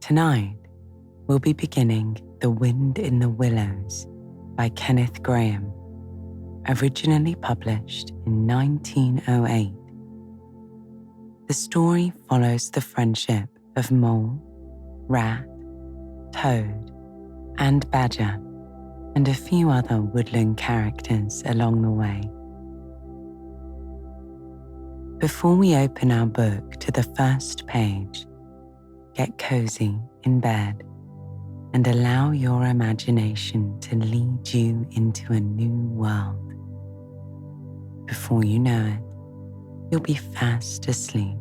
Tonight, we'll be beginning The Wind in the Willows by Kenneth Graham, originally published in 1908. The story follows the friendship of mole, rat, toad, and badger, and a few other woodland characters along the way. Before we open our book to the first page, get cozy in bed and allow your imagination to lead you into a new world. Before you know it, you'll be fast asleep.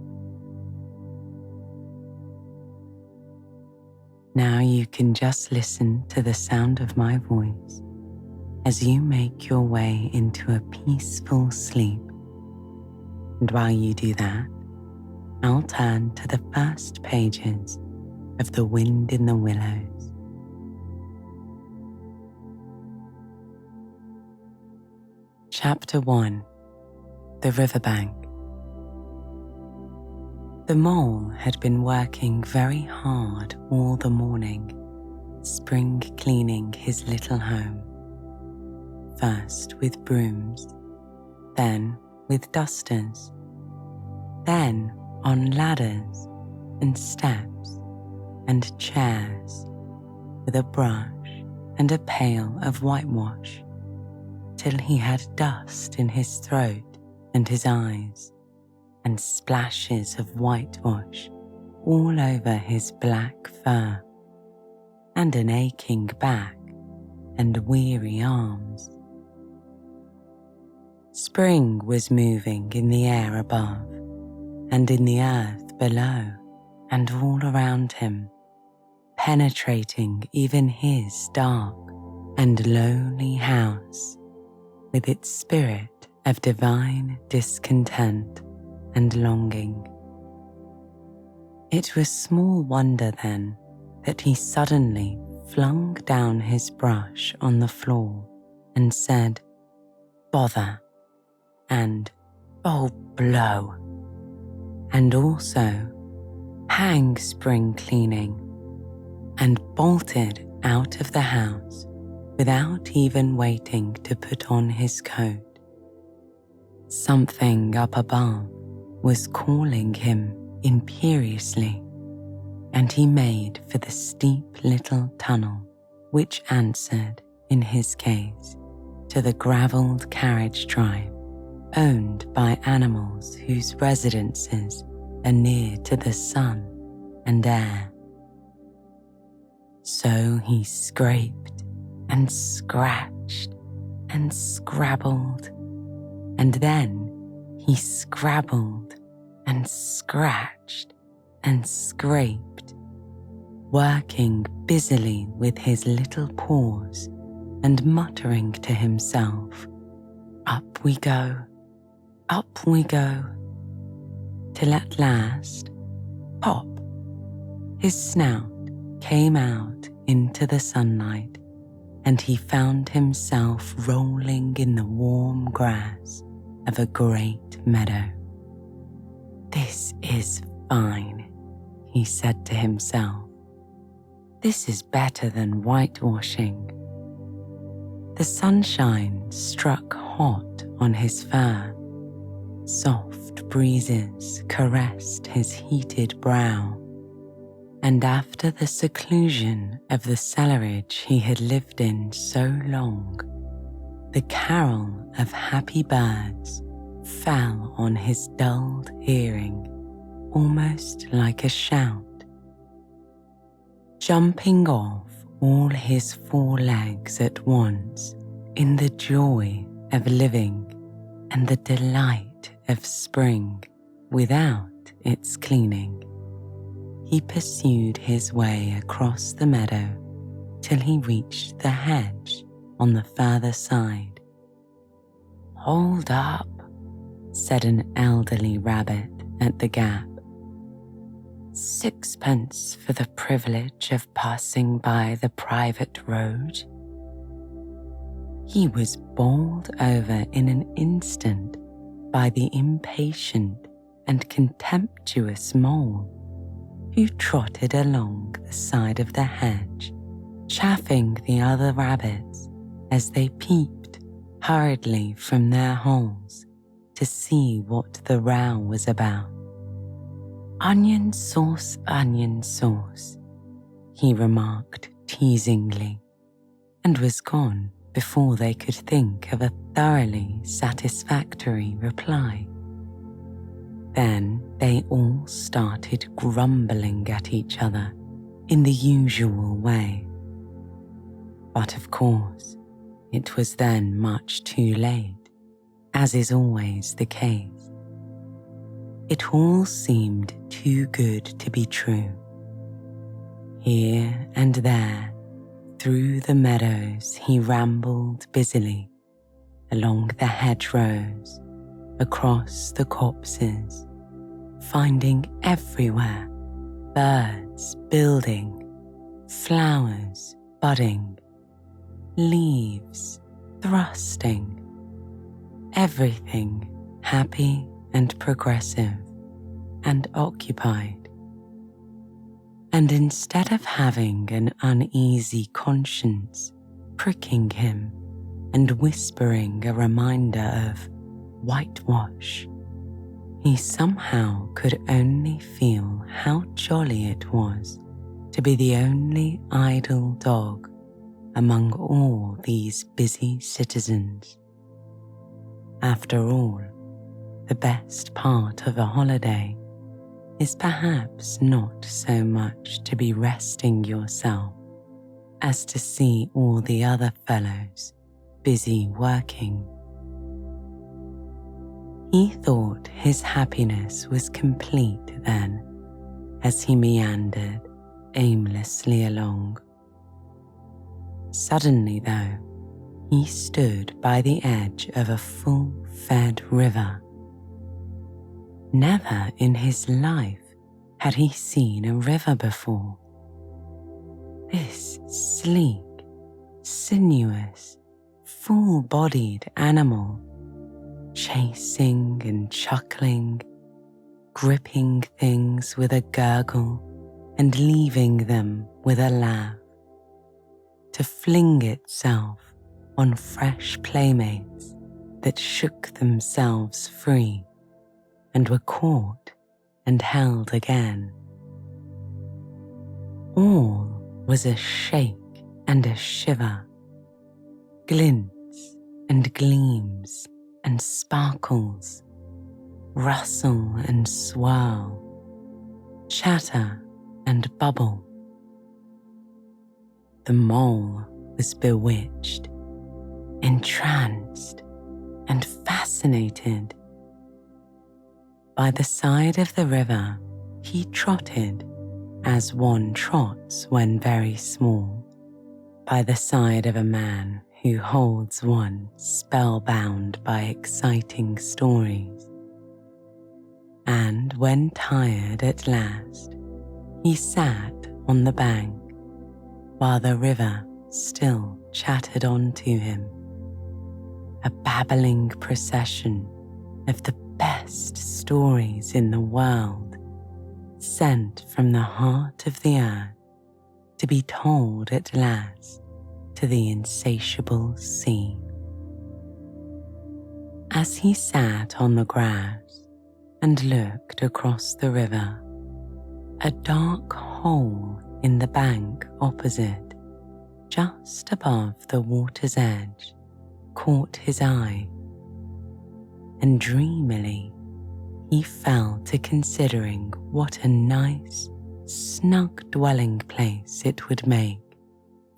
Now you can just listen to the sound of my voice as you make your way into a peaceful sleep. And while you do that, I'll turn to the first pages of The Wind in the Willows. Chapter 1. The Riverbank. The mole had been working very hard all the morning, spring cleaning his little home. First with brooms, then with dusters, then on ladders and steps and chairs with a brush and a pail of whitewash, till he had dust in his throat and his eyes, and splashes of whitewash all over his black fur, and an aching back and weary arms. Spring was moving in the air above, and in the earth below, and all around him, penetrating even his dark and lowly house with its spirit of divine discontent and longing. It was small wonder then that he suddenly flung down his brush on the floor and said, "Bother," and "Oh, blow," and also "Hang spring cleaning," and bolted out of the house without even waiting to put on his coat. Something up above was calling him imperiously, and he made for the steep little tunnel which answered, in his case, to the gravelled carriage drive owned by animals whose residences are near to the sun and air. So he scraped and scratched and scrabbled, and then he scrabbled and scratched and scraped, working busily with his little paws and muttering to himself, "Up we go, till at last, pop, his snout came out into the sunlight, and he found himself rolling in the warm grass of a great meadow. "This is fine," he said to himself. "This is better than whitewashing." The sunshine struck hot on his fur. Soft breezes caressed his heated brow, and after the seclusion of the cellarage he had lived in so long, the carol of happy birds fell on his dulled hearing, almost like a shout. Jumping off all his 4 legs at once in the joy of living and the delight of spring without its cleaning, he pursued his way across the meadow till he reached the hedge on the further side. "Hold up," said an elderly rabbit at the gap. "Sixpence for the privilege of passing by the private road." He was bowled over in an instant by the impatient and contemptuous mole, who trotted along the side of the hedge, chaffing the other rabbits as they peeped hurriedly from their holes to see what the row was about. Onion sauce, he remarked teasingly, and was gone before they could think of a thoroughly satisfactory reply. Then they all started grumbling at each other in the usual way. But of course, it was then much too late, as is always the case. It all seemed too good to be true. Here and there, through the meadows he rambled busily, along the hedgerows, across the copses, finding everywhere birds building, flowers budding, leaves thrusting, everything happy and progressive and occupied. And instead of having an uneasy conscience pricking him and whispering a reminder of whitewash, he somehow could only feel how jolly it was to be the only idle dog among all these busy citizens. After all, the best part of a holiday is perhaps not so much to be resting yourself as to see all the other fellows busy working. He thought his happiness was complete then, as he meandered aimlessly along. Suddenly, though, he stood by the edge of a full-fed river. Never in his life had he seen a river before. This sleek, sinuous, full-bodied animal, chasing and chuckling, gripping things with a gurgle and leaving them with a laugh, to fling itself on fresh playmates that shook themselves free and were caught and held again. All was a shake and a shiver, glints and gleams and sparkles, rustle and swirl, chatter and bubble. The mole was bewitched, entranced, and fascinated. By the side of the river he trotted, as one trots when very small, by the side of a man who holds one spellbound by exciting stories. And when tired at last, he sat on the bank while the river still chattered on to him, a babbling procession of the best stories in the world, sent from the heart of the earth to be told at last to the insatiable sea. As he sat on the grass and looked across the river, a dark hole in the bank opposite, just above the water's edge, caught his eye, and dreamily he fell to considering what a nice, snug dwelling place it would make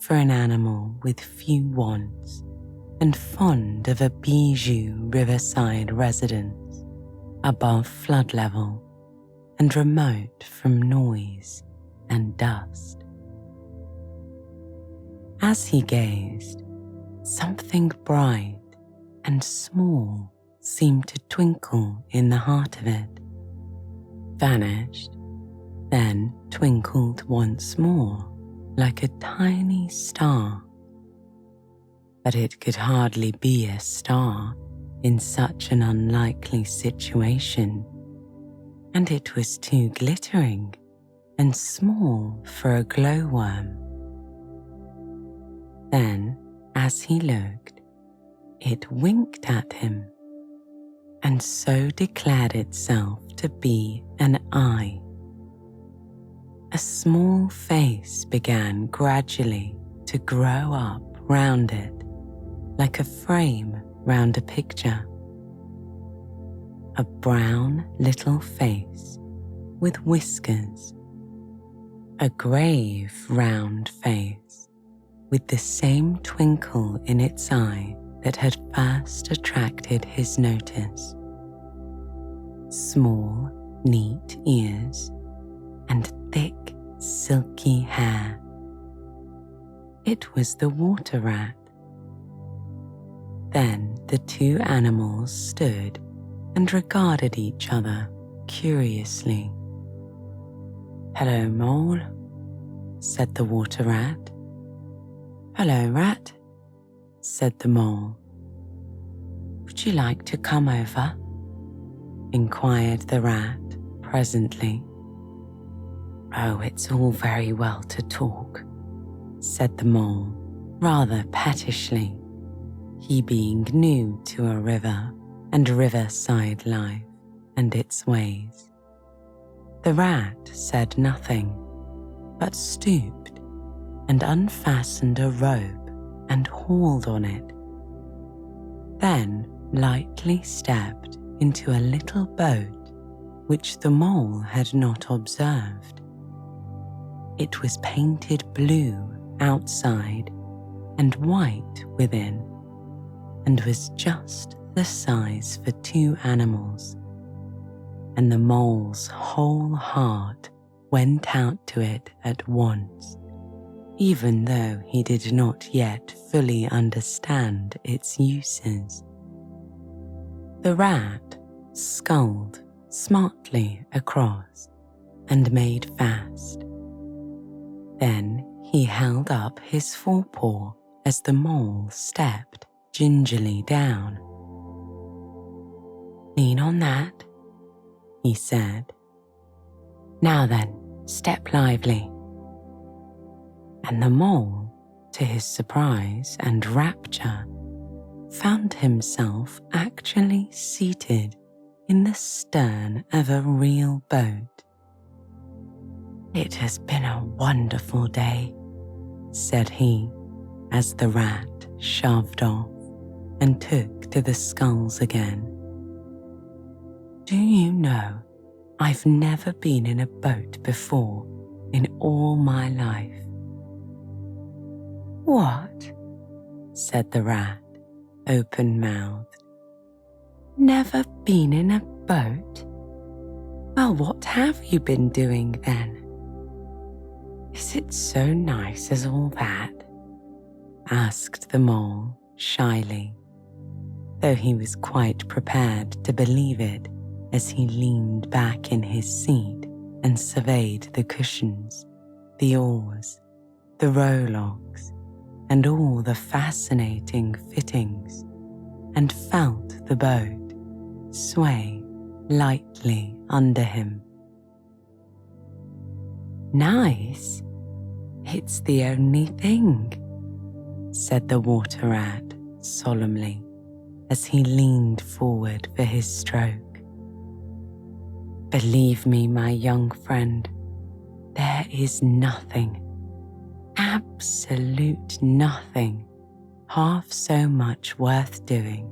for an animal with few wants and fond of a bijou riverside residence above flood level and remote from noise and dust. As he gazed, something bright and small seemed to twinkle in the heart of it, vanished, then twinkled once more like a tiny star. But it could hardly be a star in such an unlikely situation, and it was too glittering and small for a glowworm. Then, as he looked, it winked at him, and so declared itself to be an eye. A small face began gradually to grow up round it, like a frame round a picture. A brown little face with whiskers, a grave round face with the same twinkle in its eye that had first attracted his notice. Small, neat ears and thick, silky hair. It was the water rat. Then the two animals stood and regarded each other curiously. "Hello, Mole," said the water rat. "Hello, Rat," said the Mole. "Would you like to come over?" inquired the rat presently. "Oh, it's all very well to talk," said the Mole, rather pettishly, he being new to a river and riverside life and its ways. The rat said nothing, but stooped and unfastened a rope and hauled on it, then lightly stepped into a little boat which the Mole had not observed. It was painted blue outside and white within, and was just the size for two animals, and the Mole's whole heart went out to it at once, even though he did not yet fully understand its uses. The rat sculled smartly across and made fast. Then he held up his forepaw as the Mole stepped gingerly down. "Lean on that," he said. "Now then, step lively." And the Mole, to his surprise and rapture, found himself actually seated in the stern of a real boat. "It has been a wonderful day," said he, as the rat shoved off and took to the sculls again. "Do you know, I've never been in a boat before in all my life." "What?" said the rat, open-mouthed. "Never been in a boat? Well, what have you been doing then? Is it so nice as all that?" asked the Mole shyly, though he was quite prepared to believe it as he leaned back in his seat and surveyed the cushions, the oars, the rowlocks, and all the fascinating fittings, and felt the boat sway lightly under him. "Nice? It's the only thing," said the water rat solemnly as he leaned forward for his stroke. "Believe me, my young friend, there is nothing, absolute nothing, half so much worth doing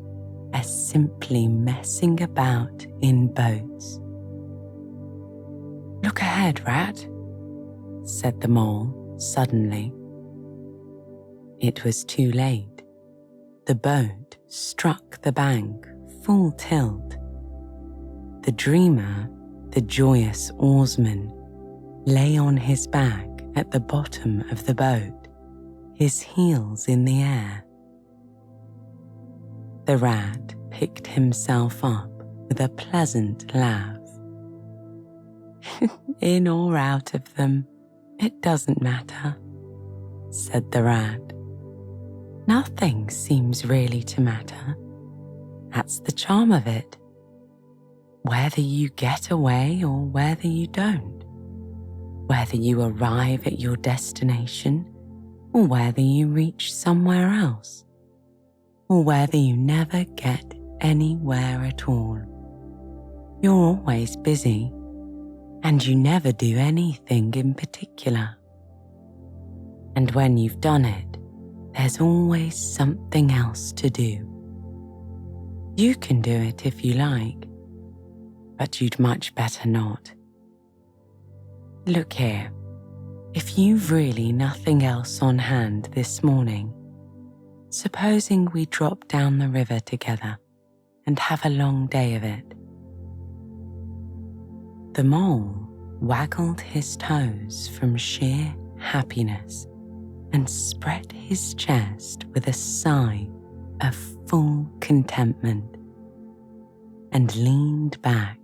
as simply messing about in boats." "Look ahead, Rat," said the Mole suddenly. It was too late. The boat struck the bank full tilt. The dreamer, the joyous oarsman, lay on his back at the bottom of the boat, his heels in the air. The rat picked himself up with a pleasant laugh. "In or out of them, it doesn't matter," said the rat. "Nothing seems really to matter. That's the charm of it. Whether you get away or whether you don't. whether you arrive at your destination or whether you reach somewhere else, or whether you never get anywhere at all. You're always busy, and you never do anything in particular. And when you've done it, there's always something else to do. You can do it if you like, but you'd much better not. Look here, if you've really nothing else on hand this morning, supposing we drop down the river together and have a long day of it. The mole waggled his toes from sheer happiness and spread his chest with a sigh of full contentment and leaned back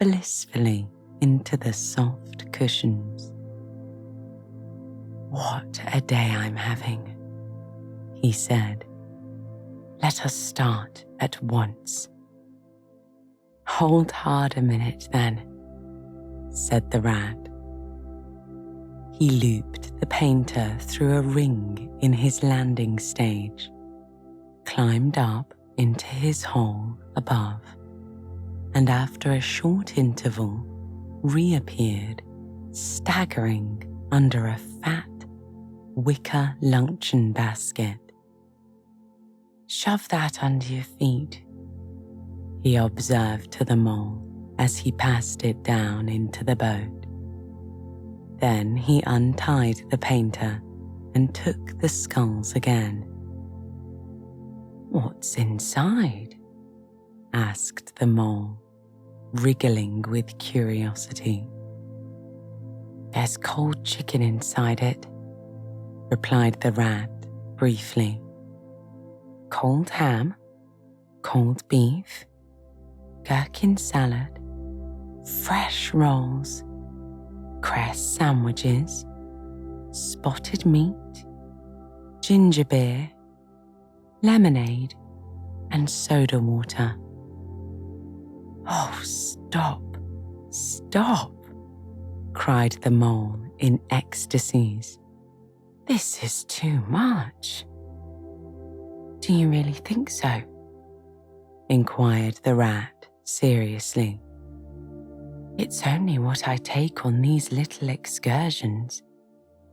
blissfully into the soft cushions. "What a day I'm having," he said. "Let us start at once." "Hold hard a minute then," said the rat. He looped the painter through a ring in his landing stage, climbed up into his hole above, and after a short interval reappeared, staggering under a fat wicker luncheon basket. "Shove that under your feet," he observed to the mole as he passed it down into the boat. Then he untied the painter and took the sculls again. "What's inside?" asked the mole, wriggling with curiosity. "There's cold chicken inside it," replied the rat briefly. "Cold ham, cold beef, gherkin salad, fresh rolls, cress sandwiches, spotted meat, ginger beer, lemonade, and soda water." "Oh, stop, stop," cried the mole in ecstasies. "This is too much." "Do you really think so?" inquired the rat seriously. "It's only what I take on these little excursions,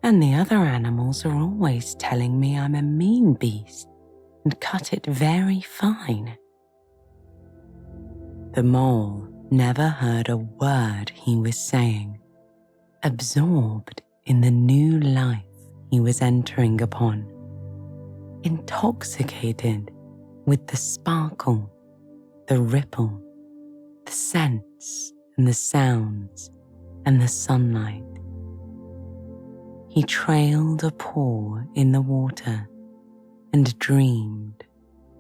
and the other animals are always telling me I'm a mean beast and cut it very fine." The mole never heard a word he was saying, absorbed in the new life he was entering upon, intoxicated with the sparkle, the ripple, the scents and the sounds and the sunlight. He trailed a paw in the water and dreamed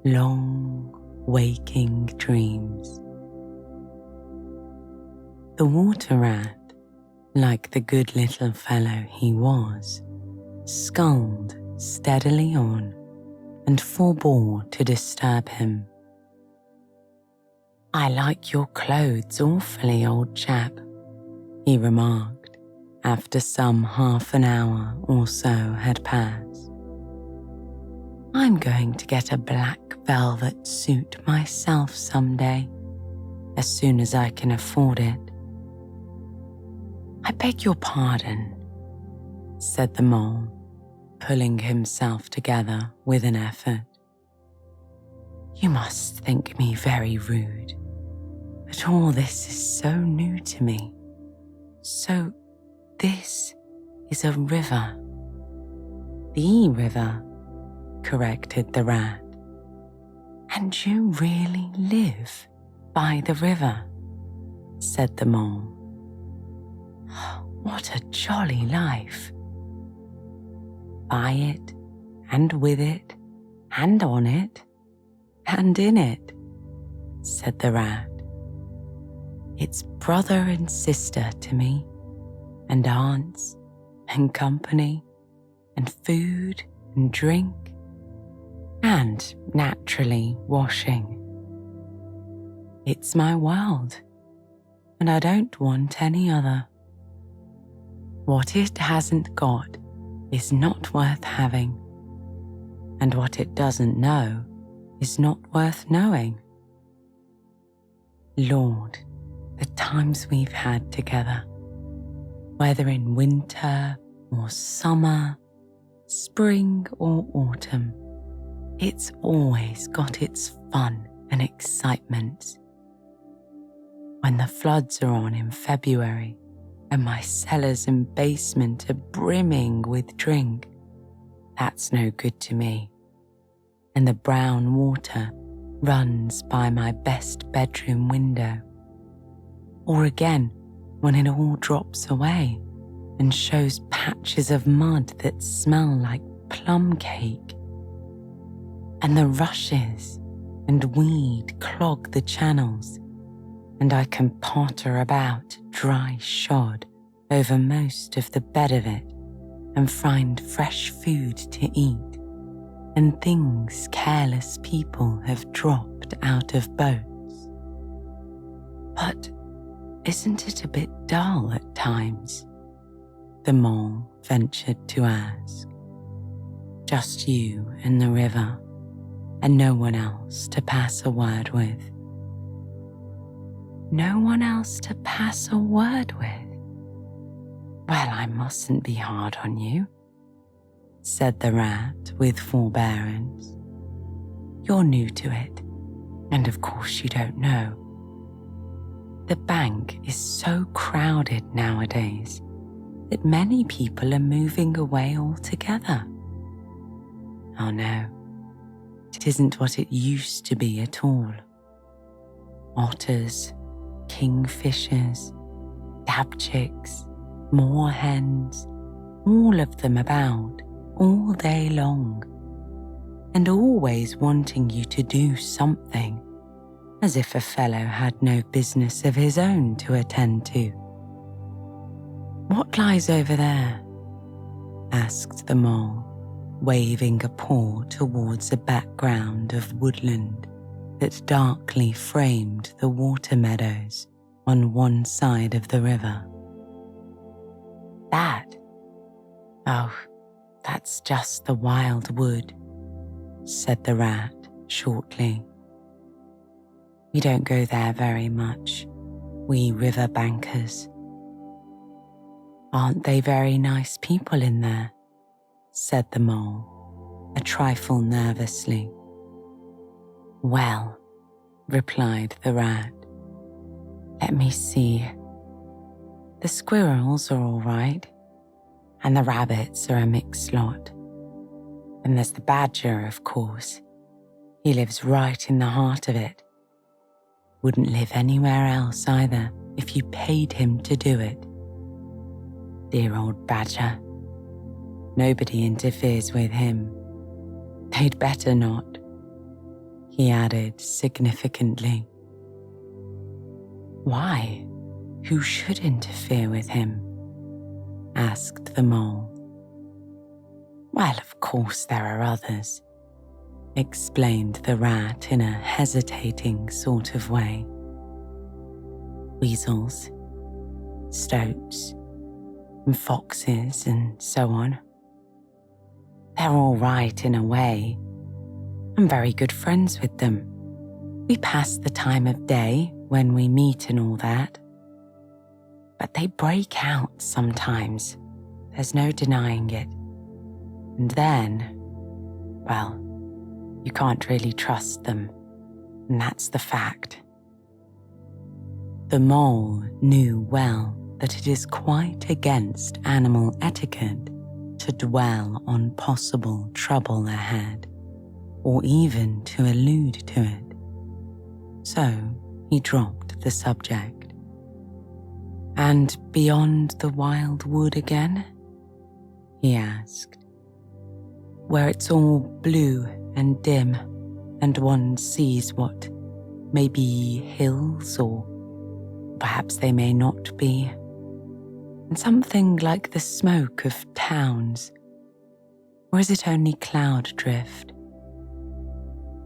long, waking dreams. The water rat, like the good little fellow he was, sculled steadily on and forbore to disturb him. "I like your clothes awfully, old chap," he remarked after some half an hour or so had passed. "I'm going to get a black velvet suit myself some day, as soon as I can afford it." "I beg your pardon," said the mole, pulling himself together with an effort. "You must think me very rude, but all this is so new to me. So this is a river." "The river," corrected the rat. "And you really live by the river," said the mole. "What a jolly life." "By it, and with it, and on it, and in it," said the rat. "It's brother and sister to me, and aunts, and company, and food, and drink, and naturally washing. It's my world, and I don't want any other." What it hasn't got is not worth having, and what it doesn't know is not worth knowing. Lord, the times we've had together, whether in winter or summer, spring or autumn, it's always got its fun and excitements. When the floods are on in February and my cellars and basement are brimming with drink, that's no good to me. And the brown water runs by my best bedroom window. Or again, when it all drops away and shows patches of mud that smell like plum cake. And the rushes and weed clog the channels, and I can potter about dry shod over most of the bed of it and find fresh food to eat and things careless people have dropped out of boats. But isn't it a bit dull at times? The mole ventured to ask. Just you and the river, and no one else to pass a word with. No one else to pass a word with? Well, I mustn't be hard on you, said the rat with forbearance. You're new to it, and of course you don't know. The bank is so crowded nowadays that many people are moving away altogether. Oh no, it isn't what it used to be at all. Otters, kingfishers, dabchicks, moorhens, all of them about all day long, and always wanting you to do something, as if a fellow had no business of his own to attend to. What lies over there? Asked the mole, waving a paw towards a background of woodland that darkly framed the water meadows on one side of the river. That? Oh, that's just the wild wood, said the rat shortly. We don't go there very much, we river bankers. Aren't they very nice people in there? Said the mole, a trifle nervously. Well, replied the rat, let me see. The squirrels are all right, and the rabbits are a mixed lot. And there's the badger, of course. He lives right in the heart of it. Wouldn't live anywhere else either if you paid him to do it. Dear old badger. Nobody interferes with him. They'd better not, he added significantly. Why? Who should interfere with him? Asked the mole. Well, of course there are others, explained the rat in a hesitating sort of way. Weasels, stoats, and foxes and so on. They're all right in a way. I'm very good friends with them. We pass the time of day when we meet and all that. But they break out sometimes. There's no denying it. And then, well, you can't really trust them. And that's the fact. The mole knew well that it is quite against animal etiquette to dwell on possible trouble ahead, or even to allude to it. So he dropped the subject. And beyond the wild wood again? He asked. Where it's all blue and dim, and one sees what may be hills, or perhaps they may not be, and something like the smoke of towns, or is it only cloud drift?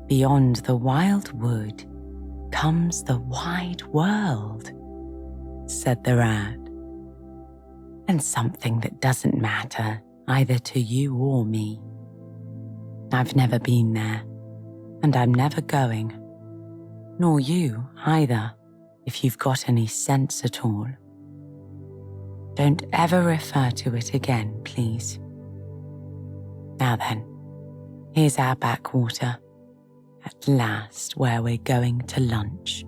Beyond the wild wood comes the wide world, said the rat. and something that doesn't matter either to you or me. I've never been there, and I'm never going. Nor you either, if you've got any sense at all. Don't ever refer to it again, please. Now then, here's our backwater, at last where we're going to lunch.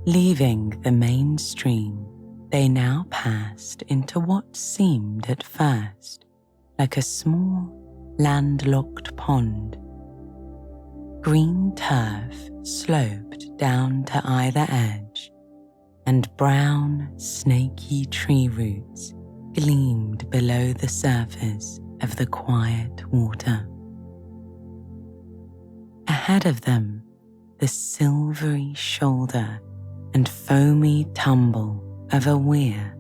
Leaving the main stream, they now passed into what seemed at first like a small, landlocked pond. Green turf sloped down to either edge, and brown, snaky tree roots gleamed below the surface of the quiet water. Ahead of them, the silvery shoulder and foamy tumble of a weir,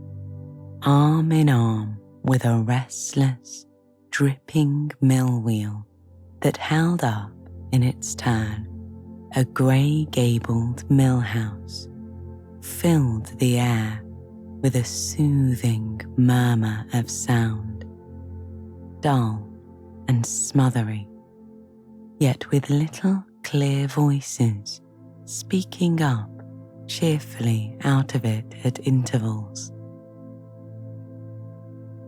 arm in arm with a restless, dripping mill wheel that held up in its turn a grey-gabled mill house, filled the air with a soothing murmur of sound, dull and smothery, yet with little clear voices speaking up cheerfully out of it at intervals.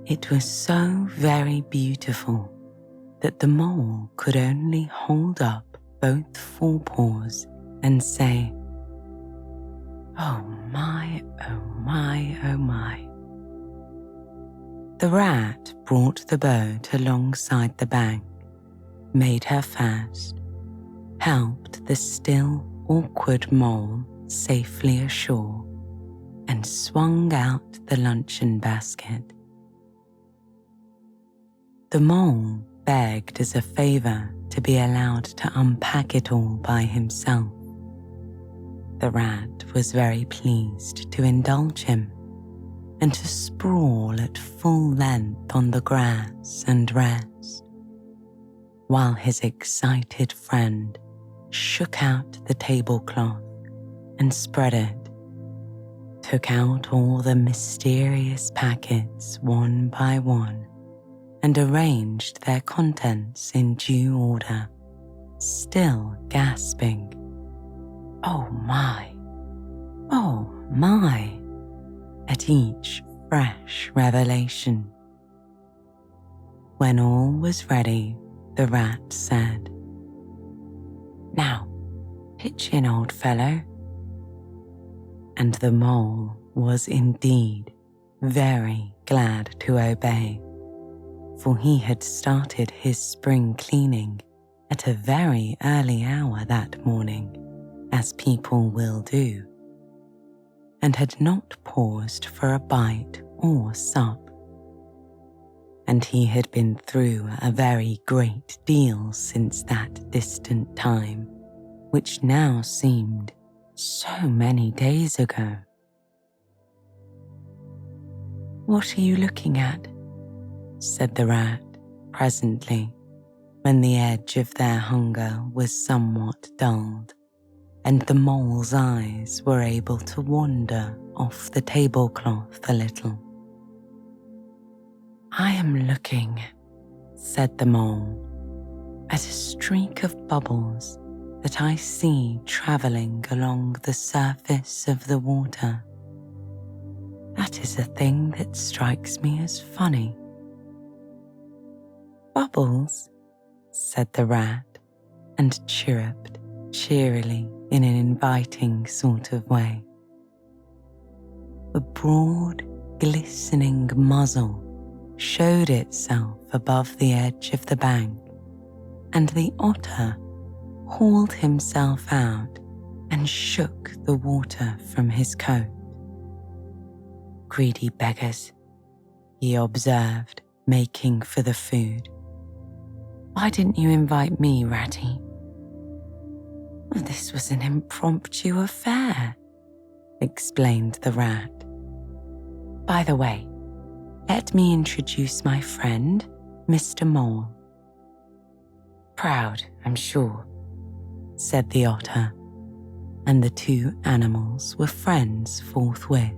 It was so very beautiful that the mole could only hold up both forepaws and say, "Oh my, oh my, oh my." The rat brought the boat alongside the bank, made her fast, helped the still awkward mole safely ashore, and swung out the luncheon basket. The mole begged as a favour to be allowed to unpack it all by himself. The rat was very pleased to indulge him and to sprawl at full length on the grass and rest, while his excited friend shook out the tablecloth and spread it, took out all the mysterious packets one by one, and arranged their contents in due order, still gasping, "Oh my, oh my," at each fresh revelation. When all was ready, the rat said, "Now, pitch in, old fellow." And the mole was indeed very glad to obey, for he had started his spring cleaning at a very early hour that morning, as people will do, and had not paused for a bite or sup. And he had been through a very great deal since that distant time, which now seemed so many days ago. "What are you looking at?" said the rat presently, when the edge of their hunger was somewhat dulled, and the mole's eyes were able to wander off the tablecloth a little. "I am looking," said the mole, "at a streak of bubbles that I see travelling along the surface of the water. That is a thing that strikes me as funny." "Bubbles?" said the rat, and chirruped cheerily in an inviting sort of way. A broad, glistening muzzle showed itself above the edge of the bank, and the otter hauled himself out and shook the water from his coat. "Greedy beggars," he observed, making for the food. "Why didn't you invite me, Ratty?" "This was an impromptu affair," explained the rat. "By the way, let me introduce my friend, Mr. Mole." "Proud, I'm sure," said the otter, and the two animals were friends forthwith.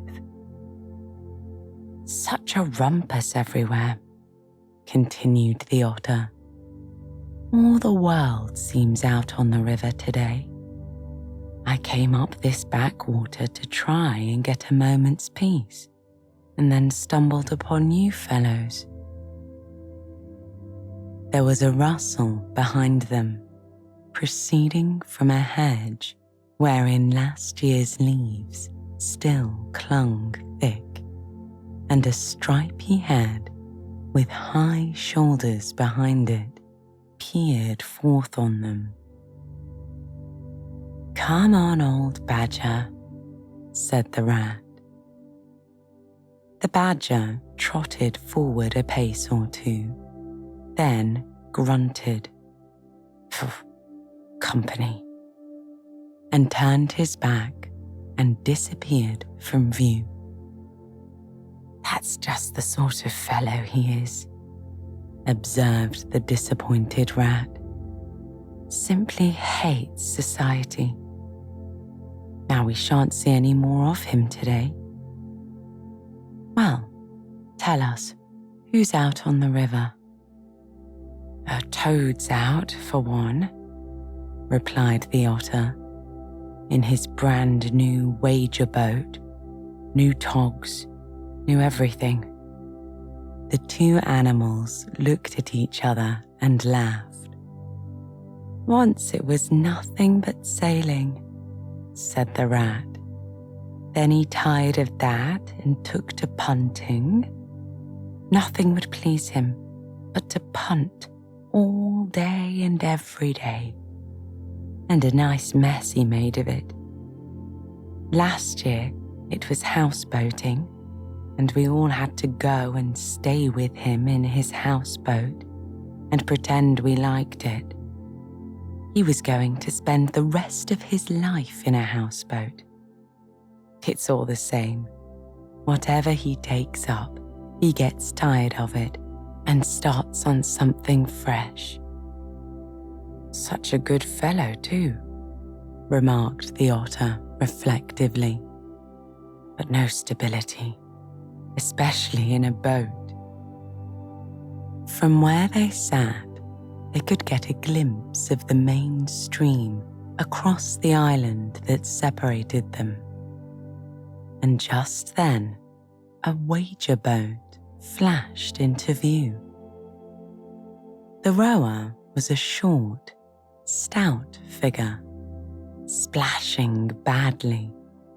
Such a rumpus everywhere, continued the otter. All the world seems out on the river today. I came up this backwater to try and get a moment's peace, and then stumbled upon you fellows. There was a rustle behind them, proceeding from a hedge wherein last year's leaves still clung thick, and a stripy head with high shoulders behind it peered forth on them. Come on, old badger, said the rat. The badger trotted forward a pace or two, then grunted, "Phew, company," and turned his back and disappeared from view. That's just the sort of fellow he is, observed the disappointed rat. Simply hates society. Now we shan't see any more of him today. Well, tell us, who's out on the river? A toad's out, for one, replied the otter, in his brand new wager boat, new togs, new everything. The two animals looked at each other and laughed. Once it was nothing but sailing, said the rat. Then he tired of that and took to punting. Nothing would please him but to punt all day and every day. And a nice mess he made of it. Last year it was houseboating, and we all had to go and stay with him in his houseboat and pretend we liked it. He was going to spend the rest of his life in a houseboat. It's all the same. Whatever he takes up, he gets tired of it and starts on something fresh. Such a good fellow, too, remarked the otter reflectively. But no stability, especially in a boat. From where they sat, they could get a glimpse of the main stream across the island that separated them. And just then, a wager boat flashed into view. The rower was a short, stout figure, splashing badly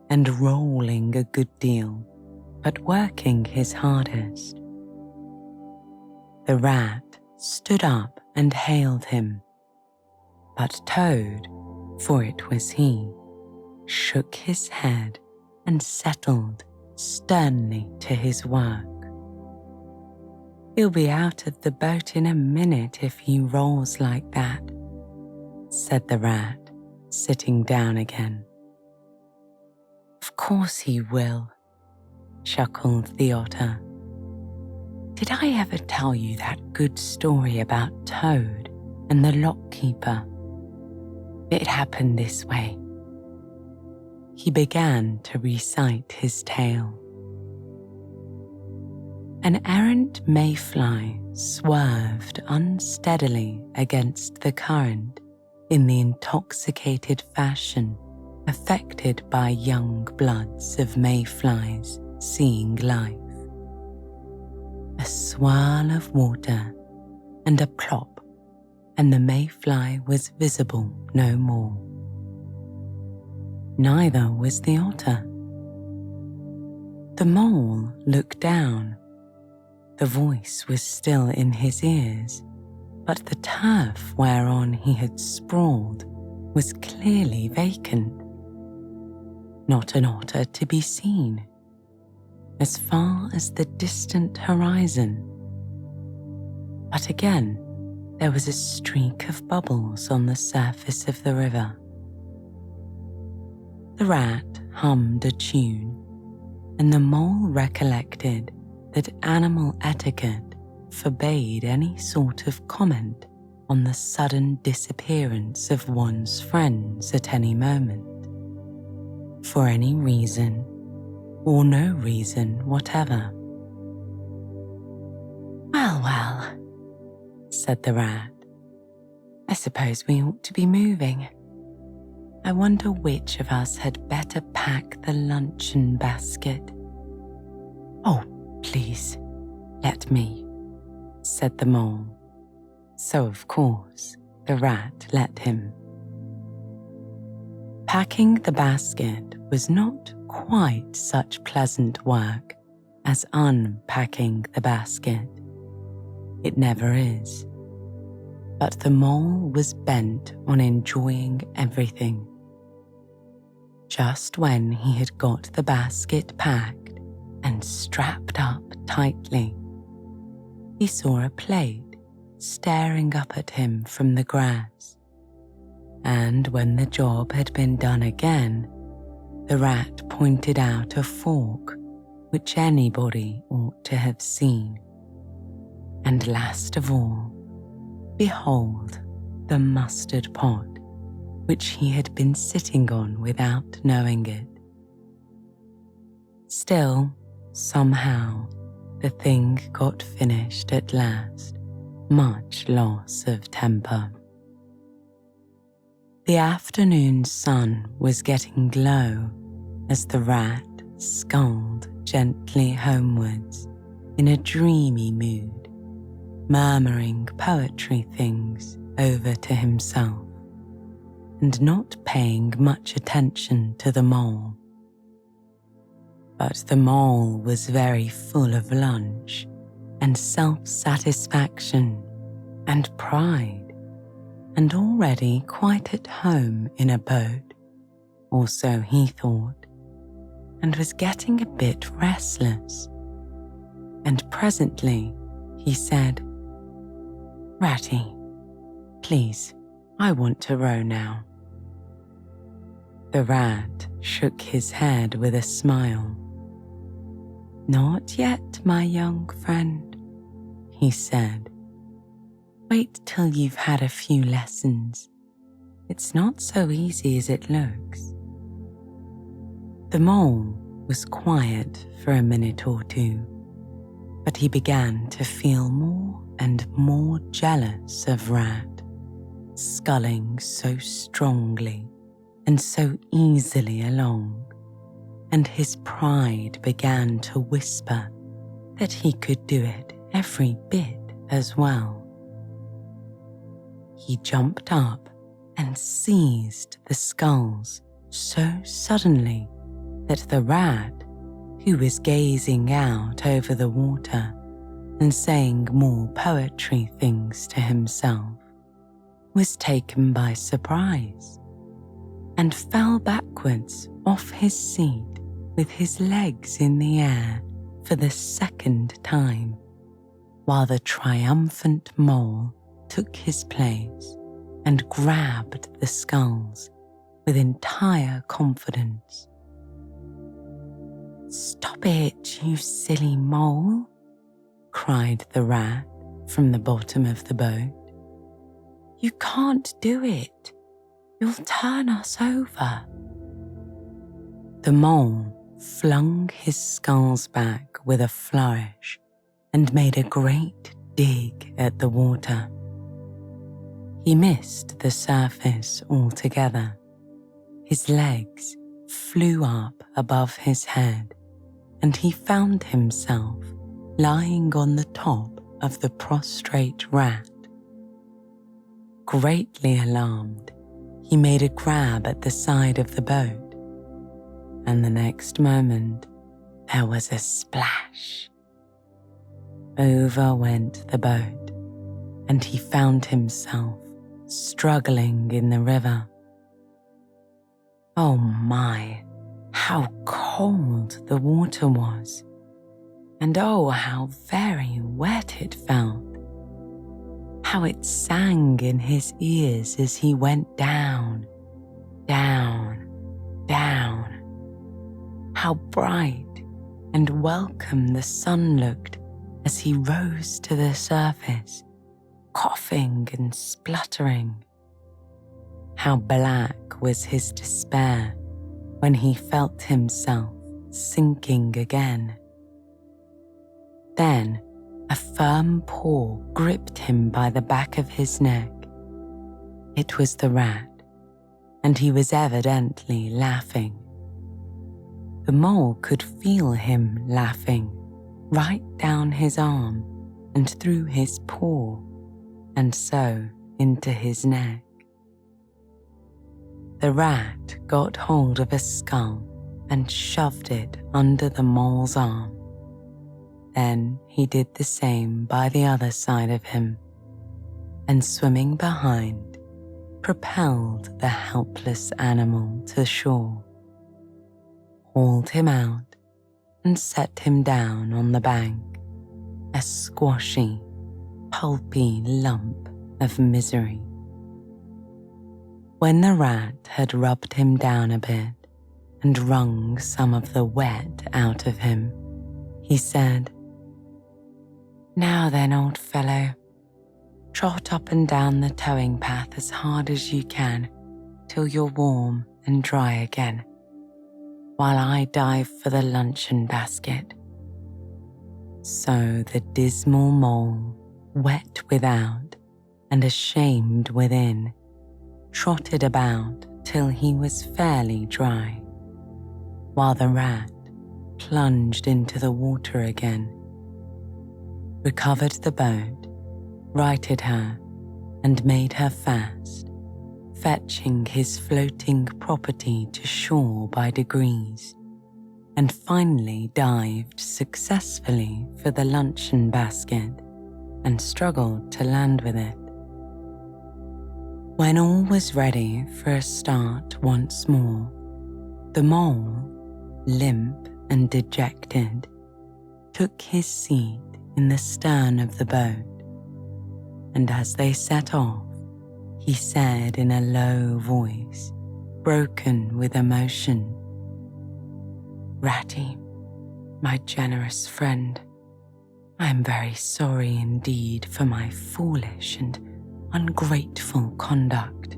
and rolling a good deal, but working his hardest. The rat stood up and hailed him, but Toad, for it was he, shook his head and settled sternly to his work. He'll be out of the boat in a minute if he rolls like that, said the rat, sitting down again. Of course he will, chuckled the otter. Did I ever tell you that good story about Toad and the lockkeeper? It happened this way. He began to recite his tale. An errant mayfly swerved unsteadily against the current in the intoxicated fashion affected by young bloods of mayflies seeing life. A swirl of water and a plop, and the mayfly was visible no more. Neither was the otter. The mole looked down. The voice was still in his ears, but the turf whereon he had sprawled was clearly vacant. Not an otter to be seen, as far as the distant horizon. But again, there was a streak of bubbles on the surface of the river. The rat hummed a tune, and the mole recollected that animal etiquette forbade any sort of comment on the sudden disappearance of one's friends at any moment, for any reason or no reason whatever. Well, said the rat. I suppose we ought to be moving. I wonder which of us had better pack the luncheon basket. Oh, please, let me, said the mole. So of course the rat let him. Packing the basket was not quite such pleasant work as unpacking the basket. It never is. But the mole was bent on enjoying everything. Just when he had got the basket packed and strapped up tightly, he saw a plate staring up at him from the grass. And when the job had been done again, the rat pointed out a fork which anybody ought to have seen. And last of all, behold the mustard pot, which he had been sitting on without knowing it. Still, somehow, the thing got finished at last, much loss of temper. The afternoon sun was getting low as the rat sculled gently homewards in a dreamy mood, murmuring poetry things over to himself and not paying much attention to the mole. But the mole was very full of lunch and self-satisfaction and pride, and already quite at home in a boat, or so he thought, and was getting a bit restless. And presently he said, "Ratty, please, I want to row now." The rat shook his head with a smile. "Not yet, my young friend," he said. "Wait till you've had a few lessons. It's not so easy as it looks." The mole was quiet for a minute or two, but he began to feel more and more jealous of Rat, sculling so strongly and so easily along, and his pride began to whisper that he could do it every bit as well. He jumped up and seized the sculls so suddenly that the rat, who was gazing out over the water and saying more poetry things to himself, was taken by surprise and fell backwards off his seat with his legs in the air for the second time, while the triumphant mole took his place and grabbed the sculls with entire confidence. "Stop it, you silly mole," cried the rat from the bottom of the boat. "You can't do it. You'll turn us over." The mole flung his sculls back with a flourish and made a great dig at the water. He missed the surface altogether. His legs flew up above his head, and he found himself lying on the top of the prostrate rat. Greatly alarmed, he made a grab at the side of the boat, and the next moment there was a splash. Over went the boat, and he found himself struggling in the river. Oh my, how cold the water was, and oh, how very wet it felt. How it sang in his ears as he went down, down, down. How bright and welcome the sun looked as he rose to the surface, coughing and spluttering. How black was his despair when he felt himself sinking again. Then A firm paw gripped him by the back of his neck. It was the rat, and he was evidently laughing. The mole could feel him laughing right down his arm and through his paw, and so into his neck. The rat got hold of a skull and shoved it under the mole's arm. Then he did the same by the other side of him, and swimming behind, propelled the helpless animal to shore, hauled him out, and set him down on the bank, a squashy, pulpy lump of misery. When the rat had rubbed him down a bit and wrung some of the wet out of him, he said, "Now then, old fellow, trot up and down the towing path as hard as you can till you're warm and dry again, while I dive for the luncheon basket." So the dismal mole, wet without and ashamed within, trotted about till he was fairly dry, while the rat plunged into the water again, recovered the boat, righted her, and made her fast, fetching his floating property to shore by degrees, and finally dived successfully for the luncheon basket and struggled to land with it. When all was ready for a start once more, the mole, limp and dejected, took his seat in the stern of the boat, and as they set off, he said in a low voice, broken with emotion, "Ratty, my generous friend, I am very sorry indeed for my foolish and ungrateful conduct.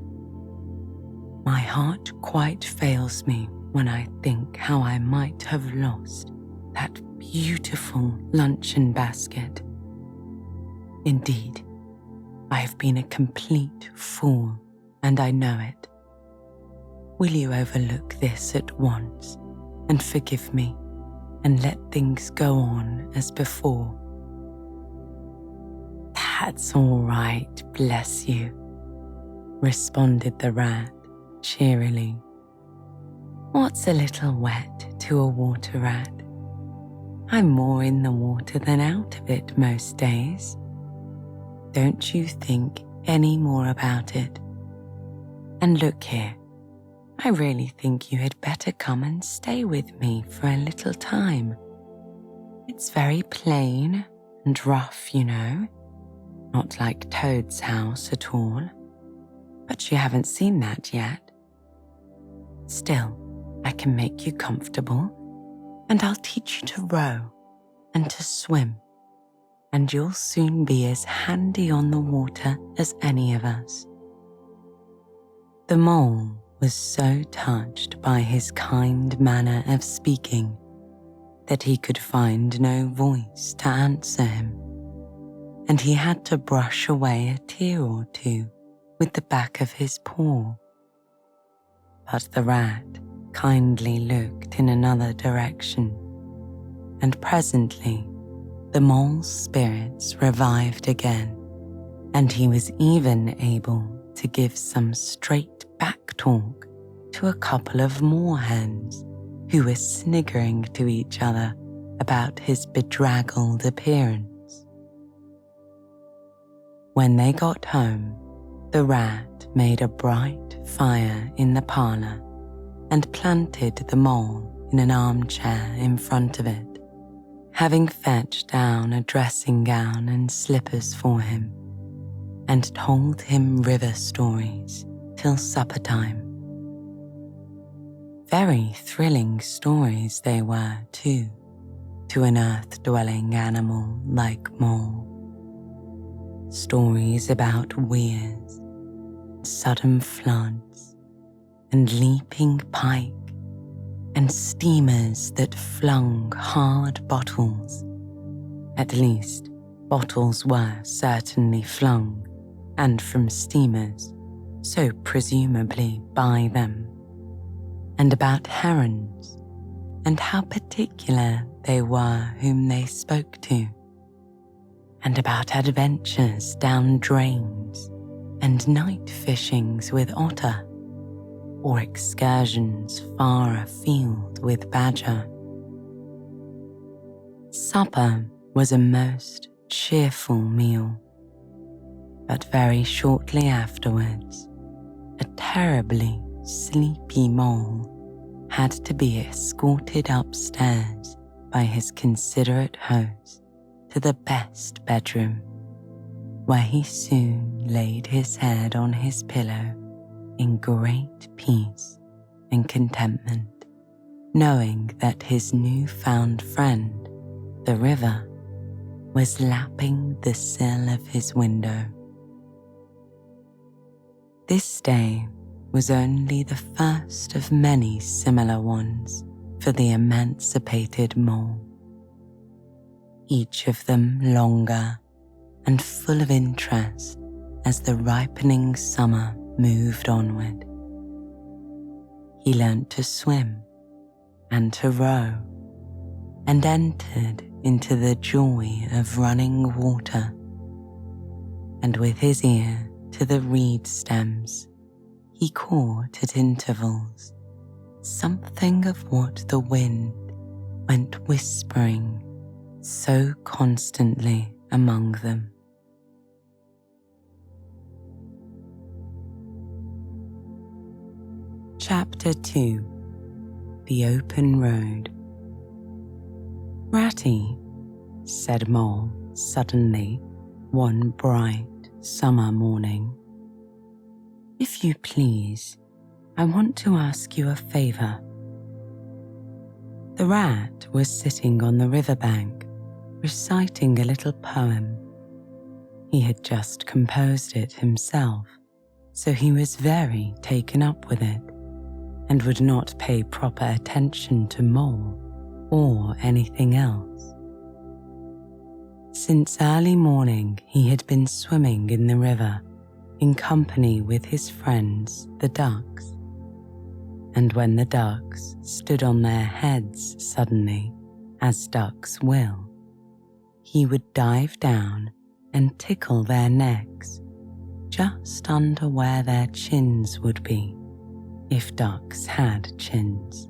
My heart quite fails me when I think how I might have lost that beautiful luncheon basket. Indeed, I have been a complete fool, and I know it. Will you overlook this at once and forgive me and let things go on as before?" "That's all right, bless you," responded the rat cheerily. "What's a little wet to a water rat? I'm more in the water than out of it most days. Don't you think any more about it. And look here, I really think you had better come and stay with me for a little time. It's very plain and rough, you know, not like Toad's house at all, but you haven't seen that yet. Still, I can make you comfortable, and I'll teach you to row and to swim, and you'll soon be as handy on the water as any of us." The mole was so touched by his kind manner of speaking that he could find no voice to answer him, and he had to brush away a tear or two with the back of his paw. But the rat kindly looked in another direction, and presently the mole's spirits revived again, and he was even able to give some straight back talk to a couple of moorhens who were sniggering to each other about his bedraggled appearance. When they got home, the rat made a bright fire in the parlour and planted the mole in an armchair in front of it, having fetched down a dressing gown and slippers for him, and told him river stories till supper time. Very thrilling stories they were, too, to an earth-dwelling animal like mole. Stories about weirs, sudden floods, and leaping pike, and steamers that flung hard bottles, at least Bottles were certainly flung, and from steamers, so presumably by them, and about herons, and how particular they were whom they spoke to, and about adventures down drains, and night fishings with otter, or excursions far afield with badger. Supper was a most cheerful meal, but very shortly afterwards, a terribly sleepy mole had to be escorted upstairs by his considerate host to the best bedroom, where he soon laid his head on his pillow in great peace and contentment, knowing that his new-found friend, the river, was lapping the sill of his window. This day was only the first of many similar ones for the emancipated mole, each of them longer and full of interest as the ripening summer moved onward. He learnt to swim and to row, and entered into the joy of running water, and with his ear to the reed stems, he caught at intervals something of what the wind went whispering so constantly among them. Chapter 2. The Open Road. "Ratty," said Mole suddenly one bright summer morning, "if you please, I want to ask you a favour." The rat was sitting on the riverbank, reciting a little poem. He had just composed it himself, so he was very taken up with it, and would not pay proper attention to Mole or anything else. Since early morning he had been swimming in the river in company with his friends the ducks, and when the ducks stood on their heads suddenly, as ducks will, he would dive down and tickle their necks just under where their chins would be, if ducks had chins,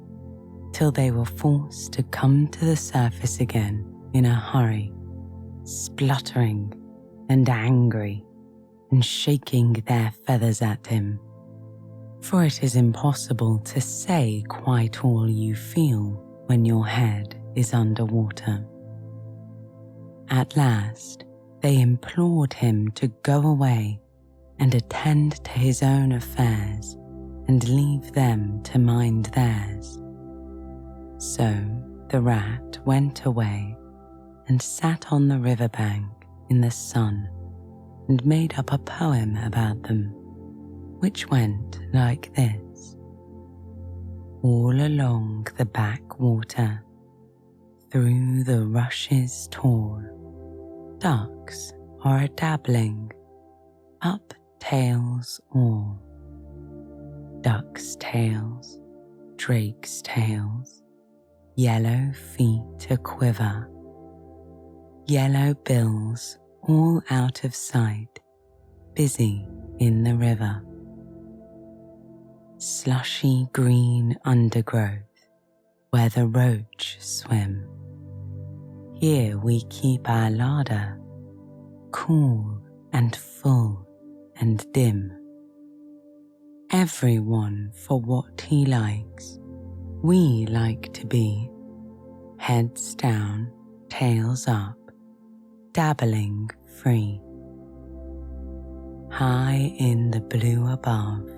till they were forced to come to the surface again in a hurry, spluttering and angry and shaking their feathers at him, for it is impossible to say quite all you feel when your head is under water. At last they implored him to go away and attend to his own affairs and leave them to mind theirs. So the rat went away and sat on the riverbank in the sun and made up a poem about them, which went like this: "All along the backwater, through the rushes tall, ducks are a-dabbling, up tails all. Ducks' tails, drakes' tails, yellow feet a-quiver, yellow bills all out of sight, busy in the river. Slushy green undergrowth, where the roach swim. Here we keep our larder, cool and full and dim. Everyone for what he likes, we like to be, heads down, tails up, dabbling free. High in the blue above,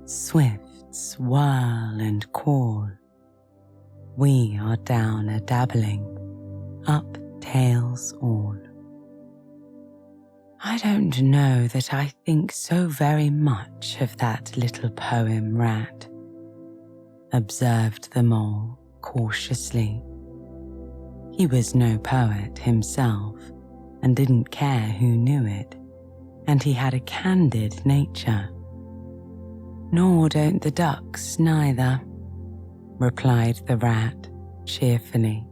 swifts whirl and call. We are down a-dabbling, up tails all." "I don't know that I think so very much of that little poem, Rat," observed the Mole cautiously. He was no poet himself, and didn't care who knew it, and he had a candid nature. "Nor don't the ducks neither," replied the rat cheerfully.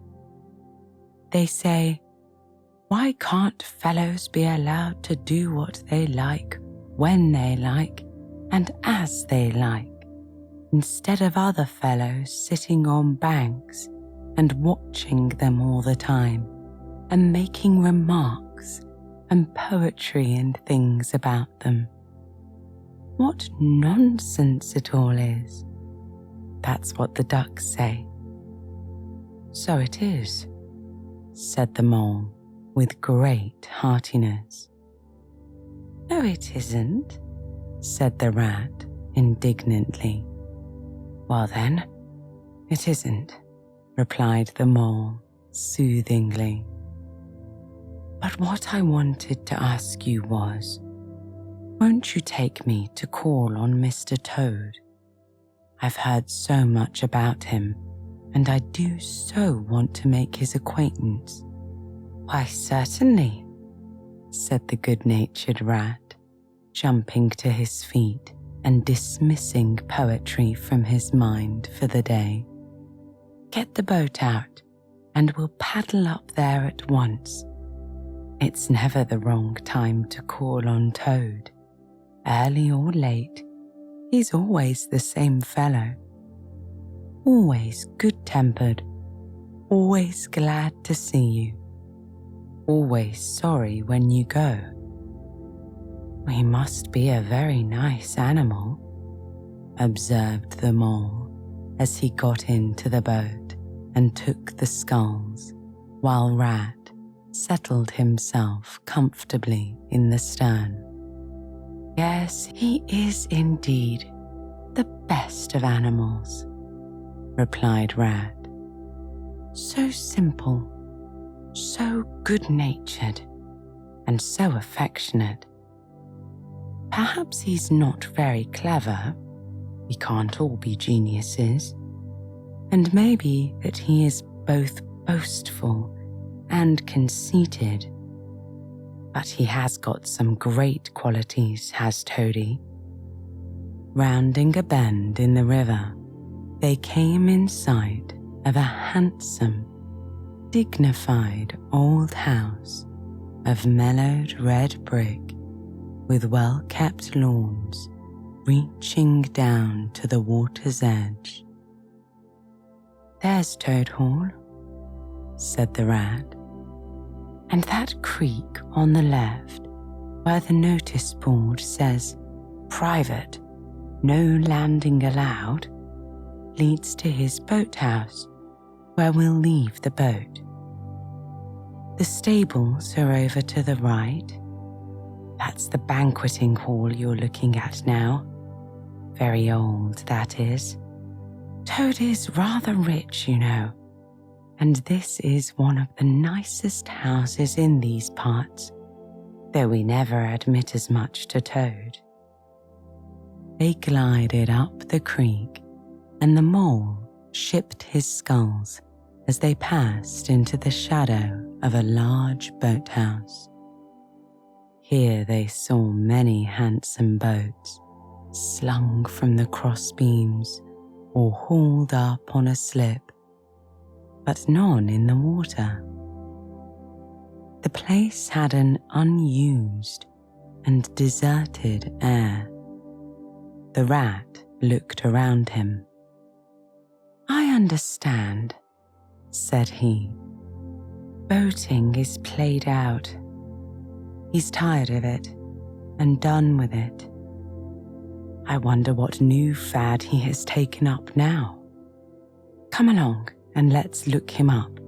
"They say, 'Why can't fellows be allowed to do what they like, when they like, and as they like, instead of other fellows sitting on banks and watching them all the time, and making remarks and poetry and things about them? What nonsense it all is!' That's what the ducks say." "So it is," said the mole with great heartiness. "No, it isn't," said the rat indignantly. "Well then, it isn't," replied the mole soothingly. "But what I wanted to ask you was, won't you take me to call on Mr. Toad? I've heard so much about him, and I do so want to make his acquaintance." "Why, certainly," said the good-natured rat, jumping to his feet and dismissing poetry from his mind for the day. "Get the boat out, and we'll paddle up there at once. It's never the wrong time to call on Toad. Early or late, he's always the same fellow. Always good-tempered, always glad to see you, always sorry when you go. He must be a very nice animal," observed the mole as he got into the boat and took the sculls, while Rat settled himself comfortably in the stern. "Yes, he is indeed the best of animals," replied Rat. "So simple, so good-natured, and so affectionate. Perhaps he's not very clever, we can't all be geniuses, and maybe that he is both boastful and conceited. But he has got some great qualities, has Toady." Rounding a bend in the river, they came in sight of a handsome, dignified old house of mellowed red brick with well-kept lawns reaching down to the water's edge. "There's Toad Hall," said the rat, "and that creek on the left where the notice board says 'Private, no landing allowed,' leads to his boathouse, where we'll leave the boat. The stables are over to the right. That's the banqueting hall you're looking at now. Very old, that is. Toad is rather rich, you know, and this is one of the nicest houses in these parts, though we never admit as much to Toad." They glided up the creek, and the mole shipped his sculls as they passed into the shadow of a large boathouse. Here they saw many handsome boats, slung from the crossbeams or hauled up on a slip, but none in the water. The place had an unused and deserted air. The rat looked around him. "I understand," said he. "Boating is played out. He's tired of it and done with it. I wonder what new fad he has taken up now. Come along and let's look him up.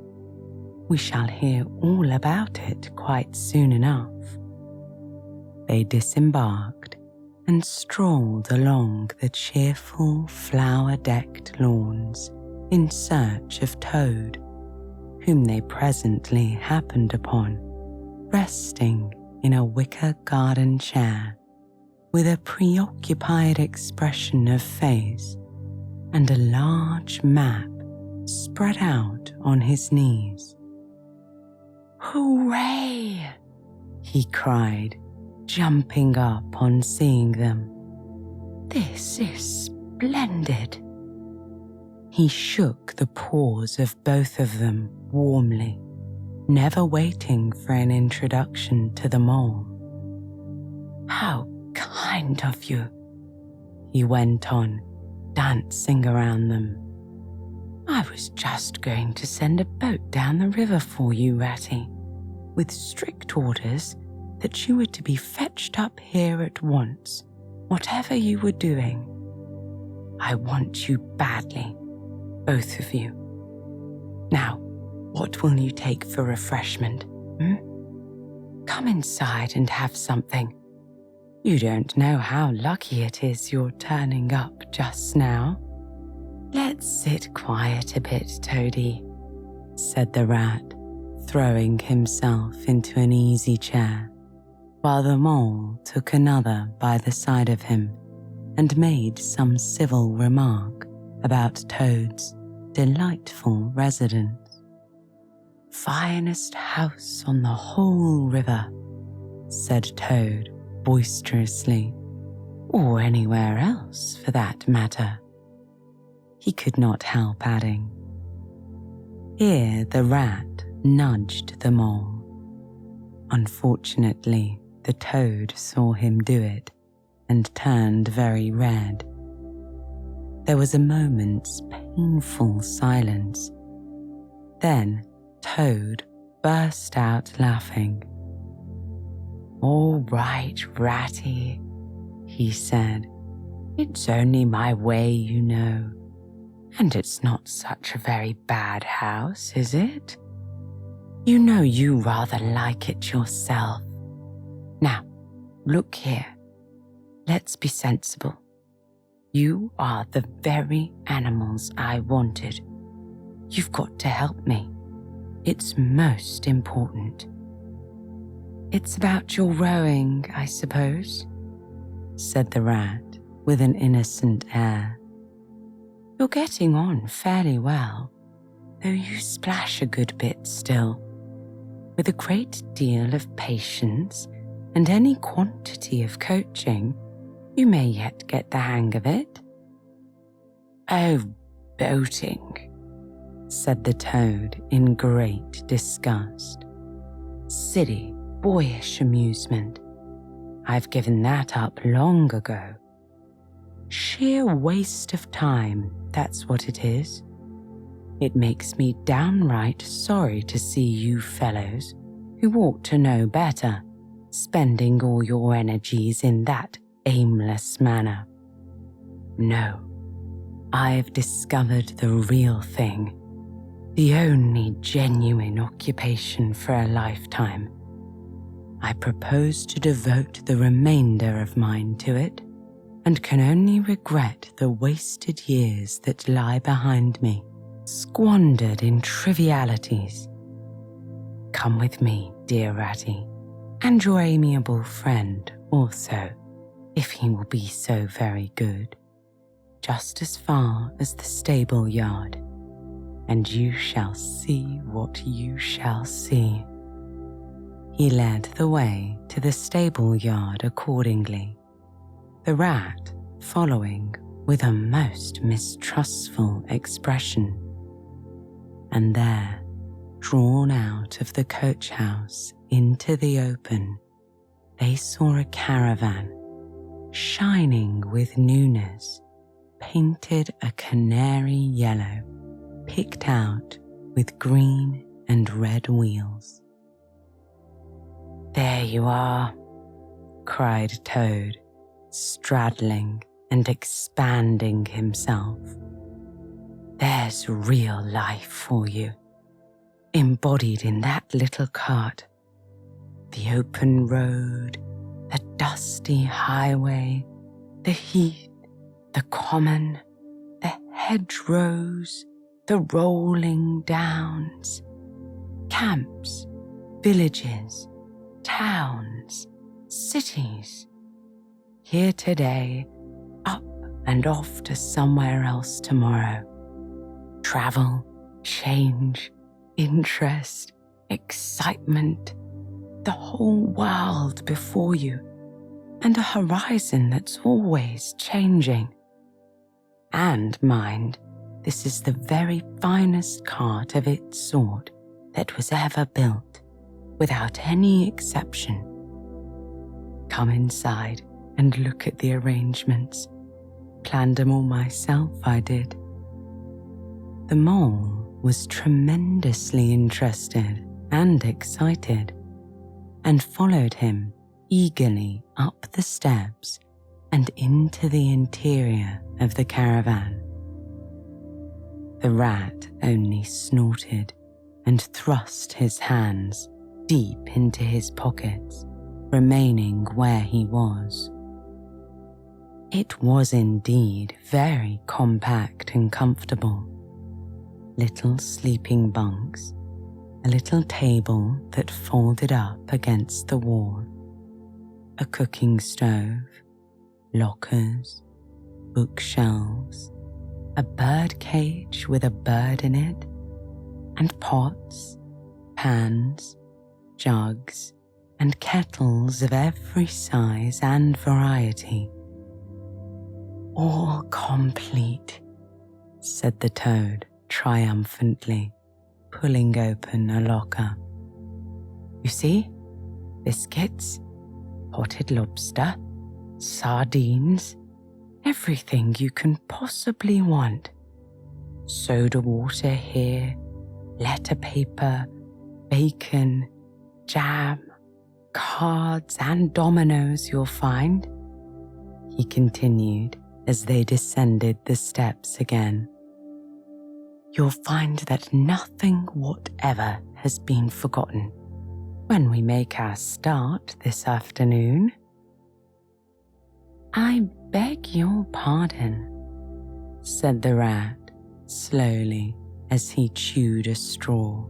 We shall hear all about it quite soon enough." They disembarked and strolled along the cheerful, flower-decked lawns in search of Toad, whom they presently happened upon, resting in a wicker garden chair, with a preoccupied expression of face and a large map spread out on his knees. "Hooray!" he cried, jumping up on seeing them. "This is splendid." He shook the paws of both of them warmly, never waiting for an introduction to the mole. "How kind of you," he went on, dancing around them. "I was just going to send a boat down the river for you, Ratty, with strict orders that you were to be fetched up here at once, whatever you were doing. I want you badly, both of you. Now, what will you take for refreshment? Come inside and have something. You don't know how lucky it is you're turning up just now." "Let's sit quiet a bit, Toady," said the rat, throwing himself into an easy chair, while the mole took another by the side of him and made some civil remark about Toad's delightful residence. "Finest house on the whole river," said Toad boisterously, "or anywhere else for that matter." He could not help adding. Here the rat nudged the mole. Unfortunately, the toad saw him do it and turned very red. There was a moment's painful silence. Then Toad burst out laughing. "All right, Ratty," he said. "It's only my way, you know. And it's not such a very bad house, is it? You know you rather like it yourself. Now, look here. Let's be sensible. You are the very animals I wanted. You've got to help me. It's most important." "It's about your rowing, I suppose," said the rat with an innocent air. "You're getting on fairly well, though you splash a good bit still. With a great deal of patience and any quantity of coaching, you may yet get the hang of it." "Oh, boating," said the toad in great disgust. "Silly, boyish amusement. I've given that up long ago. Sheer waste of time, that's what it is. It makes me downright sorry to see you fellows, who ought to know better, spending all your energies in that aimless manner. No, I've discovered the real thing, the only genuine occupation for a lifetime. I propose to devote the remainder of mine to it, and can only regret the wasted years that lie behind me, squandered in trivialities. Come with me, dear Ratty, and your amiable friend also, if he will be so very good, just as far as the stable yard, and you shall see what you shall see." He led the way to the stable yard accordingly, the rat following with a most mistrustful expression. And there, drawn out of the coach house into the open, they saw a caravan, shining with newness, painted a canary yellow, picked out with green and red wheels. "There you are," cried Toad, straddling and expanding himself. "There's real life for you, embodied in that little cart. The open road, the dusty highway, the heath, the common, the hedgerows, the rolling downs, camps, villages, towns, cities. Here today, up and off to somewhere else tomorrow. Travel, change, interest, excitement. the whole world before you and a horizon that's always changing. And mind, this is the very finest cart of its sort that was ever built, without any exception. Come inside and look at the arrangements. Planned them all myself, I did. The mole was tremendously interested and excited, and followed him eagerly up the steps and into the interior of the caravan. The rat only snorted and thrust his hands deep into his pockets, remaining where he was. It was indeed very compact and comfortable. Little sleeping bunks, a little table that folded up against the wall, a cooking stove, lockers, bookshelves, a bird cage with a bird in it, and pots, pans, jugs, and kettles of every size and variety. All complete, said the toad triumphantly, pulling open a locker. You see, biscuits, potted lobster, sardines, everything you can possibly want. Soda water here, letter paper, bacon, jam, cards and dominoes you'll find, he continued as they descended the steps again. You'll find that nothing whatever has been forgotten when we make our start this afternoon. I beg your pardon, said the rat slowly as he chewed a straw.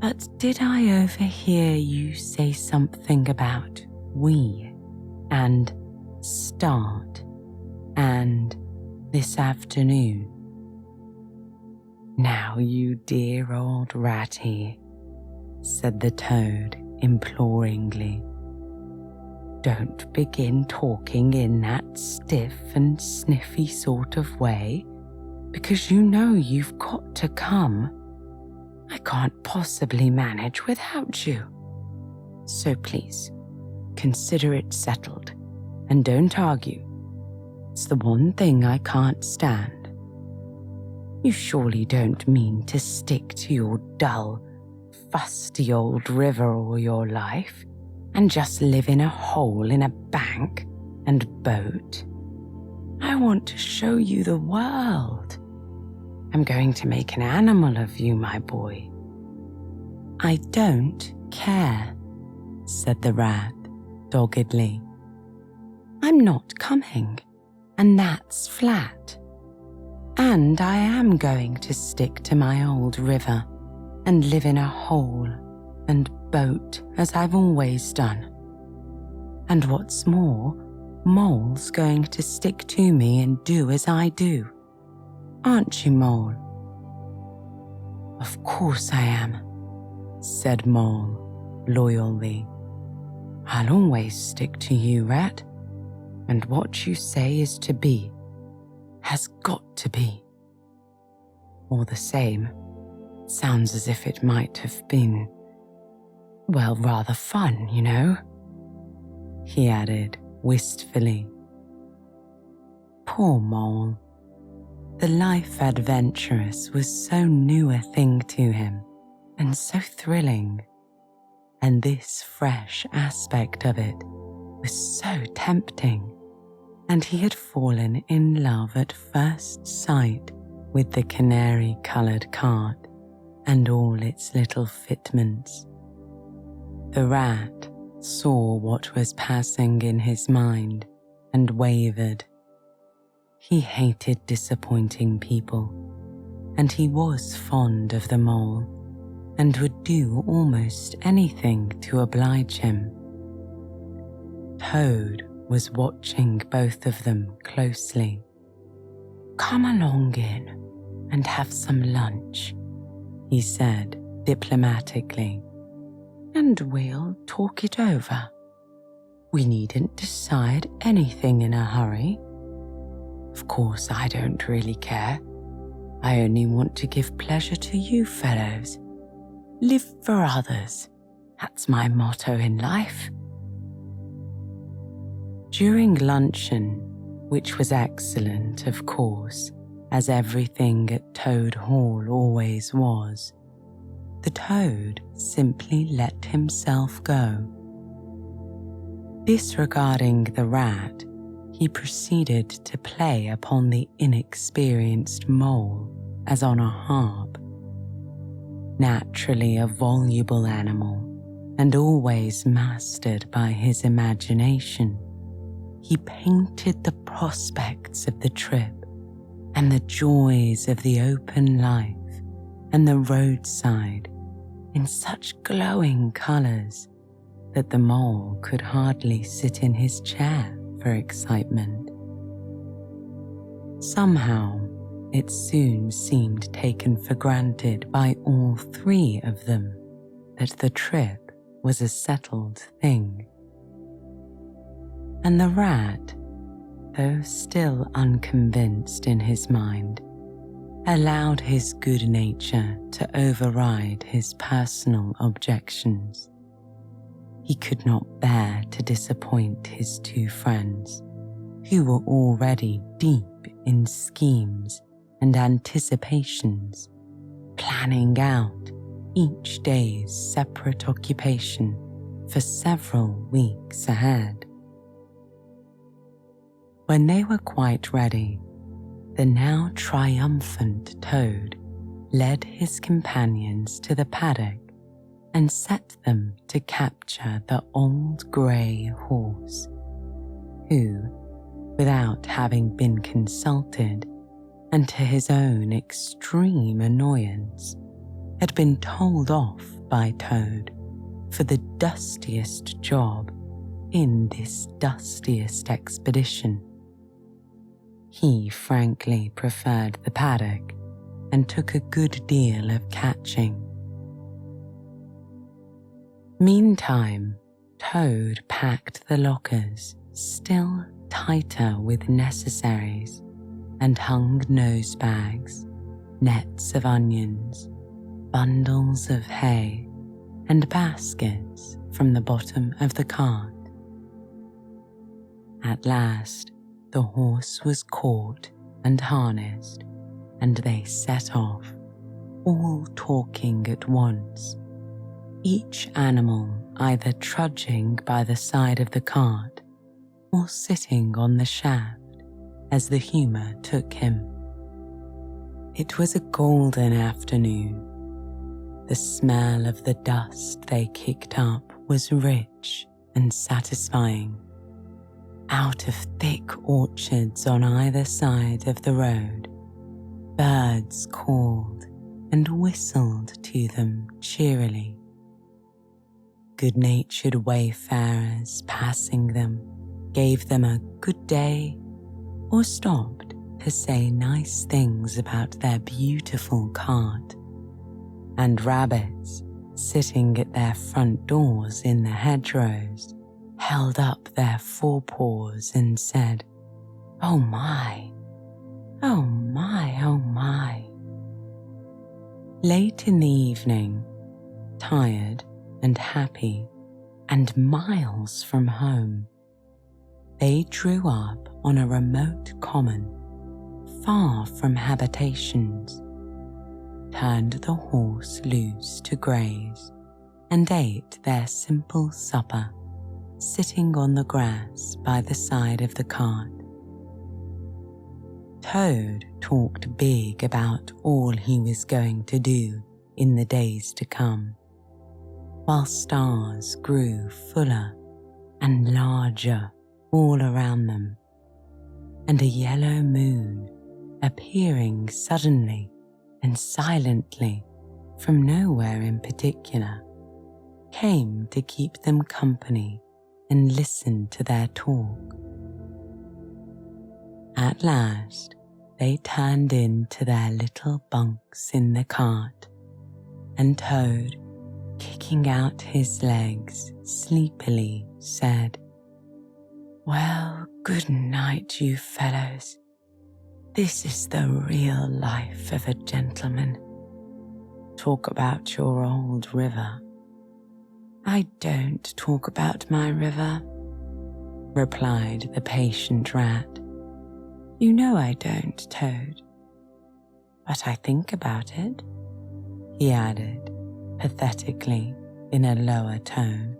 But did I overhear you say something about we and start and this afternoon? Now, you dear old ratty, said the toad imploringly, don't begin talking in that stiff and sniffy sort of way, because you know you've got to come. I can't possibly manage without you. So please, consider it settled and don't argue. It's the one thing I can't stand. You surely don't mean to stick to your dull, fusty old river all your life and just live in a hole in a bank and boat. I want to show you the world. I'm going to make an animal of you, my boy. I don't care, said the rat doggedly. I'm not coming, and that's flat. And I am going to stick to my old river and live in a hole and boat as I've always done. And what's more, Mole's going to stick to me and do as I do. Aren't you, Mole? Of course I am, said Mole loyally. I'll always stick to you, Rat, and what you say is to be has got to be. All the same, it sounds as if it might have been, well, rather fun, you know, he added wistfully. Poor Mole. The life adventurous was so new a thing to him, and so thrilling, and this fresh aspect of it was so tempting, and he had fallen in love at first sight with the canary-coloured cart and all its little fitments. The rat saw what was passing in his mind and wavered. He hated disappointing people, and he was fond of the mole, and would do almost anything to oblige him. Toad was watching both of them closely. Come along in and have some lunch, he said diplomatically. and we'll talk it over. We needn't decide anything in a hurry. Of course, I don't really care. I only want to give pleasure to you fellows. Live for others. That's my motto in life. During luncheon, which was excellent, of course, as everything at Toad Hall always was, the toad simply let himself go. Disregarding the rat, he proceeded to play upon the inexperienced mole as on a harp. Naturally a voluble animal, and always mastered by his imagination, he painted the prospects of the trip and the joys of the open life and the roadside in such glowing colours that the mole could hardly sit in his chair for excitement. Somehow, it soon seemed taken for granted by all three of them that the trip was a settled thing. And the rat, though still unconvinced in his mind, allowed his good nature to override his personal objections. He could not bear to disappoint his two friends, who were already deep in schemes and anticipations, planning out each day's separate occupation for several weeks ahead. When they were quite ready, the now triumphant Toad led his companions to the paddock and set them to capture the old grey horse, who, without having been consulted, and to his own extreme annoyance, had been told off by Toad for the dustiest job in this dustiest expedition. He frankly preferred the paddock and took a good deal of catching. Meantime, Toad packed the lockers still tighter with necessaries and hung nose bags, nets of onions, bundles of hay, and baskets from the bottom of the cart. At last, the horse was caught and harnessed, and they set off, all talking at once, each animal either trudging by the side of the cart or sitting on the shaft as the humour took him. It was a golden afternoon. The smell of the dust they kicked up was rich and satisfying. Out of thick orchards on either side of the road, birds called and whistled to them cheerily. Good-natured wayfarers passing them gave them a good day or stopped to say nice things about their beautiful cart, and rabbits sitting at their front doors in the hedgerows held up their forepaws and said, "Oh my, oh my, oh my." Late in the evening, tired and happy and miles from home, they drew up on a remote common, far from habitations, turned the horse loose to graze, and ate their simple supper, sitting on the grass by the side of the cart. Toad talked big about all he was going to do in the days to come, while stars grew fuller and larger all around them, and a yellow moon, appearing suddenly and silently from nowhere in particular, came to keep them company and listen to their talk. At last, they turned into their little bunks in the cart, and Toad, kicking out his legs sleepily, said, "Well, good night, you fellows. This is the real life of a gentleman. Talk about your old river." "I don't talk about my river," replied the patient rat. "You know I don't, Toad. But I think about it," he added, pathetically in a lower tone.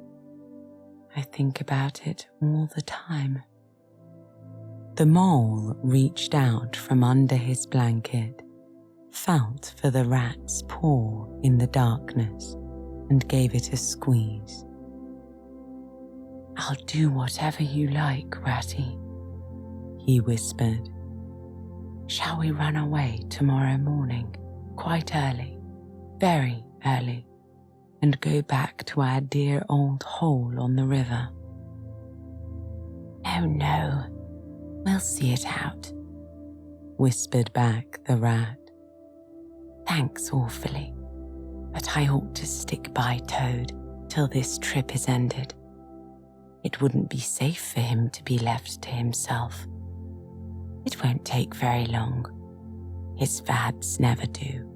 "I think about it all the time." The mole reached out from under his blanket, felt for the rat's paw in the darkness, and gave it a squeeze. "I'll do whatever you like, Ratty," he whispered. "Shall we run away tomorrow morning, quite early, very early, and go back to our dear old hole on the river?" "Oh no, we'll see it out," whispered back the rat. "Thanks awfully, but I ought to stick by Toad till this trip is ended. It wouldn't be safe for him to be left to himself. It won't take very long. His fads never do.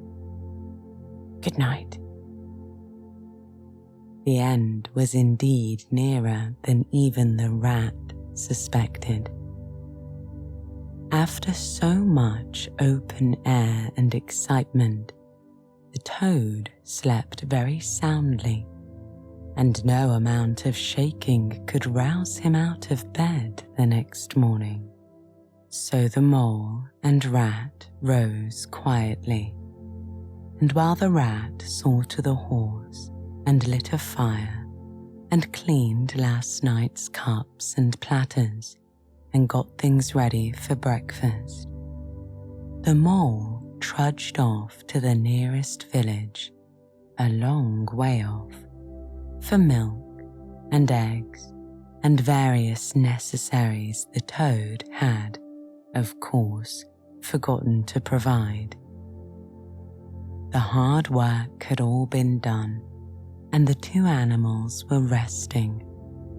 Good night." The end was indeed nearer than even the rat suspected. After so much open air and excitement, the toad slept very soundly, and no amount of shaking could rouse him out of bed the next morning. So the mole and rat rose quietly, and while the rat saw to the horse and lit a fire and cleaned last night's cups and platters and got things ready for breakfast, the mole trudged off to the nearest village, a long way off, for milk and eggs and various necessaries the toad had, of course, forgotten to provide. The hard work had all been done, and the two animals were resting,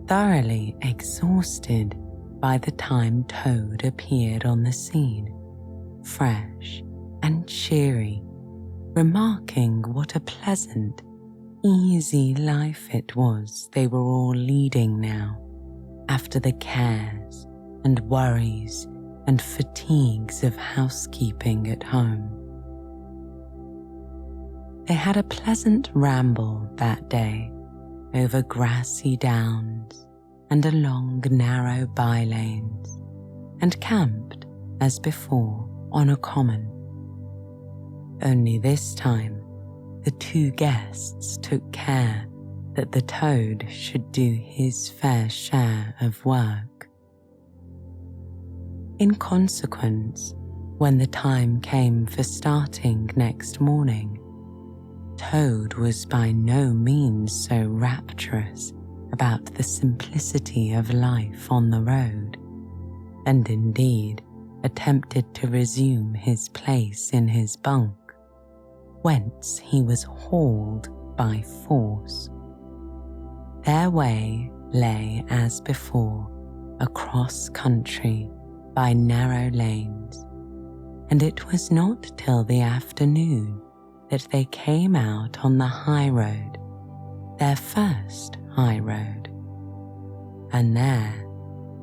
thoroughly exhausted by the time Toad appeared on the scene, fresh and cheery, remarking what a pleasant, easy life it was they were all leading now, after the cares and worries and fatigues of housekeeping at home. They had a pleasant ramble that day over grassy downs and along narrow by-lanes, and camped, as before, on a common. Only this time, the two guests took care that the toad should do his fair share of work. In consequence, when the time came for starting next morning, Toad was by no means so rapturous about the simplicity of life on the road, and indeed attempted to resume his place in his bunk, whence he was hauled by force. Their way lay as before across country by narrow lanes, and it was not till the afternoon that they came out on the high road, their first high road. And there,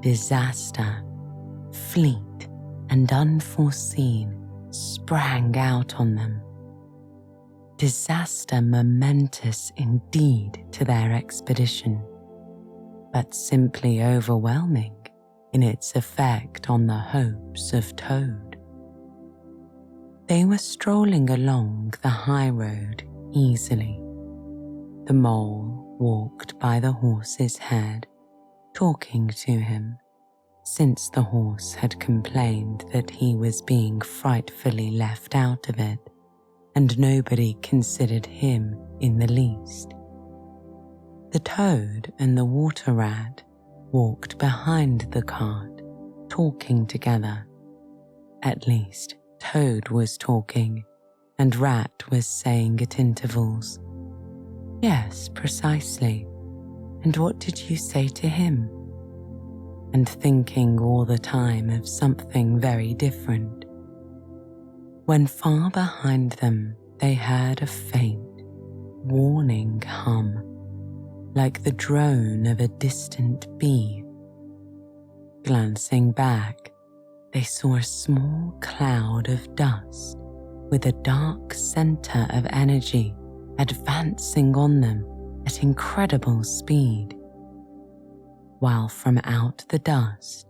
disaster, fleet and unforeseen, sprang out on them. Disaster momentous indeed to their expedition, but simply overwhelming in its effect on the hopes of Toad. They were strolling along the high road easily. The mole walked by the horse's head, talking to him, since the horse had complained that he was being frightfully left out of it, and nobody considered him in the least. The toad and the water rat walked behind the cart, talking together. At least, Toad was talking, and Rat was saying at intervals, "Yes, precisely. And what did you say to him?" And thinking all the time of something very different, when far behind them they heard a faint, warning hum, like the drone of a distant bee. Glancing back, they saw a small cloud of dust with a dark center of energy advancing on them at incredible speed, while from out the dust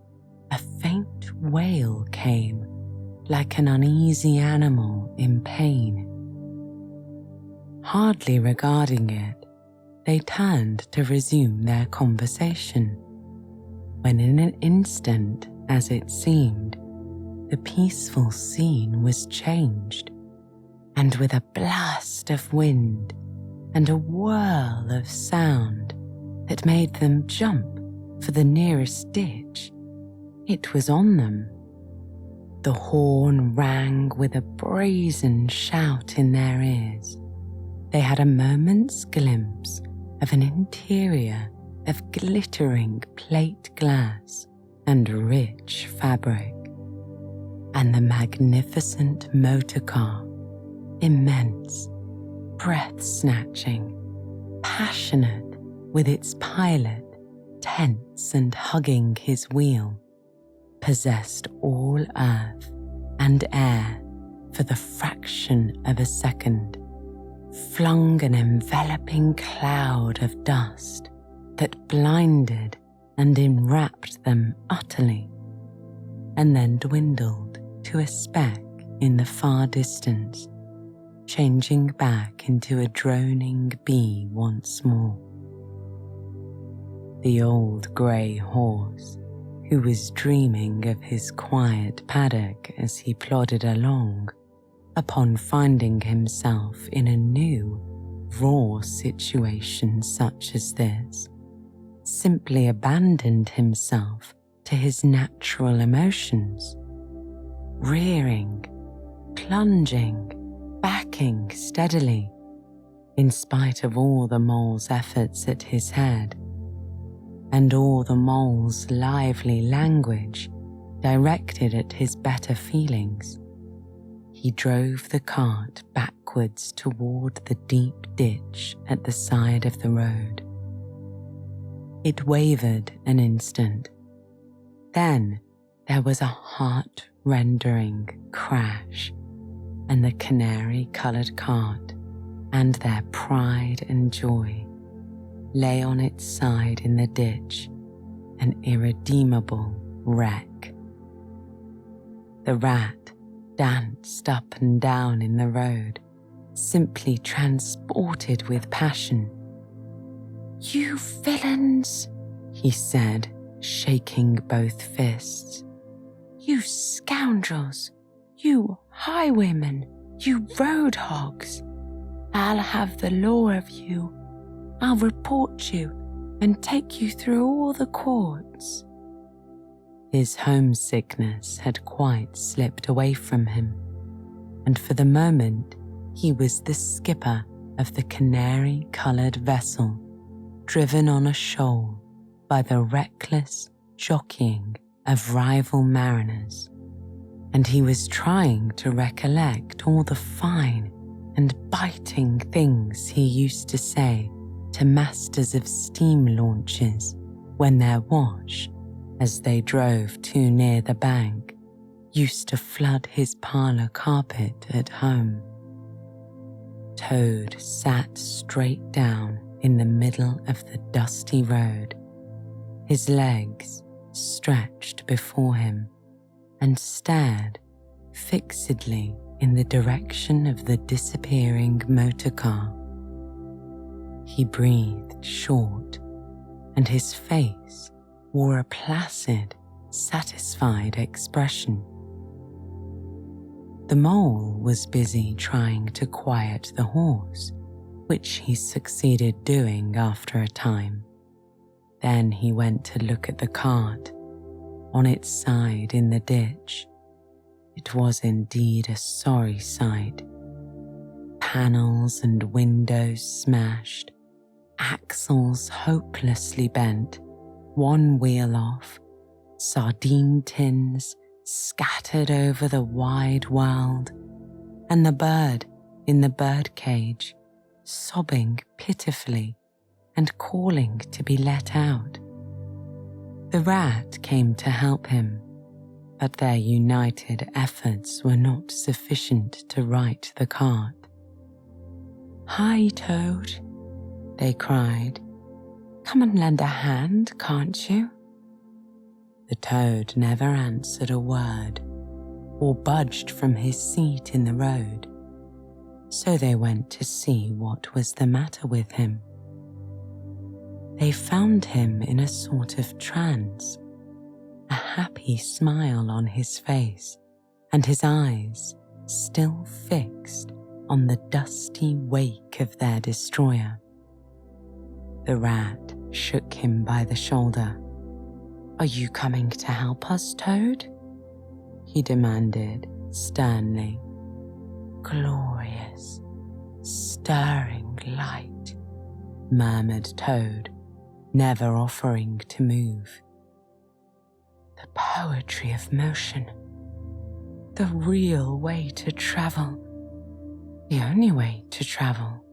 a faint wail came like an uneasy animal in pain. Hardly regarding it, they turned to resume their conversation, when in an instant, as it seemed, the peaceful scene was changed, and with a blast of wind and a whirl of sound that made them jump for the nearest ditch, it was on them. The horn rang with a brazen shout in their ears. They had a moment's glimpse of an interior of glittering plate glass and rich fabric, and the magnificent motor car, immense, breath-snatching, passionate with its pilot, tense and hugging his wheel, possessed all earth and air for the fraction of a second, flung an enveloping cloud of dust that blinded and enwrapped them utterly, and then dwindled to a speck in the far distance, changing back into a droning bee once more. The old grey horse, who was dreaming of his quiet paddock as he plodded along, upon finding himself in a new, raw situation such as this, simply abandoned himself to his natural emotions, rearing, plunging, backing steadily, in spite of all the mole's efforts at his head, and all the mole's lively language directed at his better feelings. He drove the cart backwards toward the deep ditch at the side of the road. It wavered an instant. Then there was a heart-rending crash, and the canary-coloured cart and their pride and joy lay on its side in the ditch, an irredeemable wreck. The rat danced up and down in the road, simply transported with passion. "You villains," he said, shaking both fists. "You scoundrels, you highwaymen, you road hogs. I'll have the law of you. I'll report you and take you through all the courts." His homesickness had quite slipped away from him, and for the moment he was the skipper of the canary-coloured vessel, driven on a shoal by the reckless jockeying of rival mariners, and he was trying to recollect all the fine and biting things he used to say to masters of steam launches when their wash, as they drove too near the bank, used to flood his parlour carpet at home. Toad sat straight down in the middle of the dusty road, his legs stretched before him, and stared fixedly in the direction of the disappearing motor car. He breathed short, and his face wore a placid, satisfied expression. The mole was busy trying to quiet the horse, which he succeeded doing after a time. Then he went to look at the cart, on its side in the ditch. It was indeed a sorry sight. Panels and windows smashed, axles hopelessly bent, one wheel off, sardine tins scattered over the wide world, and the bird in the birdcage sobbing pitifully and calling to be let out. The rat came to help him, but their united efforts were not sufficient to right the cart. "Hi, Toad," they cried. "Come and lend a hand, can't you?" The toad never answered a word or budged from his seat in the road, so they went to see what was the matter with him. They found him in a sort of trance, a happy smile on his face and his eyes still fixed on the dusty wake of their destroyer. The rat shook him by the shoulder. "Are you coming to help us, Toad?" he demanded sternly. "Glorious, stirring light," murmured Toad, never offering to move. "The poetry of motion, the real way to travel, the only way to travel.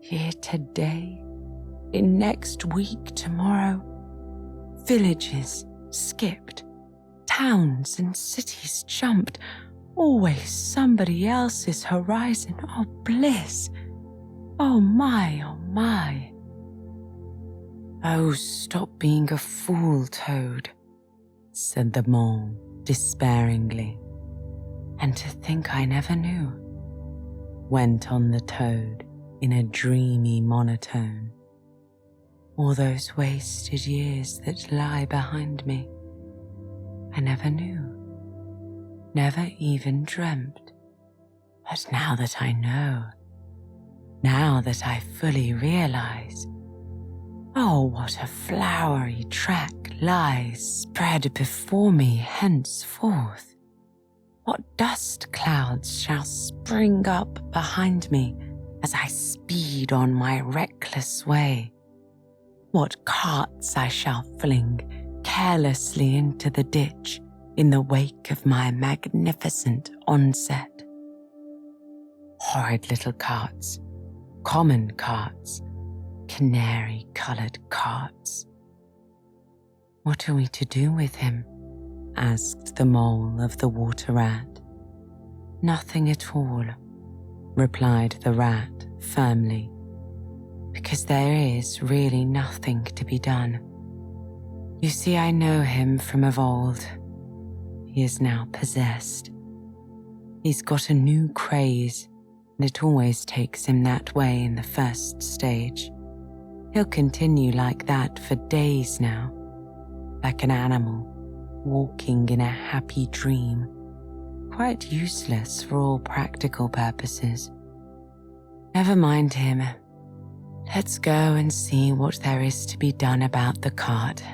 Here today, in next week tomorrow, villages skipped, towns and cities jumped, always somebody else's horizon. Oh, bliss! Oh my, oh my!" "Oh, stop being a fool, Toad," said the mole despairingly. "And to think I never knew," went on the toad in a dreamy monotone. "All those wasted years that lie behind me, I never knew, never even dreamt. But now that I know, now that I fully realize, oh, what a flowery track lies spread before me henceforth. What dust clouds shall spring up behind me as I speed on my reckless way. What carts I shall fling carelessly into the ditch in the wake of my magnificent onset. Horrid little carts, common carts, canary-coloured carts. What are we to do with him?" asked the mole of the water rat. "Nothing at all," replied the rat firmly, "because there is really nothing to be done. You see, I know him from of old. He is now possessed. He's got a new craze, and it always takes him that way in the first stage. He'll continue like that for days now, like an animal walking in a happy dream, quite useless for all practical purposes. Never mind him. Let's go and see what there is to be done about the cart."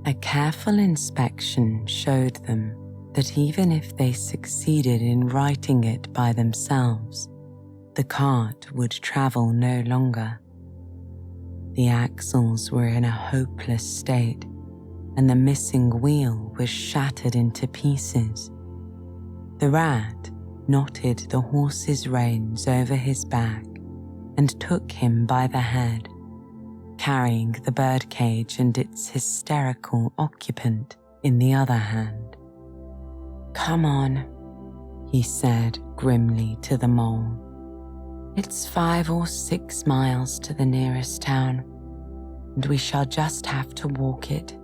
A careful inspection showed them that even if they succeeded in righting it by themselves, the cart would travel no longer. The axles were in a hopeless state, and the missing wheel was shattered into pieces. The rat knotted the horse's reins over his back and took him by the head, carrying the birdcage and its hysterical occupant in the other hand. "Come on," he said grimly to the mole. "It's 5 or 6 miles to the nearest town, and we shall just have to walk it.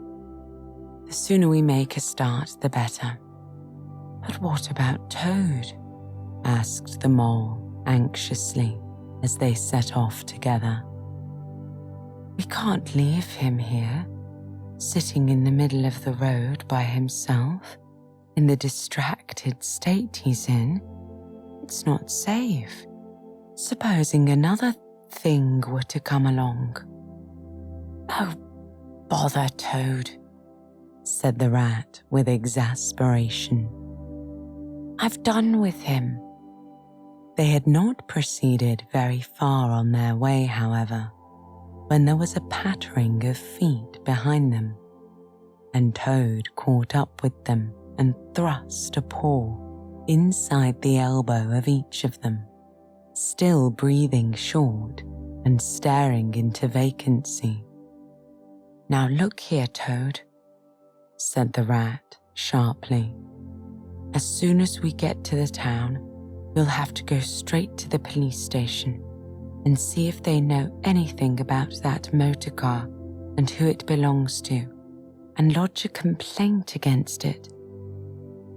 The sooner we make a start, the better." "But what about Toad?" asked the mole anxiously as they set off together. "We can't leave him here, sitting in the middle of the road by himself, in the distracted state he's in. It's not safe. Supposing another thing were to come along." "Oh, bother Toad," said the rat with exasperation. "I've done with him. They had not proceeded very far on their way, however, when there was a pattering of feet behind them, and Toad caught up with them and thrust a paw inside the elbow of each of them, still breathing short and staring into vacancy. "Now look here, Toad," said the rat sharply. "As soon as we get to the town, we'll have to go straight to the police station and see if they know anything about that motor car and who it belongs to, and lodge a complaint against it.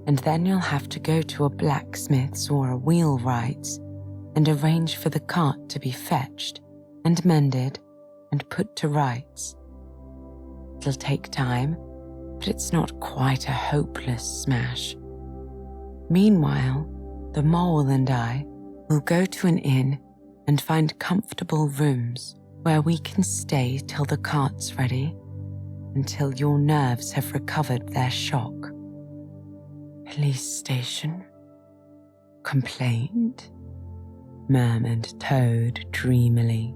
And then you'll have to go to a blacksmith's or a wheelwright's and arrange for the cart to be fetched and mended and put to rights. It'll take time, but it's not quite a hopeless smash. Meanwhile, the mole and I will go to an inn and find comfortable rooms where we can stay till the cart's ready, until your nerves have recovered their shock." "Police station? Complaint?" murmured Toad dreamily.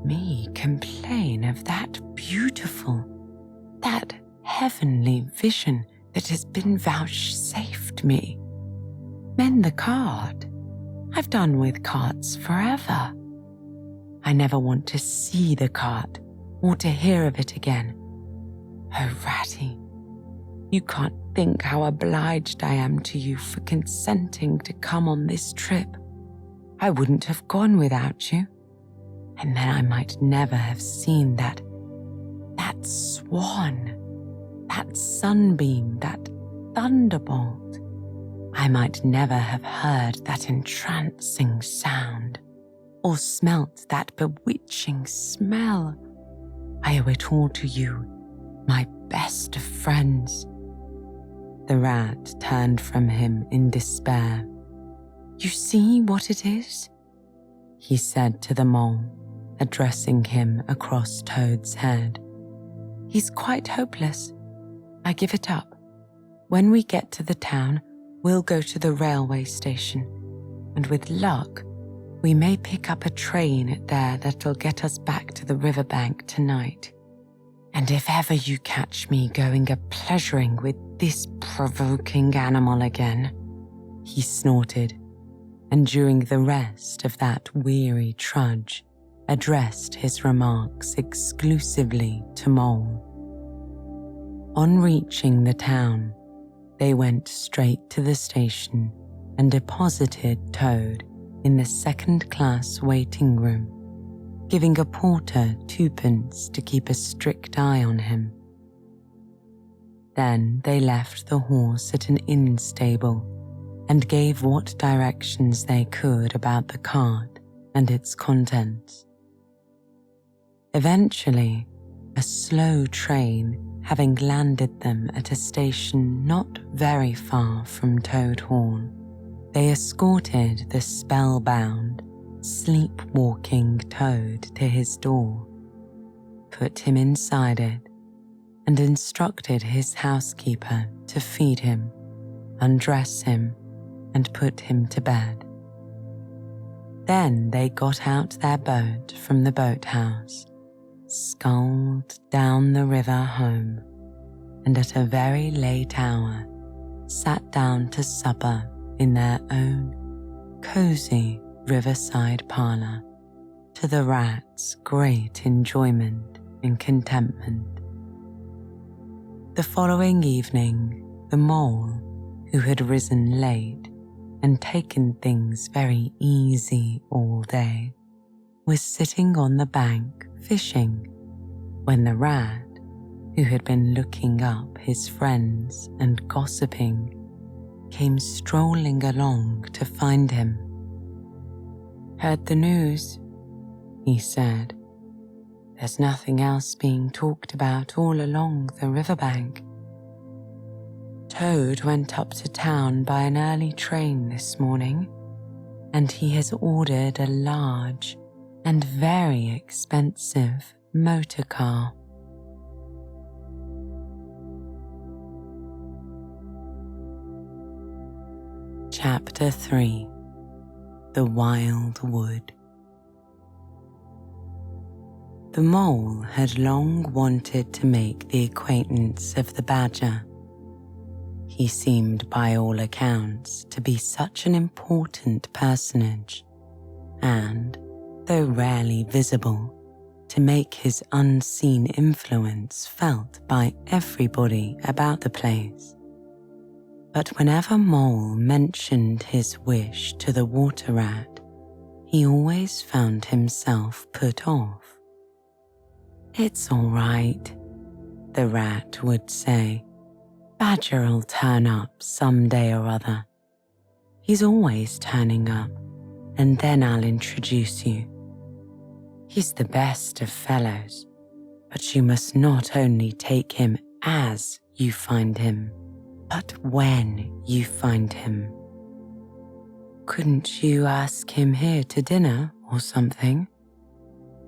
"Me complain of that beautiful, that heavenly vision that has been vouchsafed me? Mend the cart? I've done with carts forever. I never want to see the cart or to hear of it again. Oh, Ratty, you can't think how obliged I am to you for consenting to come on this trip. I wouldn't have gone without you, and then I might never have seen that swan, that sunbeam, that thunderbolt. I might never have heard that entrancing sound, or smelt that bewitching smell. I owe it all to you, my best of friends." The rat turned from him in despair. "You see what it is?" he said to the mole, addressing him across Toad's head. "He's quite hopeless. I give it up. When we get to the town, we'll go to the railway station, and with luck, we may pick up a train there that'll get us back to the riverbank tonight. And if ever you catch me going a-pleasuring with this provoking animal again," he snorted, and during the rest of that weary trudge, addressed his remarks exclusively to Mole. On reaching the town, they went straight to the station and deposited Toad in the second-class waiting room, giving a porter 2p to keep a strict eye on him. Then they left the horse at an inn stable and gave what directions they could about the cart and its contents. Eventually, a slow train having landed them at a station not very far from Toad Hall, they escorted the spellbound, sleepwalking Toad to his door, put him inside it, and instructed his housekeeper to feed him, undress him, and put him to bed. Then they got out their boat from the boathouse, sculled down the river home, and at a very late hour sat down to supper in their own cosy riverside parlour, to the rat's great enjoyment and contentment. The following evening, the mole, who had risen late and taken things very easy all day, was sitting on the bank fishing, when the rat, who had been looking up his friends and gossiping, came strolling along to find him. "Heard the news?" he said. "There's nothing else being talked about all along the riverbank. Toad went up to town by an early train this morning, and he has ordered a large and very expensive motor car." Chapter 3. the wild wood. The mole had long wanted to make the acquaintance of the badger. He seemed by all accounts to be such an important personage, and, though rarely visible, to make his unseen influence felt by everybody about the place. But whenever Mole mentioned his wish to the water rat, he always found himself put off. "It's all right," the rat would say. "Badger'll turn up some day or other. He's always turning up, and then I'll introduce you. He's the best of fellows, but you must not only take him as you find him, but when you find him." "Couldn't you ask him here to dinner or something?"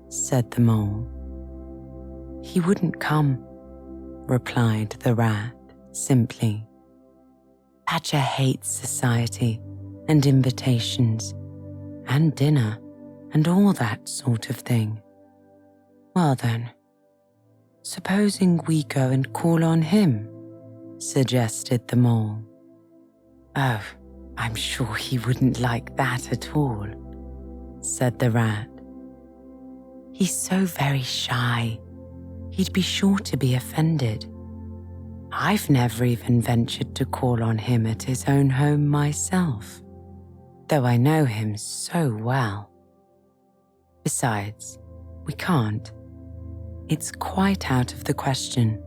said the mole. "He wouldn't come," replied the rat simply. "Badger hates society and invitations and dinner and all that sort of thing." "Well then, supposing we go and call on him?" suggested the mole. "Oh, I'm sure he wouldn't like that at all," said the rat. "He's so very shy. He'd be sure to be offended. I've never even ventured to call on him at his own home myself, though I know him so well. Besides, we can't. It's quite out of the question,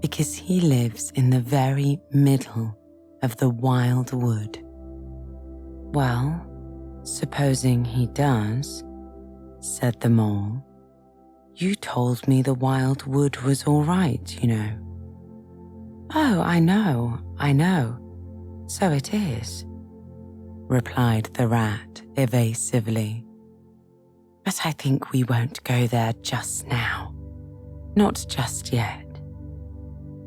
because he lives in the very middle of the wild wood." "Well, supposing he does," said the mole. "You told me the wild wood was all right, you know." "Oh, I know. So it is," replied the rat evasively. "But I think we won't go there just now. Not just yet.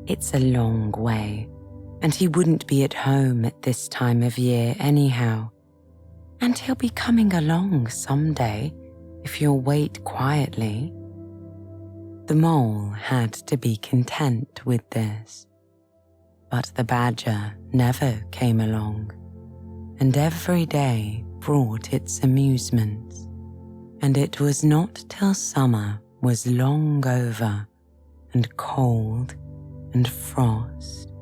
It's a long way, and he wouldn't be at home at this time of year anyhow. And he'll be coming along someday if you'll wait quietly." The mole had to be content with this. But the badger never came along, and every day brought its amusements, and it was not till summer was long over, and cold and frost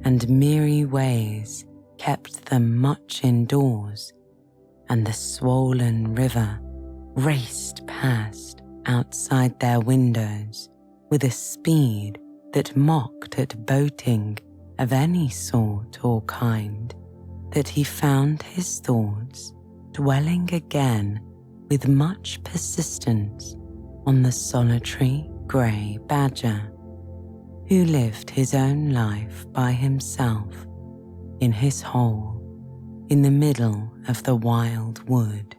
and merry ways kept them much indoors, and the swollen river raced past outside their windows with a speed that mocked at boating of any sort or kind, that he found his thoughts dwelling again with much persistence on the solitary grey badger, who lived his own life by himself in his hole in the middle of the wild wood.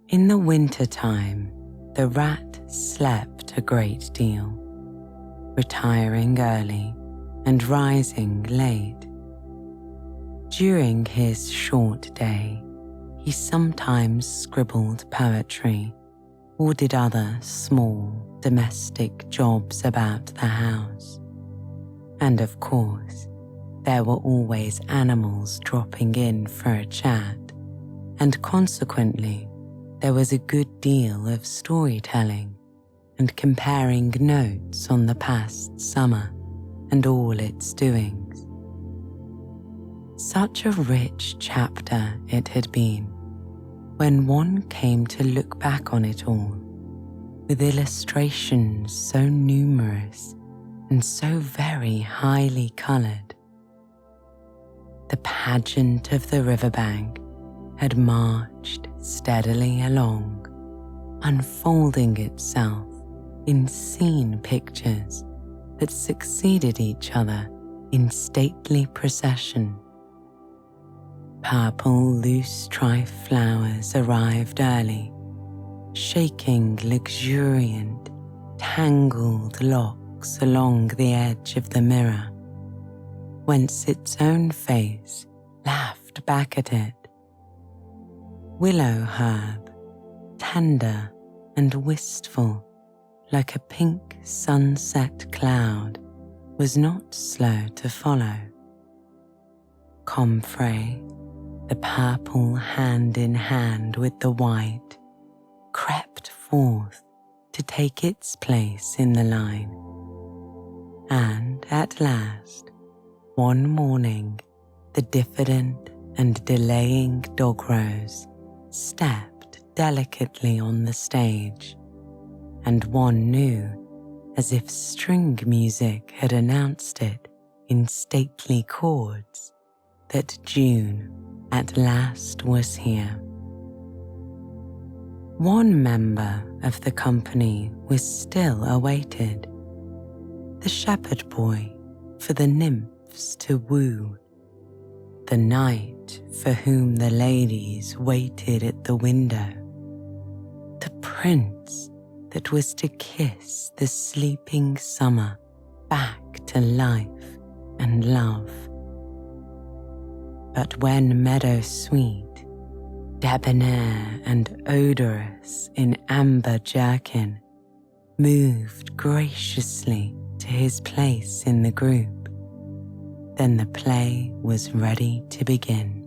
In the winter time, the rat slept a great deal, retiring early and rising late. During his short day, he sometimes scribbled poetry or did other small domestic jobs about the house. And of course, there were always animals dropping in for a chat, and consequently, there was a good deal of storytelling and comparing notes on the past summer and all its doings. Such a rich chapter it had been when one came to look back on it all, with illustrations so numerous and so very highly coloured. The pageant of the riverbank had marched steadily along, unfolding itself in scene pictures that succeeded each other in stately procession. Purple loosestrife flowers arrived early, shaking luxuriant, tangled locks along the edge of the mirror, whence its own face laughed back at it willow herb, tender and wistful like a pink sunset cloud, was not slow to follow. Comfrey, the purple hand in hand with the white, crept forth to take its place in the line. And at last, one morning, the diffident and delaying dog-rose stepped delicately on the stage, and one knew, as if string music had announced it in stately chords, that June at last was here. One member of the company was still awaited, the shepherd boy for the nymphs to woo, the knight for whom the ladies waited at the window, the prince that was to kiss the sleeping summer back to life and love. But when meadow sweet, debonair and odorous in amber jerkin, moved graciously to his place in the group, then the play was ready to begin.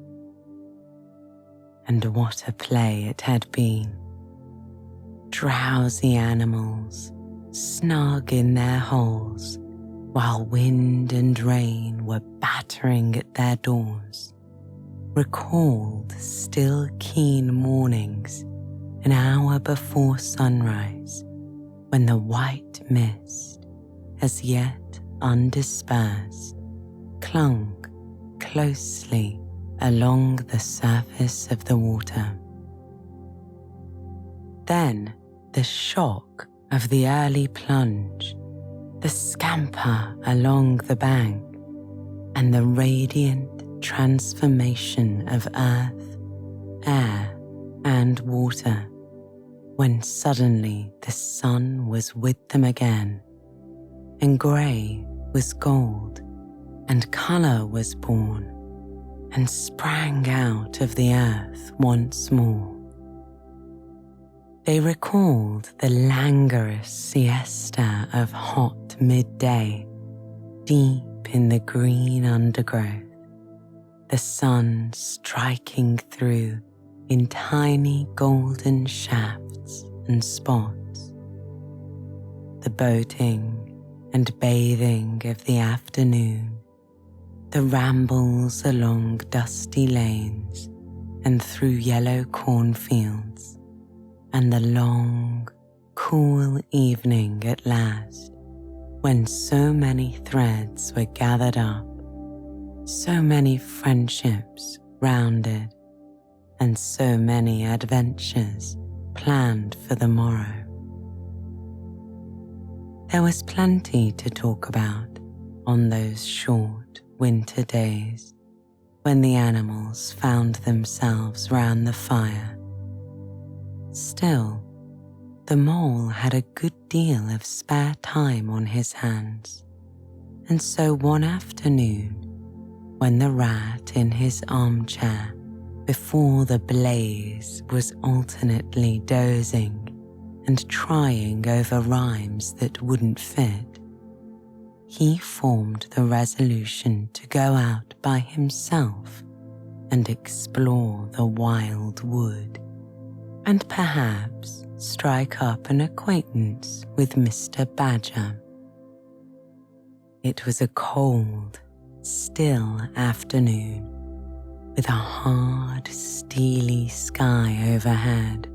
And what a play it had been! Drowsy animals, snug in their holes, while wind and rain were battering at their doors, recalled still keen mornings an hour before sunrise, when the white mist, as yet undispersed, clung closely along the surface of the water. Then the shock of the early plunge, the scamper along the bank, and the radiant transformation of earth, air, and water, when suddenly the sun was with them again, and grey was gold, and colour was born, and sprang out of the earth once more. They recalled the languorous siesta of hot midday, deep in the green undergrowth, the sun striking through in tiny golden shafts and spots, the boating and bathing of the afternoon, the rambles along dusty lanes and through yellow cornfields, and the long, cool evening at last, when so many threads were gathered up, so many friendships rounded, and so many adventures planned for the morrow. There was plenty to talk about on those short winter days when the animals found themselves round the fire. Still, the mole had a good deal of spare time on his hands, and so one afternoon, when the rat in his armchair before the blaze was alternately dozing and trying over rhymes that wouldn't fit, he formed the resolution to go out by himself and explore the wild wood, and perhaps strike up an acquaintance with Mr. Badger. It was a cold, still afternoon, with a hard, steely sky overhead,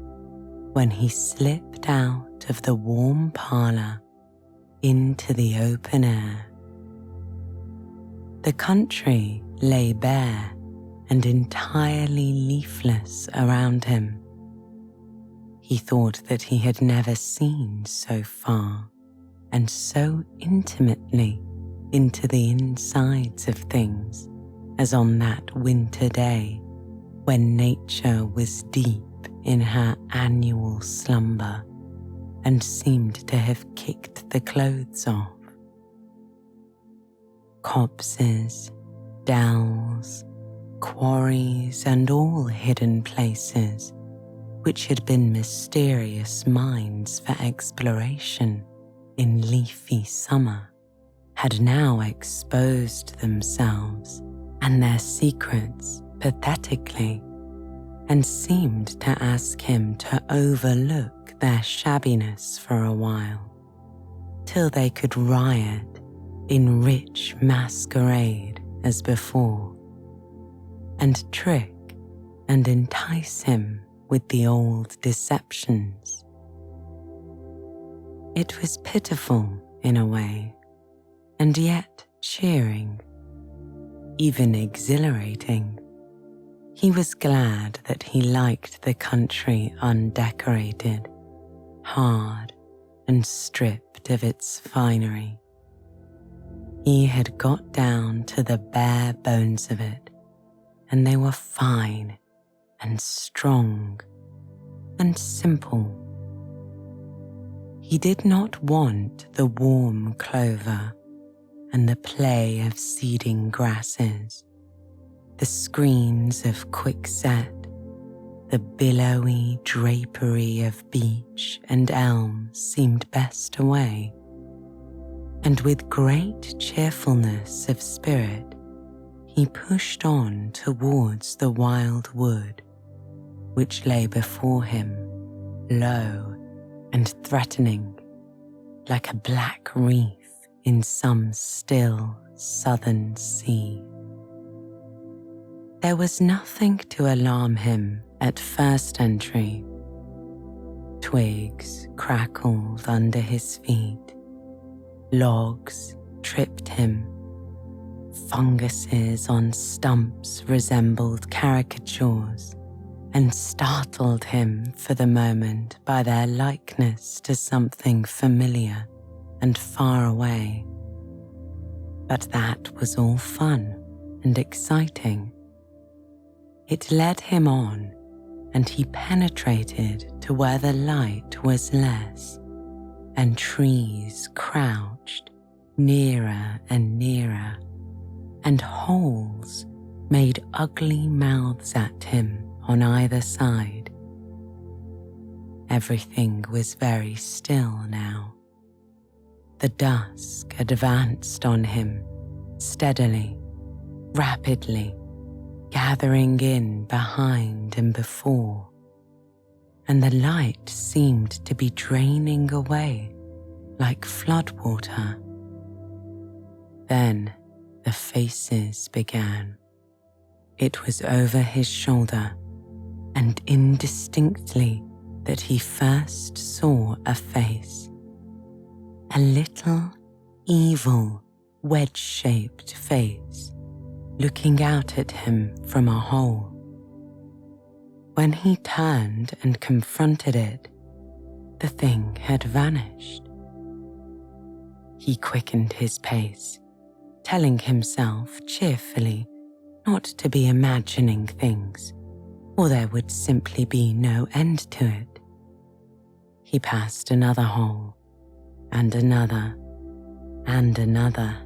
when he slipped out of the warm parlour into the open air. The country lay bare and entirely leafless around him. He thought that he had never seen so far and so intimately into the insides of things as on that winter day when nature was deep in her annual slumber and seemed to have kicked the clothes off. Copses, dells, quarries and all hidden places which had been mysterious mines for exploration in leafy summer, had now exposed themselves and their secrets pathetically, and seemed to ask him to overlook their shabbiness for a while, till they could riot in rich masquerade as before, and trick and entice him with the old deceptions. It was pitiful in a way, and yet cheering, even exhilarating. He was glad that he liked the country undecorated, hard and stripped of its finery. He had got down to the bare bones of it, and they were fine and strong and simple. He did not want the warm clover and the play of seeding grasses, the screens of quickset, the billowy drapery of beech and elm seemed best away, and with great cheerfulness of spirit he pushed on towards the wild wood, which lay before him, low and threatening, like a black reef in some still southern sea. There was nothing to alarm him at first entry. Twigs crackled under his feet, logs tripped him, funguses on stumps resembled caricatures and startled him for the moment by their likeness to something familiar and far away. But that was all fun and exciting. It led him on, and he penetrated to where the light was less, and trees crouched nearer and nearer, and holes made ugly mouths at him on either side. Everything was very still now. The dusk advanced on him steadily, rapidly, gathering in behind and before, and the light seemed to be draining away like floodwater. Then the faces began. It was over his shoulder, and indistinctly that he first saw a face, a little, evil, wedge-shaped face, looking out at him from a hole. When he turned and confronted it, the thing had vanished. He quickened his pace, telling himself cheerfully not to be imagining things, or there would simply be no end to it. He passed another hole, and another, and another,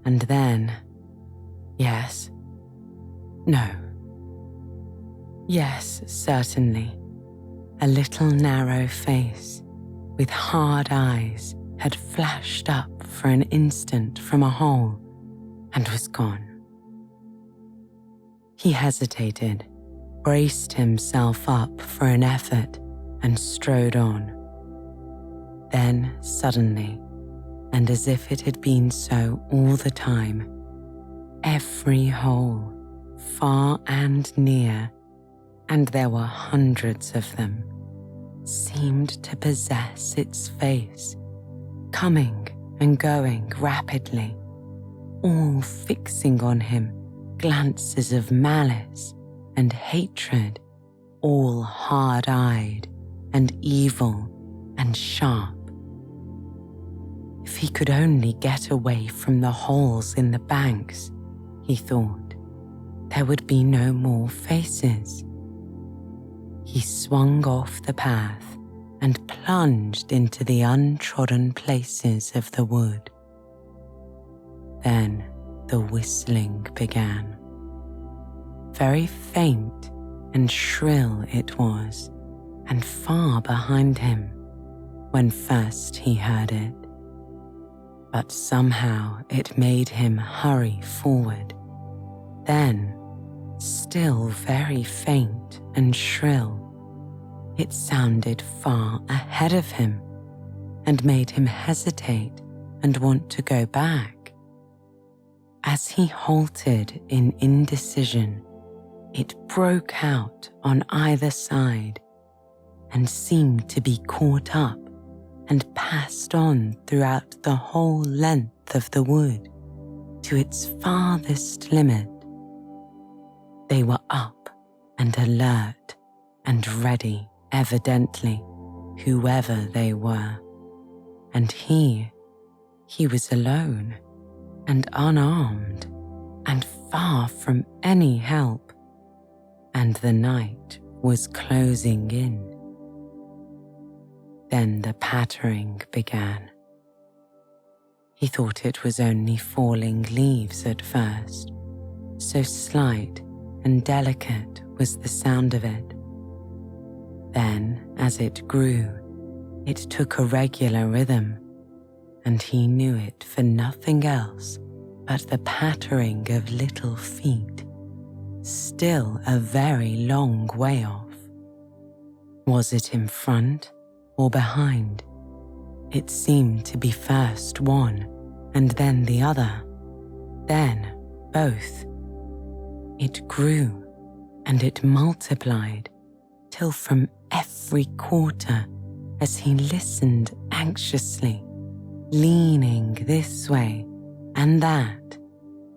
and then, yes, no, yes, certainly, a little narrow face with hard eyes had flashed up for an instant from a hole and was gone. He hesitated, braced himself up for an effort, and strode on. Then suddenly, and as if it had been so all the time, every hole, far and near, and there were hundreds of them, seemed to possess its face, coming and going rapidly, all fixing on him glances of malice and hatred, all hard-eyed and evil and sharp. If he could only get away from the holes in the banks, he thought, there would be no more faces. He swung off the path and plunged into the untrodden places of the wood. Then the whistling began. very faint and shrill it was, and far behind him when first he heard it. But somehow it made him hurry forward. Then, still very faint and shrill, it sounded far ahead of him and made him hesitate and want to go back. As he halted in indecision, it broke out on either side and seemed to be caught up and passed on throughout the whole length of the wood to its farthest limit. They were up and alert and ready, evidently, whoever they were. And he was alone and unarmed and far from any help, and the night was closing in. Then the pattering began. He thought it was only falling leaves at first, so slight and delicate was the sound of it. Then, as it grew, it took a regular rhythm, and he knew it for nothing else but the pattering of little feet, still a very long way off. Was it in front or behind? It seemed to be first one and then the other, then both. It grew and it multiplied till from every quarter, as he listened anxiously, leaning this way and that,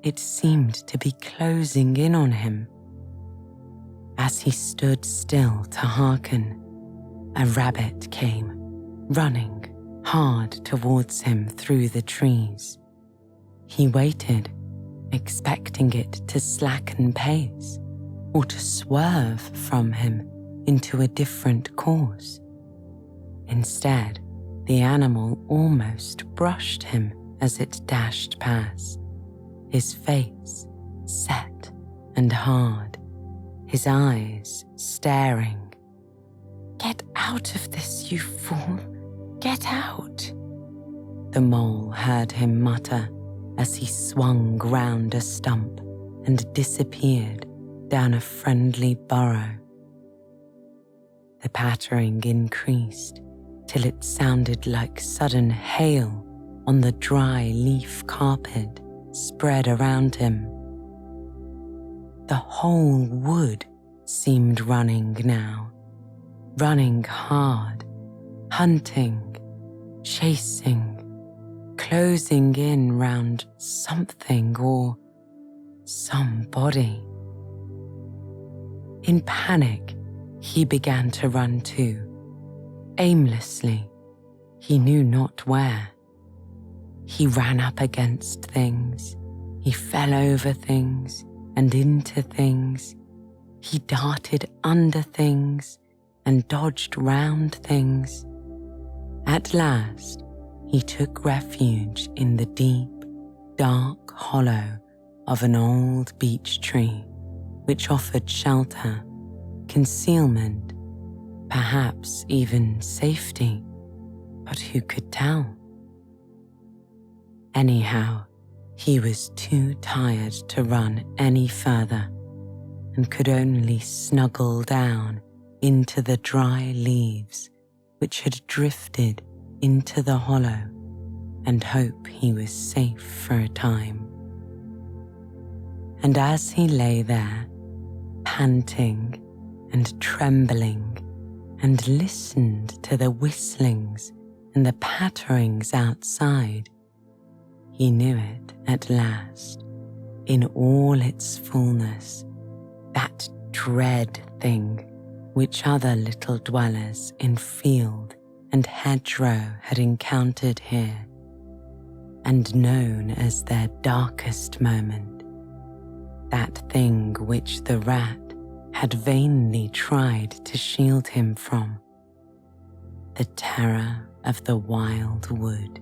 it seemed to be closing in on him. As he stood still to hearken, a rabbit came, running hard towards him through the trees. He waited, expecting it to slacken pace or to swerve from him into a different course. Instead, the animal almost brushed him as it dashed past, his face set and hard, his eyes staring. "Get out of this, you fool! Get out!" The mole heard him mutter as he swung round a stump and disappeared down a friendly burrow. The pattering increased till it sounded like sudden hail on the dry leaf carpet spread around him. The whole wood seemed running now, running hard, hunting, chasing, closing in round something or somebody. In panic, he began to run too, aimlessly, he knew not where. He ran up against things, he fell over things and into things, he darted under things and dodged round things. At last, he took refuge in the deep, dark hollow of an old beech tree, which offered shelter, concealment, perhaps even safety, but who could tell? Anyhow, he was too tired to run any further and could only snuggle down into the dry leaves which had drifted into the hollow and hope he was safe for a time. And as he lay there, panting and trembling, and listened to the whistlings and the patterings outside, he knew it at last, in all its fullness, that dread thing which other little dwellers in field and hedgerow had encountered here, and known as their darkest moment, that thing which the rat had vainly tried to shield him from, the terror of the wild wood.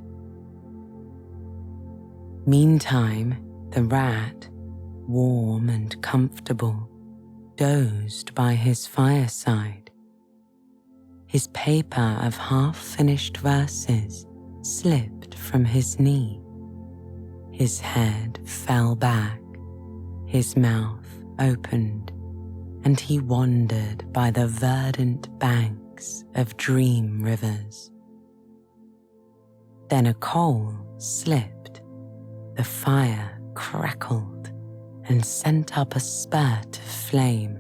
Meantime, the rat, warm and comfortable, dozed by his fireside. His paper of half-finished verses slipped from his knee. His head fell back, his mouth opened, and he wandered by the verdant banks of dream rivers. Then a coal slipped, the fire crackled and sent up a spurt of flame,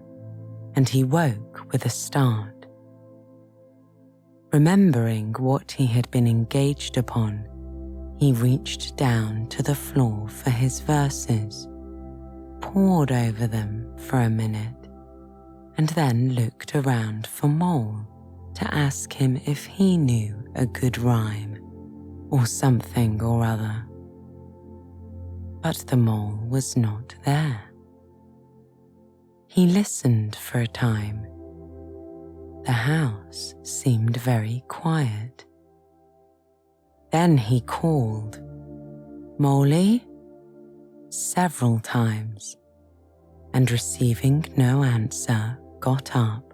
and he woke with a start. Remembering what he had been engaged upon, he reached down to the floor for his verses, pored over them for a minute, and then looked around for Mole to ask him if he knew a good rhyme or something or other. But the Mole was not there. He listened for a time. The house seemed very quiet. Then he called, "Moley?" several times, and receiving no answer, got up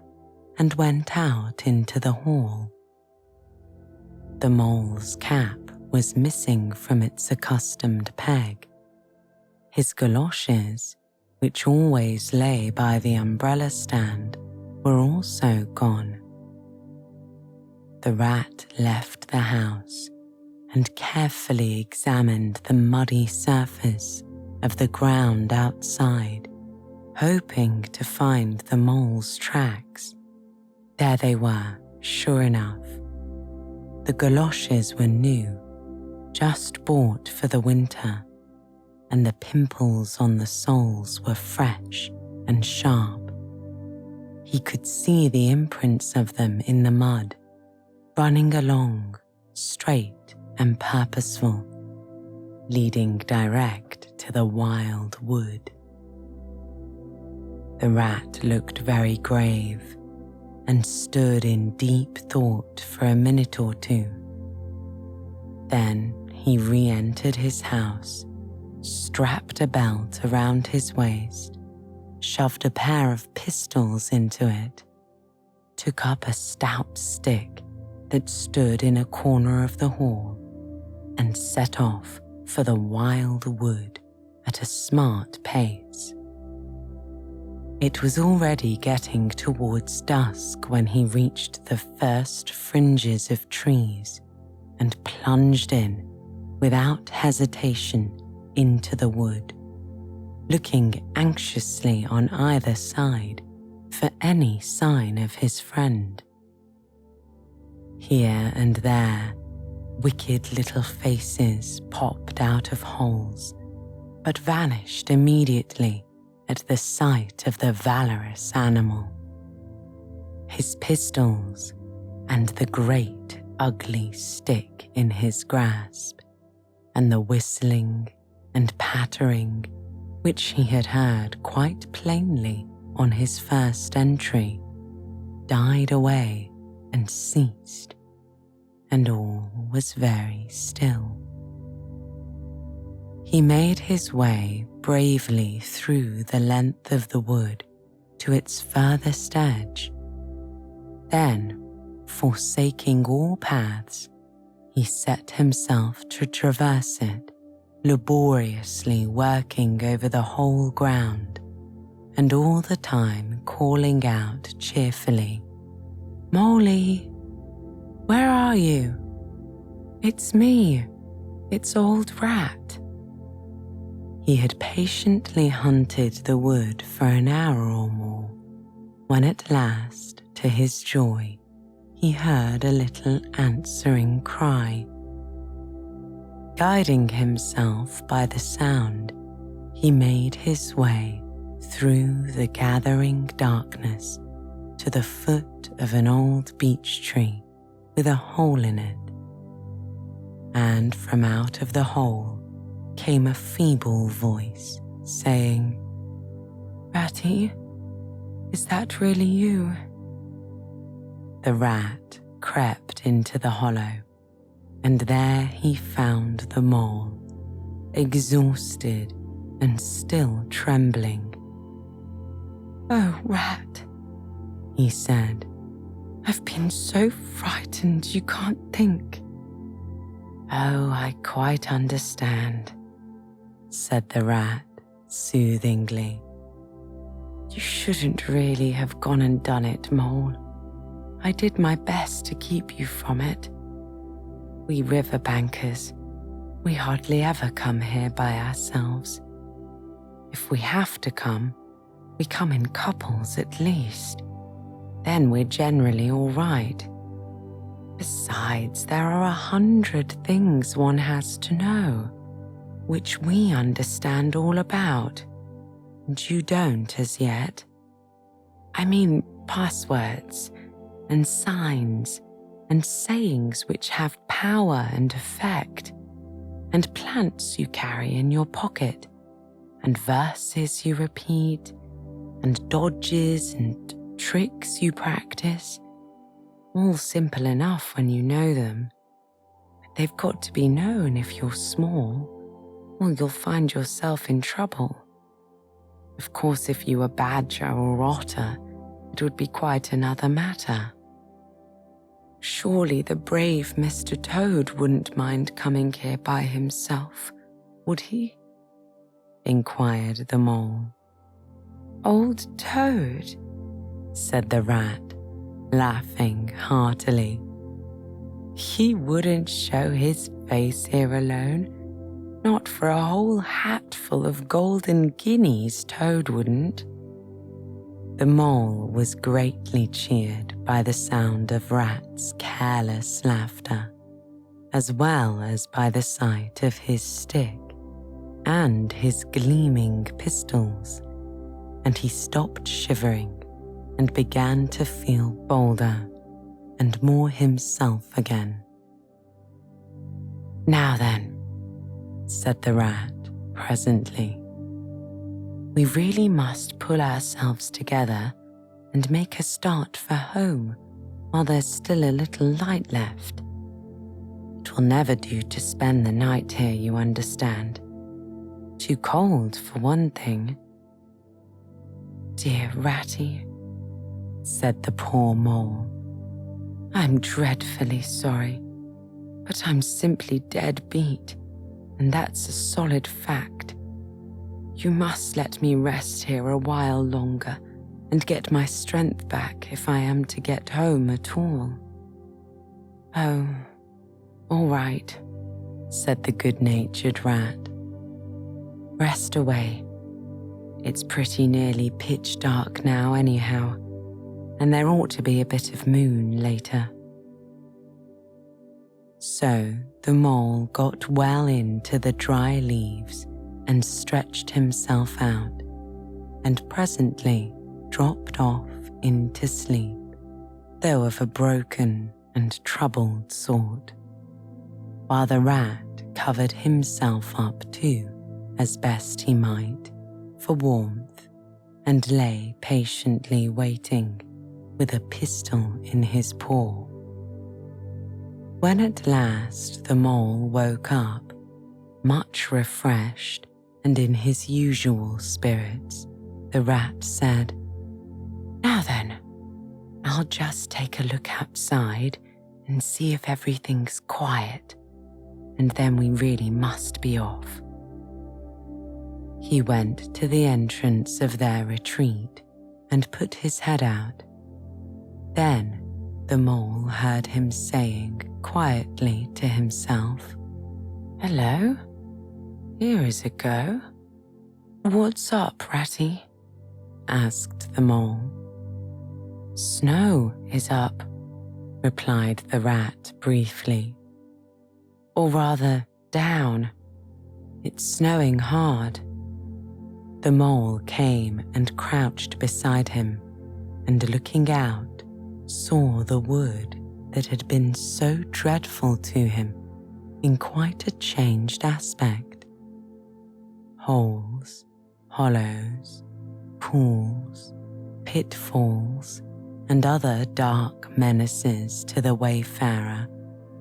and went out into the hall. The Mole's cap was missing from its accustomed peg. His galoshes, which always lay by the umbrella stand, were also gone. The rat left the house and carefully examined the muddy surface of the ground outside, hoping to find the Mole's tracks. There they were, sure enough. The galoshes were new, just bought for the winter, and the pimples on the soles were fresh and sharp. He could see the imprints of them in the mud, running along, straight and purposeful, leading direct to the wild wood. The rat looked very grave and stood in deep thought for a minute or two. Then he re-entered his house, strapped a belt around his waist, shoved a pair of pistols into it, took up a stout stick that stood in a corner of the hall, and set off for the wild wood at a smart pace. It was already getting towards dusk when he reached the first fringes of trees and plunged in, without hesitation, into the wood, looking anxiously on either side for any sign of his friend. Here and there, wicked little faces popped out of holes, but vanished immediately at the sight of the valorous animal. His pistols and the great ugly stick in his grasp, and the whistling and pattering which he had heard quite plainly on his first entry, died away and ceased, and all was very still. He made his way bravely through the length of the wood to its furthest edge. Then, forsaking all paths, he set himself to traverse it, laboriously working over the whole ground, and all the time calling out cheerfully, "Moley, where are you? It's me, it's Old Rat." He had patiently hunted the wood for an hour or more, when at last, to his joy, he heard a little answering cry. Guiding himself by the sound, he made his way through the gathering darkness to the foot of an old beech tree with a hole in it. And from out of the hole came a feeble voice saying, "Ratty, is that really you?" The rat crept into the hollow, and there he found the Mole, exhausted and still trembling. "Oh, Rat," he said, "I've been so frightened you can't think." "Oh, I quite understand," said the rat soothingly. "You shouldn't really have gone and done it, Mole. I did my best to keep you from it. We riverbankers, we hardly ever come here by ourselves. If we have to come, we come in couples at least. Then we're generally all right. Besides, there are 100 things one has to know, which we understand all about, and you don't as yet. I mean passwords and signs and sayings which have power and effect, and plants you carry in your pocket, and verses you repeat, and dodges and tricks you practice. All simple enough when you know them, but they've got to be known if you're small, or you'll find yourself in trouble. Of course, if you were badger or otter, it would be quite another matter. Surely the brave Mr. Toad wouldn't mind coming here by himself, would he?" inquired the Mole. "Old Toad," said the rat, laughing heartily. "He wouldn't show his face here alone. Not for a whole hatful of golden guineas, Toad wouldn't." The Mole was greatly cheered by the sound of Rat's careless laughter, as well as by the sight of his stick and his gleaming pistols, and he stopped shivering and began to feel bolder and more himself again. "Now then," said the rat presently, "we really must pull ourselves together and make a start for home while there's still a little light left. It will never do to spend the night here, you understand. Too cold, for one thing." "Dear Ratty," said the poor Mole, "I'm dreadfully sorry, but I'm simply dead beat, and that's a solid fact. You must let me rest here a while longer and get my strength back if I am to get home at all." "Oh, all right," said the good-natured rat. "Rest away. It's pretty nearly pitch dark now anyhow, and there ought to be a bit of moon later." So the Mole got well into the dry leaves and stretched himself out, and presently dropped off into sleep, though of a broken and troubled sort, while the rat covered himself up too, as best he might, for warmth, and lay patiently waiting with a pistol in his paw. When at last the Mole woke up, much refreshed and in his usual spirits, the rat said, "Now then, I'll just take a look outside and see if everything's quiet, and then we really must be off." He went to the entrance of their retreat and put his head out. Then the Mole heard him saying quietly to himself, "Hello, here is a go." "What's up, Ratty?" asked the Mole. "Snow is up," replied the rat briefly. "Or rather, down. It's snowing hard." The Mole came and crouched beside him, and looking out, saw the wood that had been so dreadful to him in quite a changed aspect. Holes, hollows, pools, pitfalls, and other dark menaces to the wayfarer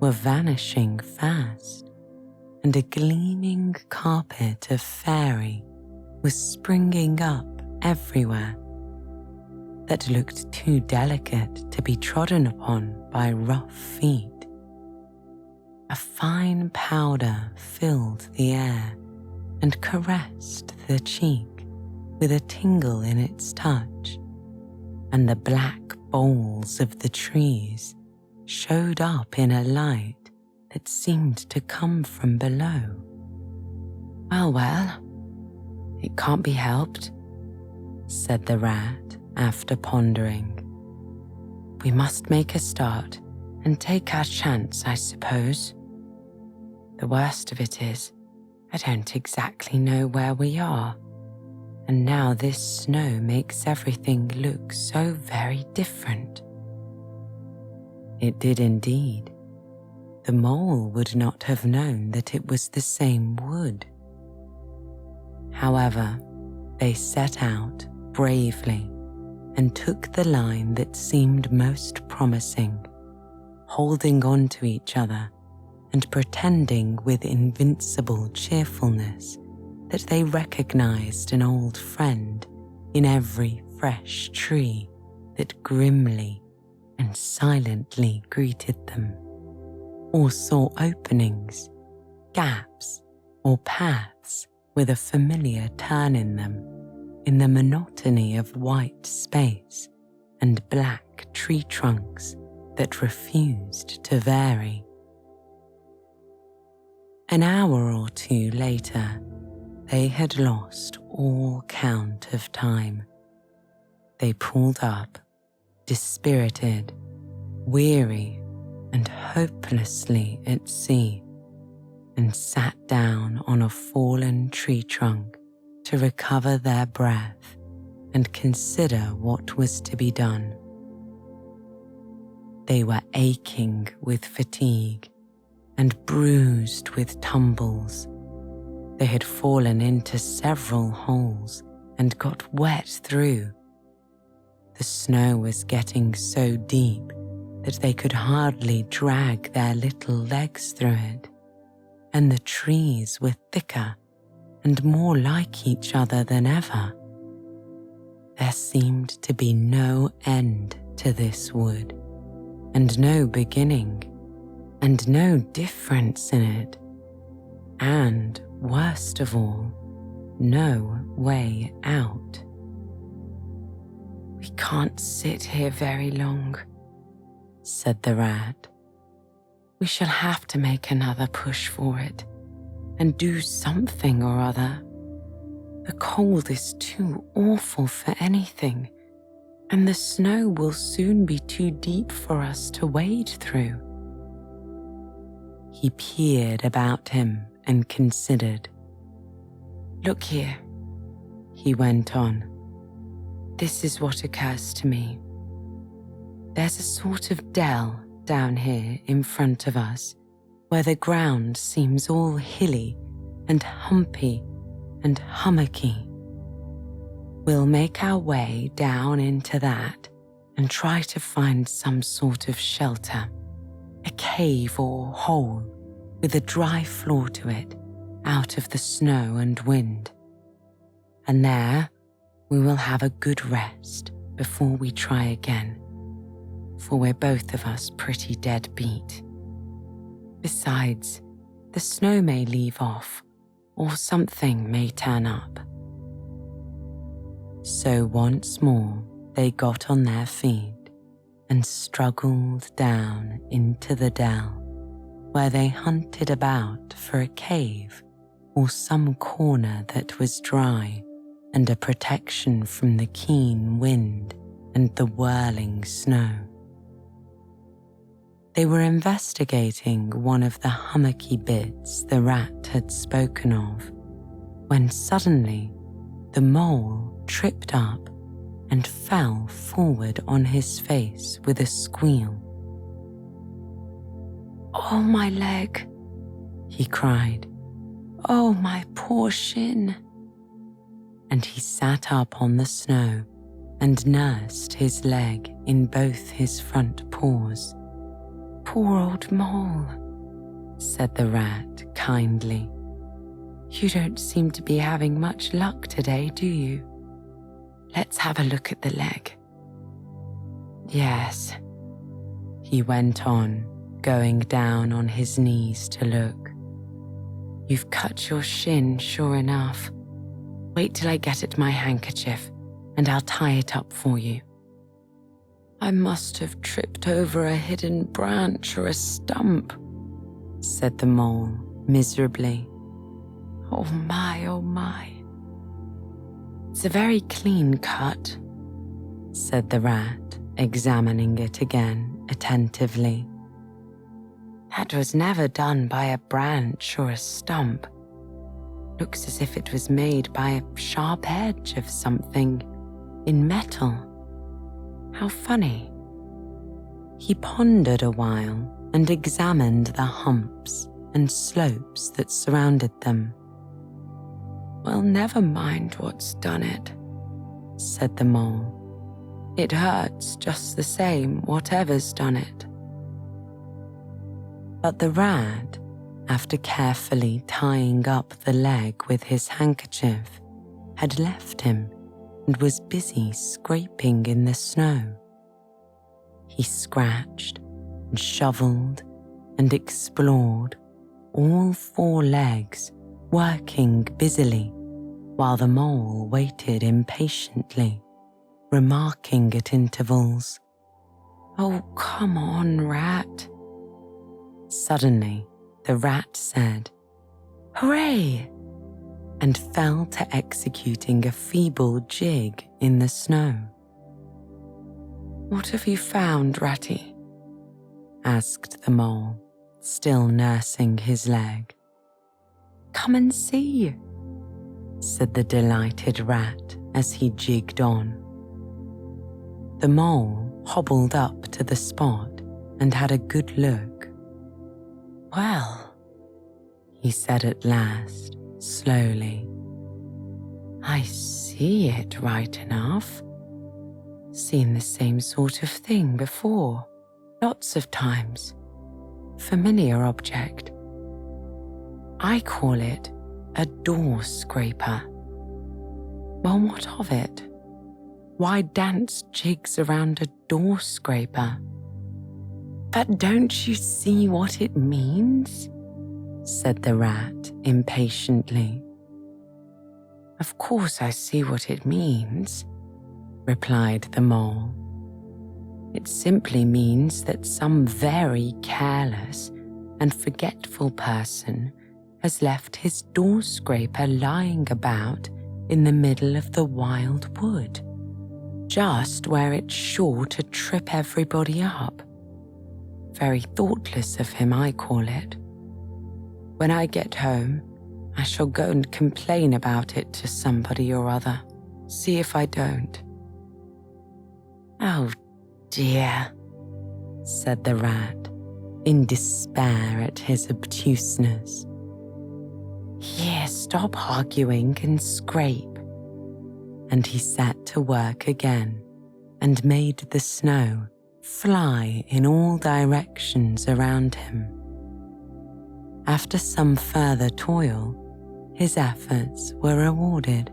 were vanishing fast, and a gleaming carpet of fairy was springing up everywhere, that looked too delicate to be trodden upon by rough feet. A fine powder filled the air and caressed the cheek with a tingle in its touch, and the black boles of the trees showed up in a light that seemed to come from below. Well, it can't be helped," said the rat after pondering. "We must make a start and take our chance, I suppose. The worst of it is, I don't exactly know where we are, and now this snow makes everything look so very different." It did indeed. The mole would not have known that it was the same wood. However, they set out bravely and took the line that seemed most promising, holding on to each other and pretending with invincible cheerfulness that they recognized an old friend in every fresh tree that grimly and silently greeted them, or saw openings, gaps, or paths with a familiar turn in them in the monotony of white space and black tree trunks that refused to vary. An hour or two later, they had lost all count of time. They pulled up, dispirited, weary, and hopelessly at sea, and sat down on a fallen tree trunk to recover their breath and consider what was to be done. They were aching with fatigue and bruised with tumbles. They had fallen into several holes and got wet through. The snow was getting so deep that they could hardly drag their little legs through it, and the trees were thicker and more like each other than ever. There seemed to be no end to this wood, and no beginning, and no difference in it, and, worst of all, no way out. "We can't sit here very long," said the rat. "We shall have to make another push for it and do something or other. The cold is too awful for anything, and the snow will soon be too deep for us to wade through." He peered about him and considered. "Look here," he went on. "This is what occurs to me. There's a sort of dell down here in front of us where the ground seems all hilly and humpy and hummocky. We'll make our way down into that and try to find some sort of shelter, a cave or hole with a dry floor to it out of the snow and wind. And there we will have a good rest before we try again, for we're both of us pretty dead beat. Besides, the snow may leave off or something may turn up." So once more they got on their feet and struggled down into the dell, where they hunted about for a cave or some corner that was dry and a protection from the keen wind and the whirling snow. They were investigating one of the hummocky bits the rat had spoken of, when suddenly the mole tripped up and fell forward on his face with a squeal. "Oh, my leg," he cried. "Oh, my poor shin." And he sat up on the snow and nursed his leg in both his front paws. "Poor old mole," said the rat kindly. "You don't seem to be having much luck today, do you? Let's have a look at the leg. Yes, he went on, going down on his knees to look. You've cut your shin, sure enough. Wait till I get at my handkerchief, and I'll tie it up for you. I must have tripped over a hidden branch or a stump, said the mole miserably. Oh my, oh my. It's a very clean cut, said the rat, examining it again attentively. That was never done by a branch or a stump. Looks as if it was made by a sharp edge of something in metal. How funny. He pondered a while and examined the humps and slopes that surrounded them. Well, never mind what's done it, said the mole. It hurts just the same, whatever's done it. But the rat, after carefully tying up the leg with his handkerchief, had left him and was busy scraping in the snow. He scratched and shoveled and explored, all 4 legs working busily, while the mole waited impatiently, remarking at intervals, "Oh, come on, rat." Suddenly, the rat said, "Hooray!" and fell to executing a feeble jig in the snow. "What have you found, Ratty?" asked the mole, still nursing his leg. "Come and see," said the delighted rat as he jigged on. The mole hobbled up to the spot and had a good look. "Well," he said at last, slowly, "I see it right enough. Seen the same sort of thing before, lots of times. Familiar object. I call it a door scraper. Well, what of it? Why dance jigs around a door scraper?" "But don't you see what it means?" said the rat impatiently. "Of course I see what it means," replied the mole. "It simply means that some very careless and forgetful person has left his door scraper lying about in the middle of the wild wood, just where it's sure to trip everybody up. Very thoughtless of him, I call it. When I get home, I shall go and complain about it to somebody or other. See if I don't." "Oh dear," said the rat, in despair at his obtuseness. "Here, stop arguing and scrape." And he set to work again and made the snow fly in all directions around him. After some further toil, his efforts were rewarded,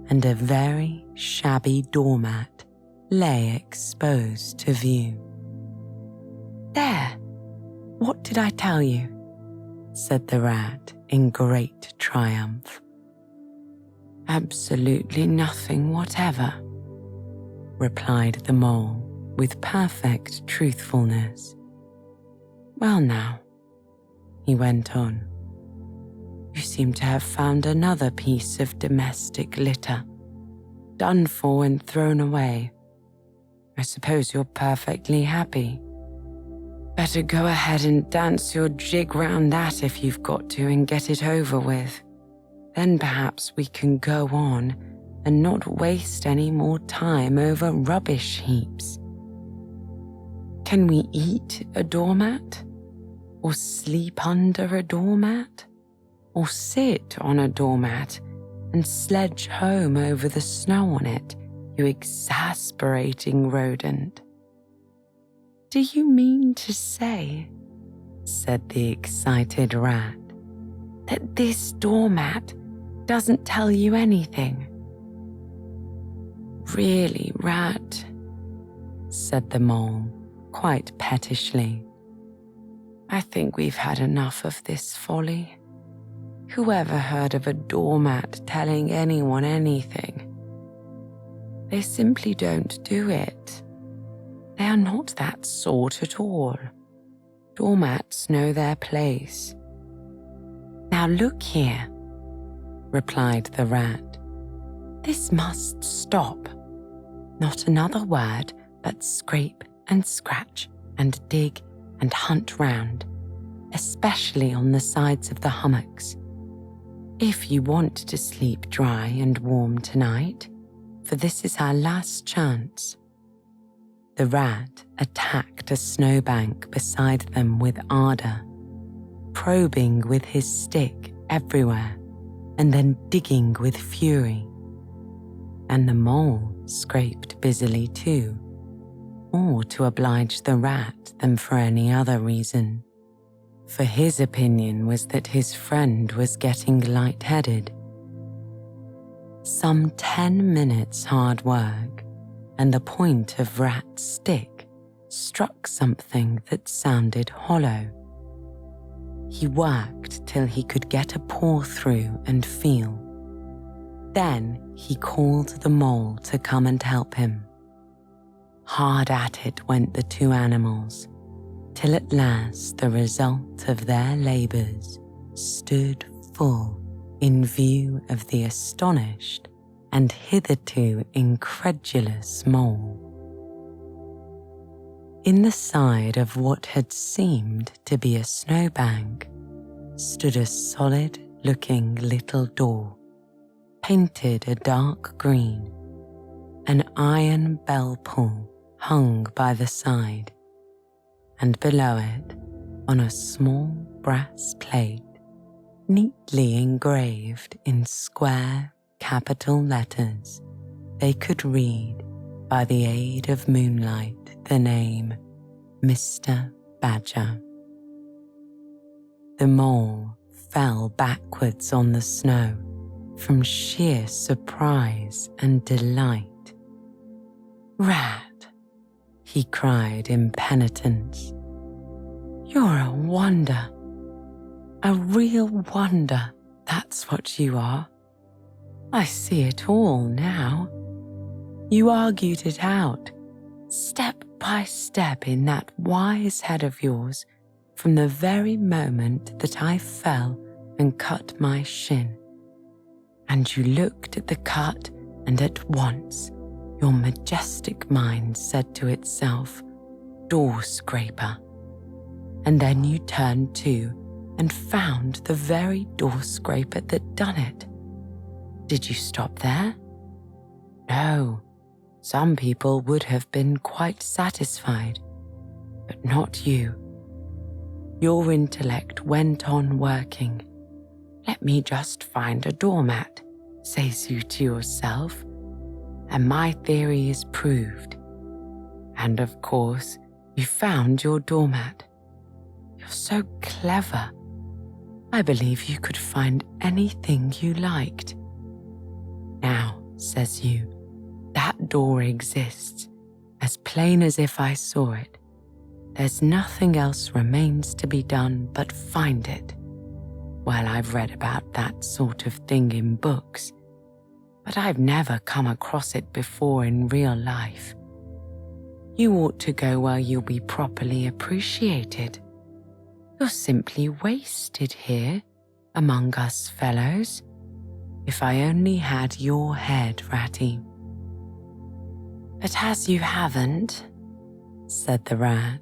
and a very shabby doormat lay exposed to view. "There! What did I tell you?" said the rat in great triumph. "Absolutely nothing whatever," replied the mole with perfect truthfulness. "Well now," he went on, "you seem to have found another piece of domestic litter, done for and thrown away. I suppose you're perfectly happy. Better go ahead and dance your jig round that if you've got to and get it over with. Then perhaps we can go on and not waste any more time over rubbish heaps. Can we eat a doormat? Or sleep under a doormat? Or sit on a doormat and sledge home over the snow on it, you exasperating rodent?" "Do you mean to say," said the excited rat, "that this doormat doesn't tell you anything?" "Really, rat," said the mole, quite pettishly. "I think we've had enough of this folly. Whoever heard of a doormat telling anyone anything? They simply don't do it. They are not that sort at all. Doormats know their place." "Now look here," replied the rat. "This must stop. Not another word, but scrape and scratch and dig and hunt round, especially on the sides of the hummocks. If you want to sleep dry and warm tonight, for this is our last chance." The rat attacked a snowbank beside them with ardor, probing with his stick everywhere and then digging with fury. And the mole scraped busily too, more to oblige the rat than for any other reason, for his opinion was that his friend was getting lightheaded. Some 10 minutes' hard work, and the point of Rat's stick struck something that sounded hollow. He worked till he could get a paw through and feel. Then he called the mole to come and help him. Hard at it went the two animals, till at last the result of their labours stood full in view of the astonished and hitherto incredulous mole. In the side of what had seemed to be a snowbank stood a solid-looking little door, painted a dark green. An iron bell pull hung by the side, and below it, on a small brass plate, neatly engraved in square capital letters, they could read, by the aid of moonlight, the name Mr. Badger. The mole fell backwards on the snow from sheer surprise and delight. "Rat," he cried in penitence, "you're a wonder, a real wonder, that's what you are. I see it all now. You argued it out, step by step in that wise head of yours from the very moment that I fell and cut my shin. And you looked at the cut, and at once your majestic mind said to itself, 'Door scraper.' And then you turned to and found the very door scraper that done it. Did you stop there? No, some people would have been quite satisfied, but not you. Your intellect went on working. 'Let me just find a doormat,' says you to yourself, 'and my theory is proved.' And of course, you found your doormat. You're so clever. I believe you could find anything you liked. Now, says you, that door exists, as plain as if I saw it. There's nothing else remains to be done but find it. Well, I've read about that sort of thing in books, but I've never come across it before in real life. You ought to go where you'll be properly appreciated. You're simply wasted here among us fellows. If I only had your head, Ratty. But as you haven't, said the rat,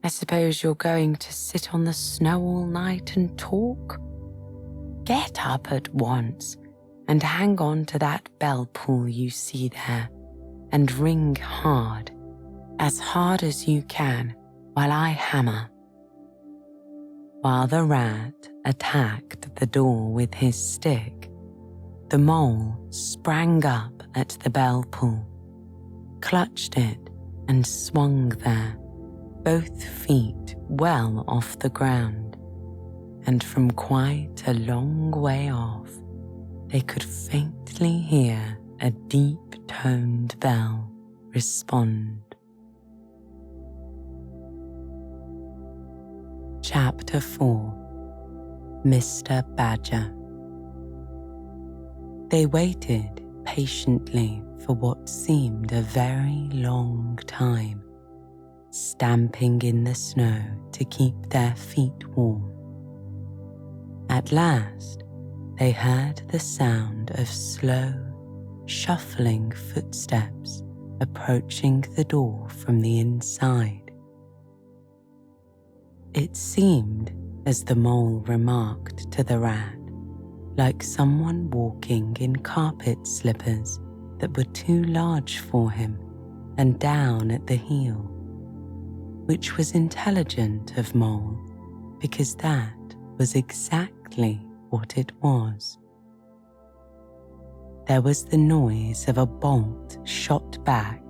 I suppose you're going to sit on the snow all night and talk? Get up at once and hang on to that bell pull you see there and ring hard, as hard as you can, while I hammer. While the rat attacked the door with his stick, the mole sprang up at the bell pull, clutched it and swung there, both feet well off the ground, and from quite a long way off they could faintly hear a deep-toned bell respond. Chapter 4 Mr. Badger. They waited patiently for what seemed a very long time, stamping in the snow to keep their feet warm. At last, they heard the sound of slow, shuffling footsteps approaching the door from the inside. It seemed, as the mole remarked to the rat, like someone walking in carpet slippers that were too large for him and down at the heel, which was intelligent of Mole because that was exactly what it was. There was the noise of a bolt shot back,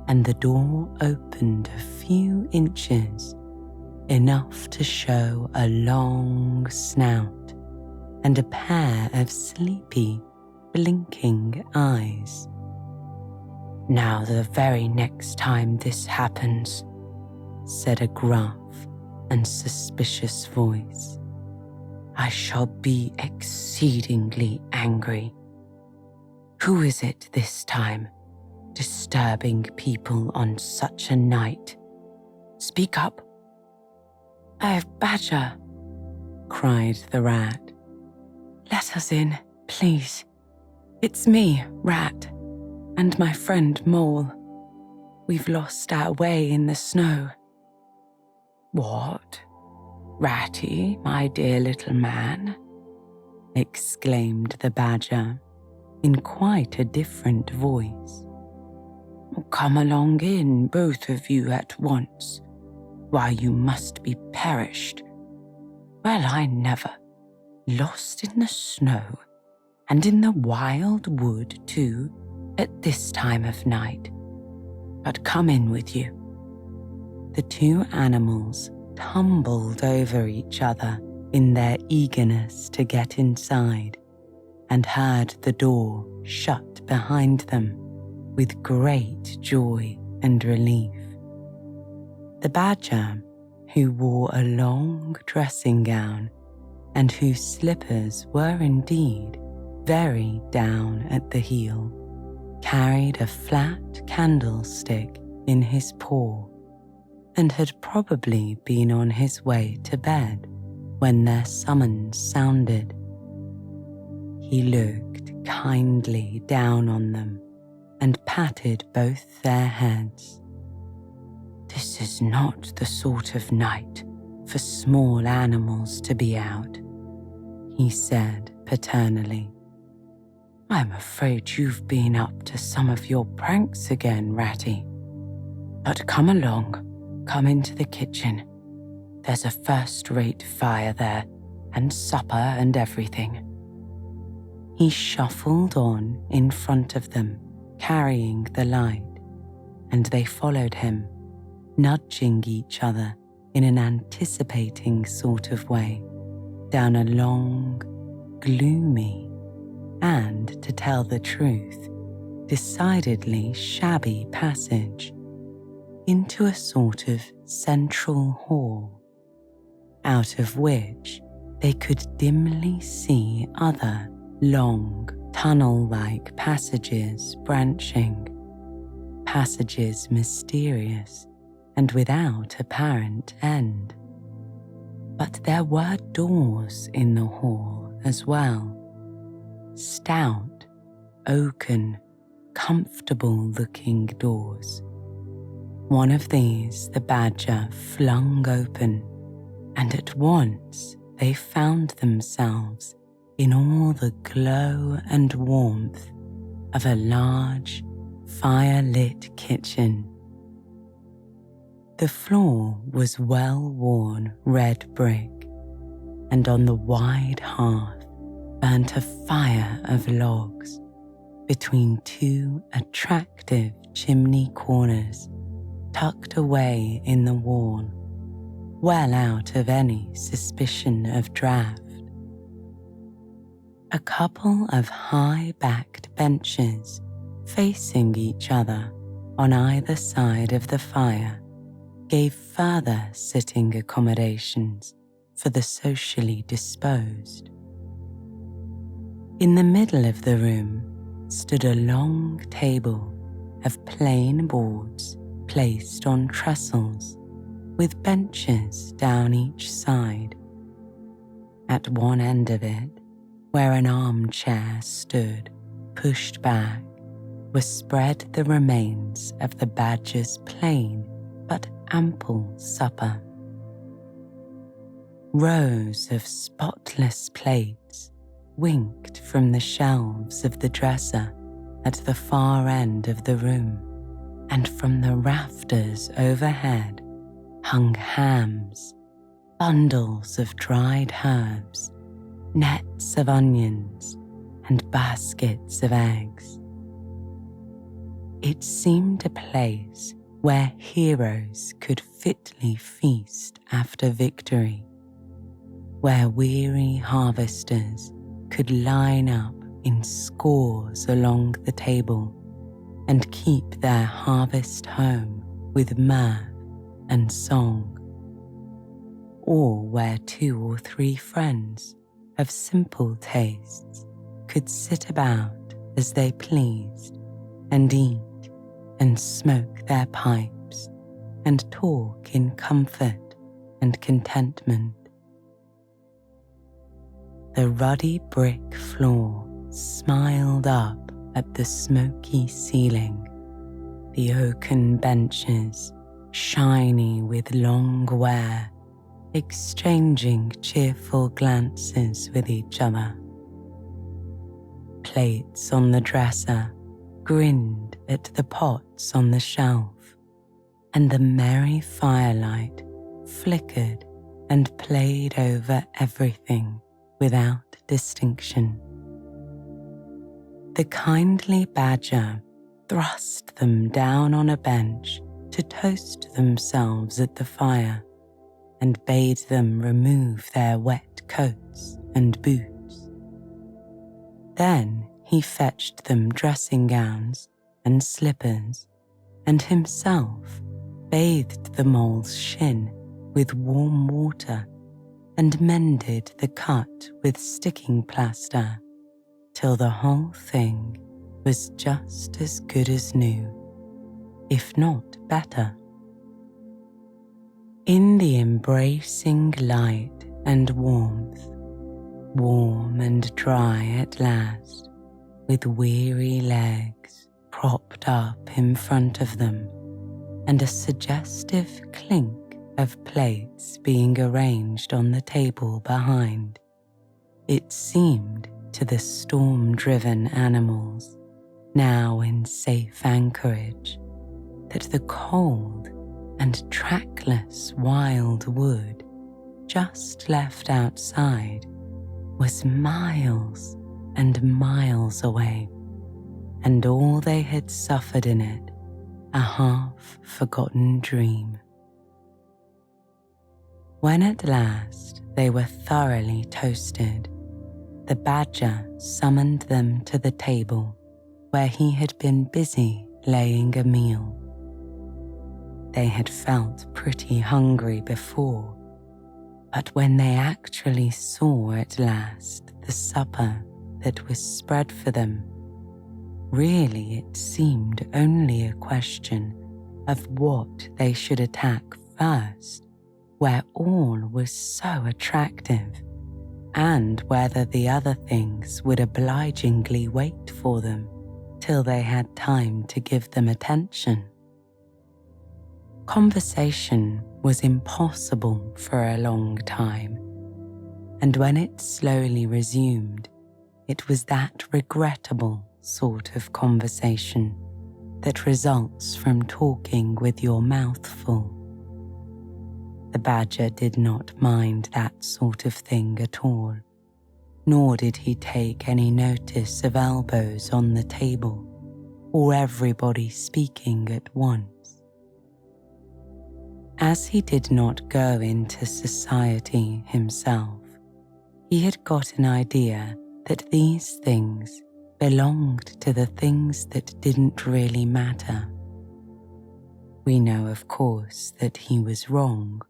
and the door opened a few inches, enough to show a long snout and a pair of sleepy, blinking eyes. "Now the very next time this happens," said a gruff and suspicious voice, "I shall be exceedingly angry. Who is it this time, disturbing people on such a night? Speak up." "Badger," cried the rat. "Let us in, please. It's me, Rat, and my friend Mole. We've lost our way in the snow." "What? Ratty, my dear little man?" exclaimed the Badger in quite a different voice. "Come along in, both of you at once. Why, you must be perished. Well, I never. Lost in the snow, and in the wild wood too, at this time of night. But come in with you." The two animals tumbled over each other in their eagerness to get inside, and heard the door shut behind them with great joy and relief. The Badger, who wore a long dressing gown and whose slippers were indeed very down at the heel, carried a flat candlestick in his paw and had probably been on his way to bed when their summons sounded. He looked kindly down on them and patted both their heads. "This is not the sort of night for small animals to be out," he said paternally. "I'm afraid you've been up to some of your pranks again, Ratty. But come along, come into the kitchen. There's a first-rate fire there, and supper and everything." He shuffled on in front of them, carrying the light, and they followed him, nudging each other in an anticipating sort of way, down a long, gloomy, and, to tell the truth, decidedly shabby passage, into a sort of central hall, out of which they could dimly see other long, tunnel-like passages branching, passages mysterious and without apparent end. But there were doors in the hall as well, stout, oaken, comfortable-looking doors. One of these the Badger flung open, and at once they found themselves in all the glow and warmth of a large, fire-lit kitchen. The floor was well-worn red brick, and on the wide hearth burnt a fire of logs between two attractive chimney corners tucked away in the wall, well out of any suspicion of draught. A couple of high-backed benches facing each other on either side of the fire gave further sitting accommodations for the socially disposed. In the middle of the room stood a long table of plain boards placed on trestles with benches down each side. At one end of it, where an armchair stood, pushed back, were spread the remains of the badger's plain but ample supper. Rows of spotless plates winked from the shelves of the dresser at the far end of the room, and from the rafters overhead hung hams, bundles of dried herbs, nets of onions, and baskets of eggs. It seemed a place where heroes could fitly feast after victory, where weary harvesters could line up in scores along the table and keep their harvest home with mirth and song, or where 2 or 3 friends of simple tastes could sit about as they pleased and eat and smoke their pipes and talk in comfort and contentment. The ruddy brick floor smiled up at the smoky ceiling, the oaken benches, shiny with long wear, exchanging cheerful glances with each other. Plates on the dresser grinned at the pots on the shelf, and the merry firelight flickered and played over everything without distinction. The kindly badger thrust them down on a bench to toast themselves at the fire, and bade them remove their wet coats and boots. Then he fetched them dressing gowns and slippers, and himself bathed the mole's shin with warm water and mended the cut with sticking plaster till the whole thing was just as good as new, if not better. In the embracing light and warmth, warm and dry at last, with weary legs propped up in front of them, and a suggestive clink of plates being arranged on the table behind, it seemed to the storm-driven animals, now in safe anchorage, that the cold and trackless wild wood just left outside was miles and miles away, and all they had suffered in it a half-forgotten dream. When at last they were thoroughly toasted, the badger summoned them to the table where he had been busy laying a meal. They had felt pretty hungry before, but when they actually saw at last the supper that was spread for them, really it seemed only a question of what they should attack first, where all was so attractive, and whether the other things would obligingly wait for them till they had time to give them attention. Conversation was impossible for a long time, and when it slowly resumed, it was that regrettable sort of conversation that results from talking with your mouth full. The badger did not mind that sort of thing at all, nor did he take any notice of elbows on the table or everybody speaking at once. As he did not go into society himself, he had got an idea that these things belonged to the things that didn't really matter. We know, of course, that he was wrong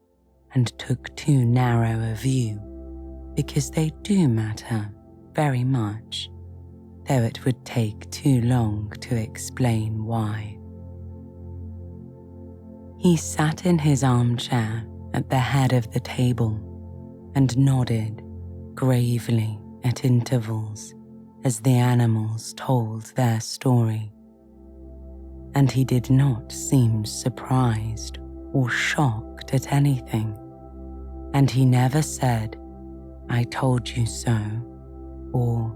and took too narrow a view, because they do matter very much, though it would take too long to explain why. He sat in his armchair at the head of the table and nodded gravely at intervals as the animals told their story. And he did not seem surprised or shocked at anything, and he never said, "I told you so," or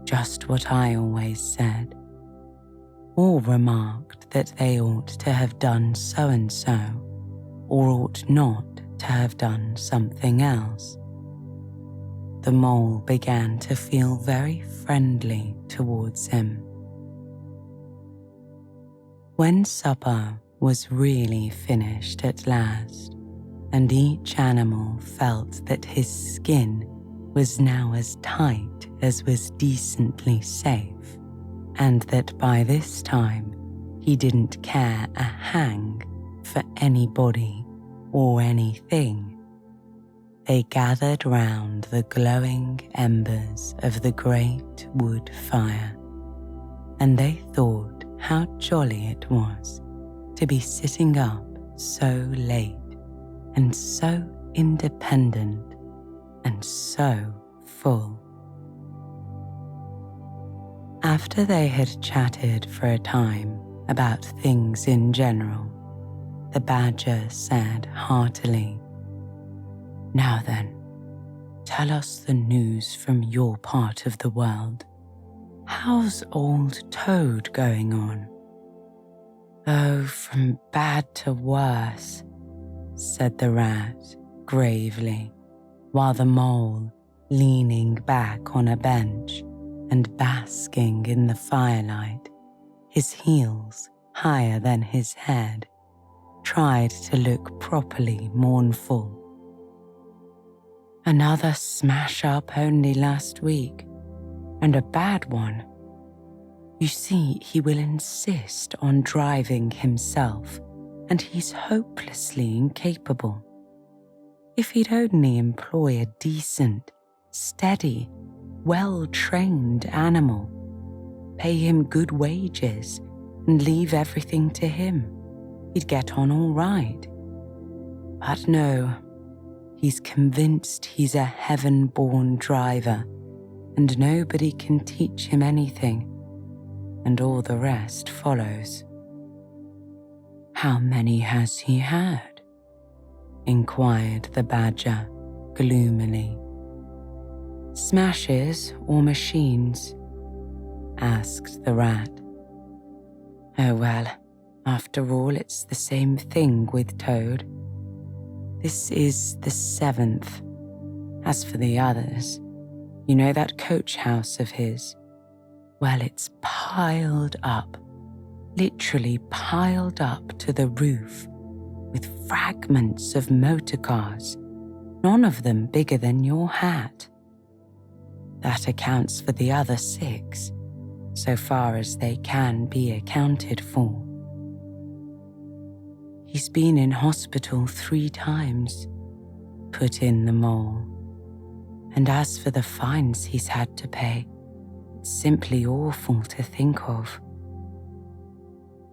"just what I always said," or remarked that they ought to have done so and so, or ought not to have done something else. The mole began to feel very friendly towards him. When supper was really finished at last, and each animal felt that his skin was now as tight as was decently safe, and that by this time he didn't care a hang for anybody or anything, they gathered round the glowing embers of the great wood fire, and they thought how jolly it was to be sitting up so late and so independent and so full. After they had chatted for a time about things in general, the badger said heartily, "Now then, tell us the news from your part of the world. How's old Toad going on?" "Oh, from bad to worse," said the rat gravely, while the mole, leaning back on a bench and basking in the firelight, his heels higher than his head, tried to look properly mournful. "Another smash-up only last week, and a bad one. You see, he will insist on driving himself, and he's hopelessly incapable. If he'd only employ a decent, steady, well-trained animal, pay him good wages, and leave everything to him, he'd get on all right. But no, he's convinced he's a heaven-born driver, and nobody can teach him anything, and all the rest follows." "How many has he had?" inquired the badger gloomily. "Smashes or machines?" asked the rat. "Oh well, after all it's the same thing with Toad. This is the 7th. As for the others, you know that coach house of his? Well, it's piled up, literally piled up to the roof, with fragments of motor cars, none of them bigger than your hat. That accounts for the other 6, so far as they can be accounted for. He's been in hospital 3 times, put in the mole. And as for the fines he's had to pay, it's simply awful to think of."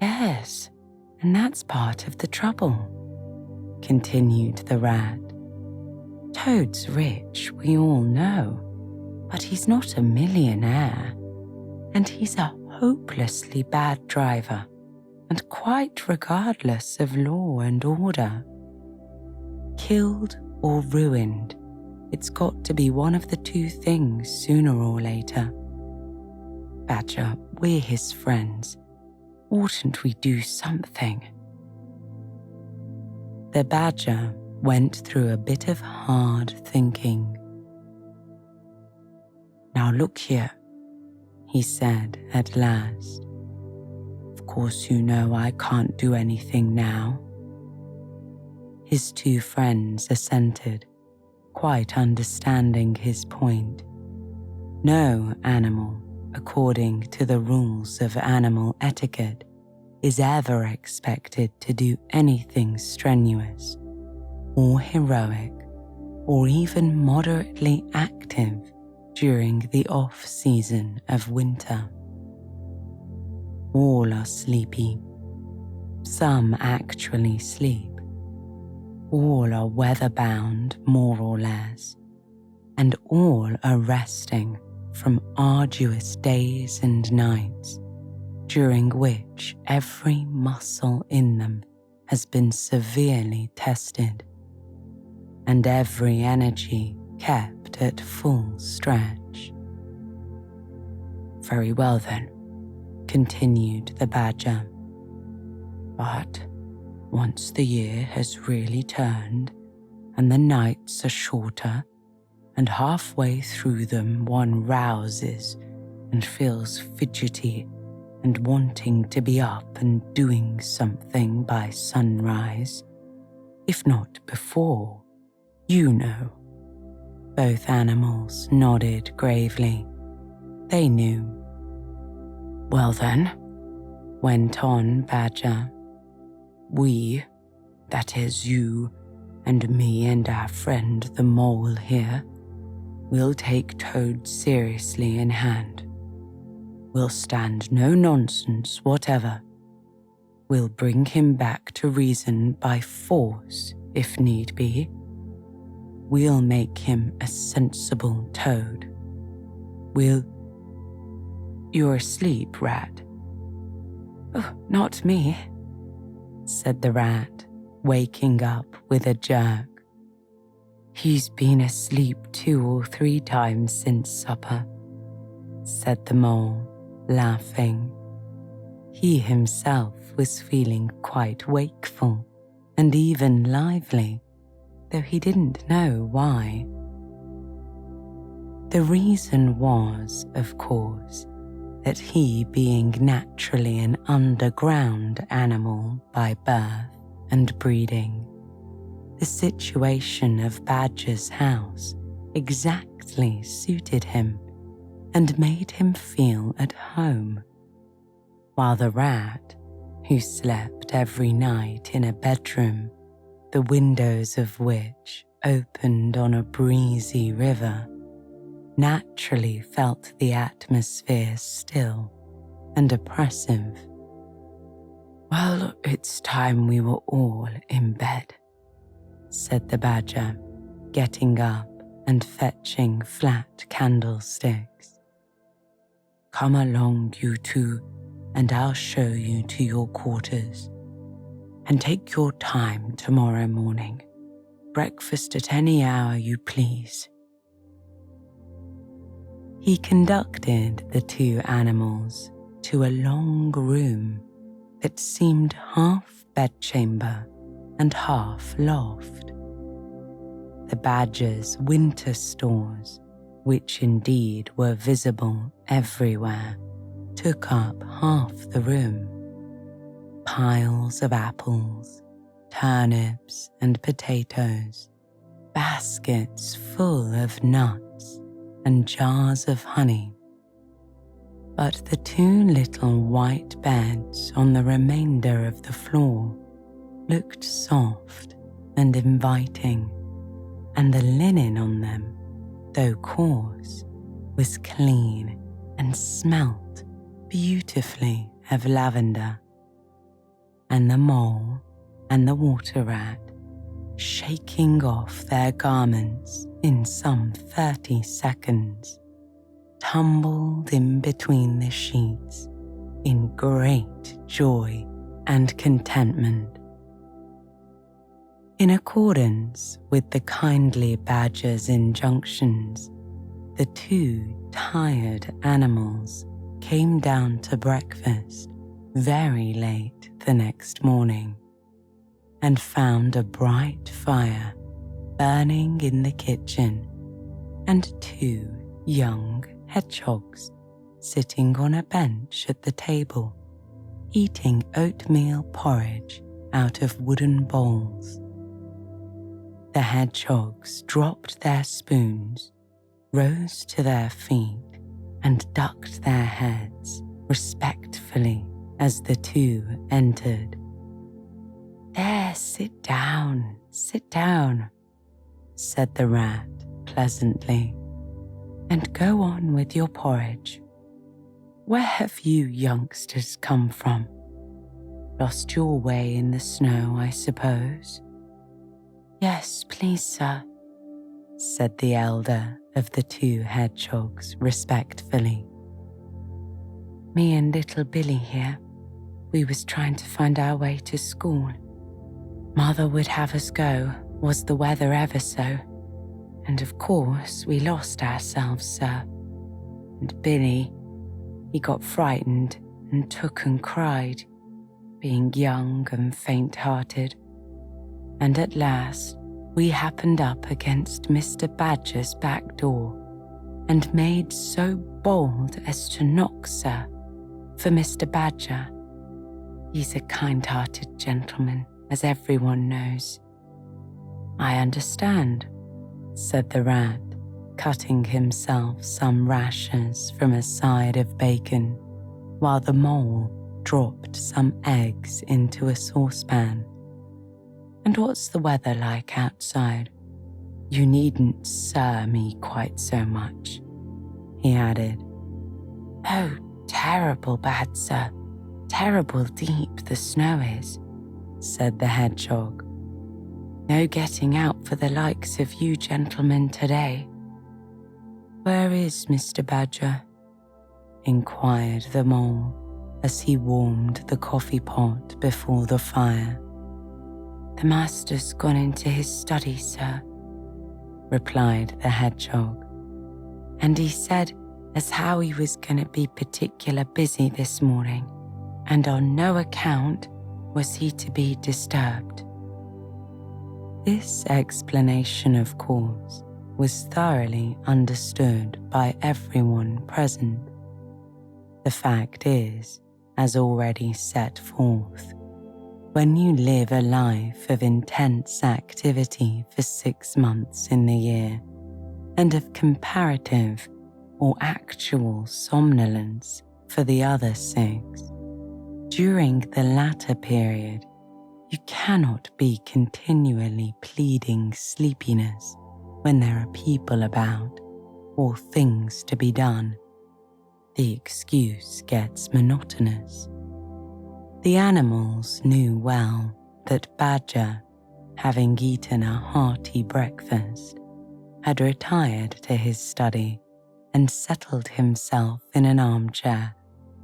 "Yes, and that's part of the trouble," continued the rat. "Toad's rich, we all know, but he's not a millionaire, and he's a hopelessly bad driver, and quite regardless of law and order. Killed or ruined, it's got to be one of the 2 things sooner or later. Badger, we're his friends. Oughtn't we do something?" The badger went through a bit of hard thinking. "Now look here," he said at last. "Of course you know I can't do anything now." His 2 friends assented, quite understanding his point. No animal, according to the rules of animal etiquette, is ever expected to do anything strenuous or heroic or even moderately active during the off-season of winter. All are sleepy. Some actually sleep. All are weather-bound more or less, and all are resting from arduous days and nights during which every muscle in them has been severely tested and every energy kept at full stretch. "Very well then," continued the badger. "But once the year has really turned and the nights are shorter, and halfway through them one rouses and feels fidgety and wanting to be up and doing something by sunrise, if not before, you know." Both animals nodded gravely. They knew. "Well then," went on Badger, "we, that is you and me and our friend the mole here, will take Toad seriously in hand. We'll stand no nonsense whatever. We'll bring him back to reason by force if need be. We'll make him a sensible toad. You're asleep, Rat." "Oh, not me," said the rat, waking up with a jerk. "He's been asleep 2 or 3 times since supper," said the mole, laughing. He himself was feeling quite wakeful and even lively, though he didn't know why. The reason was, of course, that he, being naturally an underground animal by birth and breeding, the situation of Badger's house exactly suited him and made him feel at home, while the rat, who slept every night in a bedroom, the windows of which opened on a breezy river, naturally felt the atmosphere still and oppressive. "Well, it's time we were all in bed," said the badger, getting up and fetching flat candlesticks. "Come along, you two, and I'll show you to your quarters. And take your time tomorrow morning. Breakfast at any hour you please." He conducted the 2 animals to a long room that seemed half bedchamber and half loft. The badger's winter stores, which indeed were visible everywhere, took up half the room. Piles of apples, turnips and potatoes, baskets full of nuts and jars of honey. But the 2 little white beds on the remainder of the floor looked soft and inviting, and the linen on them, though coarse, was clean and smelt beautifully of lavender. And the mole and the water rat, shaking off their garments in some 30 seconds, tumbled in between the sheets in great joy and contentment. In accordance with the kindly badger's injunctions, the 2 tired animals came down to breakfast very late the next morning and found a bright fire burning in the kitchen and 2 young hedgehogs sitting on a bench at the table, eating oatmeal porridge out of wooden bowls. The hedgehogs dropped their spoons, rose to their feet, and ducked their heads respectfully as the two entered. "There, sit down, said the rat pleasantly, "and go on with your porridge. Where have you youngsters come from? Lost your way in the snow, I suppose?" "Yes, please, sir," said the elder of the two hedgehogs respectfully. "Me and little Billy here, we was trying to find our way to school. Mother would have us go, was the weather ever so, and of course we lost ourselves, sir. And Billy, he got frightened and took and cried, being young and faint-hearted. And at last we happened up against Mr. Badger's back door and made so bold as to knock, sir, for Mr. Badger. He's a kind-hearted gentleman, as everyone knows." "I understand," said the rat, cutting himself some rashers from a side of bacon, while the mole dropped some eggs into a saucepan. "And what's the weather like outside? You needn't sir me quite so much," he added. "Oh, terrible bad, sir. Terrible deep the snow is," said the hedgehog. "No getting out for the likes of you gentlemen today." "Where is Mr. Badger?" inquired the mole as he warmed the coffee pot before the fire. "The master's gone into his study, sir," replied the hedgehog, "and he said as how he was going to be particular busy this morning, and on no account was he to be disturbed." This explanation, of course, was thoroughly understood by everyone present. The fact is, as already set forth, when you live a life of intense activity for 6 months in the year, and of comparative or actual somnolence for the other 6, during the latter period, you cannot be continually pleading sleepiness when there are people about or things to be done. The excuse gets monotonous. The animals knew well that Badger, having eaten a hearty breakfast, had retired to his study and settled himself in an armchair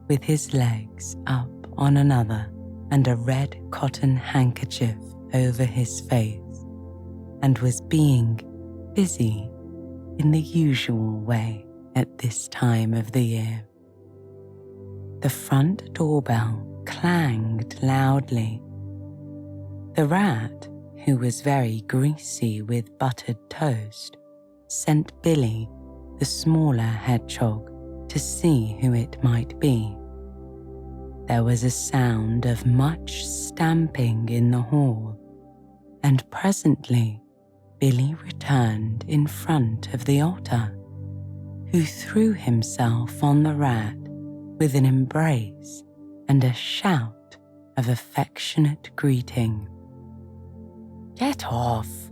with his legs up on another and a red cotton handkerchief over his face, and was being busy in the usual way at this time of the year. The front doorbell clanged loudly. The rat, who was very greasy with buttered toast, sent Billy, the smaller hedgehog, to see who it might be. There was a sound of much stamping in the hall, and presently Billy returned in front of the otter, who threw himself on the rat with an embrace and a shout of affectionate greeting. "Get off,"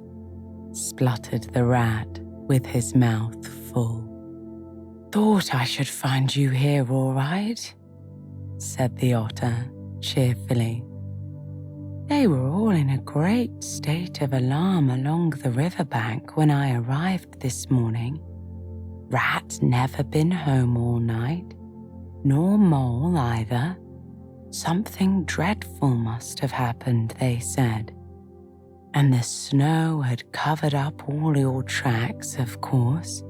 spluttered the rat with his mouth full. "Thought I should find you here all right," said the otter cheerfully. "They were all in a great state of alarm along the riverbank when I arrived this morning. Rat never been home all night, nor mole either. Something dreadful must have happened, they said. And the snow had covered up all your tracks, of course.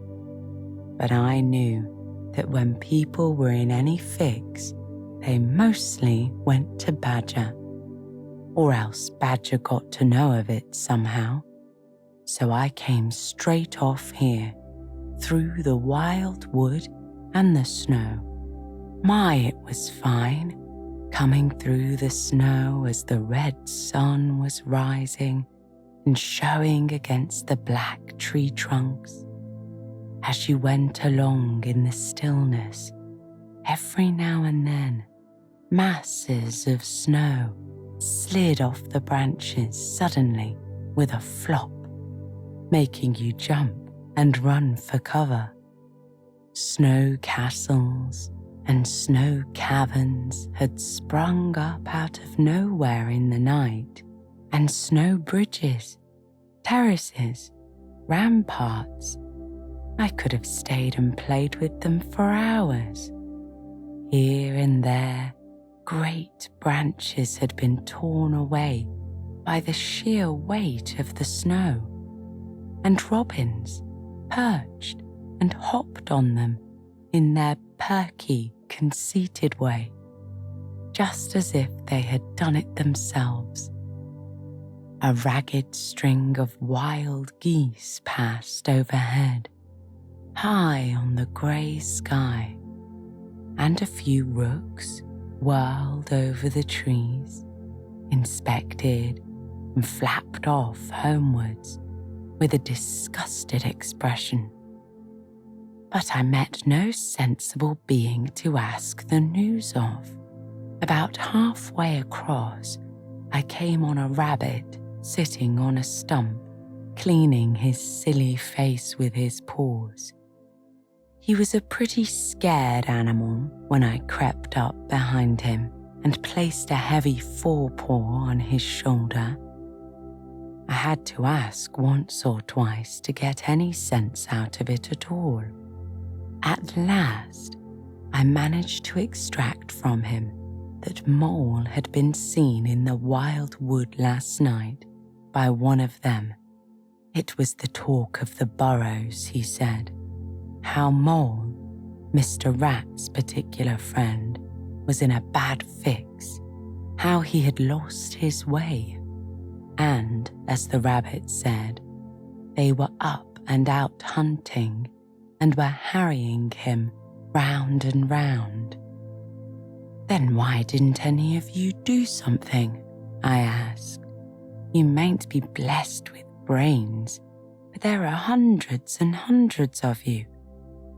But I knew that when people were in any fix, they mostly went to Badger, or else Badger got to know of it somehow. So I came straight off here, through the wild wood and the snow. My, it was fine, coming through the snow as the red sun was rising and showing against the black tree trunks. As you went along in the stillness, every now and then Masses of snow slid off the branches suddenly with a flop, making you jump and run for cover. Snow castles and snow caverns had sprung up out of nowhere in the night, and snow bridges, terraces, ramparts. I could have stayed and played with them for hours. Here and there, great branches had been torn away by the sheer weight of the snow, and robins perched and hopped on them in their perky, conceited way, just as if they had done it themselves. A ragged string of wild geese passed overhead, high on the grey sky, and a few rooks whirled over the trees, inspected and flapped off homewards with a disgusted expression. But I met no sensible being to ask the news of. About halfway across, I came on a rabbit sitting on a stump, cleaning his silly face with his paws. He was a pretty scared animal when I crept up behind him and placed a heavy forepaw on his shoulder. I had to ask once or twice to get any sense out of it at all. At last, I managed to extract from him that Mole had been seen in the wild wood last night by one of them. It was the talk of the burrows, he said. How Mole, Mr. Rat's particular friend, was in a bad fix, how he had lost his way, and, as the rabbit said, they were up and out hunting and were harrying him round and round. Then why didn't any of you do something? I asked. You mayn't be blessed with brains, but there are hundreds and hundreds of you,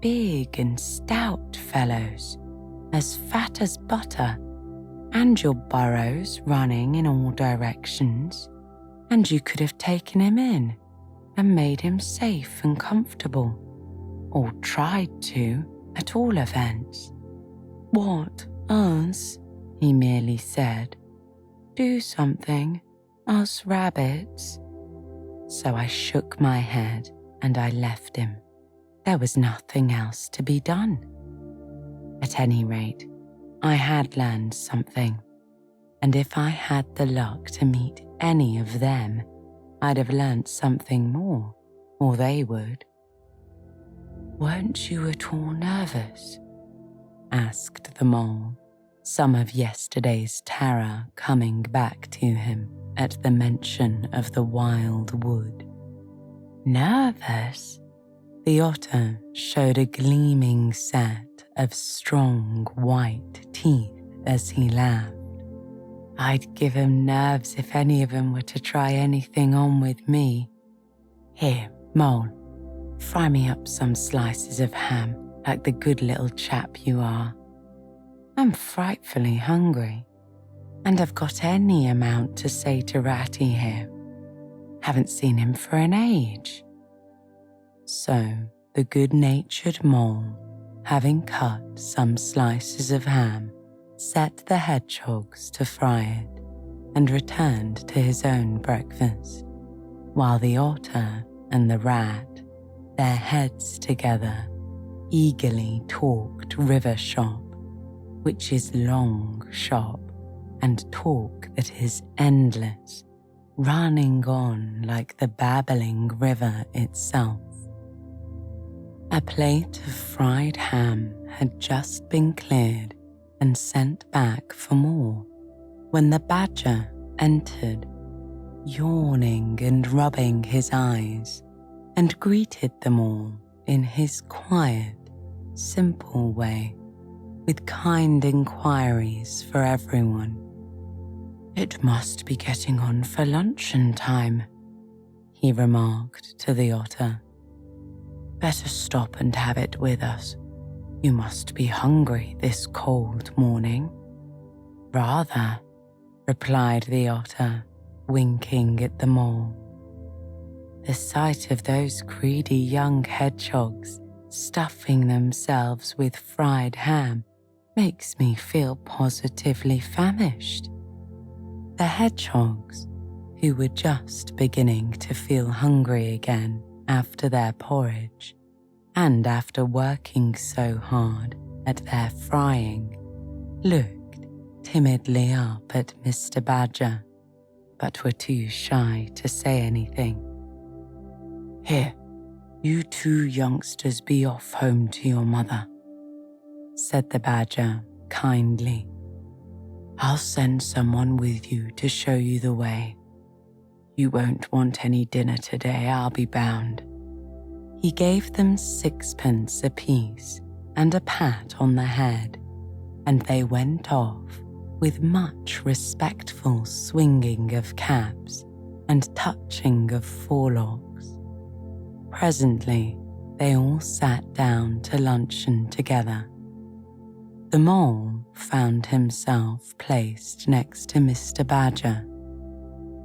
big and stout fellows, as fat as butter, and your burrows running in all directions, and you could have taken him in and made him safe and comfortable, or tried to, at all events. What, us? He merely said. Do something, us rabbits. So I shook my head and I left him. There was nothing else to be done. At any rate, I had learned something, and if I had the luck to meet any of them, I'd have learnt something more, or they would. Weren't you at all nervous? Asked the mole, some of yesterday's terror coming back to him at the mention of the wild wood. Nervous? The otter showed a gleaming set of strong white teeth as he laughed. I'd give 'em nerves if any of 'em were to try anything on with me. Here, Mole, fry me up some slices of ham, like the good little chap you are. I'm frightfully hungry, and I've got any amount to say to Ratty here. Haven't seen him for an age. So the good-natured mole, having cut some slices of ham, set the hedgehogs to fry it and returned to his own breakfast, while the otter and the rat, their heads together, eagerly talked river shop, which is long shop, and talk that is endless, running on like the babbling river itself. A plate of fried ham had just been cleared and sent back for more when the badger entered, yawning and rubbing his eyes, and greeted them all in his quiet, simple way, with kind inquiries for everyone. It must be getting on for luncheon time, he remarked to the otter. Better stop and have it with us. You must be hungry this cold morning. "Rather," replied the otter, winking at the mole. The sight of those greedy young hedgehogs stuffing themselves with fried ham makes me feel positively famished. The hedgehogs, who were just beginning to feel hungry again after their porridge, and after working so hard at their frying, looked timidly up at Mr. Badger, but were too shy to say anything. "Here, you two youngsters be off home to your mother," said the Badger kindly. "I'll send someone with you to show you the way. You won't want any dinner today, I'll be bound." He gave them 6pence apiece and a pat on the head, and they went off with much respectful swinging of caps and touching of forelocks. Presently, they all sat down to luncheon together. The mole found himself placed next to Mr. Badger,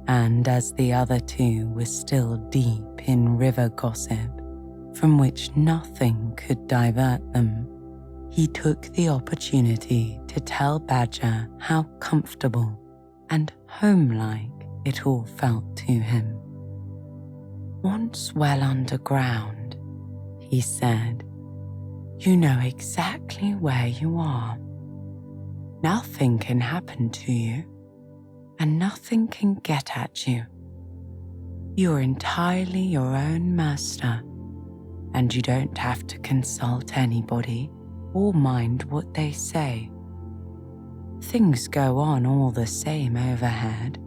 and as the other two were still deep in river gossip, from which nothing could divert them, he took the opportunity to tell Badger how comfortable and homelike it all felt to him. "Once well underground," he said, "you know exactly where you are. Nothing can happen to you, and nothing can get at you. You're entirely your own master, and you don't have to consult anybody or mind what they say. Things go on all the same overhead,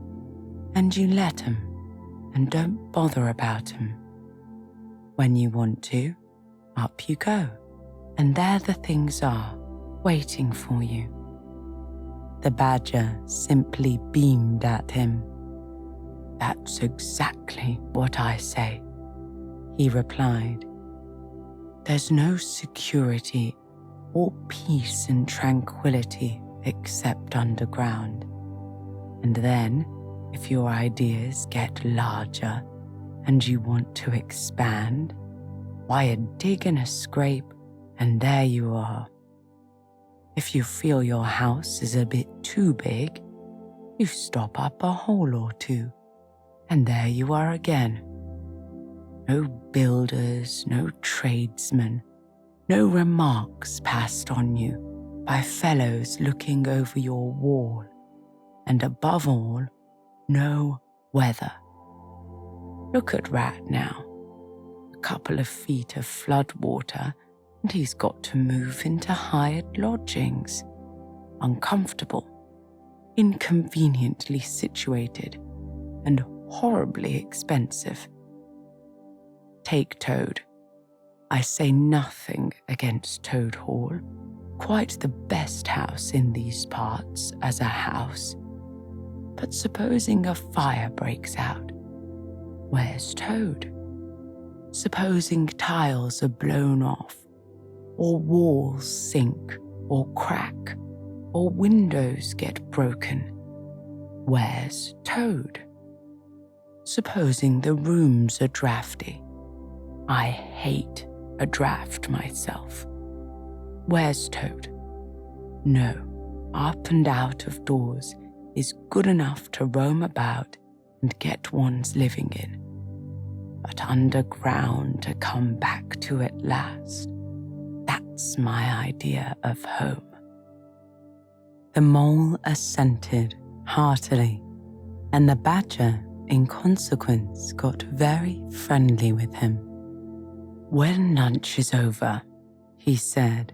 and you let 'em and don't bother about 'em. When you want to, up you go, and there the things are, waiting for you." The Badger simply beamed at him. "That's exactly what I say," he replied. "There's no security or peace and tranquility except underground. And then, if your ideas get larger and you want to expand, why a dig and a scrape and there you are. If you feel your house is a bit too big, you stop up a hole or two, and there you are again. No builders, no tradesmen, no remarks passed on you by fellows looking over your wall, and above all, no weather. Look at Rat now. A couple of feet of flood water, and he's got to move into hired lodgings. Uncomfortable, inconveniently situated, and horribly expensive. Take Toad. I say nothing against Toad Hall, quite the best house in these parts as a house. But supposing a fire breaks out, where's Toad? Supposing tiles are blown off, or walls sink or crack, or windows get broken, where's Toad? Supposing the rooms are drafty. I hate a draft myself. Where's Toad? No, up and out of doors is good enough to roam about and get one's living in. But underground to come back to at last, that's my idea of home." The mole assented heartily, and the Badger, in consequence, got very friendly with him. "When lunch is over," he said,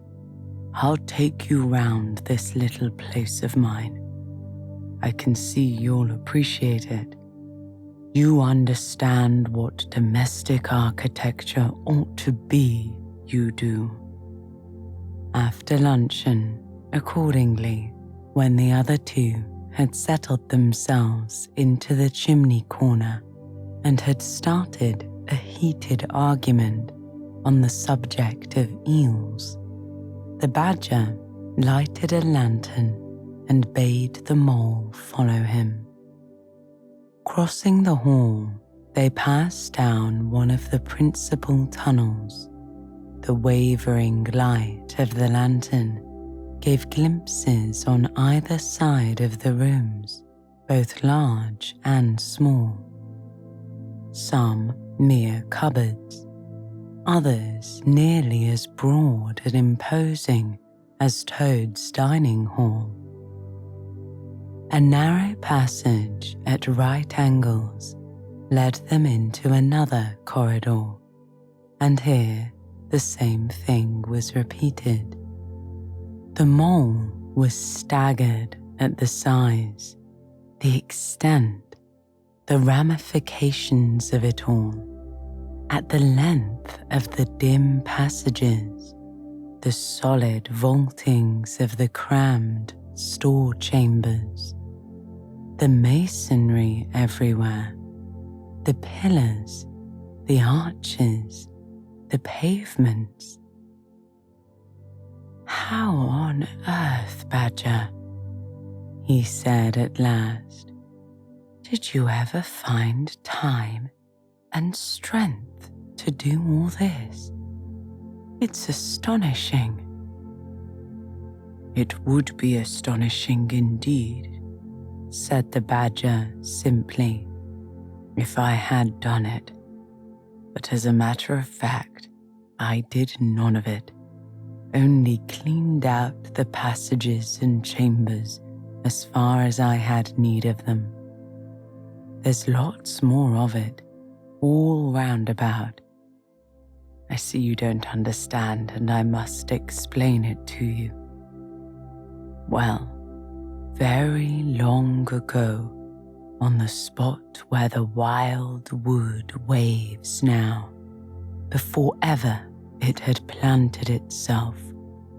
"I'll take you round this little place of mine. I can see you'll appreciate it. You understand what domestic architecture ought to be, you do." After luncheon, accordingly, when the other two had settled themselves into the chimney corner and had started a heated argument on the subject of eels, the Badger lighted a lantern and bade the mole follow him. Crossing the hall, they passed down one of the principal tunnels. The wavering light of the lantern gave glimpses on either side of the rooms, both large and small. Some mere cupboards, others nearly as broad and imposing as Toad's dining hall. A narrow passage at right angles led them into another corridor, and here the same thing was repeated. The mole was staggered at the size, the extent, the ramifications of it all, at the length of the dim passages, the solid vaultings of the crammed store chambers, the masonry everywhere, the pillars, the arches, the pavements. "How on earth, Badger," he said at last, "did you ever find time and strength to do all this? It's astonishing." "It would be astonishing indeed," said the Badger simply, "if I had done it. But as a matter of fact, I did none of it, only cleaned out the passages and chambers as far as I had need of them. There's lots more of it, all round about. I see you don't understand, and I must explain it to you. Well, very long ago, on the spot where the wild wood waves now, before ever it had planted itself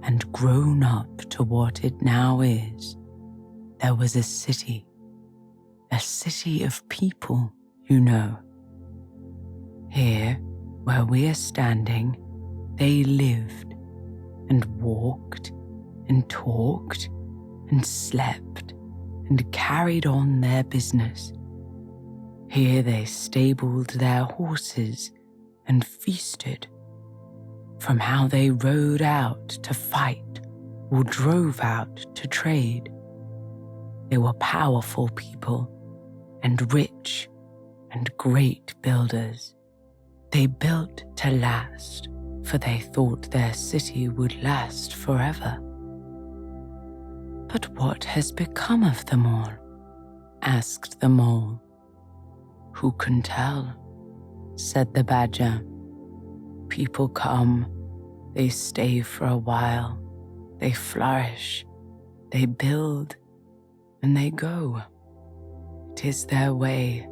and grown up to what it now is, there was a city of people, you know. Here, where we are standing, they lived and walked and talked and slept and carried on their business. Here they stabled their horses and feasted. From how they rode out to fight or drove out to trade. They were powerful people and rich and great builders. They built to last, for they thought their city would last forever. But what has become of them all? Asked the mole. Who can tell? Said the Badger. People come, they stay for a while, they flourish, they build, and they go. It is their way,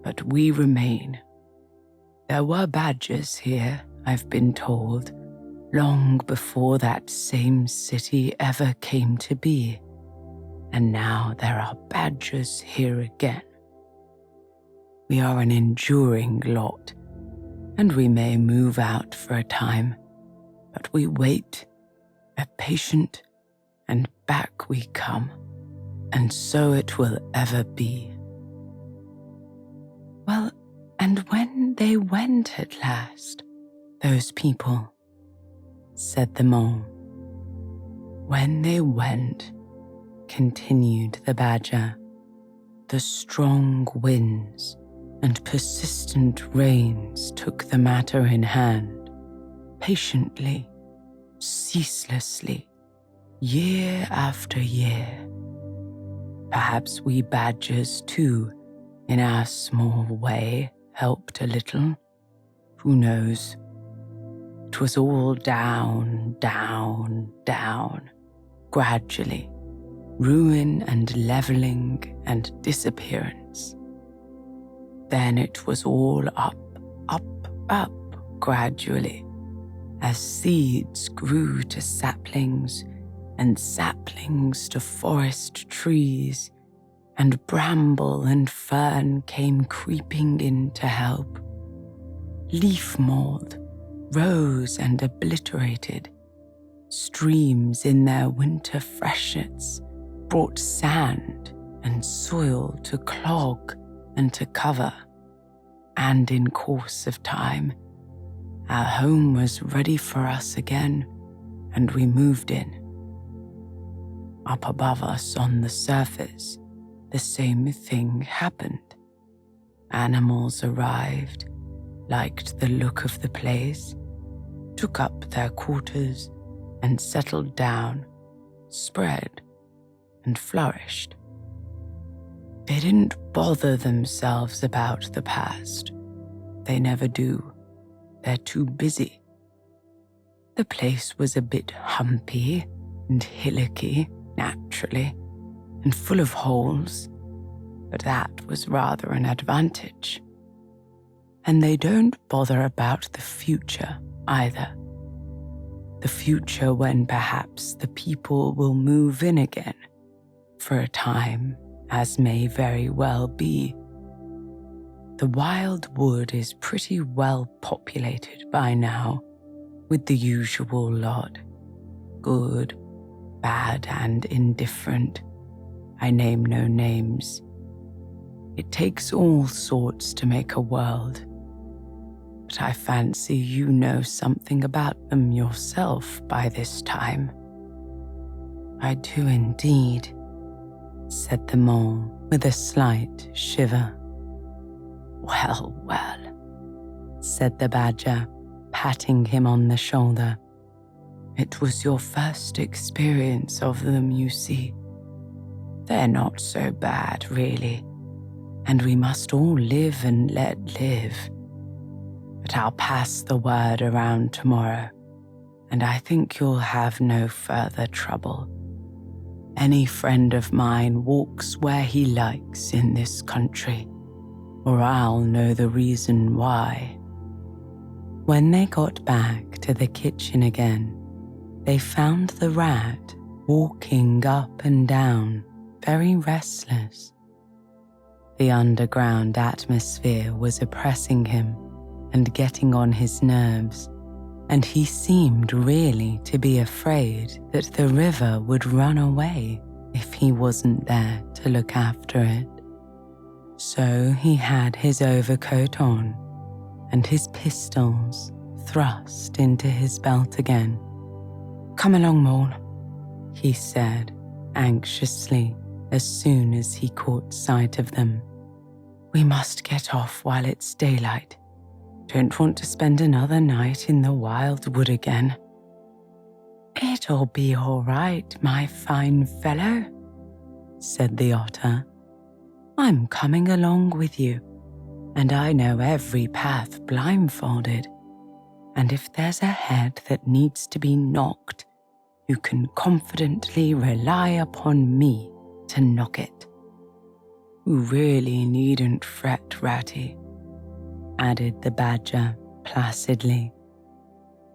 but we remain. There were badgers here, I've been told, long before that same city ever came to be, and now there are badgers here again. We are an enduring lot, and we may move out for a time, but we wait, are patient, and back we come, and so it will ever be. Well, and when they went at last, those people, said the mole. When they went, continued the Badger, the strong winds and persistent rains took the matter in hand, patiently, ceaselessly, year after year. Perhaps we badgers too, in our small way, helped a little. Who knows? It was all down, down, down, gradually, ruin and levelling and disappearance. Then it was all up, up, up, gradually, as seeds grew to saplings, and saplings to forest trees, and bramble and fern came creeping in to help. Leaf mould rose and obliterated. Streams in their winter freshets brought sand and soil to clog and to cover, and in course of time, our home was ready for us again, and we moved in. Up above us on the surface, the same thing happened. Animals arrived, liked the look of the place, took up their quarters, and settled down, spread, and flourished. They didn't bother themselves about the past. They never do. They're too busy. The place was a bit humpy and hillocky, naturally, and full of holes, but that was rather an advantage. And they don't bother about the future either. The future when perhaps the people will move in again for a time, as may very well be. The wild wood is pretty well populated by now, with the usual lot. Good, bad, and indifferent. I name no names. It takes all sorts to make a world. But I fancy you know something about them yourself by this time. I do indeed, said the mole with a slight shiver. Well, well, said the badger, patting him on the shoulder. It was your first experience of them, you see. They're not so bad, really, and we must all live and let live. But I'll pass the word around tomorrow, and I think you'll have no further trouble. Any friend of mine walks where he likes in this country, or I'll know the reason why. When they got back to the kitchen again, they found the rat walking up and down, very restless. The underground atmosphere was oppressing him and getting on his nerves, and he seemed really to be afraid that the river would run away if he wasn't there to look after it. So he had his overcoat on and his pistols thrust into his belt again. Come along, Mole, he said anxiously as soon as he caught sight of them. We must get off while it's daylight. Don't want to spend another night in the wild wood again. It'll be all right, my fine fellow, said the otter. I'm coming along with you, and I know every path blindfolded, and if there's a head that needs to be knocked, you can confidently rely upon me to knock it. You really needn't fret, Ratty, added the badger placidly.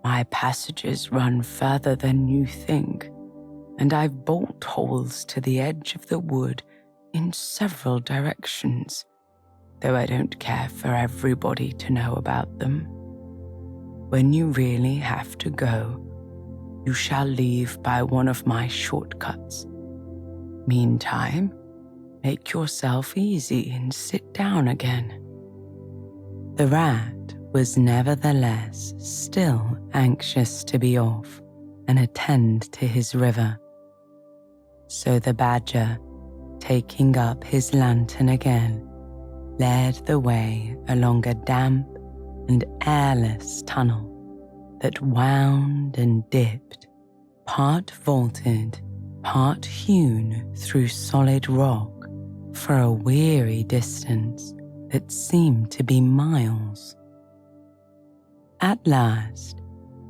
My passages run further than you think, and I've bolt holes to the edge of the wood in several directions, though I don't care for everybody to know about them. When you really have to go, you shall leave by one of my shortcuts. Meantime, make yourself easy and sit down again. The rat was nevertheless still anxious to be off and attend to his river. So the badger, taking up his lantern again, led the way along a damp and airless tunnel that wound and dipped, part vaulted, part hewn through solid rock for a weary distance that seemed to be miles. At last,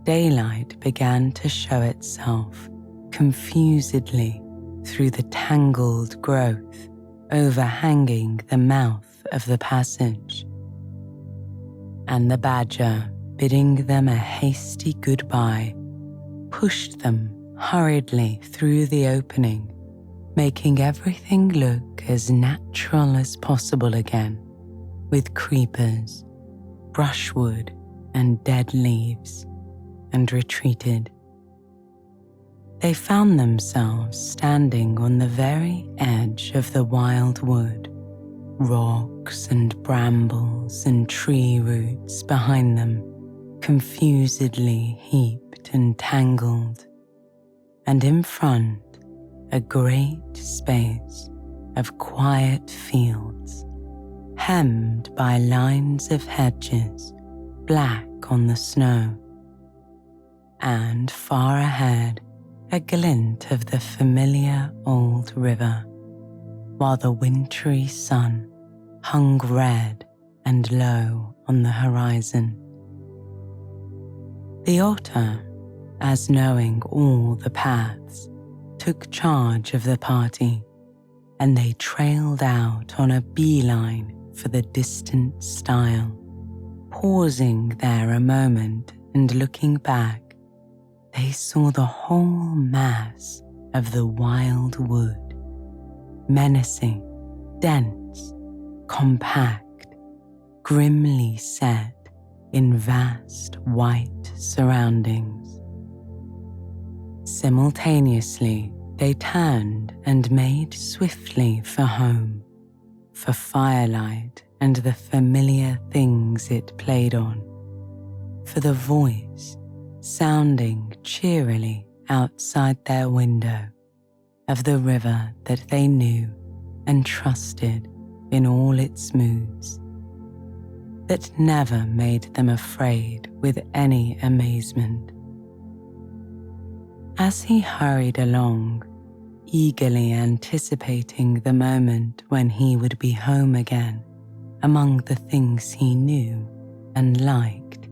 daylight began to show itself confusedly through the tangled growth overhanging the mouth of the passage. And the badger, bidding them a hasty goodbye, pushed them hurriedly through the opening, making everything look as natural as possible again, with creepers, brushwood, and dead leaves, and retreated. They found themselves standing on the very edge of the wild wood, rocks and brambles and tree roots behind them, confusedly heaped and tangled, and in front a great space of quiet fields, hemmed by lines of hedges black on the snow, and far ahead a glint of the familiar old river, while the wintry sun hung red and low on the horizon. The otter, as knowing all the paths, took charge of the party, and they trailed out on a beeline for the distant stile. Pausing there a moment and looking back, they saw the whole mass of the wild wood, menacing, dense, compact, grimly set in vast white surroundings. Simultaneously, they turned and made swiftly for home, for firelight and the familiar things it played on, for the voice sounding cheerily outside their window of the river that they knew and trusted in all its moods, that never made them afraid with any amazement. As he hurried along, eagerly anticipating the moment when he would be home again among the things he knew and liked,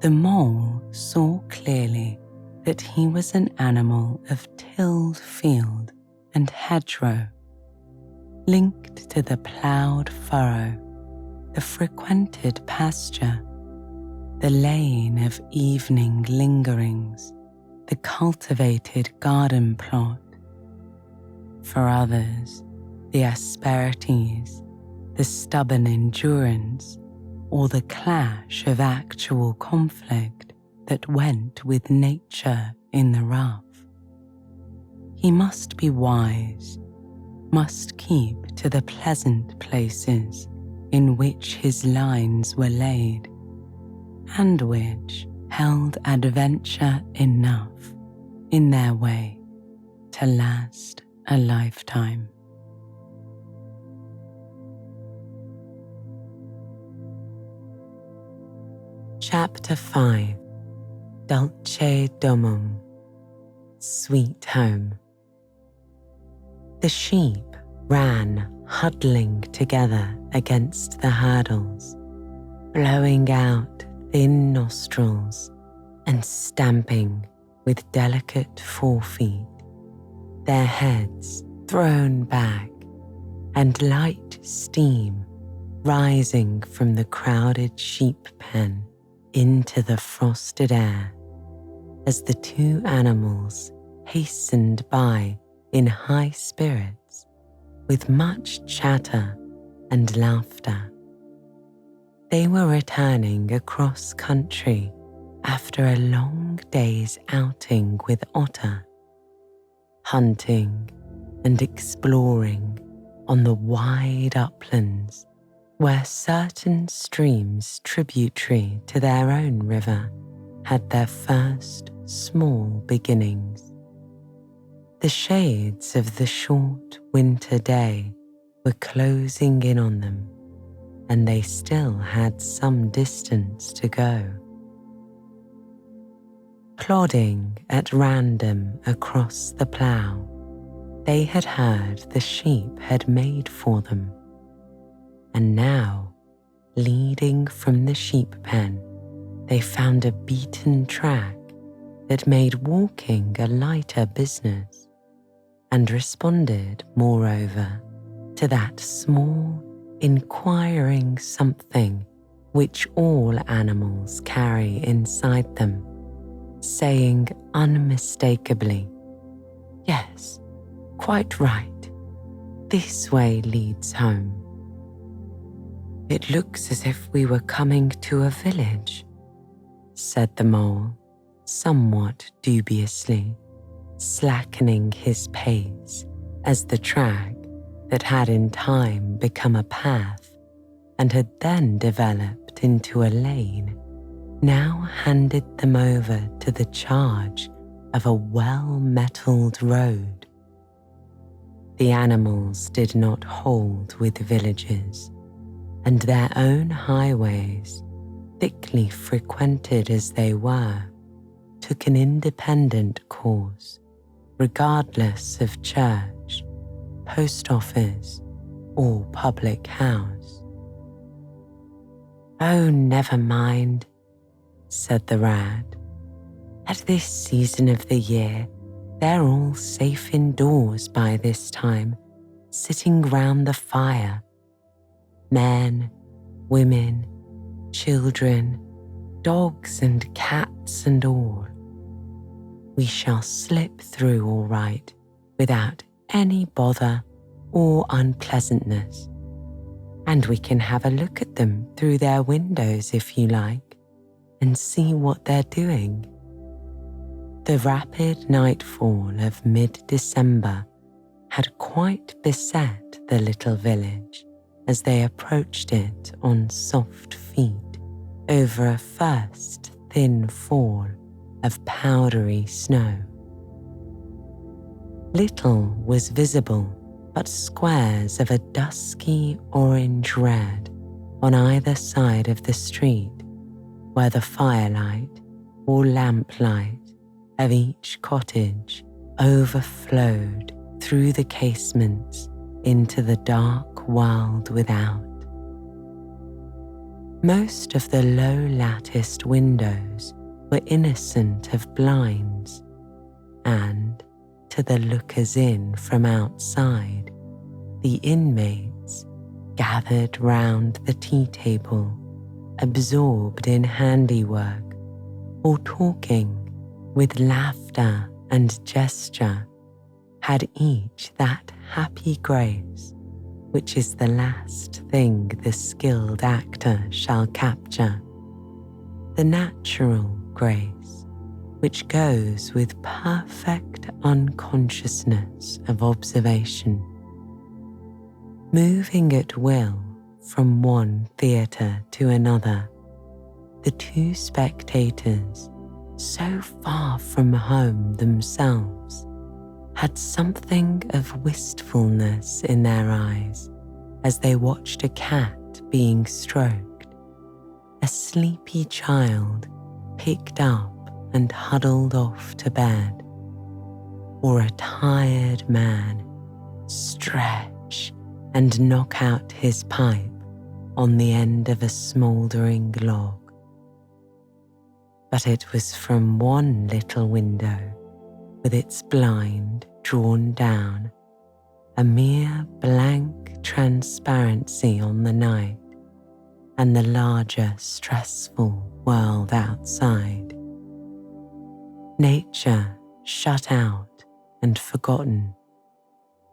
the mole saw clearly that he was an animal of tilled field and hedgerow, linked to the ploughed furrow, the frequented pasture, the lane of evening lingerings, the cultivated garden plot. For others, the asperities, the stubborn endurance, or the clash of actual conflict that went with nature in the rough. He must be wise, must keep to the pleasant places in which his lines were laid, and which held adventure enough in their way to last a lifetime. Chapter 5. Dulce Domum, Sweet Home. The sheep ran huddling together against the hurdles, blowing out thin nostrils and stamping with delicate forefeet, their heads thrown back and light steam rising from the crowded sheep pen into the frosted air as the two animals hastened by in high spirits with much chatter and laughter. They were returning across country after a long day's outing with Otter, hunting and exploring on the wide uplands where certain streams tributary to their own river had their first small beginnings. The shades of the short winter day were closing in on them, and they still had some distance to go. Plodding at random across the plough, they had heard the sheep had made for them, and now, leading from the sheep pen, they found a beaten track that made walking a lighter business, and responded, moreover, to that small, inquiring something which all animals carry inside them, saying unmistakably, "Yes, quite right. This way leads home." "It looks as if we were coming to a village," said the mole, somewhat dubiously, slackening his pace as the track that had in time become a path and had then developed into a lane now handed them over to the charge of a well-metalled road. The animals did not hold with villages, and their own highways, thickly frequented as they were, took an independent course, regardless of church, post office, or public house. "Oh, never mind," said the rat. "At this season of the year, they're all safe indoors by this time, sitting round the fire. Men, women, children, dogs and cats and all. We shall slip through all right without any bother or unpleasantness, and we can have a look at them through their windows if you like, and see what they're doing." The rapid nightfall of mid-December had quite beset the little village as they approached it on soft feet over a first thin fall of powdery snow. Little was visible but squares of a dusky orange-red on either side of the street, where the firelight or lamplight of each cottage overflowed through the casements into the dark world without. Most of the low-latticed windows were innocent of blinds, and, to the lookers-in from outside, the inmates gathered round the tea table, absorbed in handiwork, or talking with laughter and gesture, had each that happy grace which is the last thing the skilled actor shall capture, the natural grace which goes with perfect unconsciousness of observation. Moving at will from one theatre to another, the two spectators, so far from home themselves, had something of wistfulness in their eyes as they watched a cat being stroked, a sleepy child picked up and huddled off to bed, or a tired man stretch and knock out his pipe on the end of a smouldering log. But it was from one little window, with its blind drawn down, a mere blank transparency on the night and the larger stressful world outside. Nature shut out and forgotten,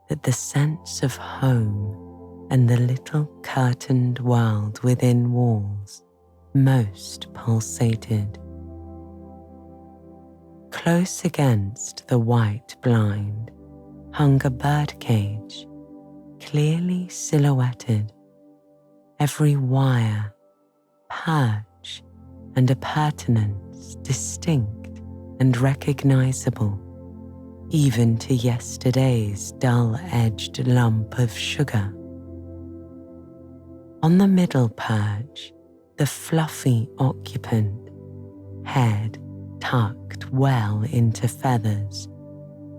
that the sense of home and the little curtained world within walls most pulsated. Close against the white blind hung a birdcage, clearly silhouetted, every wire, perch, and appurtenance distinct and recognizable, even to yesterday's dull-edged lump of sugar. On the middle perch, the fluffy occupant, head tucked well into feathers,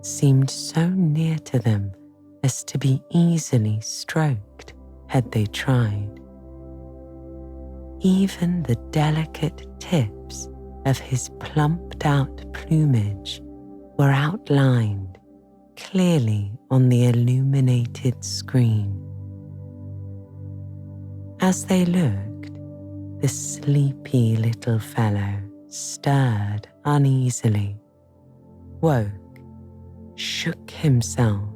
seemed so near to them as to be easily stroked had they tried. Even the delicate tips of his plumped-out plumage were outlined clearly on the illuminated screen. As they looked, the sleepy little fellow stirred uneasily, woke, shook himself,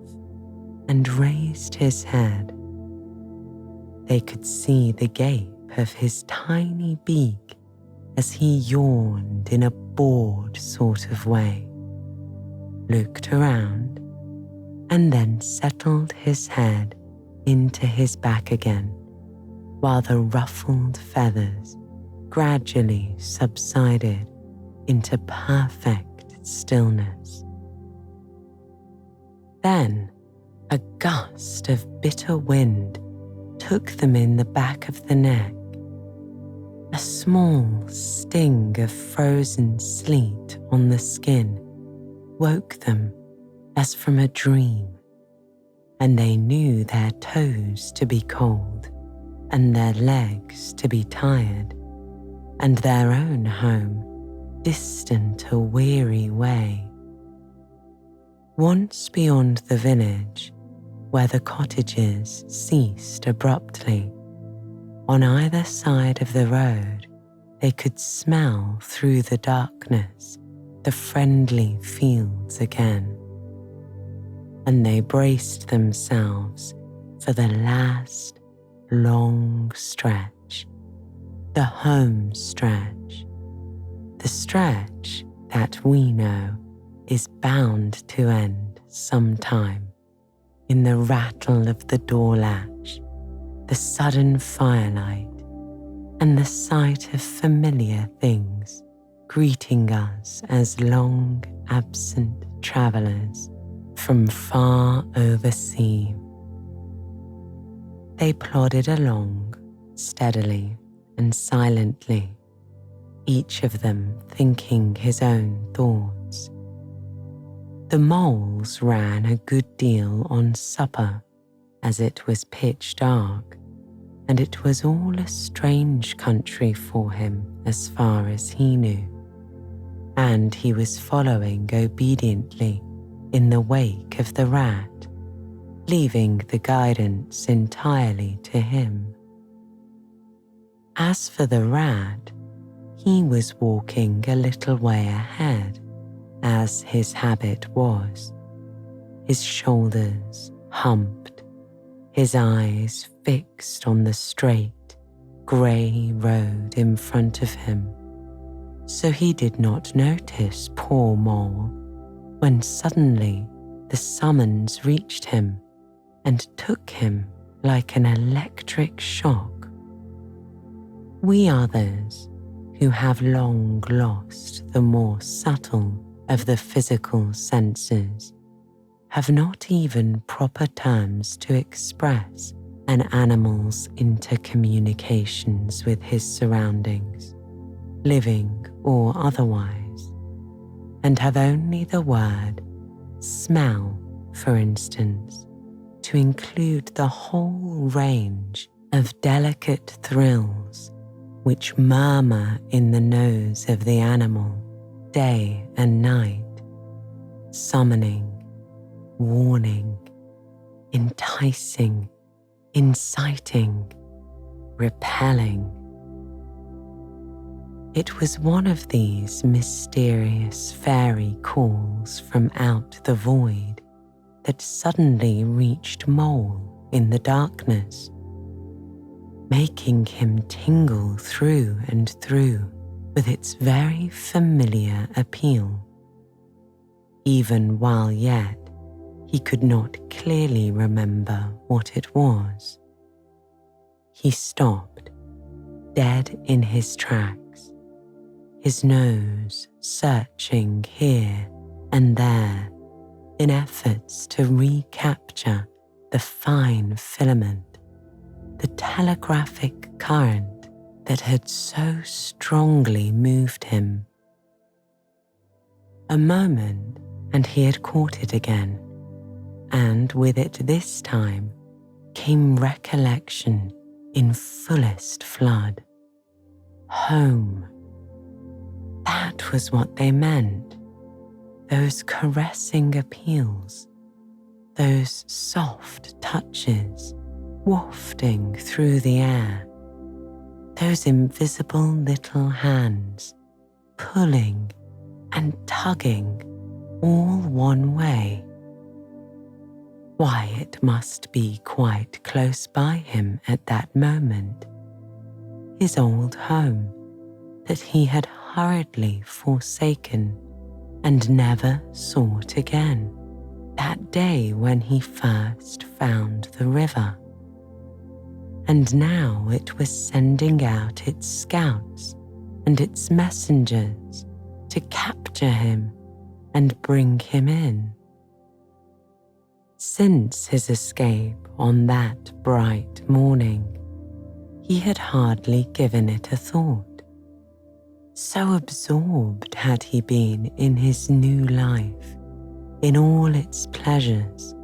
and raised his head. They could see the gape of his tiny beak as he yawned in a bored sort of way, looked around, and then settled his head into his back again, while the ruffled feathers gradually subsided into perfect stillness. Then a gust of bitter wind took them in the back of the neck. A small sting of frozen sleet on the skin woke them as from a dream, and they knew their toes to be cold and their legs to be tired, and their own home distant a weary way. Once beyond the village, where the cottages ceased abruptly, on either side of the road they could smell through the darkness the friendly fields again, and they braced themselves for the last long stretch, the home stretch, the stretch that we know is bound to end sometime in the rattle of the door latch, the sudden firelight, and the sight of familiar things greeting us as long absent travellers from far oversea. They plodded along steadily and silently, each of them thinking his own thoughts. The moles ran a good deal on supper, as it was pitch dark, and it was all a strange country for him as far as he knew, and he was following obediently in the wake of the rat, leaving the guidance entirely to him. As for the rat, he was walking a little way ahead, as his habit was, his shoulders humped, his eyes fixed on the straight, grey road in front of him, so he did not notice poor Mole when suddenly the summons reached him and took him like an electric shock. We others, who have long lost the more subtle of the physical senses, have not even proper terms to express an animal's intercommunications with his surroundings, living or otherwise, and have only the word smell, for instance, to include the whole range of delicate thrills which murmur in the nose of the animal day and night, summoning, warning, enticing, inciting, repelling. It was one of these mysterious fairy calls from out the void that suddenly reached Mole in the darkness, making him tingle through and through with its very familiar appeal, even while yet he could not clearly remember what it was. He stopped, dead in his tracks, his nose searching here and there in efforts to recapture the fine filament, the telegraphic current that had so strongly moved him. A moment, and he had caught it again, and with it this time came recollection in fullest flood. Home. That was what they meant. Those caressing appeals, those soft touches wafting through the air, those invisible little hands pulling and tugging all one way. Why, it must be quite close by him at that moment, his old home, that he had hurriedly forsaken and never sought again that day when he first found the river. And now it was sending out its scouts and its messengers to capture him and bring him in. Since his escape on that bright morning, he had hardly given it a thought. So absorbed had he been in his new life, in all its pleasures,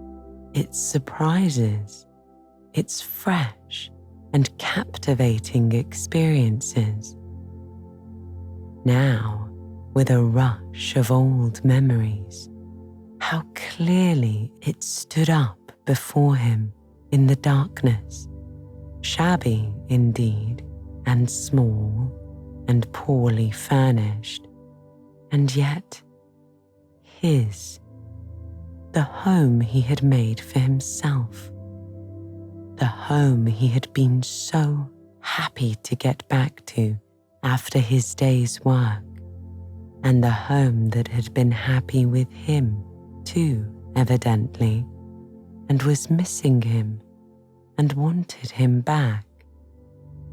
its surprises, its fresh and captivating experiences. Now, with a rush of old memories, how clearly it stood up before him in the darkness, shabby indeed, and small, and poorly furnished, and yet his, the home he had made for himself, the home he had been so happy to get back to after his day's work, and the home that had been happy with him too, evidently, and was missing him and wanted him back,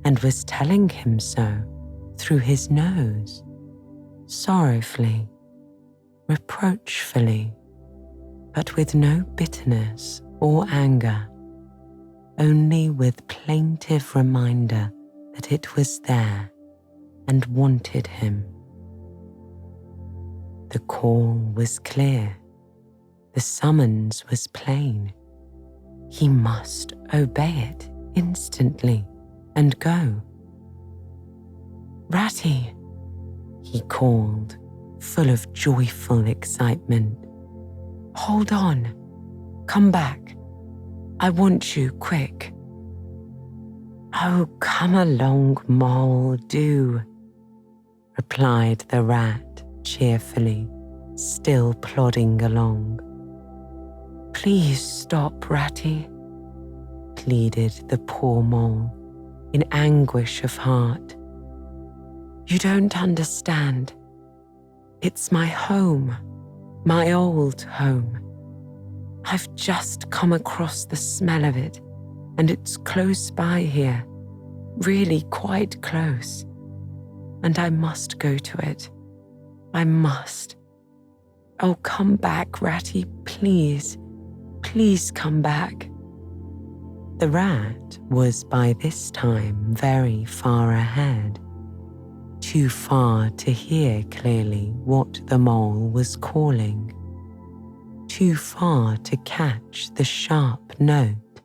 and was telling him so through his nose, sorrowfully, reproachfully, but with no bitterness or anger, only with plaintive reminder that it was there and wanted him. The call was clear. The summons was plain. He must obey it instantly and go. "Ratty," he called, full of joyful excitement. "Hold on. Come back. I want you quick." "Oh, come along, Mole, do," replied the rat cheerfully, still plodding along. "Please stop, Ratty," pleaded the poor mole in anguish of heart. "You don't understand. It's my home, my old home. I've just come across the smell of it, and it's close by here, really quite close. And I must go to it. I must. Oh, come back, Ratty, please. Please come back." The rat was by this time very far ahead, too far to hear clearly what the mole was calling, too far to catch the sharp note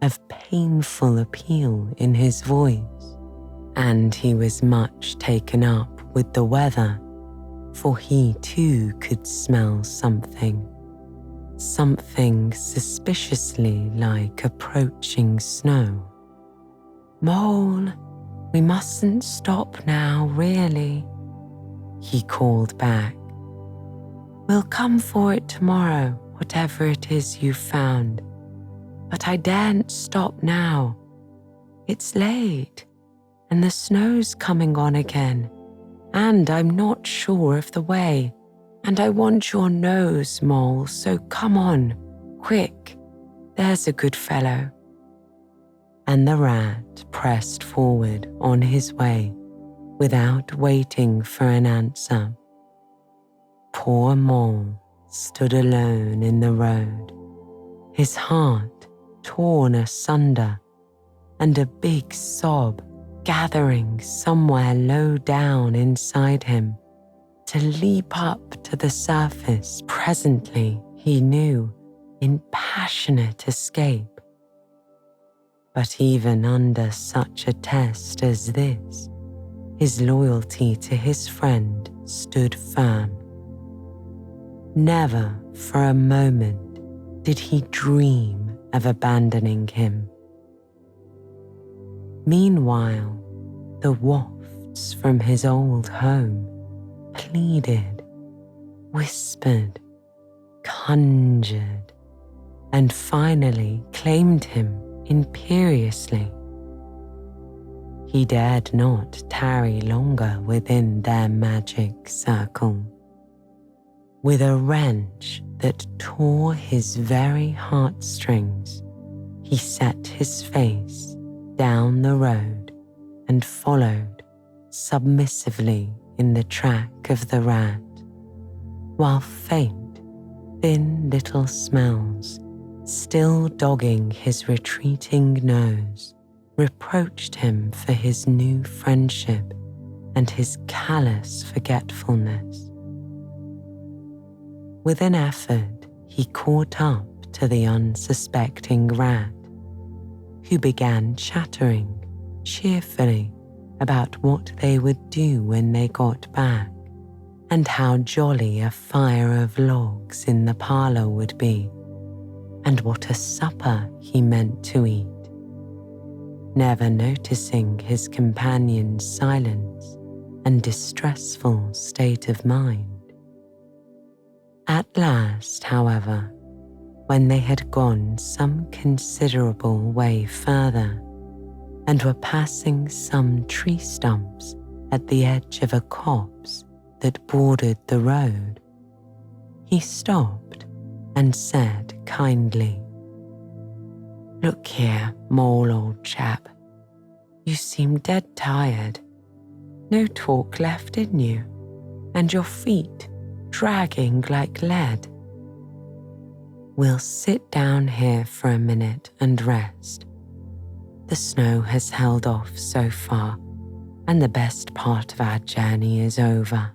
of painful appeal in his voice, and he was much taken up with the weather, for he too could smell something suspiciously like approaching snow. "Mole, we mustn't stop now, really," he called back. "We'll come for it tomorrow, whatever it is you've found. But I daren't stop now. It's late, and the snow's coming on again, and I'm not sure of the way. And I want your nose, Mole, so come on, quick, there's a good fellow." And the rat pressed forward on his way without waiting for an answer. Poor Mole stood alone in the road, his heart torn asunder, and a big sob gathering somewhere low down inside him, to leap up to the surface presently, he knew, in passionate escape. But even under such a test as this, his loyalty to his friend stood firm. Never for a moment did he dream of abandoning him. Meanwhile, the wafts from his old home pleaded, whispered, conjured, and finally claimed him imperiously. he dared not tarry longer within their magic circle. With a wrench that tore his very heartstrings, he set his face down the road and followed submissively in the track of the rat, while faint, thin little smells, still dogging his retreating nose, reproached him for his new friendship and his callous forgetfulness. With an effort, he caught up to the unsuspecting rat, who began chattering cheerfully about what they would do when they got back, and how jolly a fire of logs in the parlour would be, and what a supper he meant to eat, never noticing his companion's silence and distressful state of mind. At last, however, when they had gone some considerable way further and were passing some tree stumps at the edge of a copse that bordered the road, he stopped and said kindly, "Look here, Mole, old chap, you seem dead tired. No talk left in you, and your feet dragging like lead. We'll sit down here for a minute and rest. The snow has held off so far, and the best part of our journey is over."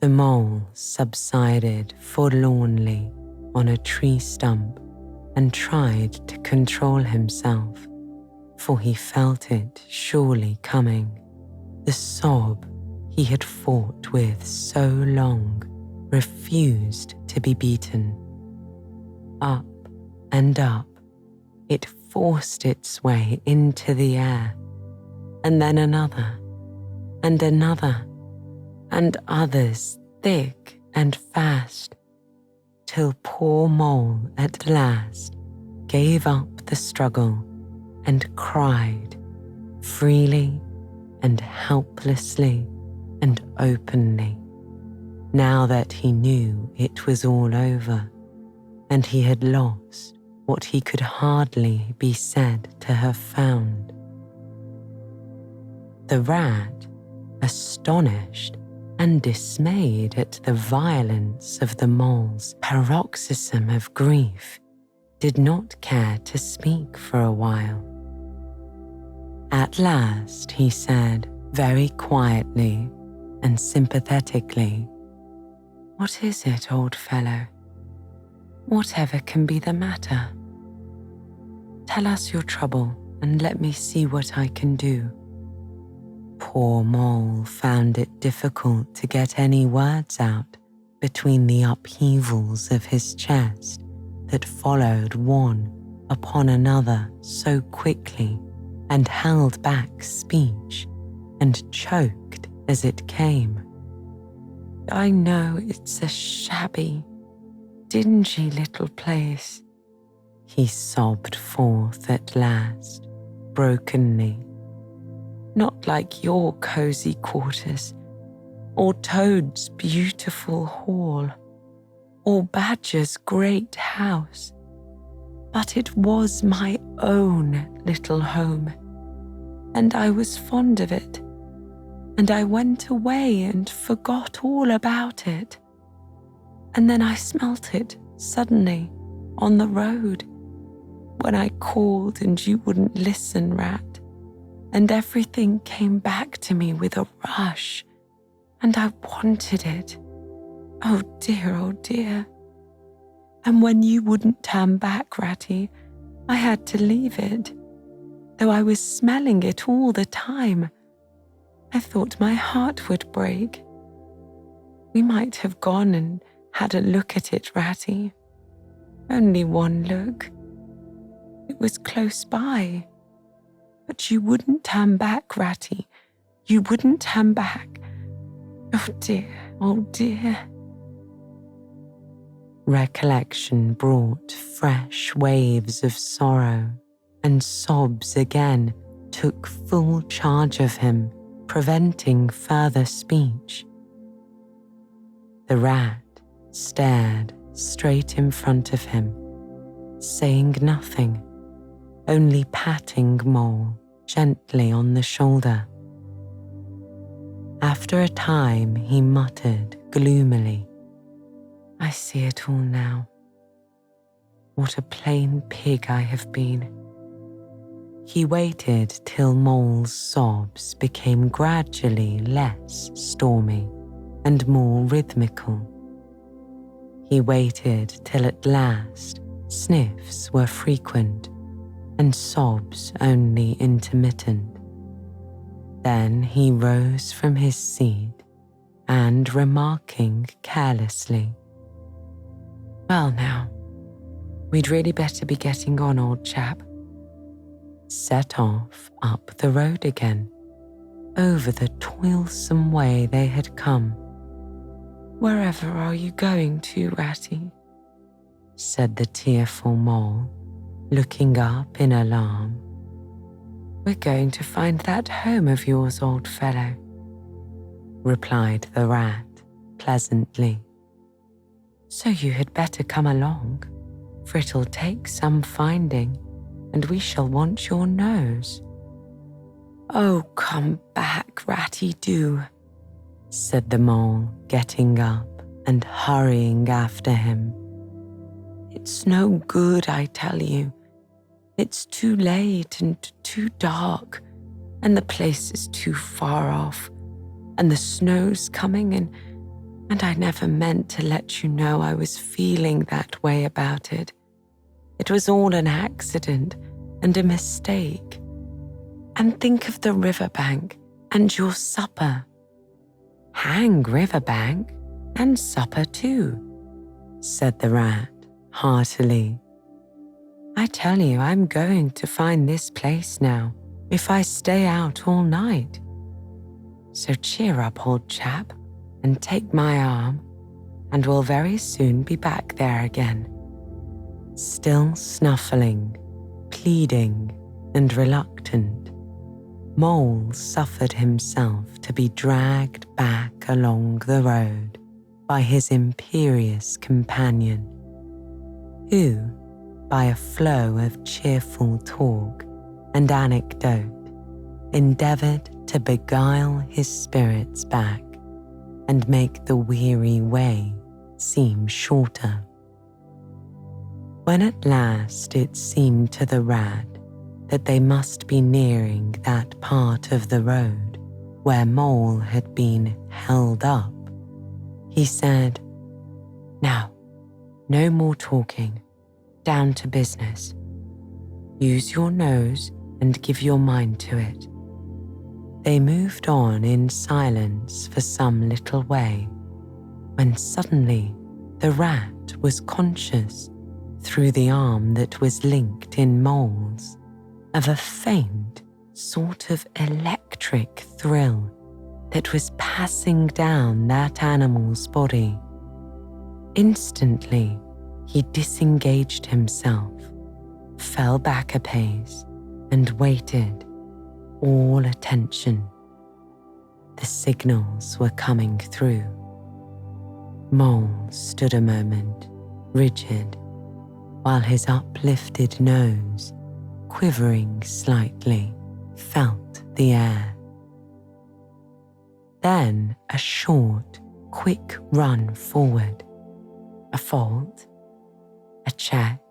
The mole subsided forlornly on a tree stump and tried to control himself, for he felt it surely coming, the sob he had fought with so long refused to be beaten. Up and up, it forced its way into the air, and then another, and another, and others thick and fast, till poor Mole at last gave up the struggle and cried freely and helplessly and openly, now that he knew it was all over, and he had lost what he could hardly be said to have found. The rat, astonished and dismayed at the violence of the mole's paroxysm of grief, did not care to speak for a while. At last he said very quietly and sympathetically, "What is it, old fellow? Whatever can be the matter? Tell us your trouble and let me see what I can do." Poor Mole found it difficult to get any words out between the upheavals of his chest that followed one upon another so quickly and held back speech and choked as it came. "I know it's a shabby, dingy little place," he sobbed forth at last, brokenly. "Not like your cosy quarters, or Toad's beautiful hall, or Badger's great house, but it was my own little home, and I was fond of it, and I went away and forgot all about it, and then I smelt it suddenly on the road when I called and you wouldn't listen, Rat, and everything came back to me with a rush, and I wanted it. Oh dear. And when you wouldn't turn back, Ratty, I had to leave it, though I was smelling it all the time. I thought my heart would break. We might have gone and had a look at it, Ratty. Only one look. It was close by. But you wouldn't turn back, Ratty. You wouldn't turn back. Oh dear. Recollection brought fresh waves of sorrow, and sobs again took full charge of him, preventing further speech. The rat stared straight in front of him, saying nothing, only patting Mole gently on the shoulder. After a time, he muttered gloomily, "I see it all now. What a plain pig I have been." He waited till Mole's sobs became gradually less stormy and more rhythmical. He waited till at last sniffs were frequent and sobs only intermittent. Then he rose from his seat and, remarking carelessly, "Well now, we'd really better be getting on, old chap," set off up the road again, over the toilsome way they had come. "Wherever are you going to, Ratty?" said the tearful Mole, looking up in alarm. "We're going to find that home of yours, old fellow," replied the rat pleasantly. "So you had better come along, for it'll take some finding, and we shall want your nose." "Oh, come back, Ratty, do," said the Mole, getting up and hurrying after him. "It's no good, I tell you. It's too late and too dark, and the place is too far off, and the snow's coming, and I never meant to let you know I was feeling that way about it. It was all an accident and a mistake. And think of the riverbank and your supper." "Hang riverbank and supper too," said the rat heartily. "I tell you, I'm going to find this place now if I stay out all night. So cheer up, old chap, and take my arm, and we'll very soon be back there again." Still snuffling, pleading, and reluctant, Mole suffered himself to be dragged back along the road by his imperious companion, who, by a flow of cheerful talk and anecdote, endeavoured to beguile his spirits back and make the weary way seem shorter. When at last it seemed to the rat that they must be nearing that part of the road where Mole had been held up, he said, "Now, no more talking. Down to business. Use your nose and give your mind to it." They moved on in silence for some little way, when suddenly the rat was conscious, through the arm that was linked in Mole's, of a faint sort of electric thrill that was passing down that animal's body. Instantly, he disengaged himself, fell back a pace, and waited, all attention. The signals were coming through. Mole stood a moment, rigid, while his uplifted nose, quivering slightly, felt the air. Then a short, quick run forward, a fault, a check,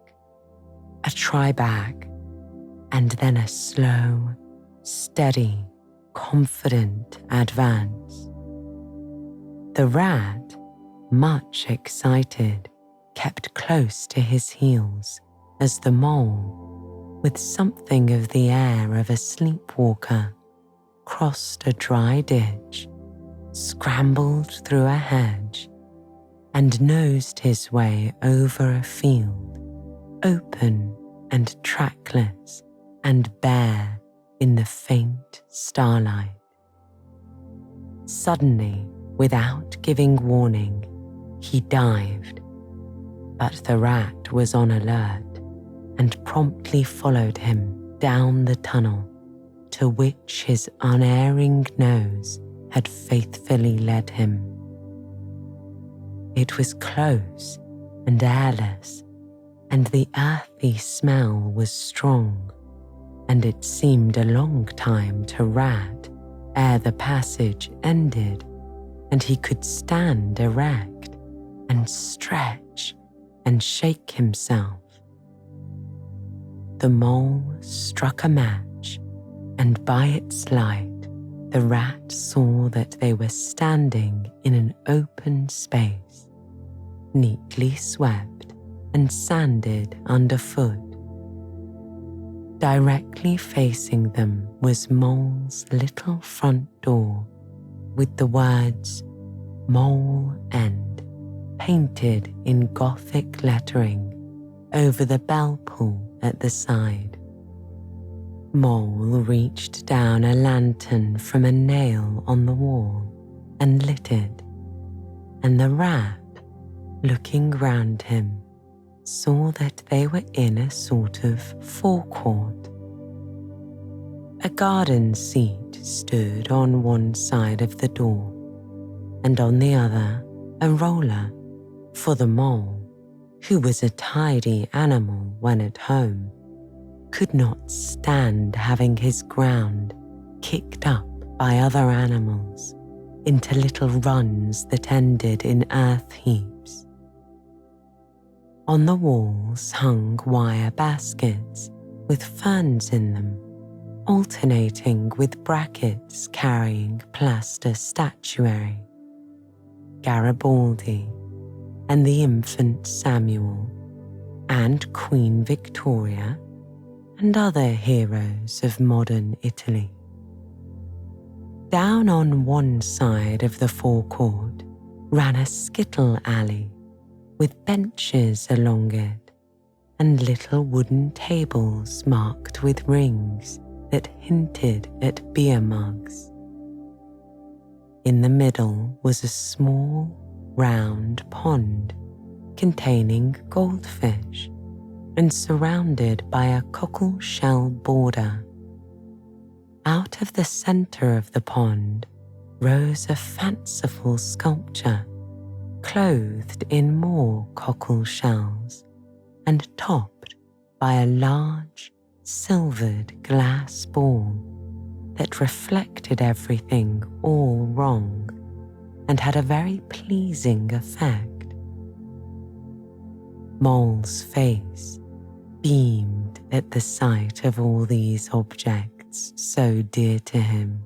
a try back, and then a slow, steady, confident advance. The rat, much excited, kept close to his heels as the Mole, with something of the air of a sleepwalker, crossed a dry ditch, scrambled through a hedge, and nosed his way over a field, open and trackless and bare in the faint starlight. Suddenly, without giving warning, he dived, but the rat was on alert and promptly followed him down the tunnel to which his unerring nose had faithfully led him. It was close and airless, and the earthy smell was strong, and it seemed a long time to Rat ere the passage ended, and he could stand erect and stretch and shake himself. The mole struck a match, and by its light the Rat saw that they were standing in an open space, neatly swept and sanded underfoot. Directly facing them was Mole's little front door, with the words Mole End painted in Gothic lettering over the bell pull at the side. Mole reached down a lantern from a nail on the wall and lit it, and the Rat, looking round him, saw that they were in a sort of forecourt. A garden seat stood on one side of the door, and on the other a roller, for the mole, who was a tidy animal when at home, could not stand having his ground kicked up by other animals into little runs that ended in earth heaps. On the walls hung wire baskets with ferns in them, alternating with brackets carrying plaster statuary, Garibaldi and the infant Samuel, and Queen Victoria, and other heroes of modern Italy. Down on one side of the forecourt ran a skittle alley with benches along it and little wooden tables marked with rings that hinted at beer mugs. In the middle was a small, round pond containing goldfish and surrounded by a cockle shell border. Out of the centre of the pond rose a fanciful sculpture, clothed in more cockle shells and topped by a large, silvered glass ball that reflected everything all wrong and had a very pleasing effect. Mole's face beamed at the sight of all these objects so dear to him.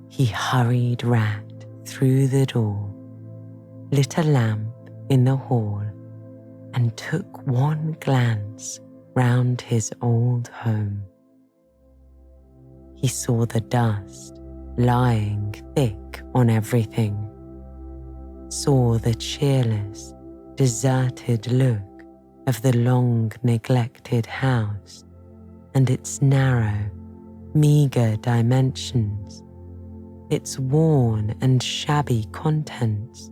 He hurried Rat through the door, lit a lamp in the hall, and took one glance round his old home. He saw the dust lying thick on everything, saw the cheerless, deserted look of the long neglected house and its narrow, meagre dimensions, its worn and shabby contents,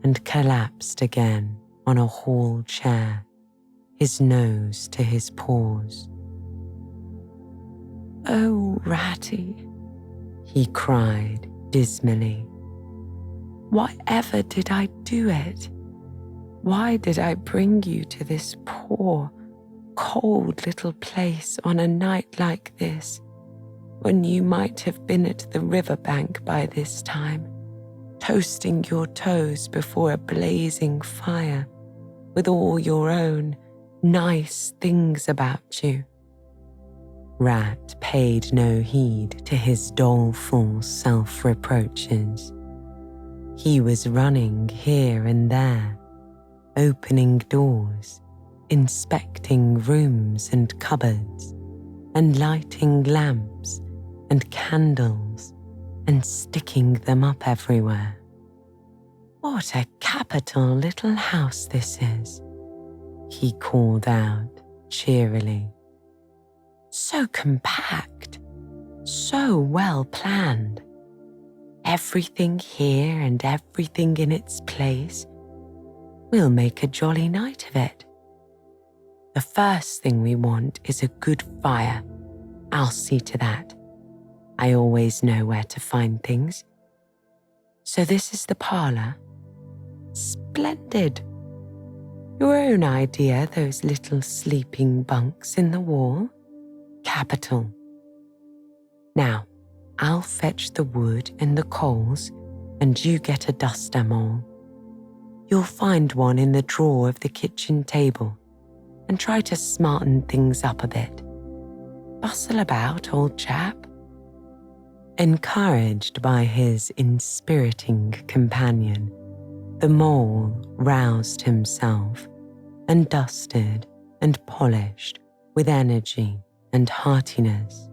and collapsed again on a hall chair, his nose to his paws. "Oh, Ratty," he cried dismally. "Why ever did I do it? Why did I bring you to this poor, cold little place on a night like this, when you might have been at the riverbank by this time, toasting your toes before a blazing fire, with all your own nice things about you?" Rat paid no heed to his doleful self-reproaches. He was running here and there, opening doors, inspecting rooms and cupboards, and lighting lamps and candles and sticking them up everywhere. "What a capital little house this is," he called out cheerily. "So compact, so well planned. Everything here and everything in its place. We'll make a jolly night of it. The first thing we want is a good fire, I'll see to that. I always know where to find things. So this is the parlour? Splendid. Your own idea, those little sleeping bunks in the wall? Capital. Now, I'll fetch the wood and the coals, and you get a duster, Mole. You'll find one in the drawer of the kitchen table, and try to smarten things up a bit. Bustle about, old chap. Encouraged by his inspiriting companion, the Mole roused himself and dusted and polished with energy and heartiness,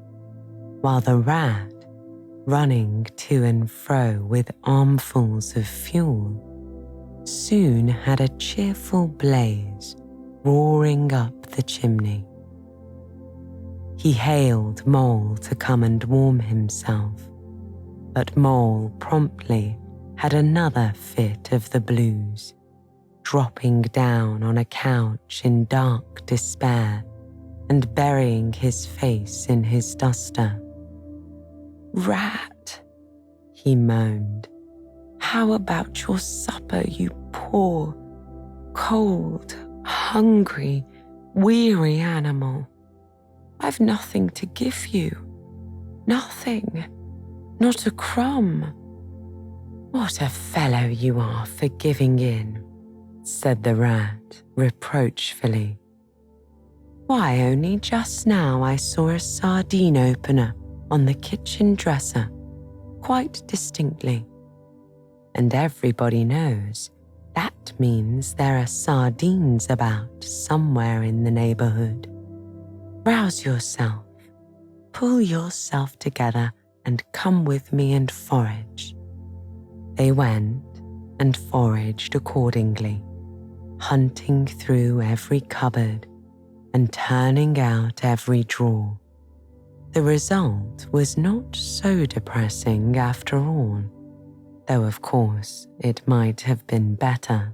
while the Rat, running to and fro with armfuls of fuel, soon had a cheerful blaze roaring up the chimney. He hailed Mole to come and warm himself, but Mole promptly had another fit of the blues, dropping down on a couch in dark despair and burying his face in his duster. Rat, he moaned, how about your supper, you poor, cold, hungry, weary animal? I've nothing to give you. Nothing. Not a crumb. What a fellow you are for giving in, said the Rat reproachfully. Why, only just now I saw a sardine opener on the kitchen dresser, quite distinctly. And everybody knows that means there are sardines about somewhere in the neighbourhood. Rouse yourself, pull yourself together and come with me and forage. They went and foraged accordingly, hunting through every cupboard and turning out every drawer. The result was not so depressing after all, though of course it might have been better.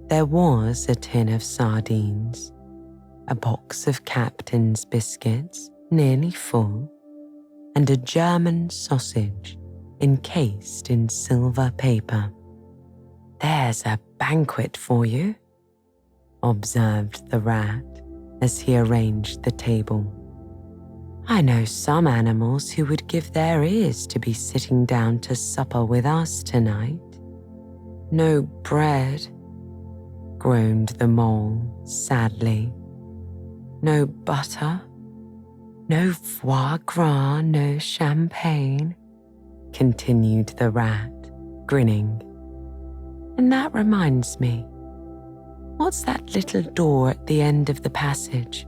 There was a tin of sardines, a box of Captain's biscuits, nearly full, and a German sausage encased in silver paper. There's a banquet for you, observed the Rat as he arranged the table. I know some animals who would give their ears to be sitting down to supper with us tonight. No bread, groaned the Mole sadly. No butter, no foie gras, no champagne, continued the Rat, grinning. And that reminds me, what's that little door at the end of the passage?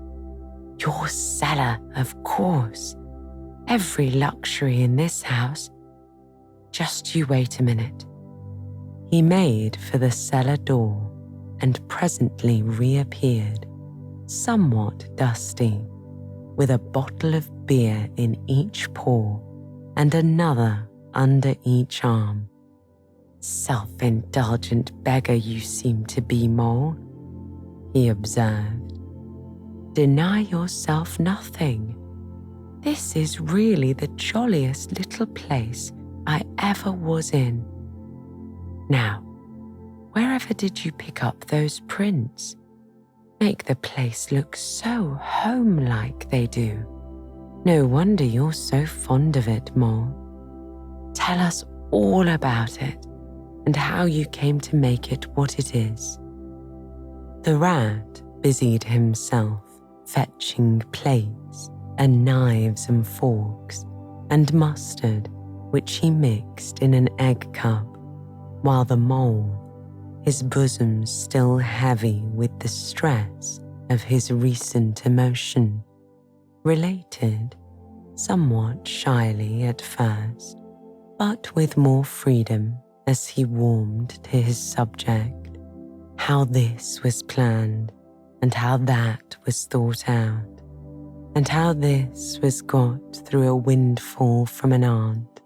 Your cellar, of course. Every luxury in this house. Just you wait a minute. He made for the cellar door and presently reappeared, somewhat dusty, with a bottle of beer in each paw and another under each arm. Self-indulgent beggar you seem to be, Mole, he observed. Deny yourself nothing. This is really the jolliest little place I ever was in. Now, wherever did you pick up those prints? Make the place look so home-like they do. No wonder you're so fond of it, Mole. Tell us all about it and how you came to make it what it is. The Rat busied himself fetching plates and knives and forks and mustard, which he mixed in an egg cup, while the Mole, his bosom still heavy with the stress of his recent emotion, related, somewhat shyly at first, but with more freedom as he warmed to his subject, how this was planned and how that was thought out, and how this was got through a windfall from an aunt,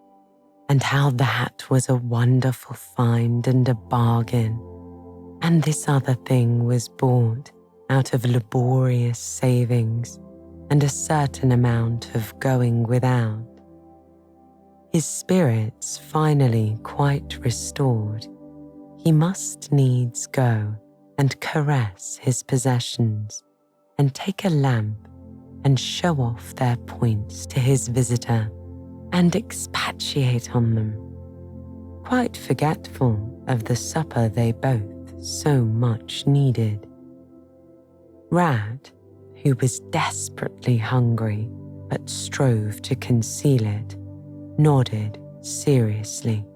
and how that was a wonderful find and a bargain, and this other thing was bought out of laborious savings, and a certain amount of going without. His spirits finally quite restored, he must needs go and caress his possessions and take a lamp and show off their points to his visitor and expatiate on them, quite forgetful of the supper they both so much needed. Rat, who was desperately hungry but strove to conceal it, nodded seriously,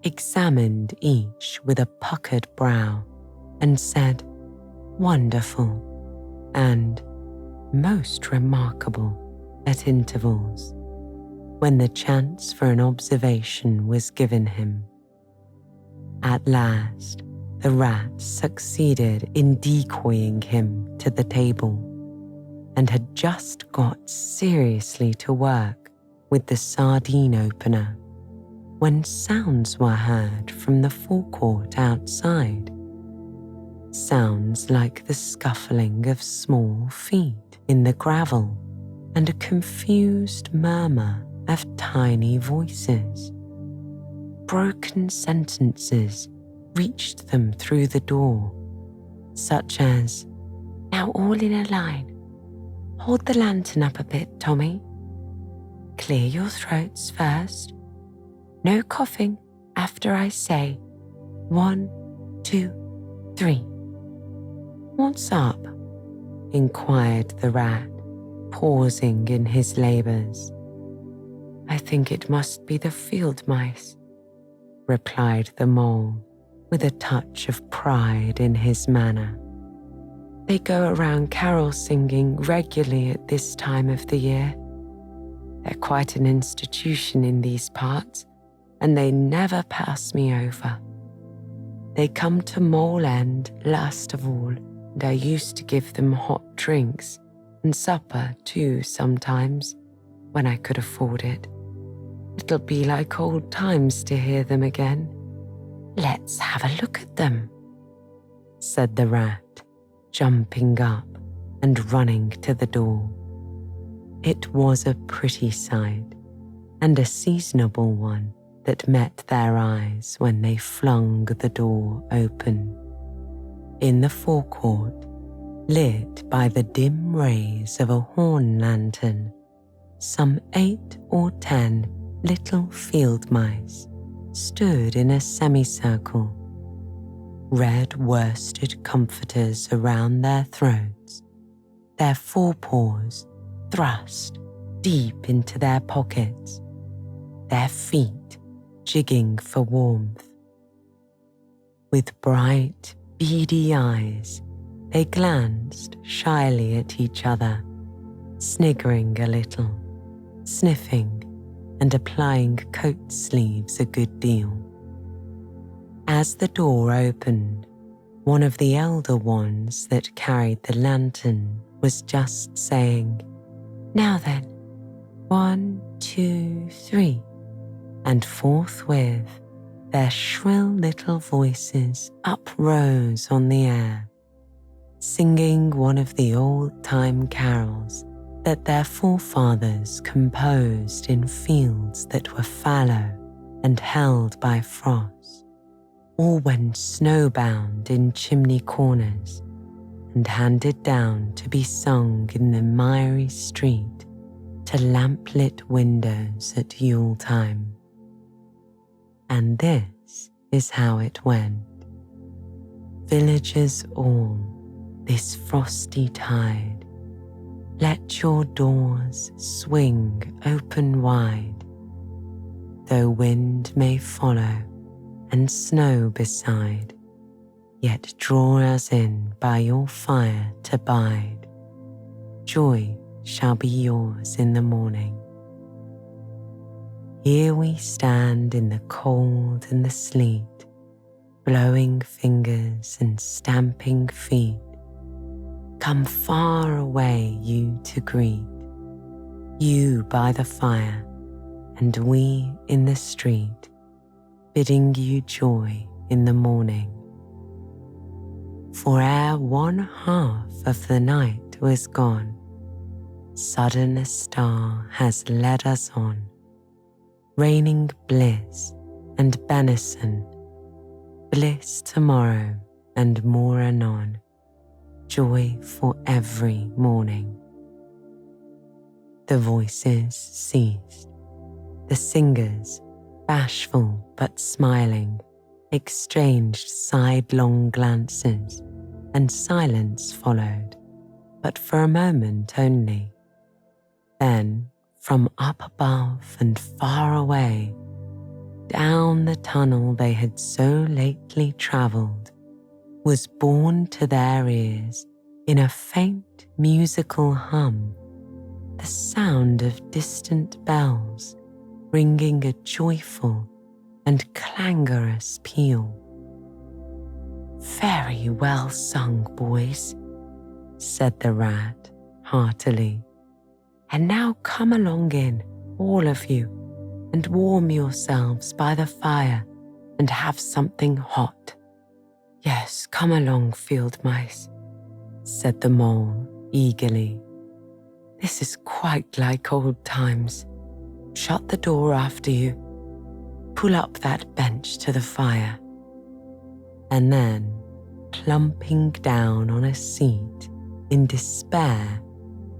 examined each with a puckered brow, and said, "Wonderful," and "most remarkable" at intervals, when the chance for an observation was given him. At last, the rat succeeded in decoying him to the table, and had just got seriously to work with the sardine opener when sounds were heard from the forecourt outside. Sounds like the scuffling of small feet in the gravel and a confused murmur of tiny voices. Broken sentences reached them through the door, such as, "Now all in a line. Hold the lantern up a bit, Tommy. Clear your throats first. No coughing after I say 1, 2, 3. "What's up?" inquired the rat, pausing in his labours. "I think it must be the field mice," replied the mole, with a touch of pride in his manner. "They go around carol singing regularly at this time of the year. They're quite an institution in these parts, and they never pass me over. They come to Mole End last of all, and I used to give them hot drinks and supper too sometimes, when I could afford it. It'll be like old times to hear them again. Let's have a look at them," said the rat, jumping up and running to the door. It was a pretty sight, and a seasonable one that met their eyes when they flung the door open. In the forecourt, lit by the dim rays of a horn lantern, some 8 or 10 little field mice stood in a semicircle, red worsted comforters around their throats, their forepaws thrust deep into their pockets, their feet jigging for warmth. With bright, beady eyes, they glanced shyly at each other, sniggering a little, sniffing and applying coat sleeves a good deal. As the door opened, one of the elder ones that carried the lantern was just saying, "Now then, 1, 2, 3, and forthwith their shrill little voices uprose on the air, singing one of the old-time carols that their forefathers composed in fields that were fallow and held by frost, or when snowbound in chimney corners, and handed down to be sung in the miry street to lamplit windows at Yule time. And this is how it went. Villagers all, this frosty tide, let your doors swing open wide, though wind may follow and snow beside, yet draw us in by your fire to bide. Joy shall be yours in the morning. Here we stand in the cold and the sleet, blowing fingers and stamping feet. Come far away you to greet, you by the fire, and we in the street, bidding you joy in the morning. For ere 1/2 of the night was gone, sudden a star has led us on, raining bliss and benison, bliss tomorrow and more anon, joy for every morning. The voices ceased. The singers, bashful but smiling, exchanged sidelong glances, and silence followed, but for a moment only. Then, from up above and far away, down the tunnel they had so lately travelled, was borne to their ears in a faint musical hum the sound of distant bells ringing a joyful and clangorous peal. "Very well sung, boys," said the rat heartily. "And now come along in, all of you, and warm yourselves by the fire and have something hot." "Yes, come along, field mice," said the mole eagerly. "This is quite like old times. Shut the door after you. Pull up that bench to the fire." And then, plumping down on a seat in despair,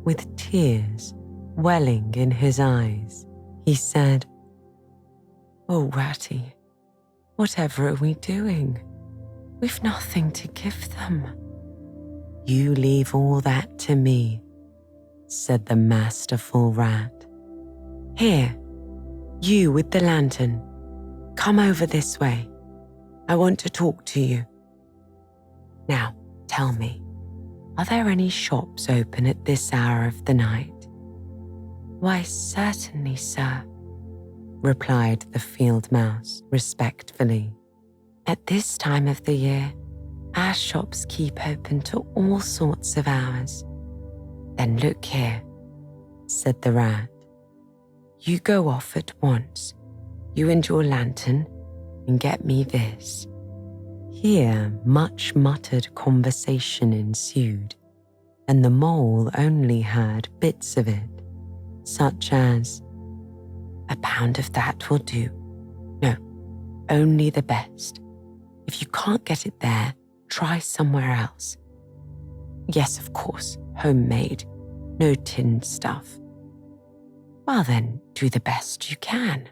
with tears welling in his eyes, he said, "Oh, Ratty, whatever are we doing? We've nothing to give them." "You leave all that to me," said the masterful rat. "Here, you with the lantern, come over this way. I want to talk to you. Now, tell me, are there any shops open at this hour of the night?" "Why, certainly, sir," replied the field mouse respectfully. "At this time of the year, our shops keep open to all sorts of hours." "Then look here," said the rat. "You go off at once, you and your lantern, and get me this." Here much muttered conversation ensued, and the mole only heard bits of it, such as, "A pound of that will do. No, only the best. If you can't get it there, try somewhere else. Yes, of course, homemade, no tinned stuff. Well then, do the best you can."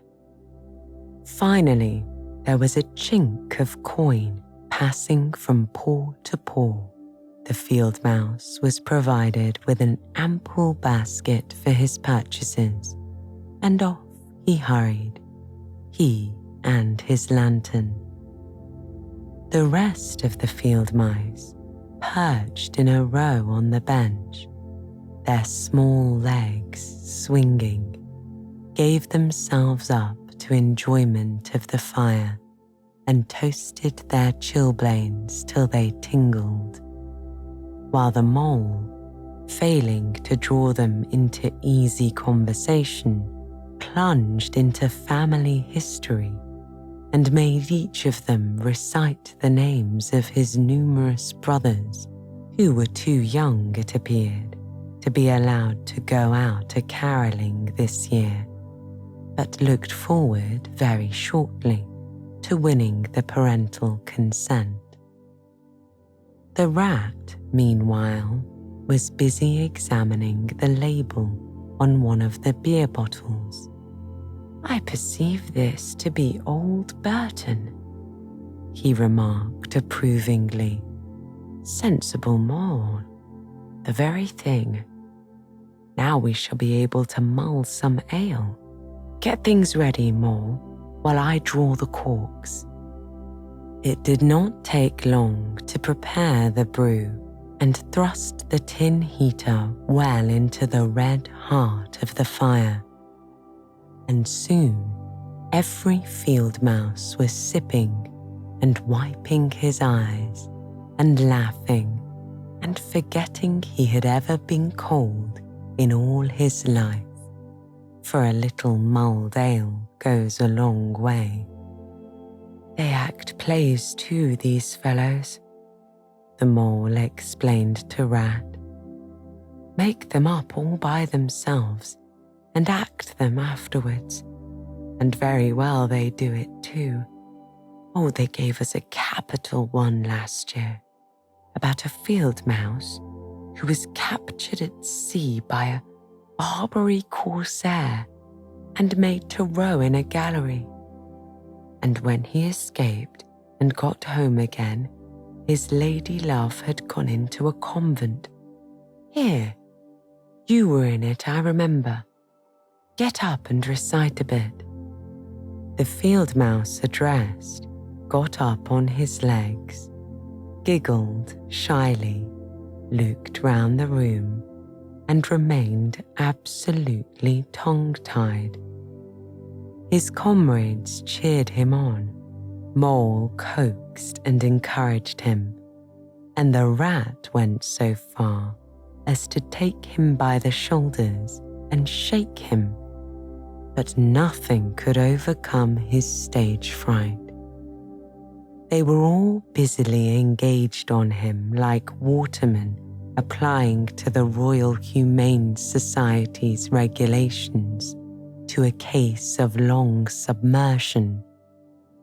Finally, there was a chink of coin passing from paw to paw. The field mouse was provided with an ample basket for his purchases, and off he hurried, he and his lantern. The rest of the field mice, perched in a row on the bench, their small legs swinging, gave themselves up to enjoyment of the fire and toasted their chilblains till they tingled, while the mole, failing to draw them into easy conversation, plunged into family history and made each of them recite the names of his numerous brothers, who were too young, it appeared, to be allowed to go out a-carolling this year, but looked forward very shortly to winning the parental consent. The rat, meanwhile, was busy examining the label on one of the beer bottles. "I perceive this to be Old Burton," he remarked approvingly. "Sensible mole. The very thing. Now we shall be able to mull some ale. Get things ready, mole, while I draw the corks." It did not take long to prepare the brew and thrust the tin heater well into the red heart of the fire. And soon every field mouse was sipping and wiping his eyes and laughing and forgetting he had ever been cold in all his life, for a little mulled ale goes a long way. "They act plays too, these fellows," the mole explained to Rat. make them up all by themselves and act them afterwards. And very well they do it too. Oh, they gave us a capital one last year about a field mouse who was captured at sea by a Barbary corsair and made to row in a gallery. And when he escaped and got home again, his lady love had gone into a convent. Here, you were in it, I remember. Get up and recite a bit. The field mouse addressed got up on his legs, giggled shyly, looked round the room, and remained absolutely tongue-tied. His comrades cheered him on, Mole coaxed and encouraged him, and the rat went so far as to take him by the shoulders and shake him, but nothing could overcome his stage fright. They were all busily engaged on him like watermen applying to the Royal Humane Society's regulations to a case of long submersion,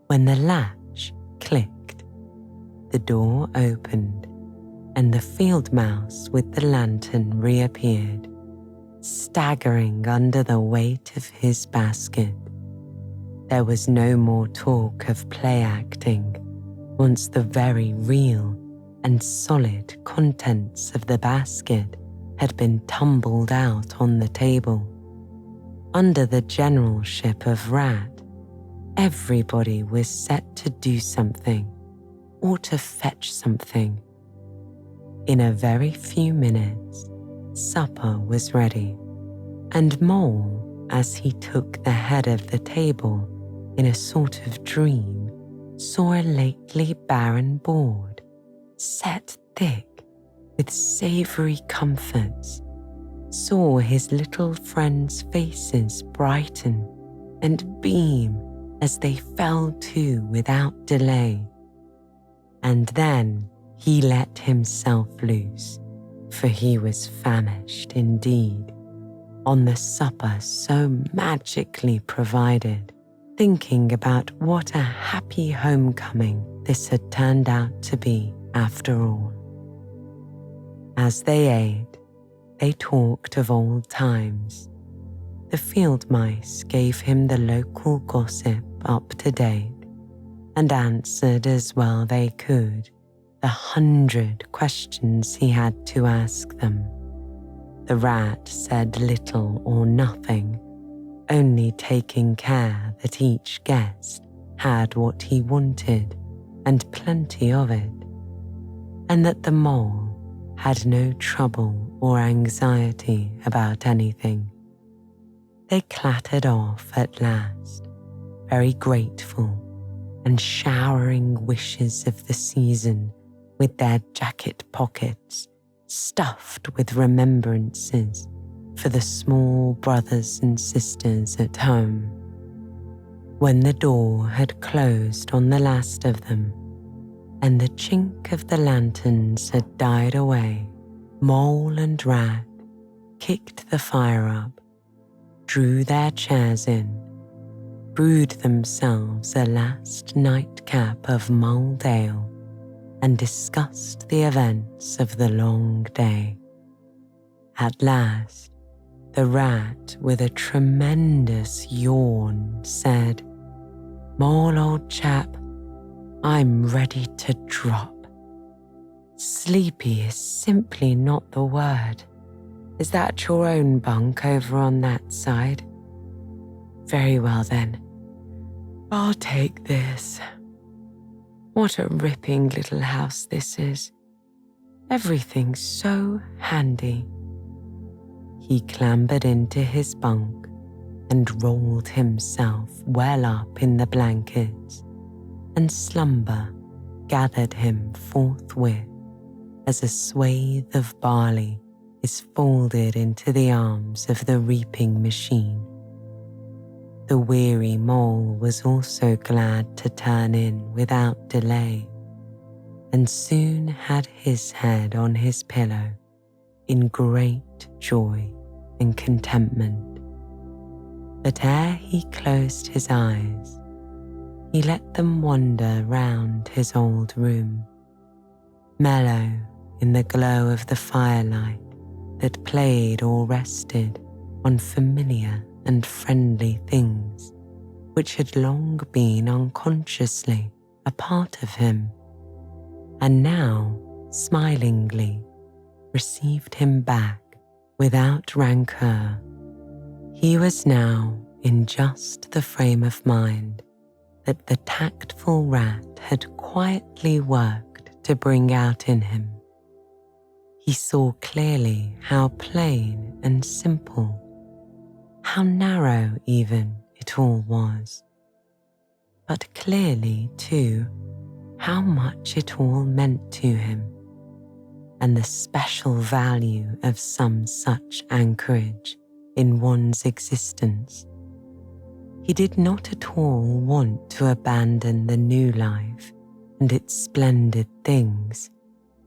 when the latch clicked, the door opened, and the field mouse with the lantern reappeared, staggering under the weight of his basket. There was no more talk of play acting once the very real and solid contents of the basket had been tumbled out on the table. Under the generalship of Rat, everybody was set to do something or to fetch something. In a very few minutes, supper was ready, and Mole, as he took the head of the table in a sort of dream, saw a lately barren board, set thick with savoury comforts, saw his little friends' faces brighten and beam as they fell to without delay. And then he let himself loose, for he was famished indeed, on the supper so magically provided, thinking about what a happy homecoming this had turned out to be after all. As they ate, they talked of old times. The field mice gave him the local gossip up to date and answered as well they could the 100 questions he had to ask them. The rat said little or nothing, only taking care that each guest had what he wanted and plenty of it, and that the mole had no trouble or anxiety about anything. They clattered off at last, very grateful and showering wishes of the season with their jacket pockets stuffed with remembrances for the small brothers and sisters at home. When the door had closed on the last of them, and the chink of the lanterns had died away, Mole and Rat kicked the fire up, drew their chairs in, brewed themselves a last nightcap of mulled ale, and discussed the events of the long day. At last, the rat, with a tremendous yawn, said, "Mole, old chap, I'm ready to drop. Sleepy is simply not the word. Is that your own bunk over on that side? Very well then, I'll take this. What a ripping little house this is. Everything's so handy." He clambered into his bunk and rolled himself well up in the blankets, and slumber gathered him forthwith as a swathe of barley is folded into the arms of the reaping machine. The weary mole was also glad to turn in without delay, and soon had his head on his pillow, in great joy and contentment. But ere he closed his eyes, he let them wander round his old room, mellow in the glow of the firelight that played or rested on familiar and friendly things which had long been unconsciously a part of him, and now smilingly received him back without rancour. He was now in just the frame of mind that the tactful rat had quietly worked to bring out in him. He saw clearly how plain and simple, how narrow even it all was, but clearly too how much it all meant to him, and the special value of some such anchorage in one's existence. He did not at all want to abandon the new life and its splendid things,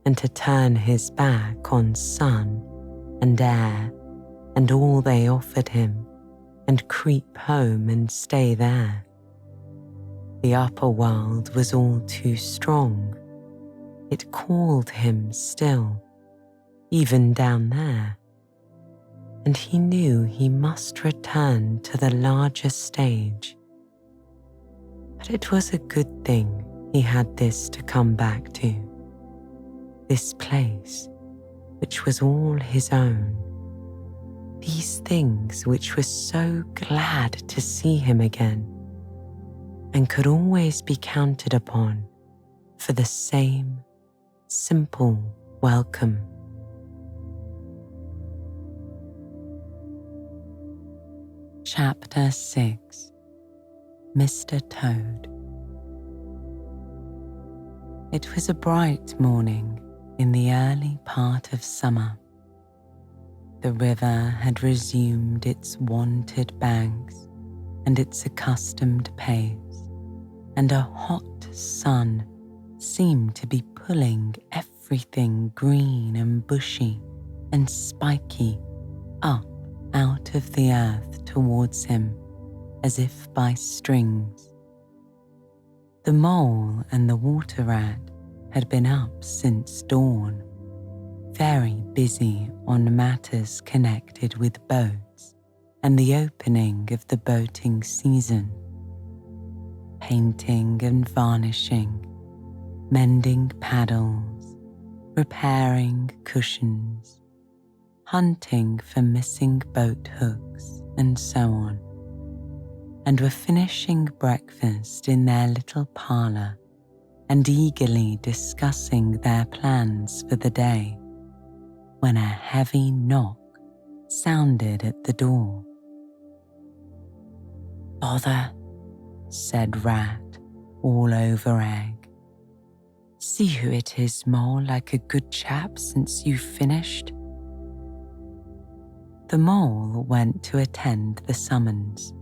and to turn his back on sun and air and all they offered him, and creep home and stay there. The upper world was all too strong. It called him still, even down there, and he knew he must return to the larger stage. But it was a good thing he had this to come back to, this place which was all his own, these things which were so glad to see him again, and could always be counted upon for the same simple welcome. Chapter 6. Mr. Toad. It was a bright morning in the early part of summer. The river had resumed its wonted banks and its accustomed pace, and a hot sun seemed to be pulling everything green and bushy and spiky up out of the earth towards him, as if by strings. The mole and the water rat had been up since dawn, very busy on matters connected with boats and the opening of the boating season, painting and varnishing, mending paddles, repairing cushions, hunting for missing boat hooks, and so on, and were finishing breakfast in their little parlour and eagerly discussing their plans for the day, when a heavy knock sounded at the door. "Bother," said Rat, all over egg. "See who it is, Mole, like a good chap, since you've finished." The Mole went to attend the summons,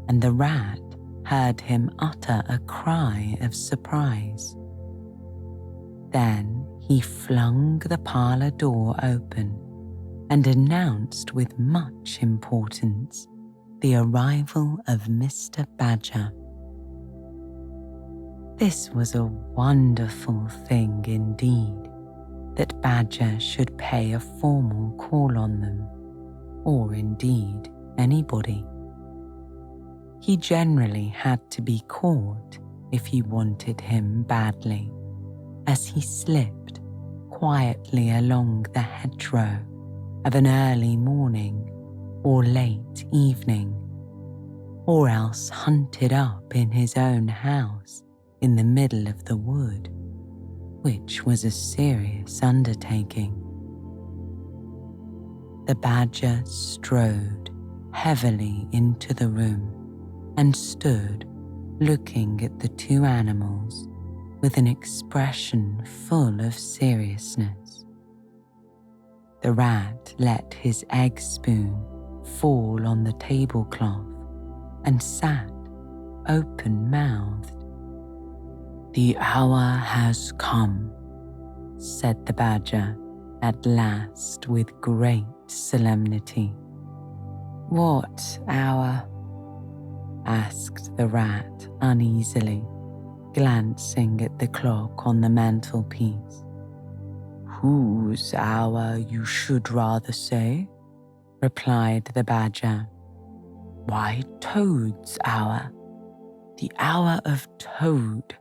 and the Rat heard him utter a cry of surprise. Then he flung the parlour door open and announced with much importance the arrival of Mr. Badger. This was a wonderful thing indeed, that Badger should pay a formal call on them, or indeed anybody. He generally had to be caught if you wanted him badly, as he slipped quietly along the hedgerow of an early morning or late evening, or else hunted up in his own house in the middle of the wood, which was a serious undertaking. The Badger strode heavily into the room and stood looking at the two animals with an expression full of seriousness. The Rat let his egg spoon fall on the tablecloth and sat open-mouthed. "The hour has come," said the Badger, at last with great solemnity. "What hour?" asked the rat uneasily, glancing at the clock on the mantelpiece. "Whose hour, you should rather say," replied the badger. "Why, Toad's hour. The hour of Toad.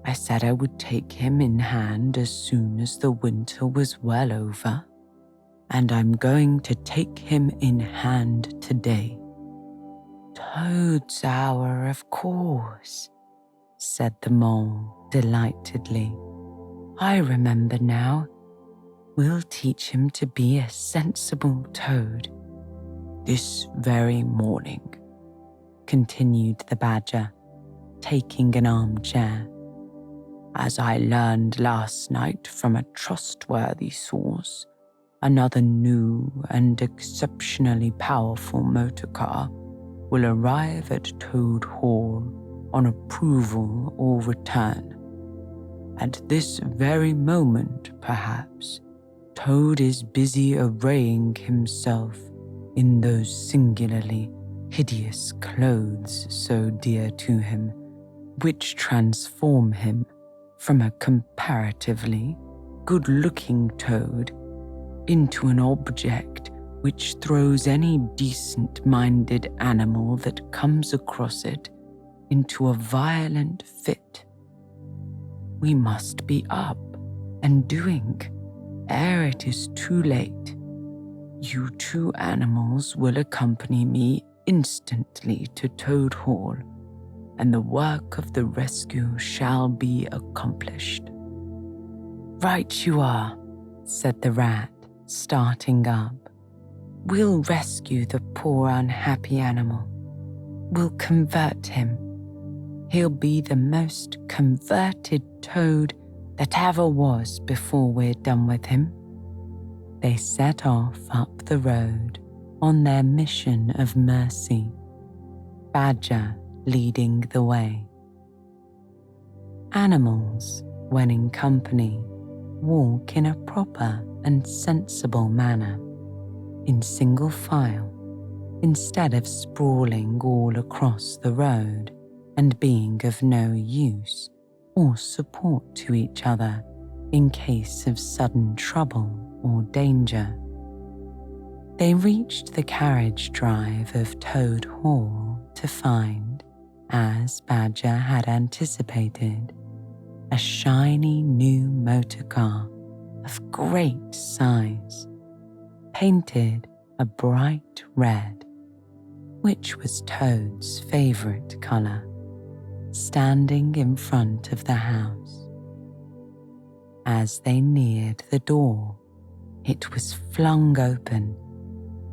I said I would take him in hand as soon as the winter was well over, and I'm going to take him in hand today." "Toad's hour, of course," said the mole delightedly. "I remember now. We'll teach him to be a sensible toad." "This very morning," continued the badger, taking an armchair. "As I learned last night from a trustworthy source, another new and exceptionally powerful motor car will arrive at Toad Hall on approval or return. At this very moment, perhaps, Toad is busy arraying himself in those singularly hideous clothes so dear to him, which transform him from a comparatively good-looking toad into an object which throws any decent-minded animal that comes across it into a violent fit. We must be up and doing ere it is too late. You two animals will accompany me instantly to Toad Hall, and the work of the rescue shall be accomplished." "Right you are," said the rat, starting up. "We'll rescue the poor unhappy animal. We'll convert him. He'll be the most converted toad that ever was before we're done with him." They set off up the road on their mission of mercy, Badger leading the way. Animals, when in company, walk in a proper and sensible manner, in single file, instead of sprawling all across the road and being of no use or support to each other in case of sudden trouble or danger. They reached the carriage drive of Toad Hall to find, as Badger had anticipated, a shiny new motor car of great size, painted a bright red, which was Toad's favorite color, standing in front of the house. As they neared the door, it was flung open,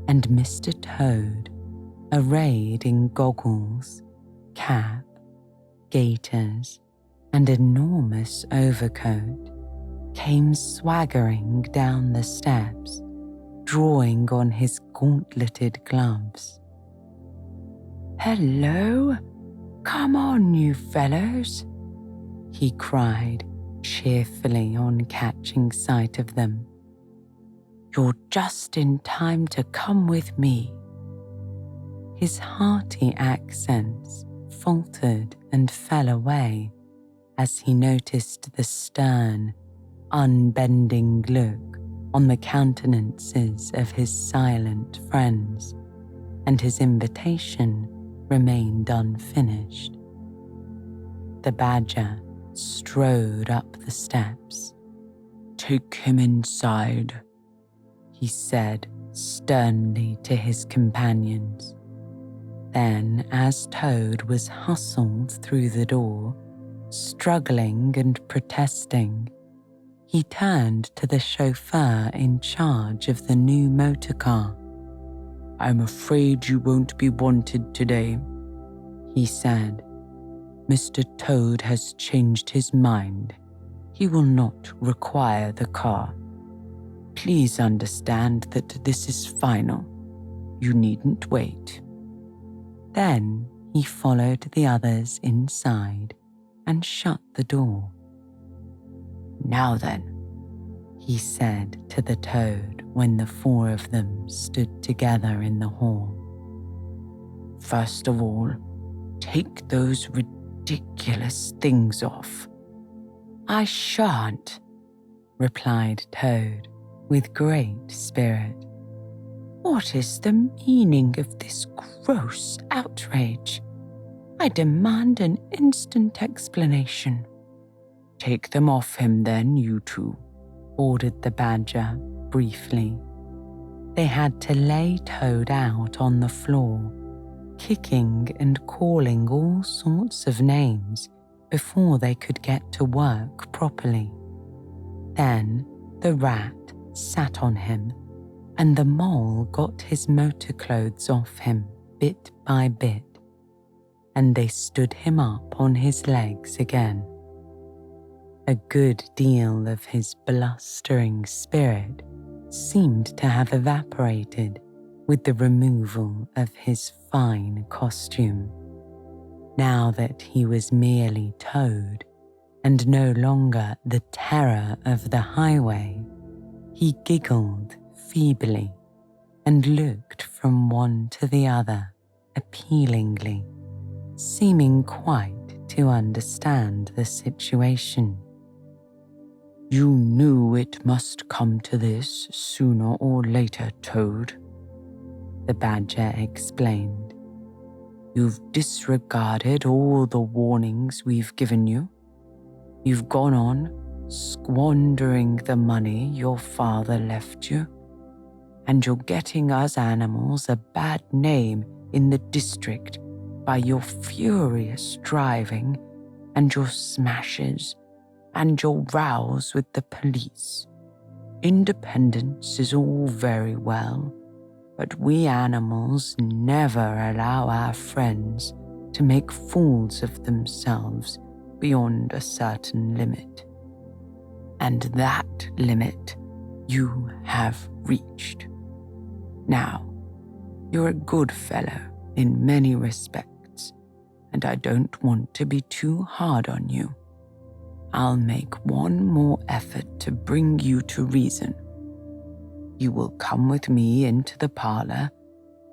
and Mr. Toad, arrayed in goggles, cap, gaiters, and enormous overcoat, came swaggering down the steps, drawing on his gauntleted gloves. "Hello! Come on, you fellows!" he cried cheerfully on catching sight of them. "You're just in time to come with me." His hearty accents faltered and fell away as he noticed the stern, unbending look on the countenances of his silent friends, and his invitation remained unfinished. The badger strode up the steps. "Take him inside," he said sternly to his companions. Then, as Toad was hustled through the door, struggling and protesting, he turned to the chauffeur in charge of the new motor car. "I'm afraid you won't be wanted today," he said. "Mr. Toad has changed his mind. He will not require the car. Please understand that this is final. You needn't wait." Then he followed the others inside and shut the door. "Now then," he said to the toad when the four of them stood together in the hall. "First of all, take those ridiculous things off." "I shan't," replied Toad with great spirit. "What is the meaning of this gross outrage? I demand an instant explanation." "Take them off him then, you two," ordered the badger briefly. They had to lay Toad out on the floor, kicking and calling all sorts of names before they could get to work properly. Then the rat sat on him, and the mole got his motor clothes off him bit by bit, and they stood him up on his legs again. A good deal of his blustering spirit seemed to have evaporated with the removal of his fine costume. Now that he was merely Toad and no longer the terror of the highway, he giggled feebly and looked from one to the other appealingly, seeming quite to understand the situation. "You knew it must come to this sooner or later, Toad," the badger explained. "You've disregarded all the warnings we've given you. You've gone on squandering the money your father left you, and you're getting us animals a bad name in the district by your furious driving and your smashes and your rows with the police. Independence is all very well, but we animals never allow our friends to make fools of themselves beyond a certain limit. And that limit you have reached. Now, you're a good fellow in many respects, and I don't want to be too hard on you. I'll make one more effort to bring you to reason. You will come with me into the parlor,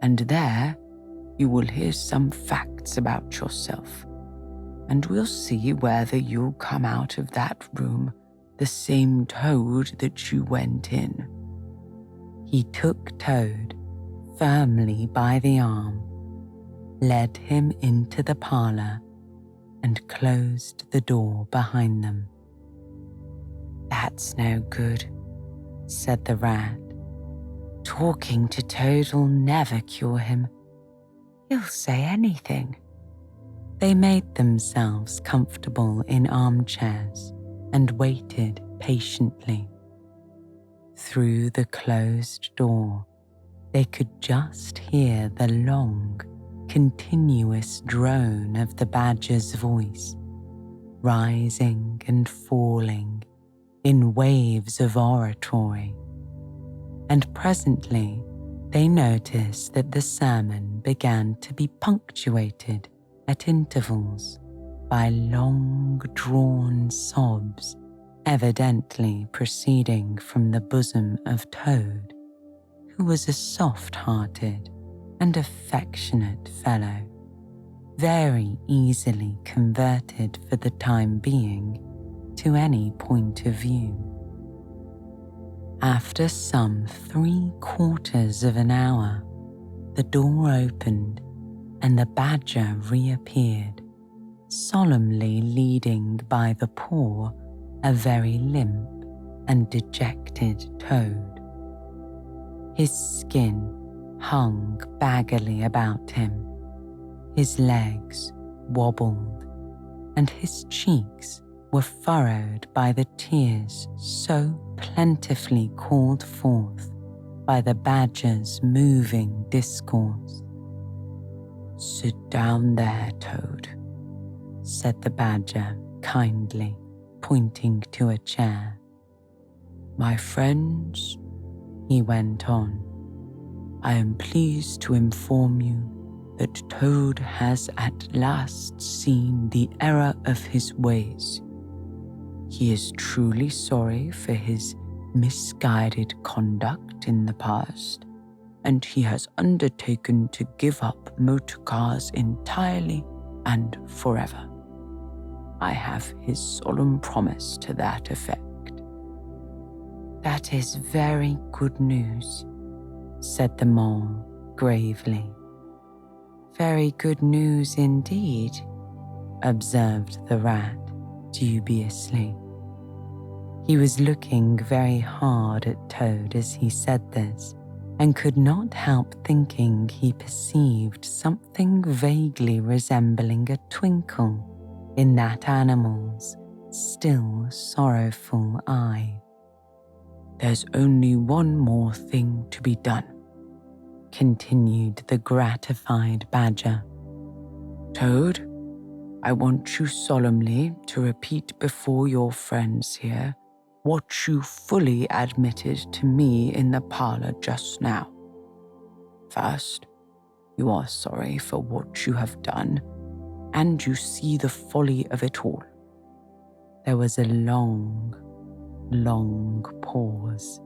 and there you will hear some facts about yourself, and we'll see whether you'll come out of that room the same Toad that you went in." He took Toad firmly by the arm, led him into the parlor, and closed the door behind them. "That's no good," said the rat. "Talking to Toad'll never cure him. He'll say anything." They made themselves comfortable in armchairs and waited patiently. Through the closed door, they could just hear the long, continuous drone of the badger's voice, rising and falling in waves of oratory. And presently they noticed that the sermon began to be punctuated at intervals by long-drawn sobs, evidently proceeding from the bosom of Toad, who was a soft-hearted and affectionate fellow, very easily converted for the time being to any point of view. After some 3/4 of an hour, the door opened and the badger reappeared, solemnly leading by the paw a very limp and dejected Toad. His skin hung baggily about him, his legs wobbled, and his cheeks were furrowed by the tears so plentifully called forth by the badger's moving discourse. "Sit down there, Toad," said the badger kindly, pointing to a chair. "My friends," he went on, "I am pleased to inform you that Toad has at last seen the error of his ways. He is truly sorry for his misguided conduct in the past, and he has undertaken to give up motor cars entirely and forever. I have his solemn promise to that effect." "That is very good news," said the mole gravely. "Very good news indeed," observed the rat dubiously. He was looking very hard at Toad as he said this, and could not help thinking he perceived something vaguely resembling a twinkle in that animal's still sorrowful eye. "There's only one more thing to be done," continued the gratified badger. "Toad, I want you solemnly to repeat before your friends here what you fully admitted to me in the parlor just now. First, you are sorry for what you have done, and you see the folly of it all." There was a long pause.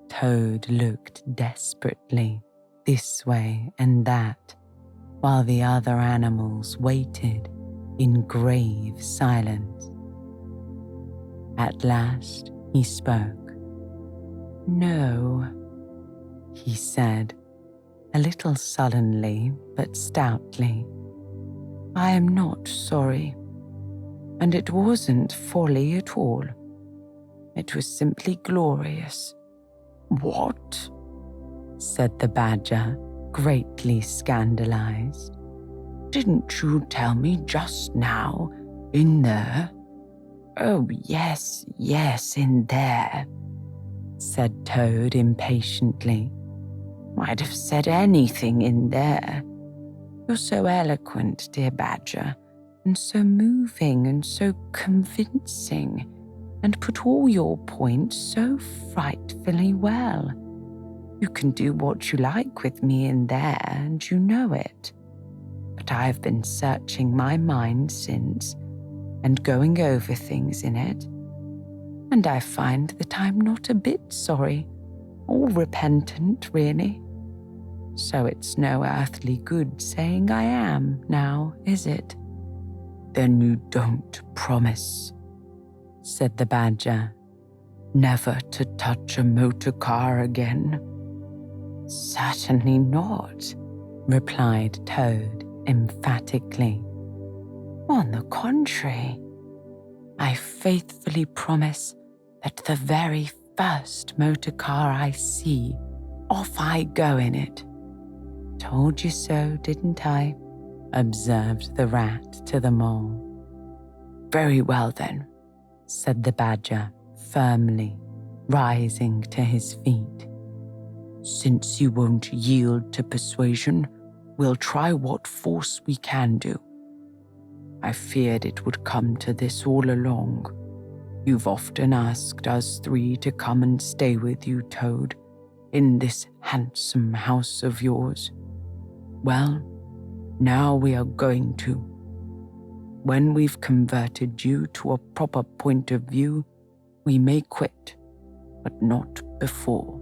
Toad looked desperately this way and that, while the other animals waited in grave silence. At last he spoke. "No," he said, a little sullenly but stoutly. "I am not sorry, and it wasn't folly at all. It was simply glorious." "What?" said the badger, greatly scandalized. "Didn't you tell me just now, in there?" "Oh, yes, in there," said Toad impatiently. "I'd have said anything in there. You're so eloquent, dear badger, and so moving and so convincing, and put all your points so frightfully well. You can do what you like with me in there, and you know it. But I've been searching my mind since, and going over things in it, and I find that I'm not a bit sorry, or repentant, really. So it's no earthly good saying I am now, is it?" "Then you don't promise," said the badger, "never to touch a motor car again?" "Certainly not," replied Toad emphatically. "On the contrary, I faithfully promise that the very first motor car I see, off I go in it." "Told you so, didn't I?" observed the rat to the mole. "Very well then," said the badger firmly, rising to his feet. "Since you won't yield to persuasion, we'll try what force we can do. I feared it would come to this all along. You've often asked us three to come and stay with you, Toad, in this handsome house of yours. Well, now we are going to. When we've converted you to a proper point of view, we may quit, but not before.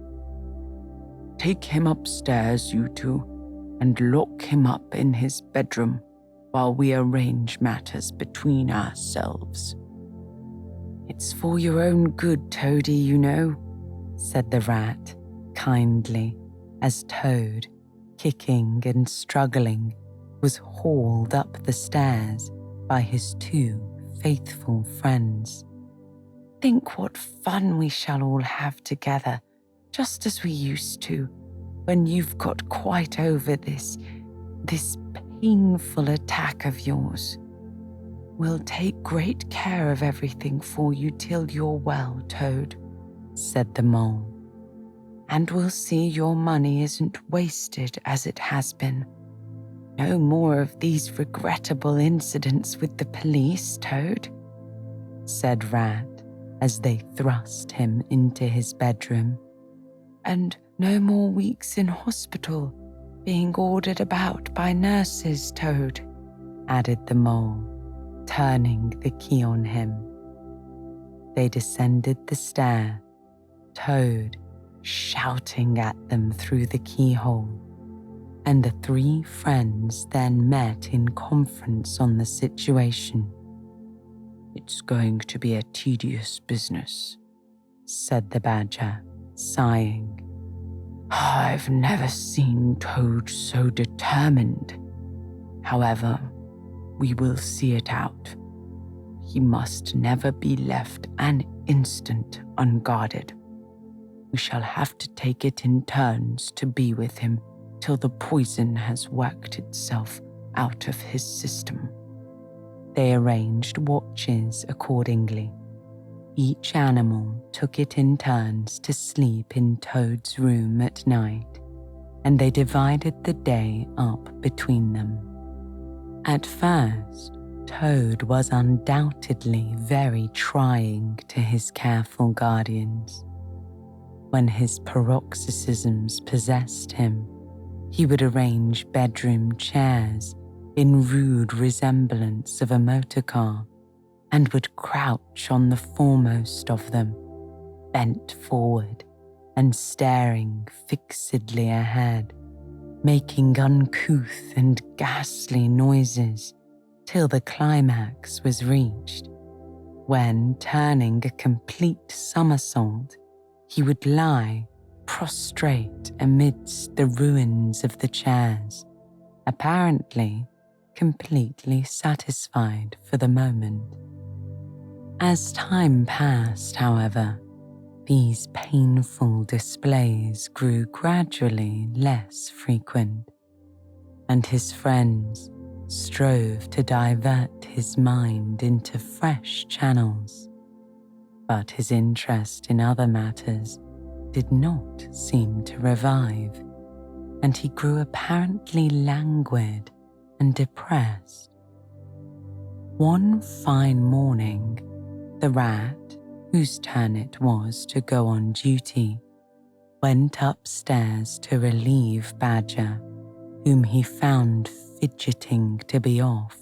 Take him upstairs, you two, and lock him up in his bedroom while we arrange matters between ourselves." "It's for your own good, Toady, you know," said the rat kindly, as Toad, kicking and struggling, was hauled up the stairs by his two faithful friends. "Think what fun we shall all have together, just as we used to, when you've got quite over this painful attack of yours. We'll take great care of everything for you till you're well, Toad," said the mole. "And we'll see your money isn't wasted as it has been. No more of these regrettable incidents with the police, Toad," said Rat, as they thrust him into his bedroom. "And no more weeks in hospital, being ordered about by nurses, Toad," added the mole, turning the key on him. They descended the stair Toad shouting at them through the keyhole, and the three friends then met in conference on the situation. "It's going to be a tedious business," said the Badger, sighing. "I've never seen Toad so determined. However, we will see it out. He must never be left an instant unguarded. We shall have to take it in turns to be with him till the poison has worked itself out of his system." They arranged watches accordingly. Each animal took it in turns to sleep in Toad's room at night, and they divided the day up between them. At first, Toad was undoubtedly very trying to his careful guardians. When his paroxysms possessed him, he would arrange bedroom chairs in rude resemblance of a motor car and would crouch on the foremost of them, bent forward and staring fixedly ahead, making uncouth and ghastly noises till the climax was reached, when, turning a complete somersault, he would lie prostrate amidst the ruins of the chairs, apparently completely satisfied for the moment. As time passed, however, these painful displays grew gradually less frequent, and his friends strove to divert his mind into fresh channels. But his interest in other matters did not seem to revive, and he grew apparently languid and depressed. One fine morning, the rat, whose turn it was to go on duty, went upstairs to relieve Badger, whom he found fidgeting to be off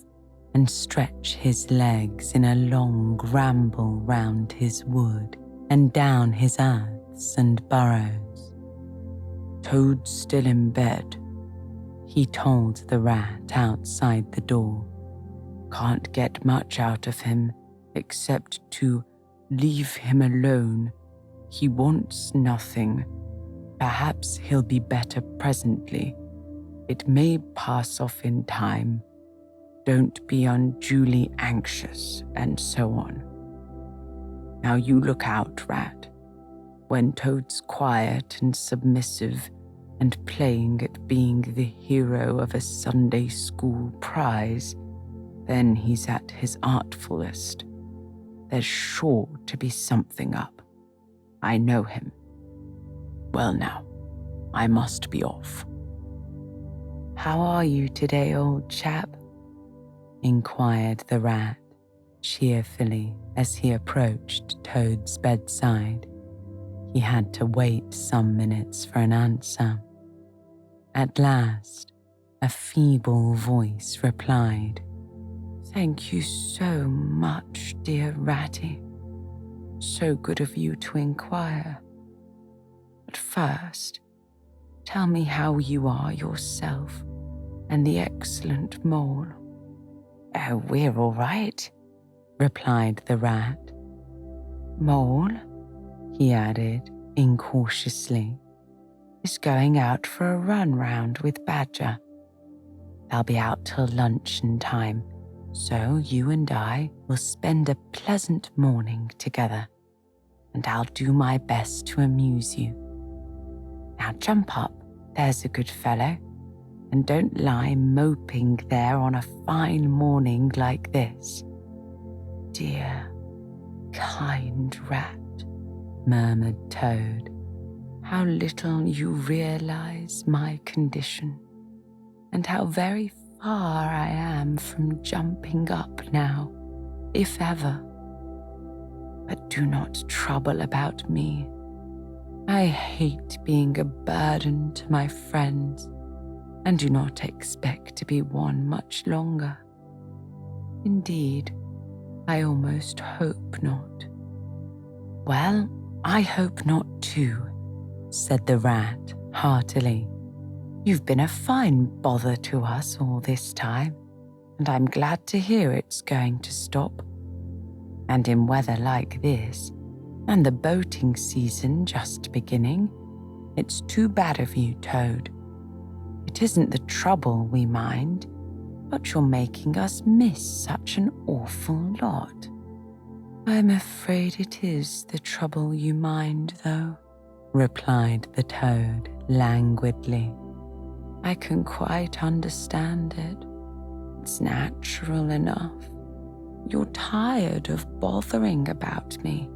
and stretch his legs in a long ramble round his wood and down his earths and burrows. "Toad's still in bed," he told the rat outside the door. "Can't get much out of him except to leave him alone. He wants nothing. Perhaps he'll be better presently. It may pass off in time. Don't be unduly anxious," and so on. "Now you look out, Rat. When Toad's quiet and submissive and playing at being the hero of a Sunday school prize, then he's at his artfulest. There's sure to be something up. I know him. Well now, I must be off." "How are you today, old chap?" inquired the rat cheerfully as he approached Toad's bedside. He had to wait some minutes for an answer. At last, a feeble voice replied, "Thank you so much, dear Ratty. So good of you to inquire. But first, tell me how you are yourself and the excellent Mole." "Oh, we're all right," replied the rat. "Mole," he added incautiously, "is going out for a run round with Badger. They'll be out till luncheon time, so you and I will spend a pleasant morning together, and I'll do my best to amuse you. Now jump up, there's a good fellow, and don't lie moping there on a fine morning like this." "Dear, kind rat," murmured Toad, "how little you realize my condition, and how very far I am from jumping up now, if ever. But do not trouble about me. I hate being a burden to my friends, and do not expect to be one much longer. Indeed, I almost hope not." "Well, I hope not too, said the rat heartily. You've been a fine bother to us all this time, and I'm glad to hear it's going to stop. And in weather like this, and the boating season just beginning, it's too bad of you, Toad. It isn't the trouble we mind, but you're making us miss such an awful lot. I'm afraid it is the trouble you mind, though, replied the Toad languidly. I can quite understand it. It's natural enough. You're tired of bothering about me.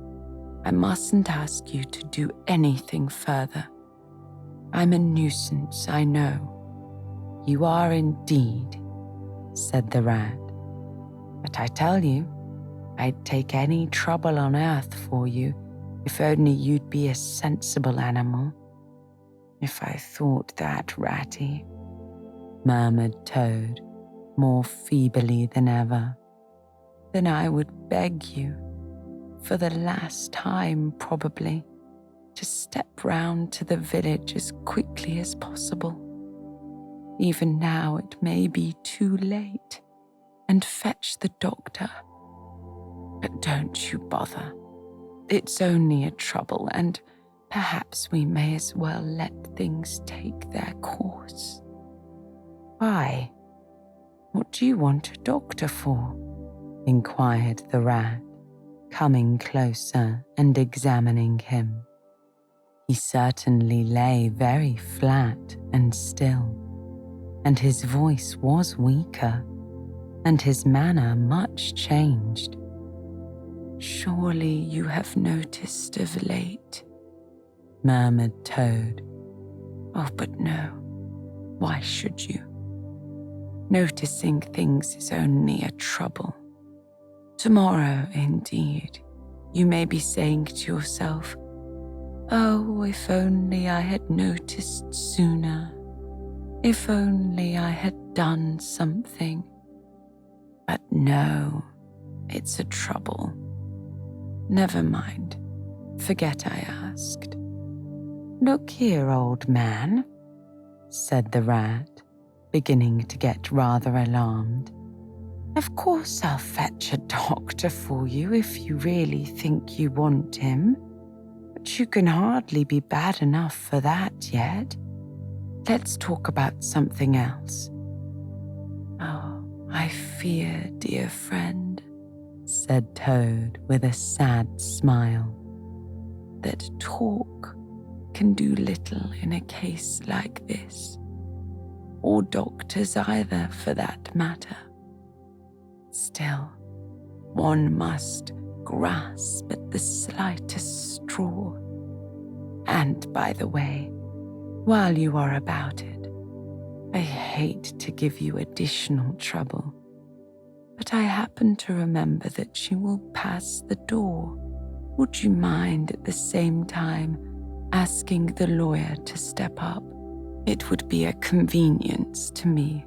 I mustn't ask you to do anything further. I'm a nuisance, I know. You are indeed, said the rat. But I tell you, I'd take any trouble on earth for you if only you'd be a sensible animal. If I thought that, Ratty, murmured Toad, more feebly than ever, then I would beg you, for the last time probably, to step round to the village as quickly as possible. Even now it may be too late, and fetch the doctor. But don't you bother. It's only a trouble, and perhaps we may as well let things take their course. Why? What do you want a doctor for? Inquired the rat, coming closer and examining him. He certainly lay very flat and still, and his voice was weaker, and his manner much changed. Surely you have noticed of late, murmured Toad. Oh, but no, why should you? Noticing things is only a trouble. Tomorrow, indeed, you may be saying to yourself, oh, if only I had noticed sooner. If only I had done something. But no, it's a trouble. Never mind. Forget I asked. Look here, old man, said the rat, beginning to get rather alarmed. Of course I'll fetch a doctor for you if you really think you want him. But you can hardly be bad enough for that yet. Let's talk about something else. Oh, I fear, dear friend, said Toad with a sad smile, that talk can do little in a case like this, or doctors either for that matter. Still, one must grasp at the slightest straw. And by the way, while you are about it, I hate to give you additional trouble, but I happen to remember that you will pass the door. Would you mind at the same time asking the lawyer to step up? It would be a convenience to me,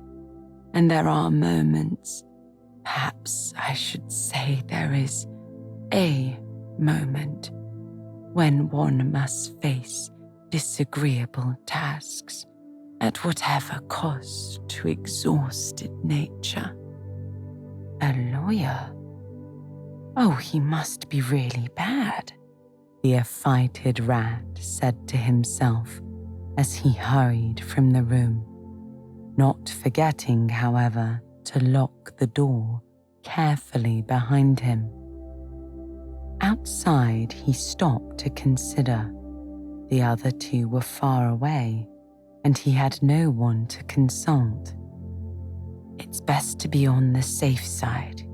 and there are moments, perhaps I should say there is a moment, when one must face disagreeable tasks at whatever cost to exhausted nature. A lawyer? Oh, he must be really bad, the affrighted rat said to himself as he hurried from the room, not forgetting, however, to lock the door carefully behind him. Outside, he stopped to consider. The other two were far away, and he had no one to consult. It's best to be on the safe side,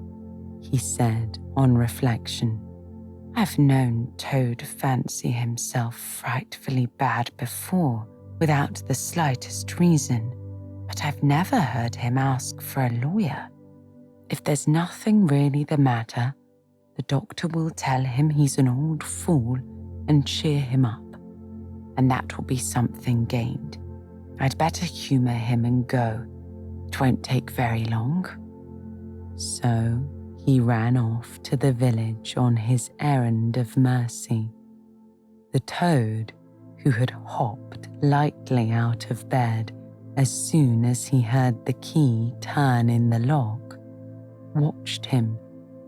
he said on reflection. I've known Toad fancy himself frightfully bad before, without the slightest reason, but I've never heard him ask for a lawyer. If there's nothing really the matter, the doctor will tell him he's an old fool and cheer him up, and that will be something gained. I'd better humour him and go. It won't take very long. So he ran off to the village on his errand of mercy, The toad, who had hopped lightly out of bed as soon as he heard the key turn in the lock, watched him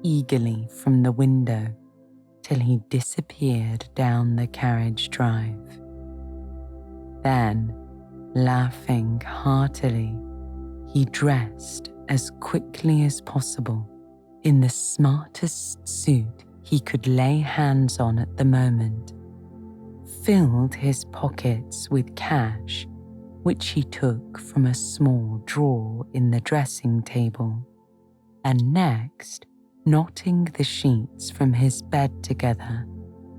eagerly from the window till he disappeared down the carriage drive. Then, laughing heartily, he dressed as quickly as possible in the smartest suit he could lay hands on at the moment, filled his pockets with cash, which he took from a small drawer in the dressing table, and next, knotting the sheets from his bed together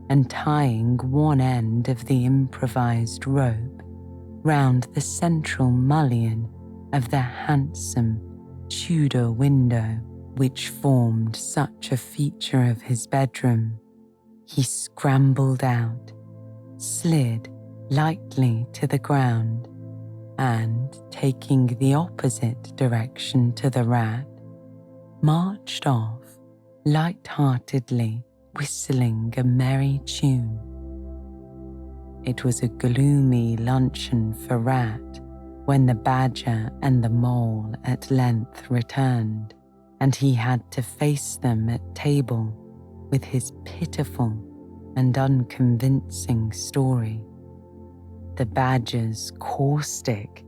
and tying one end of the improvised rope round the central mullion of the handsome Tudor window which formed such a feature of his bedroom, he scrambled out, slid lightly to the ground, and, taking the opposite direction to the rat, marched off light-heartedly, whistling a merry tune. It was a gloomy luncheon for Rat when the badger and the mole at length returned, and he had to face them at table with his pitiful and unconvincing story. The badger's caustic,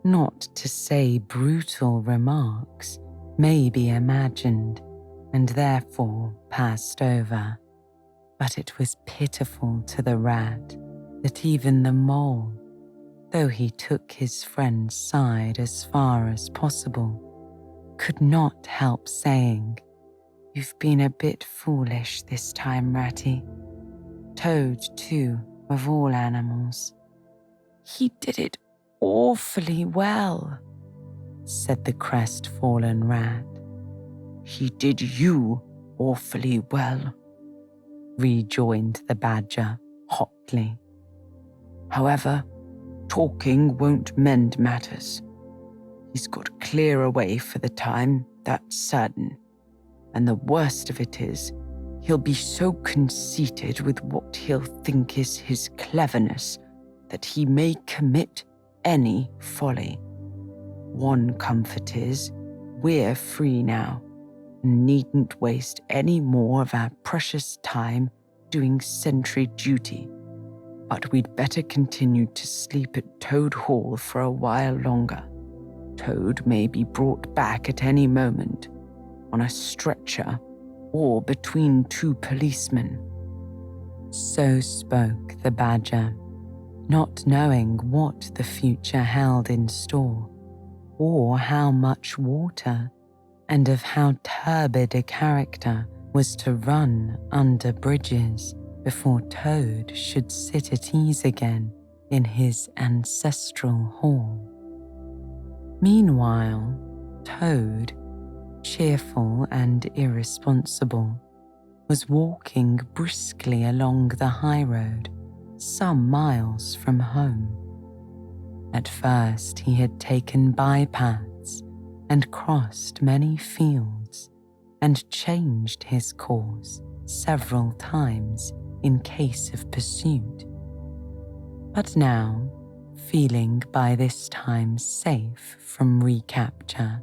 not to say brutal remarks may be imagined and therefore passed over, but it was pitiful to the rat that even the mole, though he took his friend's side as far as possible, could not help saying, "You've been a bit foolish this time, Ratty. Toad, too, of all animals." "He did it awfully well," said the crestfallen rat. "He did you awfully well," rejoined the badger hotly. "However, talking won't mend matters. He's got clear away for the time, that's certain. And the worst of it is, he'll be so conceited with what he'll think is his cleverness that he may commit any folly. One comfort is, we're free now, and needn't waste any more of our precious time doing sentry duty. But we'd better continue to sleep at Toad Hall for a while longer. Toad may be brought back at any moment, on a stretcher or between two policemen." So spoke the badger, not knowing what the future held in store, or how much water and of how turbid a character was to run under bridges before Toad should sit at ease again in his ancestral hall. Meanwhile, Toad, cheerful and irresponsible, was walking briskly along the high road some miles from home. At first he had taken bypaths and crossed many fields and changed his course several times in case of pursuit. But now, feeling by this time safe from recapture,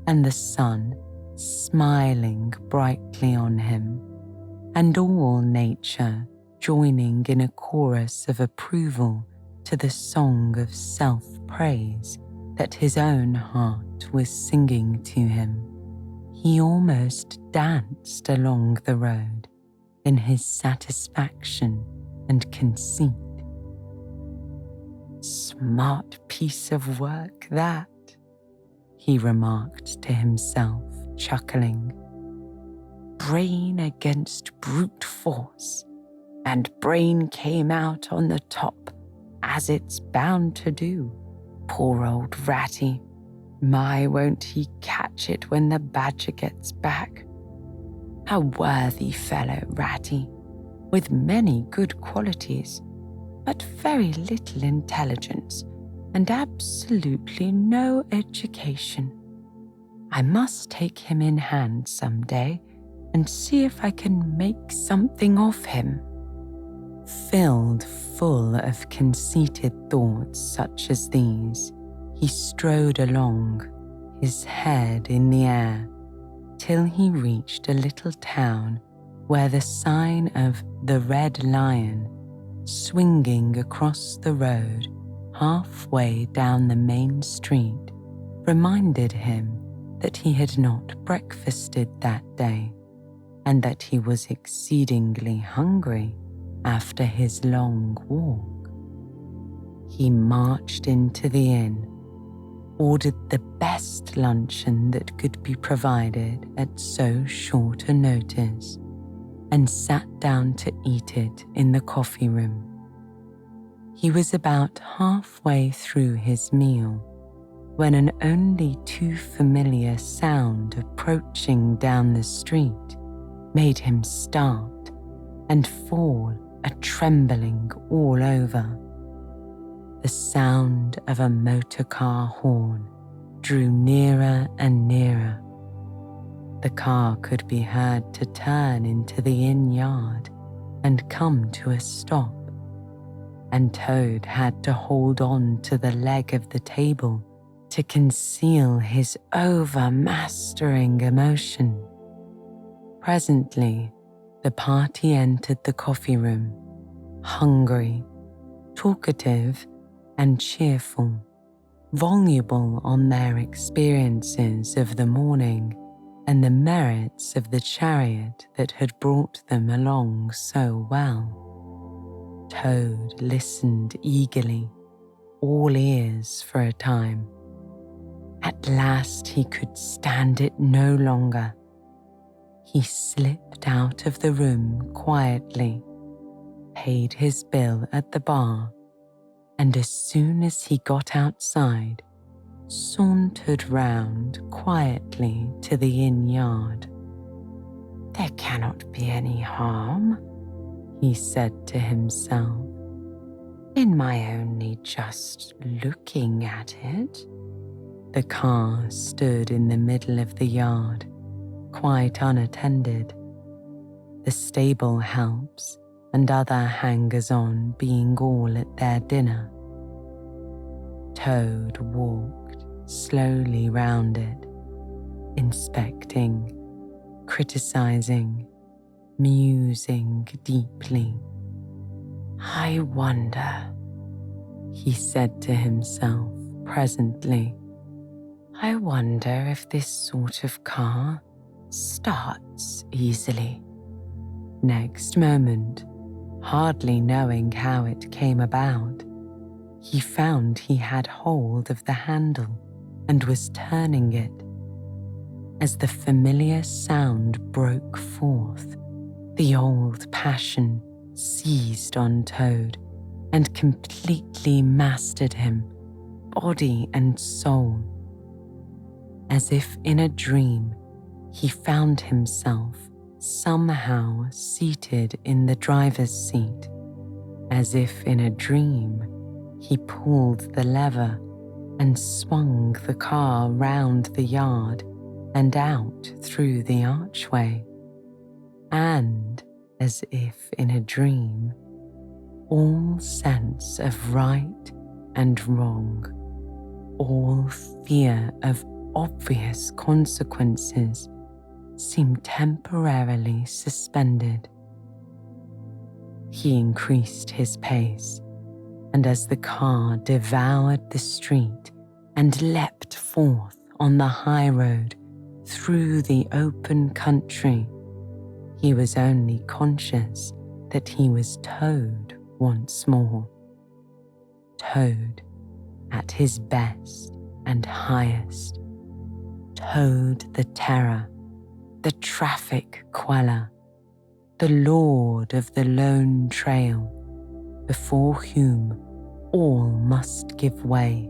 and the sun smiling brightly on him, and all nature joining in a chorus of approval to the song of self-praise that his own heart was singing to him, he almost danced along the road in his satisfaction and conceit. "Smart piece of work, that," he remarked to himself, chuckling. "Brain against brute force, and brain came out on the top, as it's bound to do. Poor old Ratty. My, won't he catch it when the badger gets back. A worthy fellow, Ratty, with many good qualities, but very little intelligence and absolutely no education. I must take him in hand some day and see if I can make something of him. Filled full of conceited thoughts such as these, he strode along, his head in the air, till he reached a little town where the sign of the Red Lion, swinging across the road halfway down the main street, reminded him that he had not breakfasted that day and that he was exceedingly hungry after his long walk. He marched into the inn, ordered the best luncheon that could be provided at so short a notice, and sat down to eat it in the coffee room. He was about halfway through his meal when an only too familiar sound approaching down the street made him start and fall a-trembling all over. The sound of a motor car horn drew nearer and nearer. The car could be heard to turn into the inn yard and come to a stop, and Toad had to hold on to the leg of the table to conceal his overmastering emotion. Presently, the party entered the coffee room, hungry, talkative, and cheerful, voluble on their experiences of the morning and the merits of the chariot that had brought them along so well. Toad listened eagerly, all ears for a time. At last he could stand it no longer. He slipped out of the room quietly, paid his bill at the bar, and as soon as he got outside, sauntered round quietly to the inn yard. "There cannot be any harm," he said to himself, "in my only just looking at it." The car stood in the middle of the yard, quite unattended, the stable helps and other hangers-on being all at their dinner. Toad walked slowly round it, inspecting, criticizing, musing deeply. "I wonder," he said to himself presently, "I wonder if this sort of car starts easily." Next moment, hardly knowing how it came about, he found he had hold of the handle and was turning it. As the familiar sound broke forth, the old passion seized on Toad and completely mastered him, body and soul. As if in a dream, he found himself somehow seated in the driver's seat. As if in a dream, he pulled the lever and swung the car round the yard and out through the archway. And, as if in a dream, all sense of right and wrong, all fear of obvious consequences seemed temporarily suspended. He increased his pace, and as the car devoured the street and leapt forth on the high road through the open country, he was only conscious that he was Toad once more. Toad at his best and highest. Toad the terror, the traffic queller, the lord of the lone trail, before whom all must give way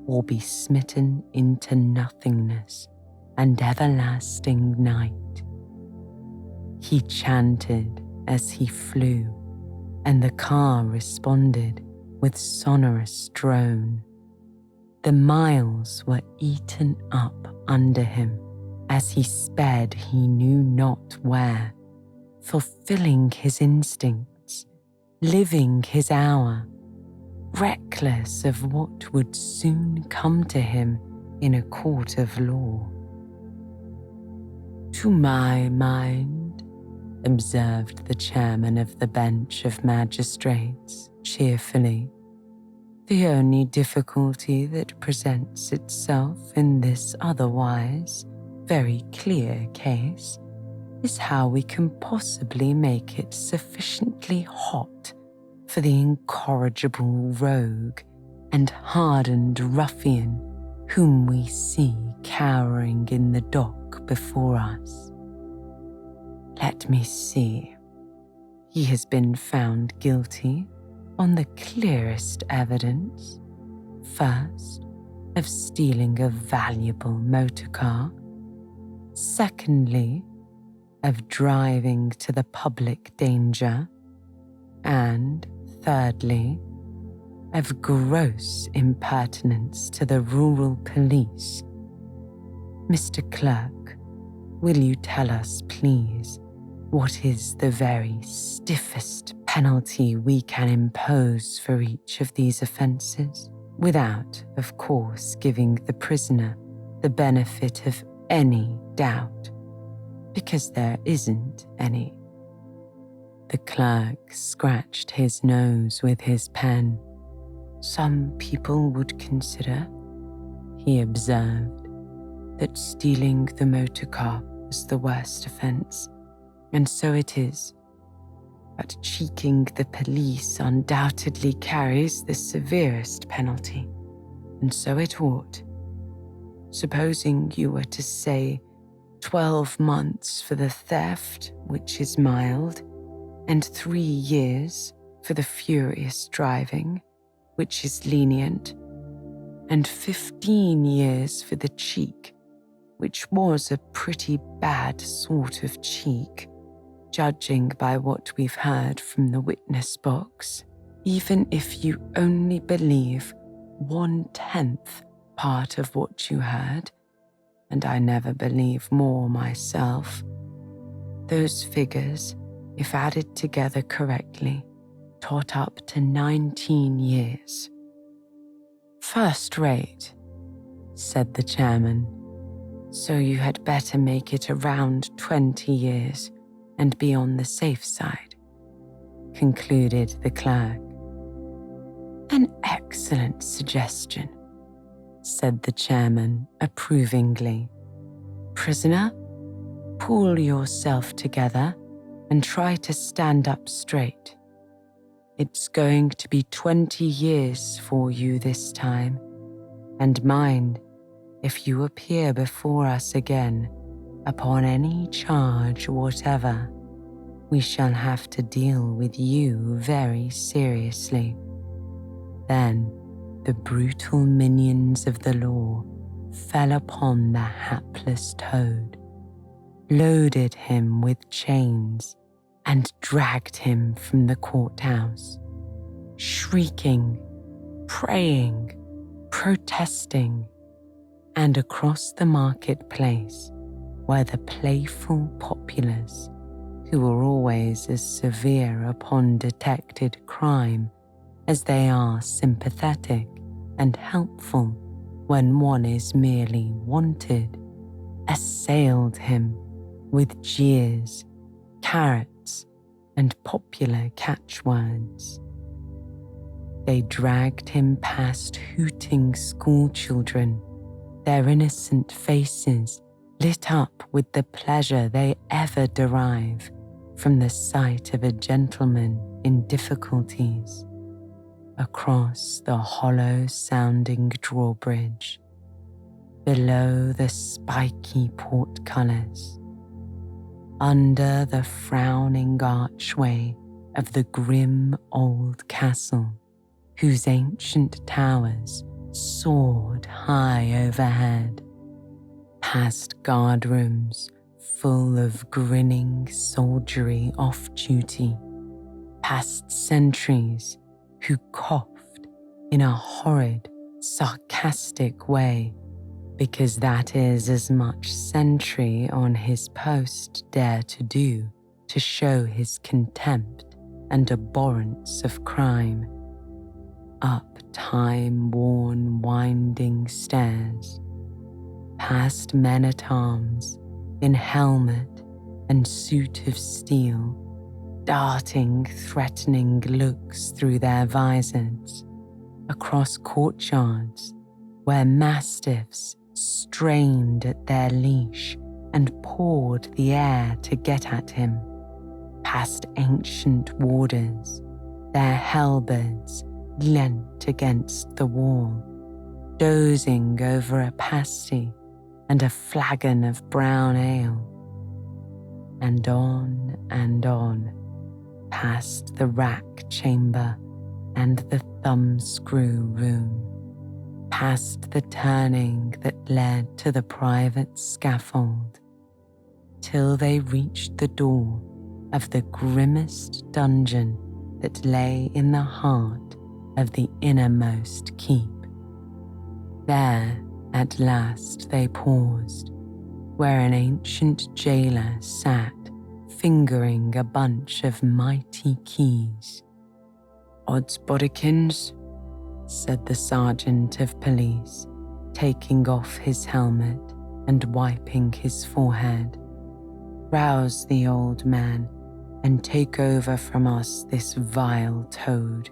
or be smitten into nothingness and everlasting night. He chanted as he flew, and the car responded with sonorous drone. The miles were eaten up under him as he sped he knew not where, fulfilling his instincts, living his hour, reckless of what would soon come to him in a court of law. "To my mind," observed the chairman of the bench of magistrates cheerfully, "the only difficulty that presents itself in this otherwise very clear case is how we can possibly make it sufficiently hot for the incorrigible rogue and hardened ruffian whom we see cowering in the dock before us. Let me see. He has been found guilty on the clearest evidence. First, of stealing a valuable motor car. Secondly, of driving to the public danger. And thirdly, of gross impertinence to the rural police. Mr. Clerk, will you tell us, please, what is the very stiffest penalty we can impose for each of these offences, without, of course, giving the prisoner the benefit of any doubt, because there isn't any?" The clerk scratched his nose with his pen. "Some people would consider," he observed, "that stealing the motor car is the worst offence, and so it is. But cheeking the police undoubtedly carries the severest penalty, and so it ought. Supposing you were to say 12 months for the theft, which is mild, and 3 years for the furious driving, which is lenient, and 15 years for the cheek, which was a pretty bad sort of cheek, judging by what we've heard from the witness box, even if you only believe 1/10 part of what you heard, and I never believe more myself, those figures, if added together correctly, tot up to 19 years. "First rate," said the chairman. "So you had better make it around 20 years and be on the safe side," concluded the clerk. "An excellent suggestion," said the chairman approvingly. "Prisoner, pull yourself together and try to stand up straight. It's going to be 20 years for you this time, and mind, if you appear before us again upon any charge whatever, we shall have to deal with you very seriously." Then the brutal minions of the law fell upon the hapless toad, loaded him with chains, and dragged him from the courthouse, shrieking, praying, protesting, and across the marketplace where the playful populace, who are always as severe upon detected crime as they are sympathetic and helpful when one is merely wanted, assailed him with jeers, carrots, and popular catchwords. They dragged him past hooting schoolchildren, their innocent faces lit up with the pleasure they ever derive from the sight of a gentleman in difficulties, across the hollow-sounding drawbridge, below the spiky portcullis, under the frowning archway of the grim old castle, whose ancient towers soared high overhead, past guardrooms full of grinning soldiery off duty, past sentries who coughed in a horrid, sarcastic way, because that is as much sentry on his post dare to do to show his contempt and abhorrence of crime, up time-worn winding stairs, past men-at-arms in helmet and suit of steel, darting threatening looks through their visors, across courtyards where mastiffs strained at their leash and pawed the air to get at him, past ancient warders, their halberds leant against the wall, dozing over a pasty and a flagon of brown ale, and on, past the rack chamber and the thumbscrew room, past the turning that led to the private scaffold, till they reached the door of the grimmest dungeon that lay in the heart of the innermost keep. There, at last, they paused, where an ancient jailer sat, fingering a bunch of mighty keys. "Odds bodikins," said the sergeant of police, taking off his helmet and wiping his forehead. "Rouse the old man and take over from us this vile toad,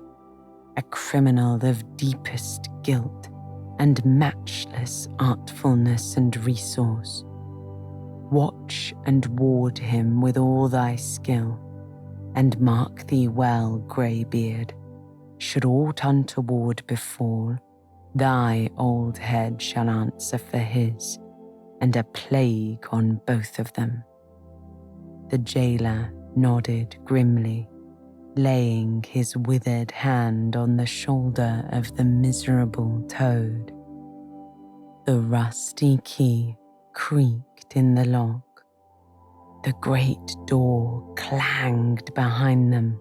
a criminal of deepest guilt and matchless artfulness and resource. Watch and ward him with all thy skill, and mark thee well, greybeard. Should aught untoward befall, thy old head shall answer for his, and a plague on both of them." The jailer nodded grimly, laying his withered hand on the shoulder of the miserable toad. The rusty key creaked in the lock. The great door clanged behind them,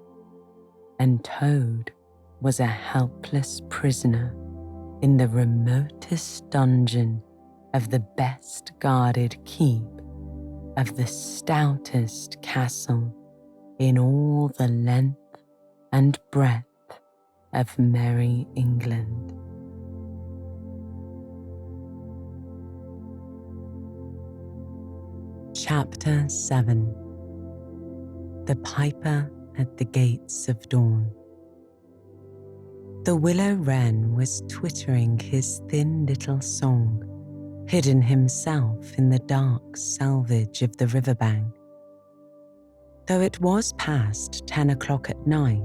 and Toad was a helpless prisoner in the remotest dungeon of the best guarded keep of the stoutest castle in all the length and breadth of merry England. Chapter 7. The Piper at the Gates of Dawn. The willow wren was twittering his thin little song, hidden himself in the dark selvage of the riverbank. Though it was past 10 o'clock at night,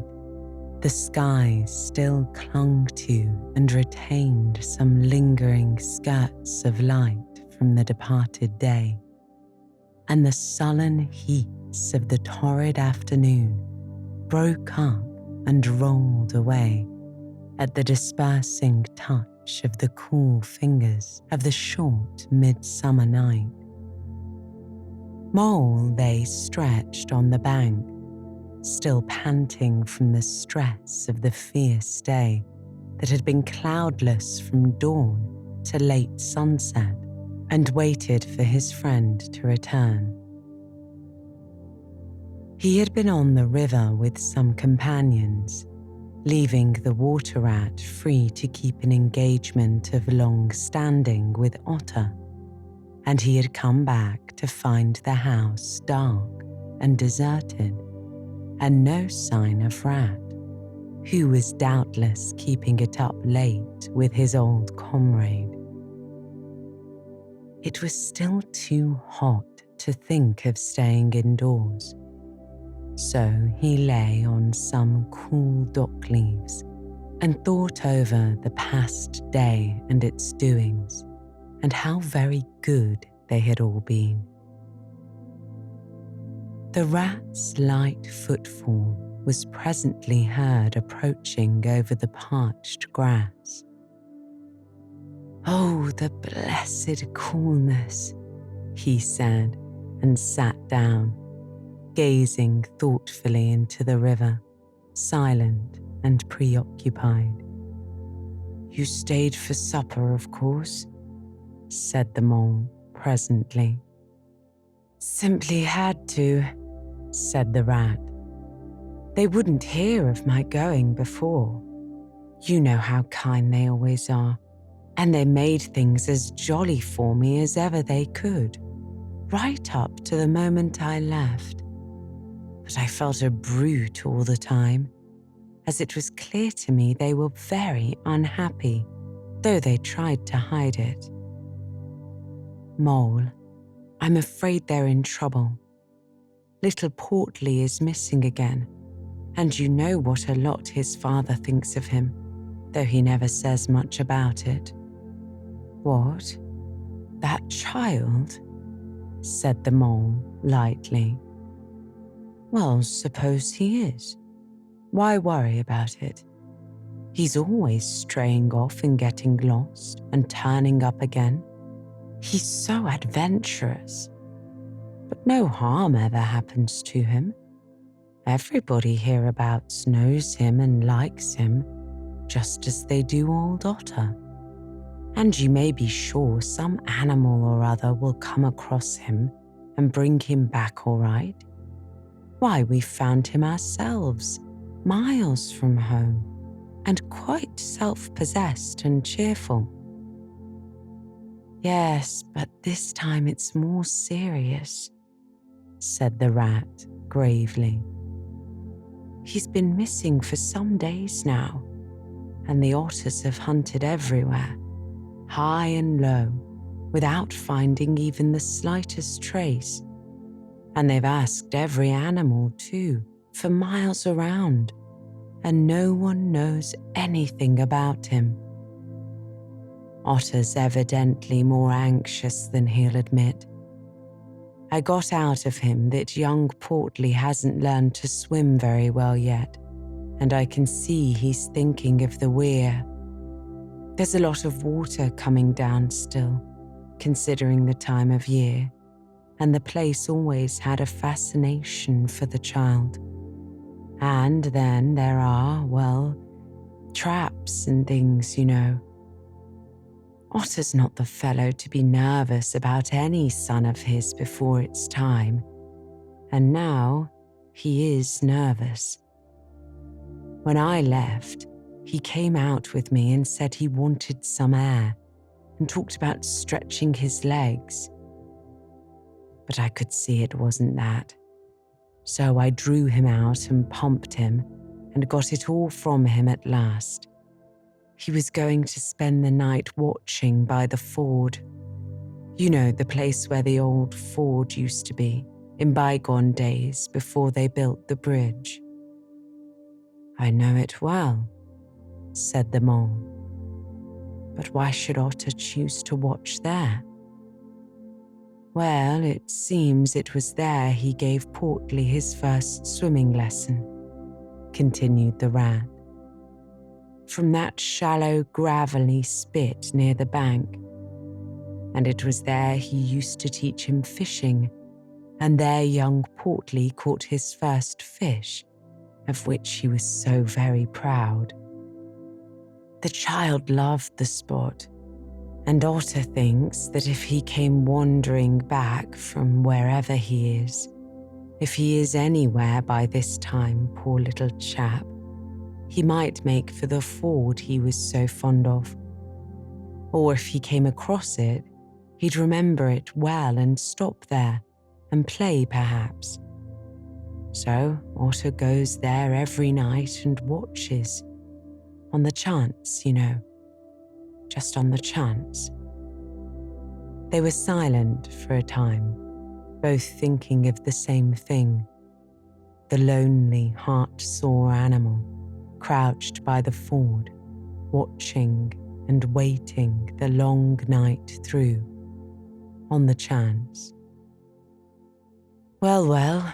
the sky still clung to and retained some lingering skirts of light from the departed day, and the sullen heats of the torrid afternoon broke up and rolled away at the dispersing touch of the cool fingers of the short midsummer night. Mole lay stretched on the bank, still panting from the stress of the fierce day that had been cloudless from dawn to late sunset, and waited for his friend to return. He had been on the river with some companions, leaving the water rat free to keep an engagement of long standing with Otter, and he had come back to find the house dark and deserted, and no sign of Rat, who was doubtless keeping it up late with his old comrade. It was still too hot to think of staying indoors, so he lay on some cool dock leaves and thought over the past day and its doings, and how very good they had all been. The rat's light footfall was presently heard approaching over the parched grass. "Oh, the blessed coolness," he said, and sat down, gazing thoughtfully into the river, silent and preoccupied. "You stayed for supper, of course?" said the mole presently. "Simply had to," said the rat. They wouldn't hear of my going before. You know how kind they always are, and they made things as jolly for me as ever they could, right up to the moment I left. But I felt a brute all the time, as it was clear to me they were very unhappy, though they tried to hide it. Mole, I'm afraid they're in trouble. Little Portly is missing again, and you know what a lot his father thinks of him, though he never says much about it. What? That child? Said the mole lightly. Well, suppose he is. Why worry about it? He's always straying off and getting lost and turning up again. He's so adventurous. But no harm ever happens to him. Everybody hereabouts knows him and likes him, just as they do old Otter. And you may be sure some animal or other will come across him and bring him back all right. Why, we found him ourselves, miles from home, and quite self-possessed and cheerful. Yes, but this time it's more serious, said the rat gravely. He's been missing for some days now, and the otters have hunted everywhere, high and low, without finding even the slightest trace. And they've asked every animal too, for miles around, and no one knows anything about him. Otter's evidently more anxious than he'll admit. I got out of him that young Portly hasn't learned to swim very well yet, and I can see he's thinking of the weir. There's a lot of water coming down still, considering the time of year, and the place always had a fascination for the child. And then there are, well, traps and things, you know. Otter's not the fellow to be nervous about any son of his before it's time, and now he is nervous. When I left, he came out with me and said he wanted some air and talked about stretching his legs. But I could see it wasn't that. So I drew him out and pumped him and got it all from him at last. He was going to spend the night watching by the ford. You know, the place where the old ford used to be in bygone days before they built the bridge. I know it well, said the mole. But why should Otter choose to watch there? Well, it seems it was there he gave Portly his first swimming lesson, continued the rat. From that shallow, gravelly spit near the bank. And it was there he used to teach him fishing, and there young Portly caught his first fish, of which he was so very proud. The child loved the spot, and Otter thinks that if he came wandering back from wherever he is, if he is anywhere by this time, poor little chap, he might make for the ford he was so fond of. Or if he came across it, he'd remember it well and stop there and play perhaps. So Otter goes there every night and watches, on the chance, you know, just on the chance. They were silent for a time, both thinking of the same thing, the lonely, heart-sore animal crouched by the ford, watching and waiting the long night through, on the chance. Well, well,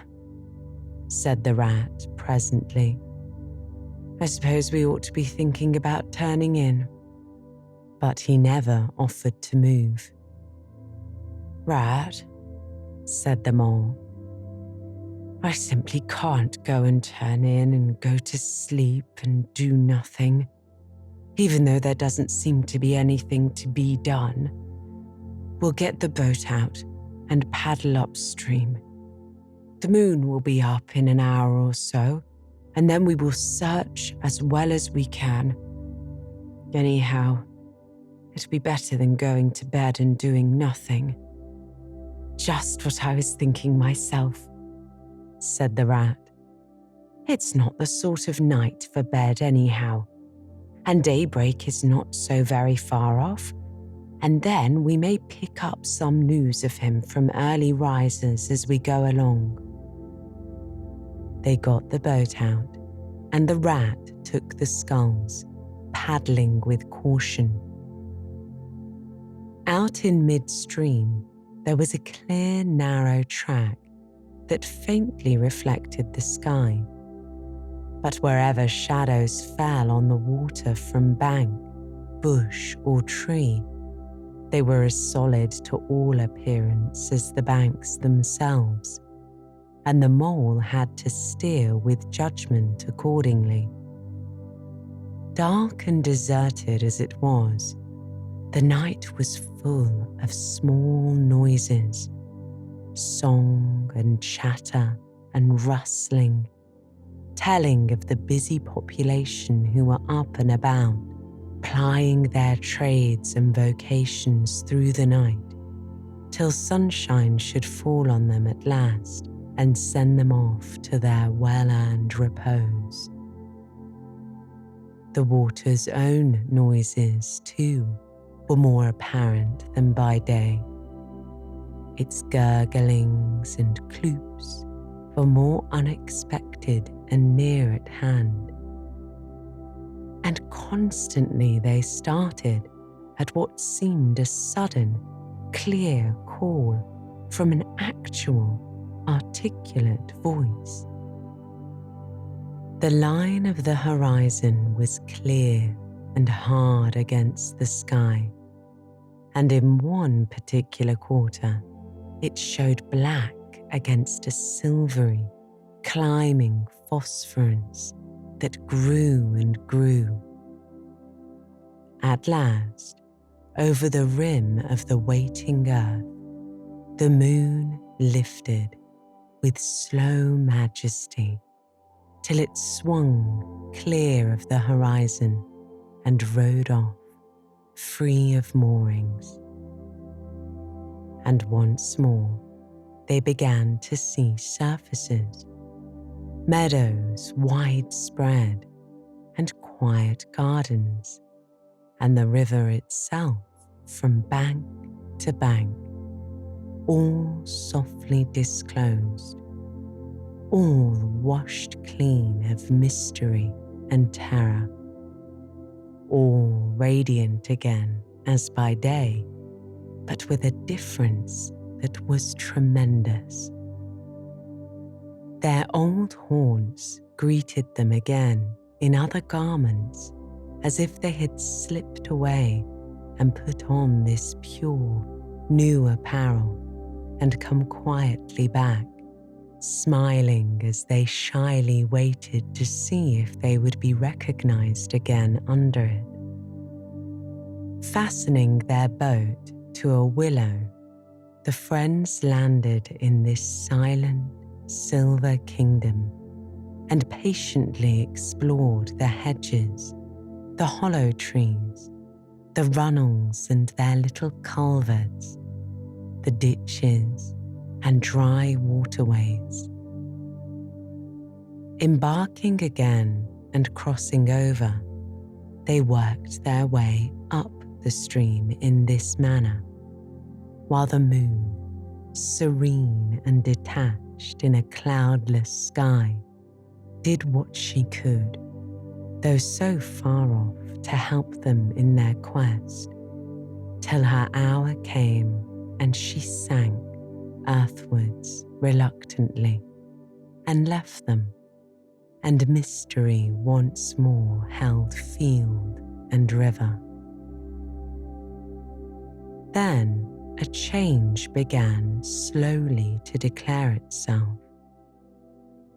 said the rat presently. I suppose we ought to be thinking about turning in. But he never offered to move. Rat, said the mole, I simply can't go and turn in and go to sleep and do nothing, even though there doesn't seem to be anything to be done. We'll get the boat out and paddle upstream. The moon will be up in an hour or so, and then we will search as well as we can. Anyhow, it'd be better than going to bed and doing nothing." "Just what I was thinking myself," said the rat. "It's not the sort of night for bed anyhow, and daybreak is not so very far off, and then we may pick up some news of him from early risers as we go along." They got the boat out, and the rat took the sculls, paddling with caution. Out in midstream, there was a clear, narrow track that faintly reflected the sky. But wherever shadows fell on the water from bank, bush, or tree, they were as solid to all appearance as the banks themselves, and the mole had to steer with judgment accordingly. Dark and deserted as it was, the night was full of small noises, song and chatter and rustling, telling of the busy population who were up and about, plying their trades and vocations through the night, till sunshine should fall on them at last and send them off to their well-earned repose. The water's own noises, too, were more apparent than by day. Its gurglings and cloops were more unexpected and near at hand. And constantly they started at what seemed a sudden, clear call from an actual, articulate voice. The line of the horizon was clear and hard against the sky, and in one particular quarter, it showed black against a silvery, climbing phosphorescence that grew and grew. At last, over the rim of the waiting earth, the moon lifted with slow majesty till it swung clear of the horizon and rode off, free of moorings. And once more, they began to see surfaces, meadows widespread, and quiet gardens, and the river itself from bank to bank, all softly disclosed, all washed clean of mystery and terror, all radiant again as by day, but with a difference that was tremendous. Their old haunts greeted them again in other garments, as if they had slipped away and put on this pure, new apparel and come quietly back, smiling as they shyly waited to see if they would be recognized again under it. Fastening their boat to a willow, the friends landed in this silent, silver kingdom and patiently explored the hedges, the hollow trees, the runnels and their little culverts, the ditches and dry waterways. Embarking again and crossing over, they worked their way up the stream in this manner, while the moon, serene and detached in a cloudless sky, did what she could, though so far off, to help them in their quest, till her hour came and she sank earthwards reluctantly and left them, and mystery once more held field and river. Then a change began slowly to declare itself.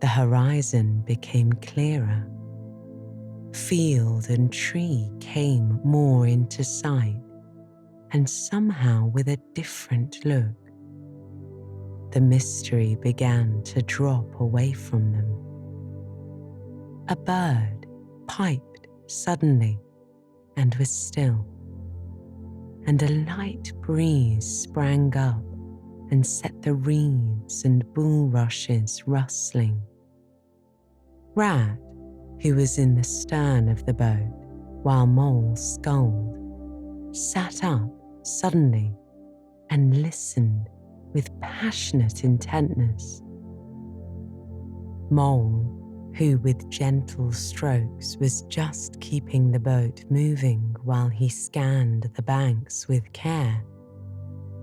The horizon became clearer. Field and tree came more into sight, and somehow with a different look. The mystery began to drop away from them. A bird piped suddenly and was still, and a light breeze sprang up and set the reeds and bulrushes rustling. Rat, who was in the stern of the boat while Mole sculled, sat up suddenly and listened with passionate intentness. Mole, who with gentle strokes was just keeping the boat moving while he scanned the banks with care,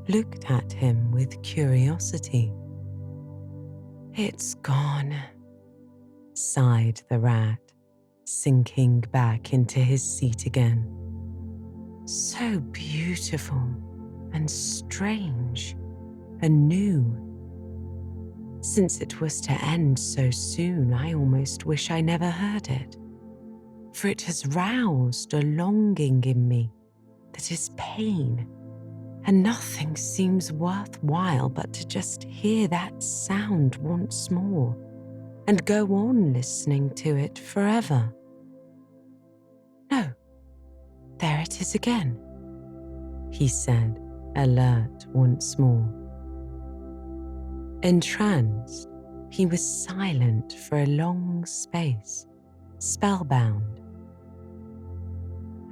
looked at him with curiosity. "It's gone," sighed the rat, sinking back into his seat again. "So beautiful and strange and new. Since it was to end so soon, I almost wish I never heard it, for it has roused a longing in me that is pain, and nothing seems worthwhile but to just hear that sound once more and go on listening to it forever. No, there it is again," he said, alert once more. Entranced, he was silent for a long space, spellbound.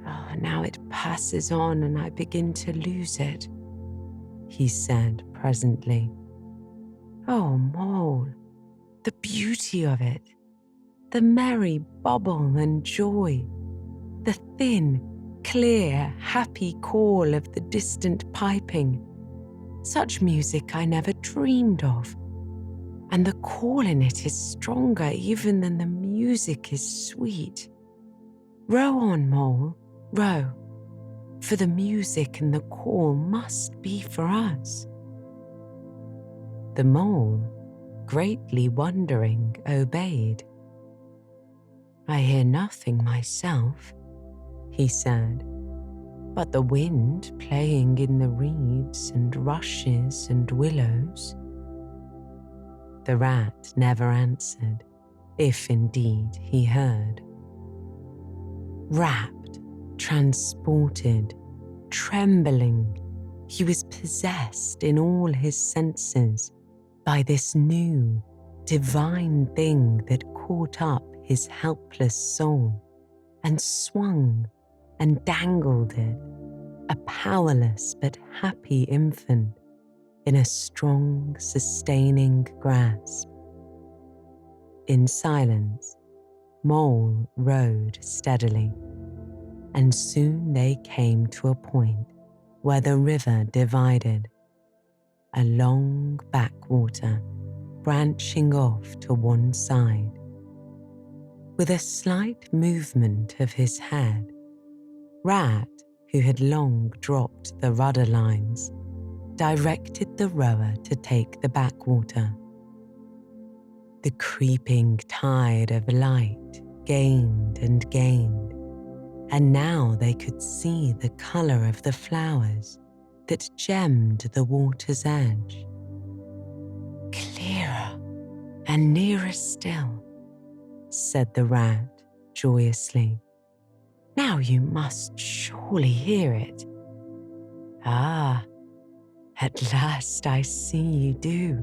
"Oh, now it passes on and I begin to lose it," he said presently. "Oh, Mole, the beauty of it, the merry bubble and joy, the thin, clear, happy call of the distant piping. Such music I never dreamed of, and the call in it is stronger even than the music is sweet. Row on, Mole, row, for the music and the call must be for us." The Mole, greatly wondering, obeyed. "I hear nothing myself," he said, "but the wind playing in the reeds and rushes and willows." The rat never answered, if indeed he heard. Rapt, transported, trembling, he was possessed in all his senses by this new, divine thing that caught up his helpless soul and swung and dangled it, a powerless but happy infant, in a strong, sustaining grasp. In silence, Mole rowed steadily, and soon they came to a point where the river divided, a long backwater branching off to one side. With a slight movement of his head, Rat, who had long dropped the rudder lines, directed the rower to take the backwater. The creeping tide of light gained and gained, and now they could see the colour of the flowers that gemmed the water's edge. "Clearer and nearer still," said the rat joyously. "Now you must surely hear it." "Ah, at last I see you do."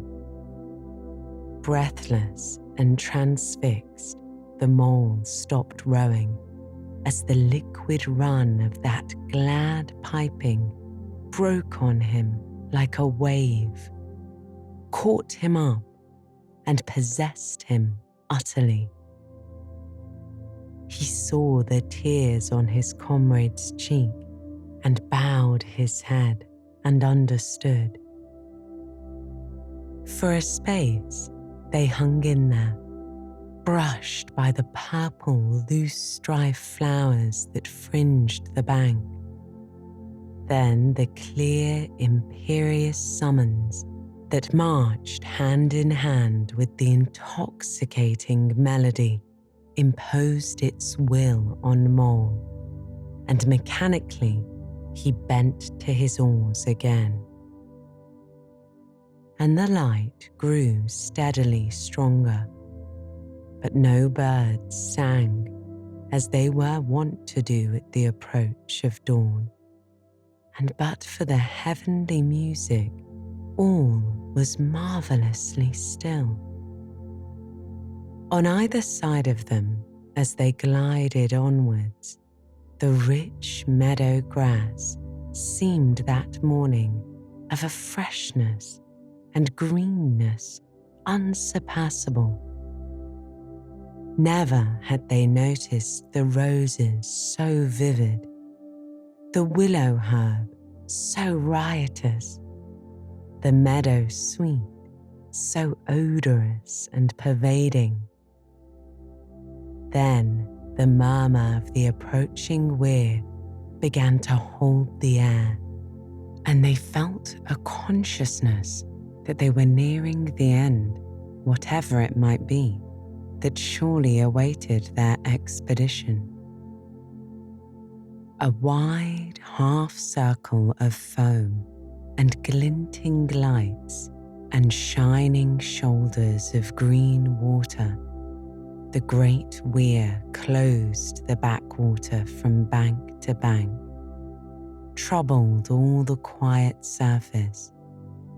Breathless and transfixed, the Mole stopped rowing as the liquid run of that glad piping broke on him like a wave, caught him up, and possessed him utterly. He saw the tears on his comrade's cheek and bowed his head and understood. For a space, they hung in there, brushed by the purple loosestrife flowers that fringed the bank. Then the clear, imperious summons that marched hand in hand with the intoxicating melody imposed its will on Mole, and mechanically he bent to his oars again. And the light grew steadily stronger. but no birds sang as they were wont to do at the approach of dawn. And but for the heavenly music, all was marvelously still. On either side of them, as they glided onwards, the rich meadow grass seemed that morning of a freshness and greenness unsurpassable. Never had they noticed the roses so vivid, the willow herb so riotous, the meadow sweet so odorous and pervading. Then the murmur of the approaching weir began to hold the air, and they felt a consciousness that they were nearing the end, whatever it might be, that surely awaited their expedition. A wide half-circle of foam and glinting lights and shining shoulders of green water, the great weir closed the backwater from bank to bank, troubled all the quiet surface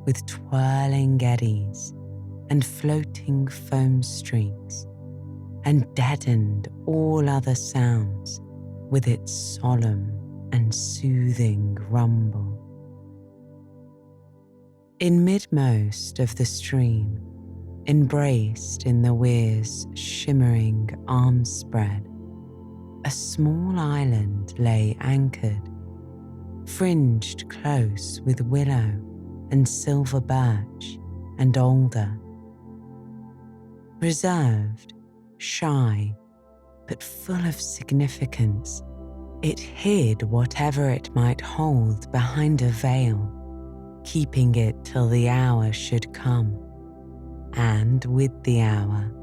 with twirling eddies and floating foam streaks, and deadened all other sounds with its solemn and soothing rumble. In midmost of the stream, embraced in the weir's shimmering arm spread, a small island lay anchored, fringed close with willow and silver birch and alder. Reserved, shy, but full of significance, it hid whatever it might hold behind a veil, keeping it till the hour should come, and with the hour,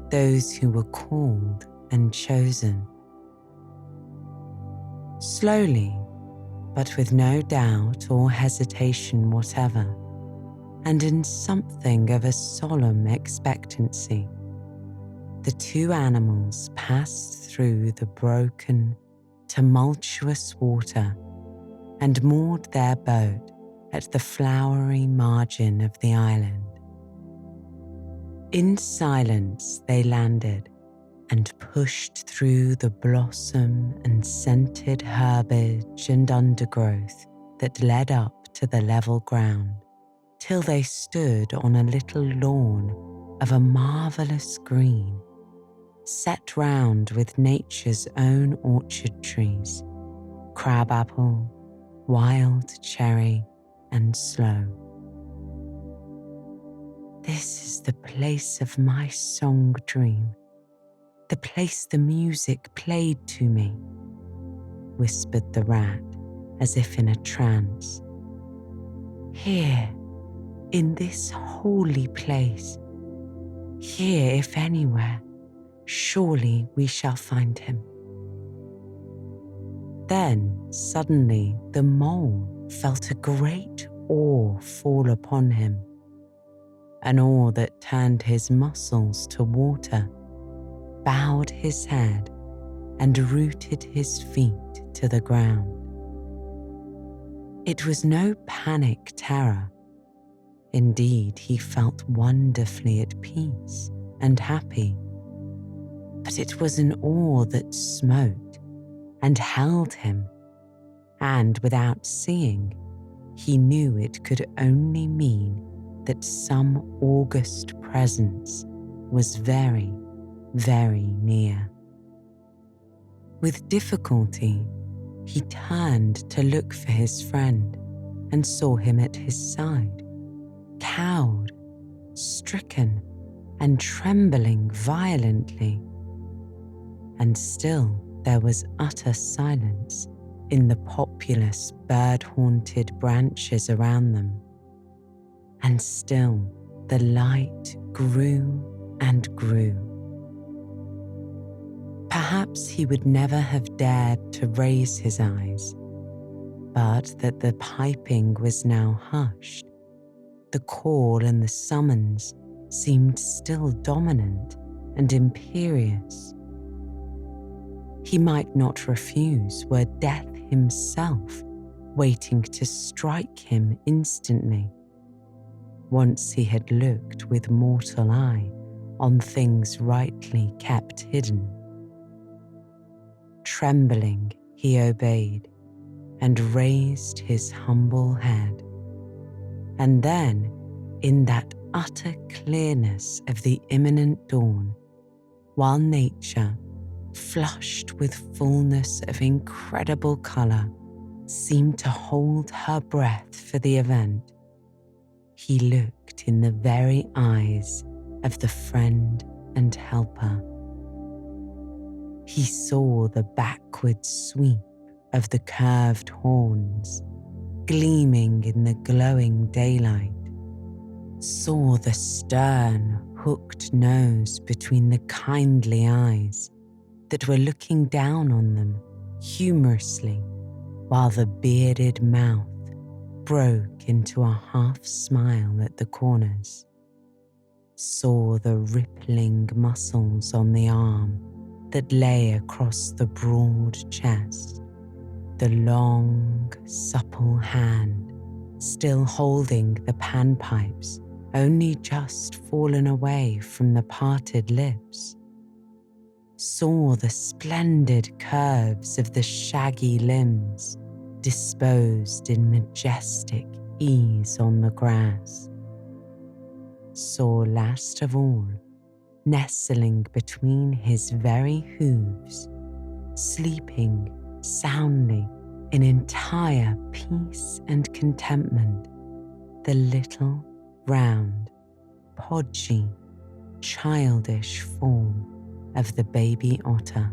those who were called and chosen. Slowly, but with no doubt or hesitation whatever, and in something of a solemn expectancy, the two animals passed through the broken, tumultuous water and moored their boat at the flowery margin of the island. In silence they landed and pushed through the blossom and scented herbage and undergrowth that led up to the level ground, till they stood on a little lawn of a marvellous green, set round with nature's own orchard trees, crabapple, wild cherry, and sloe. This is the place of my song dream, the place the music played to me, whispered the rat as if in a trance. Here, in this holy place, here if anywhere, surely we shall find him. Then suddenly the mole felt a great awe fall upon him, an awe that turned his muscles to water, bowed his head, and rooted his feet to the ground. It was no panic terror. Indeed, he felt wonderfully at peace and happy, but it was an awe that smote and held him, and without seeing, he knew it could only mean that some august presence was very, very near. With difficulty, he turned to look for his friend and saw him at his side, cowed, stricken, and trembling violently. And still there was utter silence in the populous bird-haunted branches around them. And still the light grew and grew. Perhaps he would never have dared to raise his eyes, but that the piping was now hushed, the call and the summons seemed still dominant and imperious. He might not refuse were death himself waiting to strike him instantly, once he had looked with mortal eye on things rightly kept hidden. Trembling, he obeyed and raised his humble head. And then, in that utter clearness of the imminent dawn, while nature, flushed with fullness of incredible colour, seemed to hold her breath for the event, he looked in the very eyes of the friend and helper. He saw the backward sweep of the curved horns, gleaming in the glowing daylight, saw the stern, hooked nose between the kindly eyes that were looking down on them humorously, while the bearded mouth broke into a half-smile at the corners, saw the rippling muscles on the arm that lay across the broad chest, the long, supple hand still holding the panpipes only just fallen away from the parted lips, saw the splendid curves of the shaggy limbs disposed in majestic ease on the grass, saw last of all, nestling between his very hooves, sleeping soundly in entire peace and contentment, the little, round, podgy, childish form of the baby otter.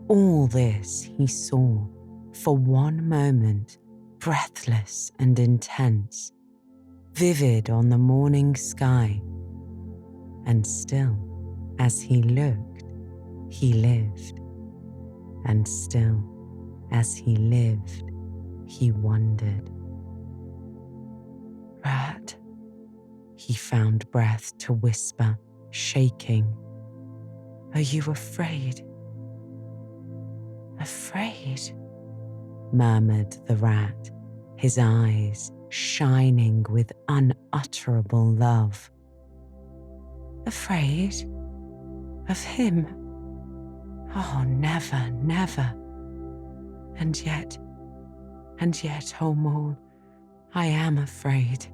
All this he saw for one moment, breathless and intense, vivid on the morning sky, and still, as he looked, he lived, and still, as he lived, he wondered. "Rat," he found breath to whisper, shaking. "Are you afraid?" "Afraid?" murmured the rat, his eyes shining with unutterable love. "Afraid? Of him? Oh, never, never. And yet, oh Mole, I am afraid."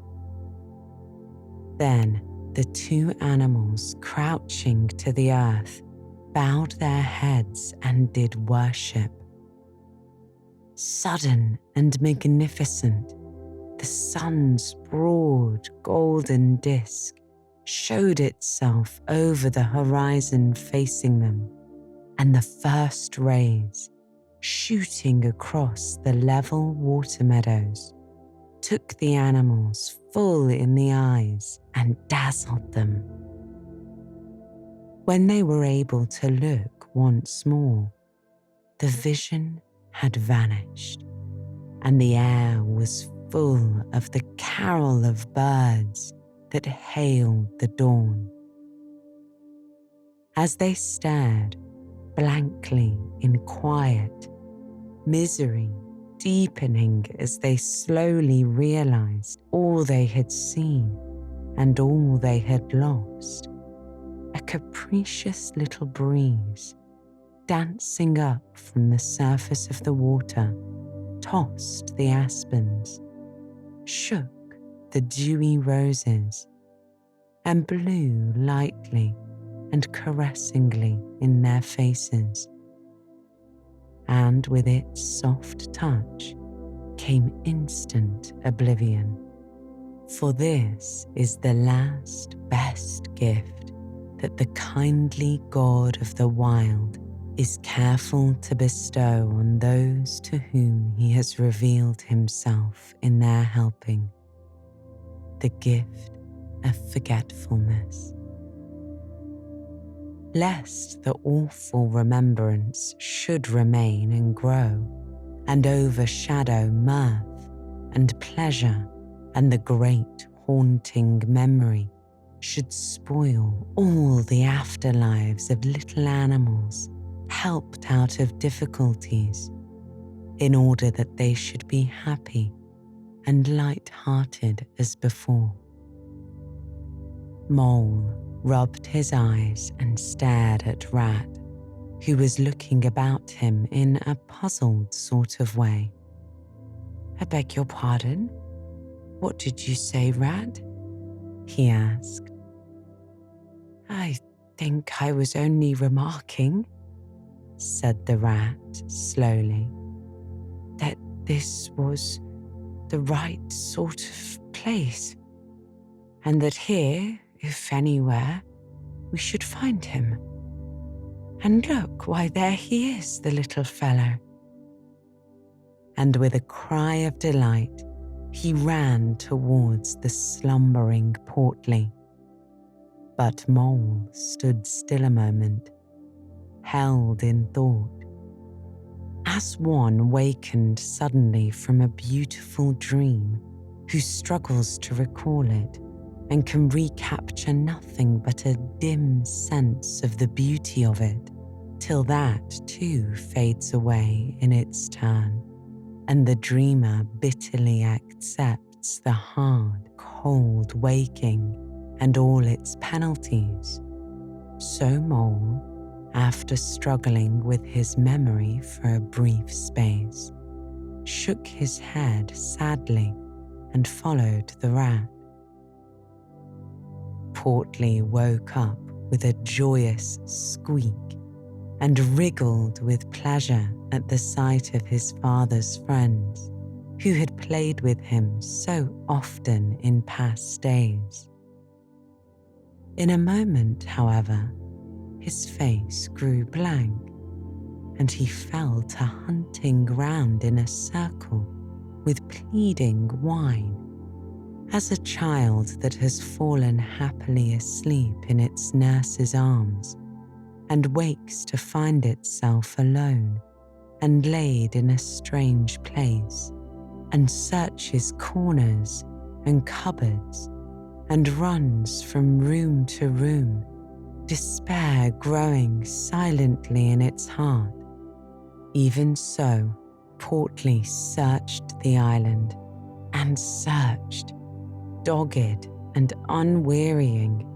Then the two animals, crouching to the earth, bowed their heads and did worship. Sudden and magnificent, the sun's broad golden disk showed itself over the horizon facing them, and the first rays, shooting across the level water meadows, took the animals full in the eyes and dazzled them. When they were able to look once more, the vision had vanished, and the air was full of the carol of birds that hailed the dawn. As they stared blankly in quiet, misery deepening as they slowly realized all they had seen and all they had lost, a capricious little breeze, dancing up from the surface of the water, tossed the aspens, shook the dewy roses, and blew lightly and caressingly in their faces. And with its soft touch came instant oblivion. For this is the last best gift that the kindly God of the wild is careful to bestow on those to whom he has revealed himself in their helping, the gift of forgetfulness. Lest the awful remembrance should remain and grow, and overshadow mirth and pleasure and the great haunting memory should spoil all the afterlives of little animals helped out of difficulties, in order that they should be happy and light-hearted as before. Mole rubbed his eyes and stared at Rat, who was looking about him in a puzzled sort of way. "I beg your pardon? What did you say, Rat?" he asked. "I think I was only remarking," said the Rat slowly, "that this was the right sort of place, and that here, if anywhere, we should find him. And look, why, there he is, the little fellow." And with a cry of delight, he ran towards the slumbering Portly. But Mole stood still a moment, held in thought, as one wakened suddenly from a beautiful dream, who struggles to recall it and can recapture nothing but a dim sense of the beauty of it, till that too fades away in its turn, and the dreamer bitterly accepts the hard, cold waking and all its penalties. So Mole, after struggling with his memory for a brief space, shook his head sadly and followed the Rat. Portly woke up with a joyous squeak and wriggled with pleasure at the sight of his father's friends, who had played with him so often in past days. In a moment, however, his face grew blank, and he fell to hunting round in a circle with pleading whine, as a child that has fallen happily asleep in its nurse's arms and wakes to find itself alone and laid in a strange place, and searches corners and cupboards and runs from room to room, despair growing silently in its heart. Even so, Portly searched the island and searched, dogged and unwearying,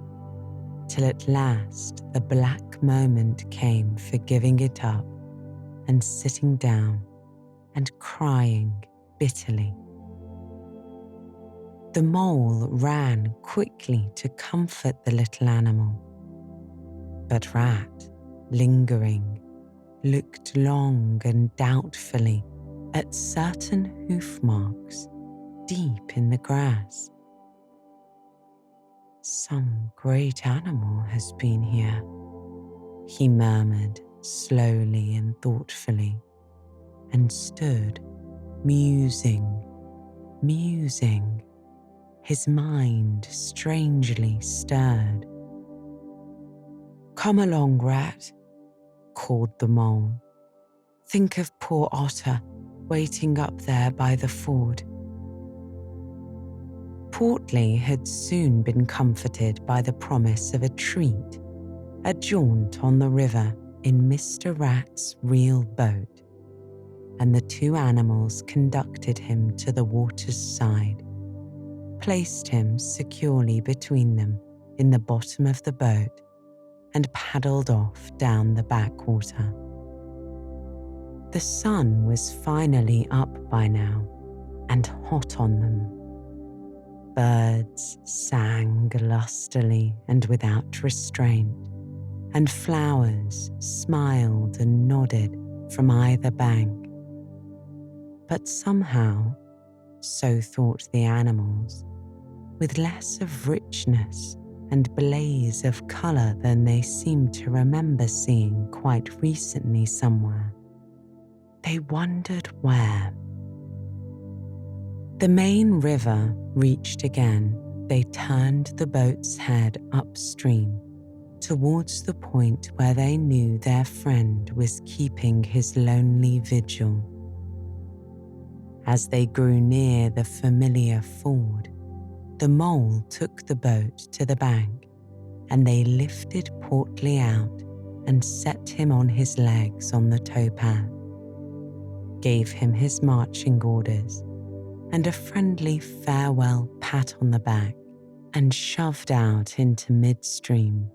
till at last the black moment came for giving it up and sitting down and crying bitterly. The Mole ran quickly to comfort the little animal, but Rat, lingering, looked long and doubtfully at certain hoof marks deep in the grass. "Some great animal has been here," he murmured slowly and thoughtfully, and stood musing, his mind strangely stirred. "Come along, Rat," called the Mole. "Think of poor Otter waiting up there by the ford." Portly had soon been comforted by the promise of a treat, a jaunt on the river in Mr. Rat's real boat, and the two animals conducted him to the water's side, placed him securely between them in the bottom of the boat, and paddled off down the backwater. The sun was finally up by now, and hot on them. Birds sang lustily and without restraint, and flowers smiled and nodded from either bank. But somehow, so thought the animals, with less of richness and blaze of colour than they seemed to remember seeing quite recently somewhere. They wondered where. The main river reached again, they turned the boat's head upstream towards the point where they knew their friend was keeping his lonely vigil. As they grew near the familiar ford, the Mole took the boat to the bank and they lifted Portly out and set him on his legs on the towpath, gave him his marching orders and a friendly farewell pat on the back, and shoved out into midstream.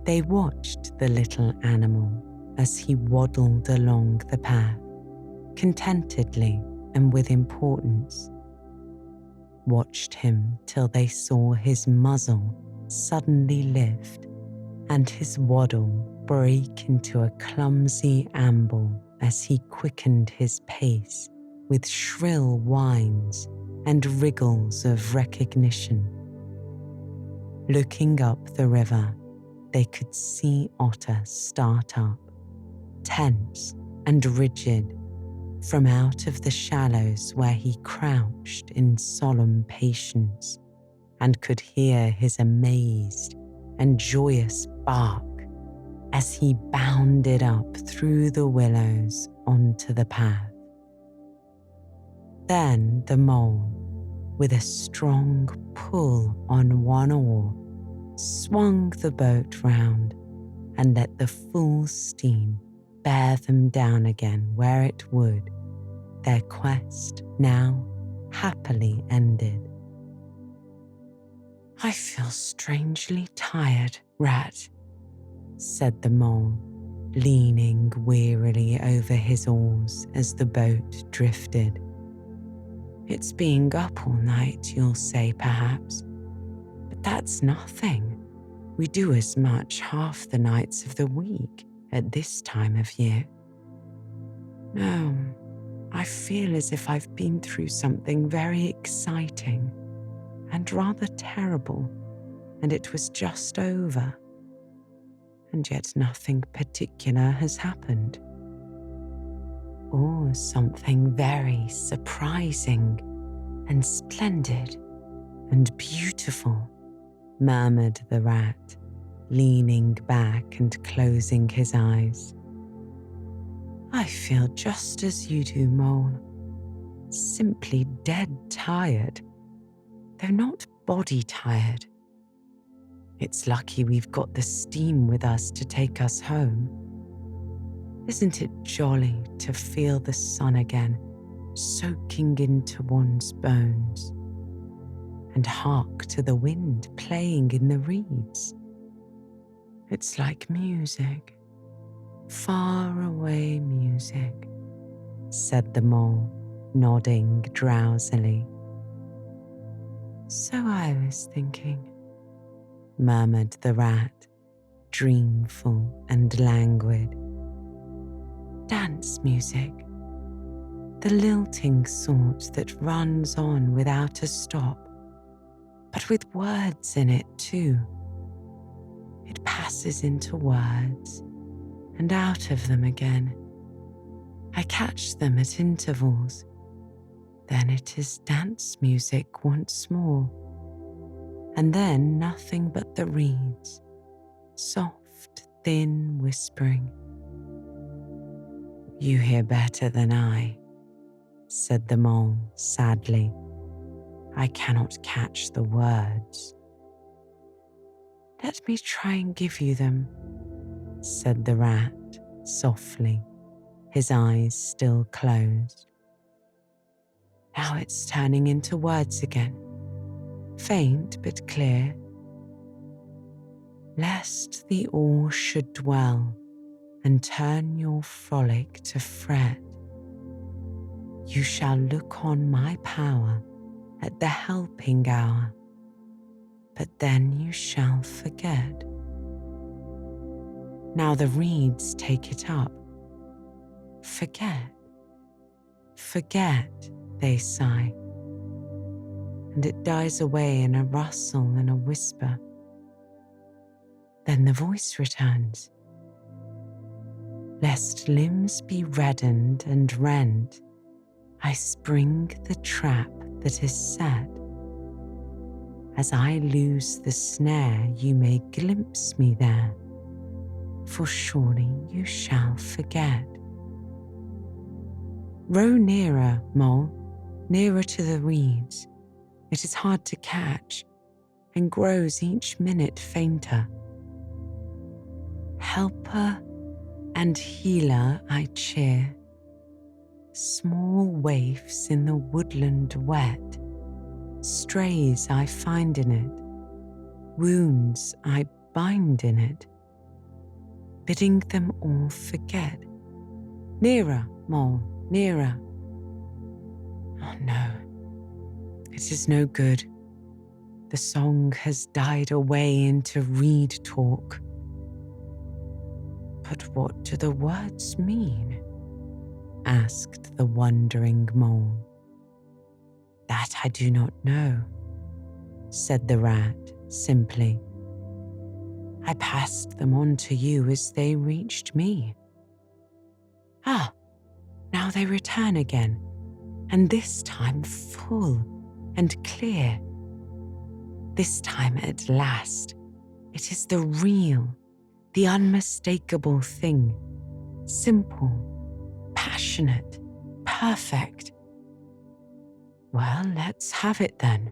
They watched the little animal as he waddled along the path, contentedly and with importance. Watched him till they saw his muzzle suddenly lift and his waddle break into a clumsy amble as he quickened his pace with shrill whines and wriggles of recognition. Looking up the river, they could see Otter start up, tense and rigid, from out of the shallows where he crouched in solemn patience, and could hear his amazed and joyous bark as he bounded up through the willows onto the path. Then the mole, with a strong pull on one oar, swung the boat round and let the full steam bear them down again where it would, their quest now happily ended. "I feel strangely tired, Rat," said the mole, leaning wearily over his oars as the boat drifted. "It's being up all night, you'll say perhaps, but that's nothing. We do as much half the nights of the week at this time of year. No, I feel as if I've been through something very exciting and rather terrible, and it was just over. And yet nothing particular has happened. Or something very surprising and splendid and beautiful," murmured the rat, leaning back and closing his eyes. "I feel just as you do, Mole. Simply dead tired, though not body tired. It's lucky we've got the steam with us to take us home. Isn't it jolly to feel the sun again soaking into one's bones, and hark to the wind playing in the reeds? It's like music, far away music," said the mole, nodding drowsily. "So I was thinking," murmured the rat, dreamful and languid. "Dance music, the lilting sort that runs on without a stop, but with words in it too. It passes into words and out of them again. I catch them at intervals. Then it is dance music once more, and then nothing but the reeds, soft, thin whispering." "You hear better than I," said the mole sadly. "I cannot catch the words." "Let me try and give you them," said the rat softly, his eyes still closed. "Now it's turning into words again, faint but clear. Lest the awe should dwell and turn your frolic to fret, you shall look on my power at the helping hour, but then you shall forget. Now the reeds take it up. Forget, forget, they sigh, and it dies away in a rustle and a whisper. Then the voice returns. Lest limbs be reddened and rent, I spring the trap that is set. As I lose the snare, you may glimpse me there, for surely you shall forget. Row nearer, mole, nearer to the reeds. It is hard to catch, and grows each minute fainter. Helper and healer I cheer, small waifs in the woodland wet, strays I find in it, wounds I bind in it, bidding them all forget. Nearer, mole, nearer. Oh no, it is no good. The song has died away into reed talk. But what do the words mean? Asked the wondering mole. That I do not know, said the rat simply. I passed them on to you as they reached me. Ah, now they return again, and this time full and clear. This time at last, it is the real, the unmistakable thing, simple, passionate, perfect. Well, let's have it then,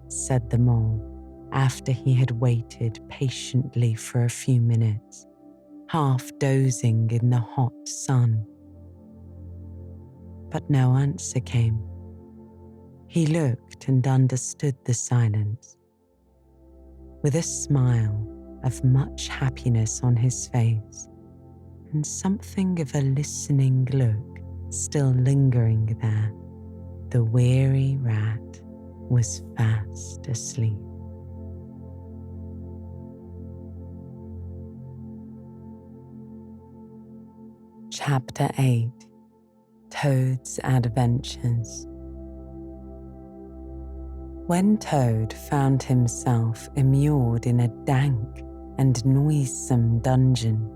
said the mole, after he had waited patiently for a few minutes, half dozing in the hot sun. But no answer came. He looked and understood the silence. With a smile of much happiness on his face, and something of a listening look still lingering there, the weary rat was fast asleep. Chapter 8. Toad's Adventures. When Toad found himself immured in a dank and noisome dungeon,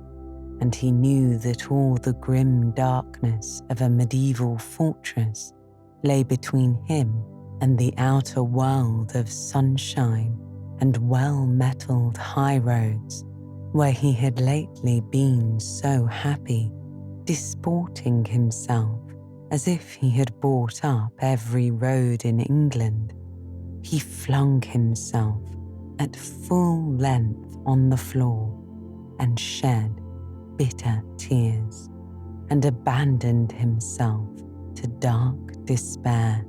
and he knew that all the grim darkness of a medieval fortress lay between him and the outer world of sunshine and well-metalled high roads, where he had lately been so happy, disporting himself as if he had bought up every road in England, he flung himself at full length on the floor and shed bitter tears and abandoned himself to dark despair.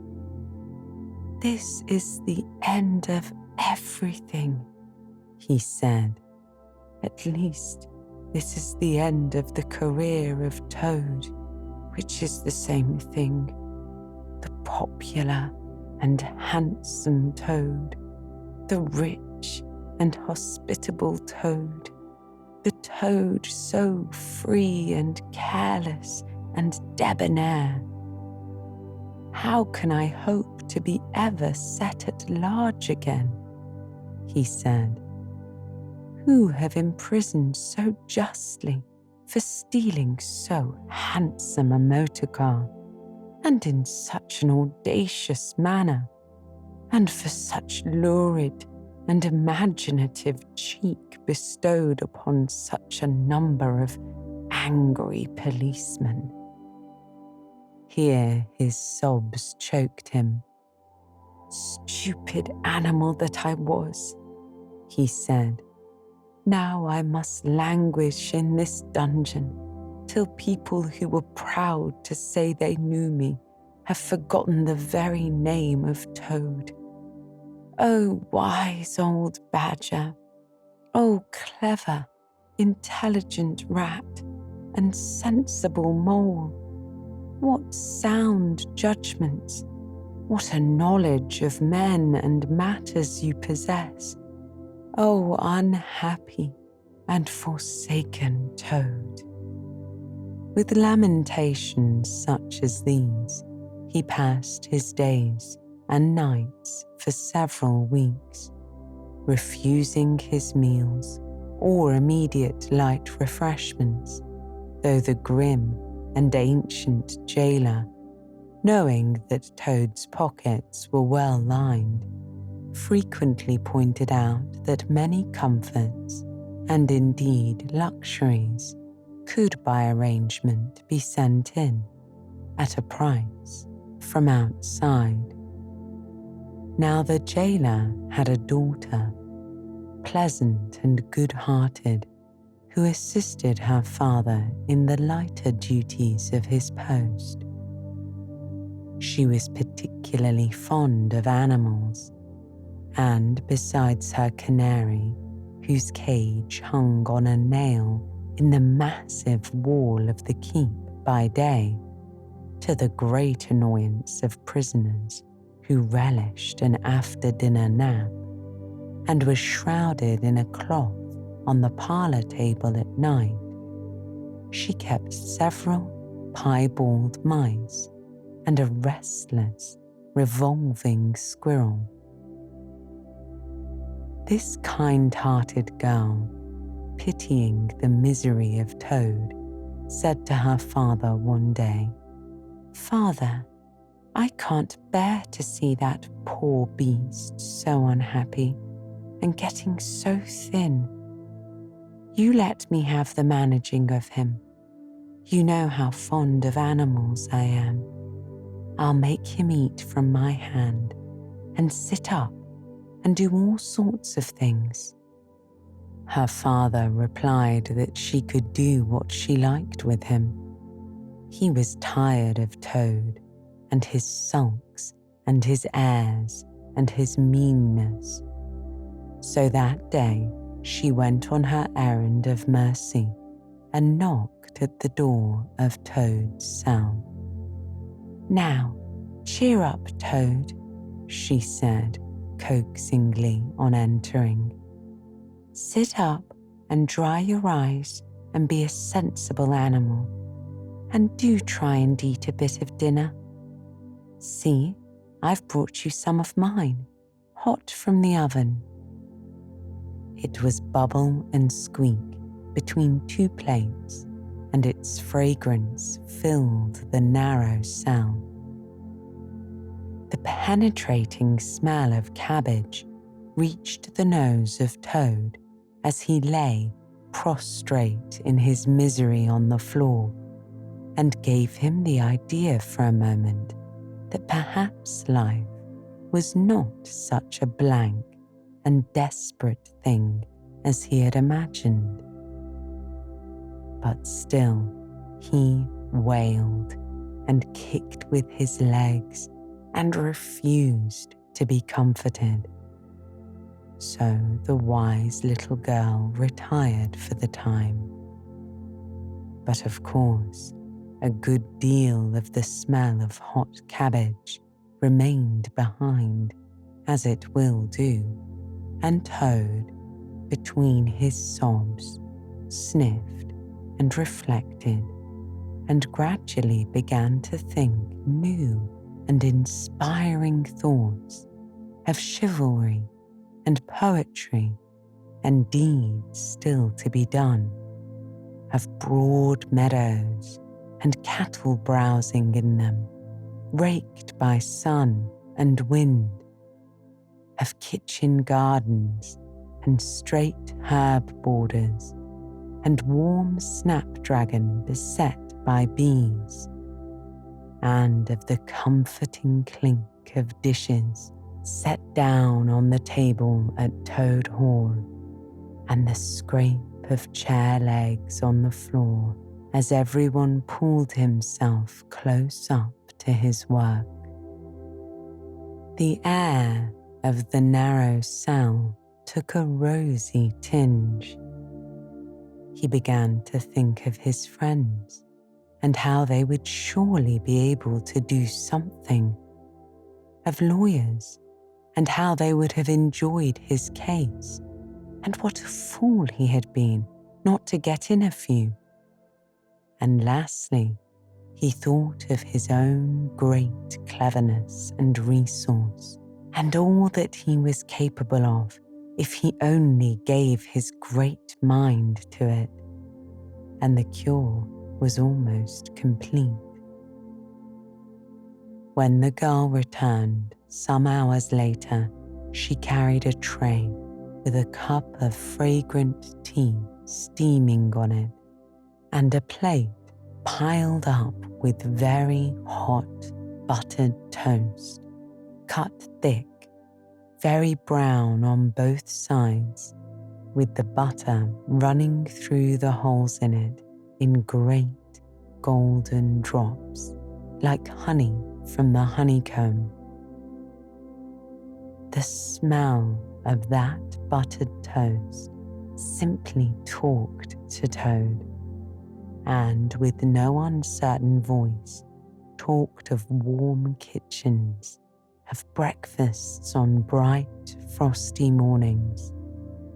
This is the end of everything, he said. At least this is the end of the career of Toad, which is the same thing. The popular and handsome Toad, the rich and hospitable Toad, the Toad so free and careless and debonair. How can I hope to be ever set at large again? He said. Who have imprisoned so justly for stealing so handsome a motor car, and in such an audacious manner, and for such lurid and imaginative cheek bestowed upon such a number of angry policemen? Here his sobs choked him. Stupid animal that I was, he said. Now I must languish in this dungeon till people who were proud to say they knew me have forgotten the very name of Toad. Oh, wise old badger! Oh, clever, intelligent rat and sensible mole! What sound judgments! What a knowledge of men and matters you possess! Oh, unhappy and forsaken Toad! With lamentations such as these, he passed his days and nights for several weeks, refusing his meals or immediate light refreshments, though the grim and ancient jailer, knowing that Toad's pockets were well lined, frequently pointed out that many comforts, and indeed luxuries, could by arrangement be sent in, at a price, from outside. Now the jailer had a daughter, pleasant and good-hearted, who assisted her father in the lighter duties of his post. She was particularly fond of animals, and besides her canary, whose cage hung on a nail in the massive wall of the keep by day, to the great annoyance of prisoners who relished an after-dinner nap, and was shrouded in a cloth on the parlour table at night, she kept several piebald mice and a restless, revolving squirrel. This kind-hearted girl, pitying the misery of Toad, said to her father one day, "Father, I can't bear to see that poor beast so unhappy and getting so thin. You let me have the managing of him. You know how fond of animals I am. I'll make him eat from my hand and sit up and do all sorts of things." Her father replied that she could do what she liked with him. He was tired of Toad and his sulks and his airs and his meanness. So that day she went on her errand of mercy and knocked at the door of Toad's cell. "Now, cheer up, Toad," she said coaxingly on entering. "Sit up and dry your eyes and be a sensible animal, and do try and eat a bit of dinner. See, I've brought you some of mine, hot from the oven." It was bubble and squeak between two plates, and its fragrance filled the narrow cell. The penetrating smell of cabbage reached the nose of Toad as he lay prostrate in his misery on the floor, and gave him the idea for a moment that perhaps life was not such a blank and desperate thing as he had imagined. But still he wailed and kicked with his legs and refused to be comforted. So the wise little girl retired for the time. But of course, a good deal of the smell of hot cabbage remained behind, as it will do, and Toad, between his sobs, sniffed and reflected, and gradually began to think new and inspiring thoughts of chivalry and poetry and deeds still to be done, of broad meadows and cattle browsing in them, raked by sun and wind, of kitchen gardens and straight herb borders, and warm snapdragon beset by bees, and of the comforting clink of dishes set down on the table at Toad Hall, and the scrape of chair legs on the floor as everyone pulled himself close up to his work. The air of the narrow cell took a rosy tinge. He began to think of his friends and how they would surely be able to do something, of lawyers and how they would have enjoyed his case, and what a fool he had been not to get in a few. And lastly, he thought of his own great cleverness and resource, and all that he was capable of if he only gave his great mind to it, and the cure was almost complete. When the girl returned some hours later, she carried a tray with a cup of fragrant tea steaming on it, and a plate piled up with very hot buttered toast, cut thick very brown on both sides, with the butter running through the holes in it in great golden drops, like honey from the honeycomb. The smell of that buttered toast simply talked to Toad, and with no uncertain voice talked of warm kitchens, of breakfasts on bright, frosty mornings,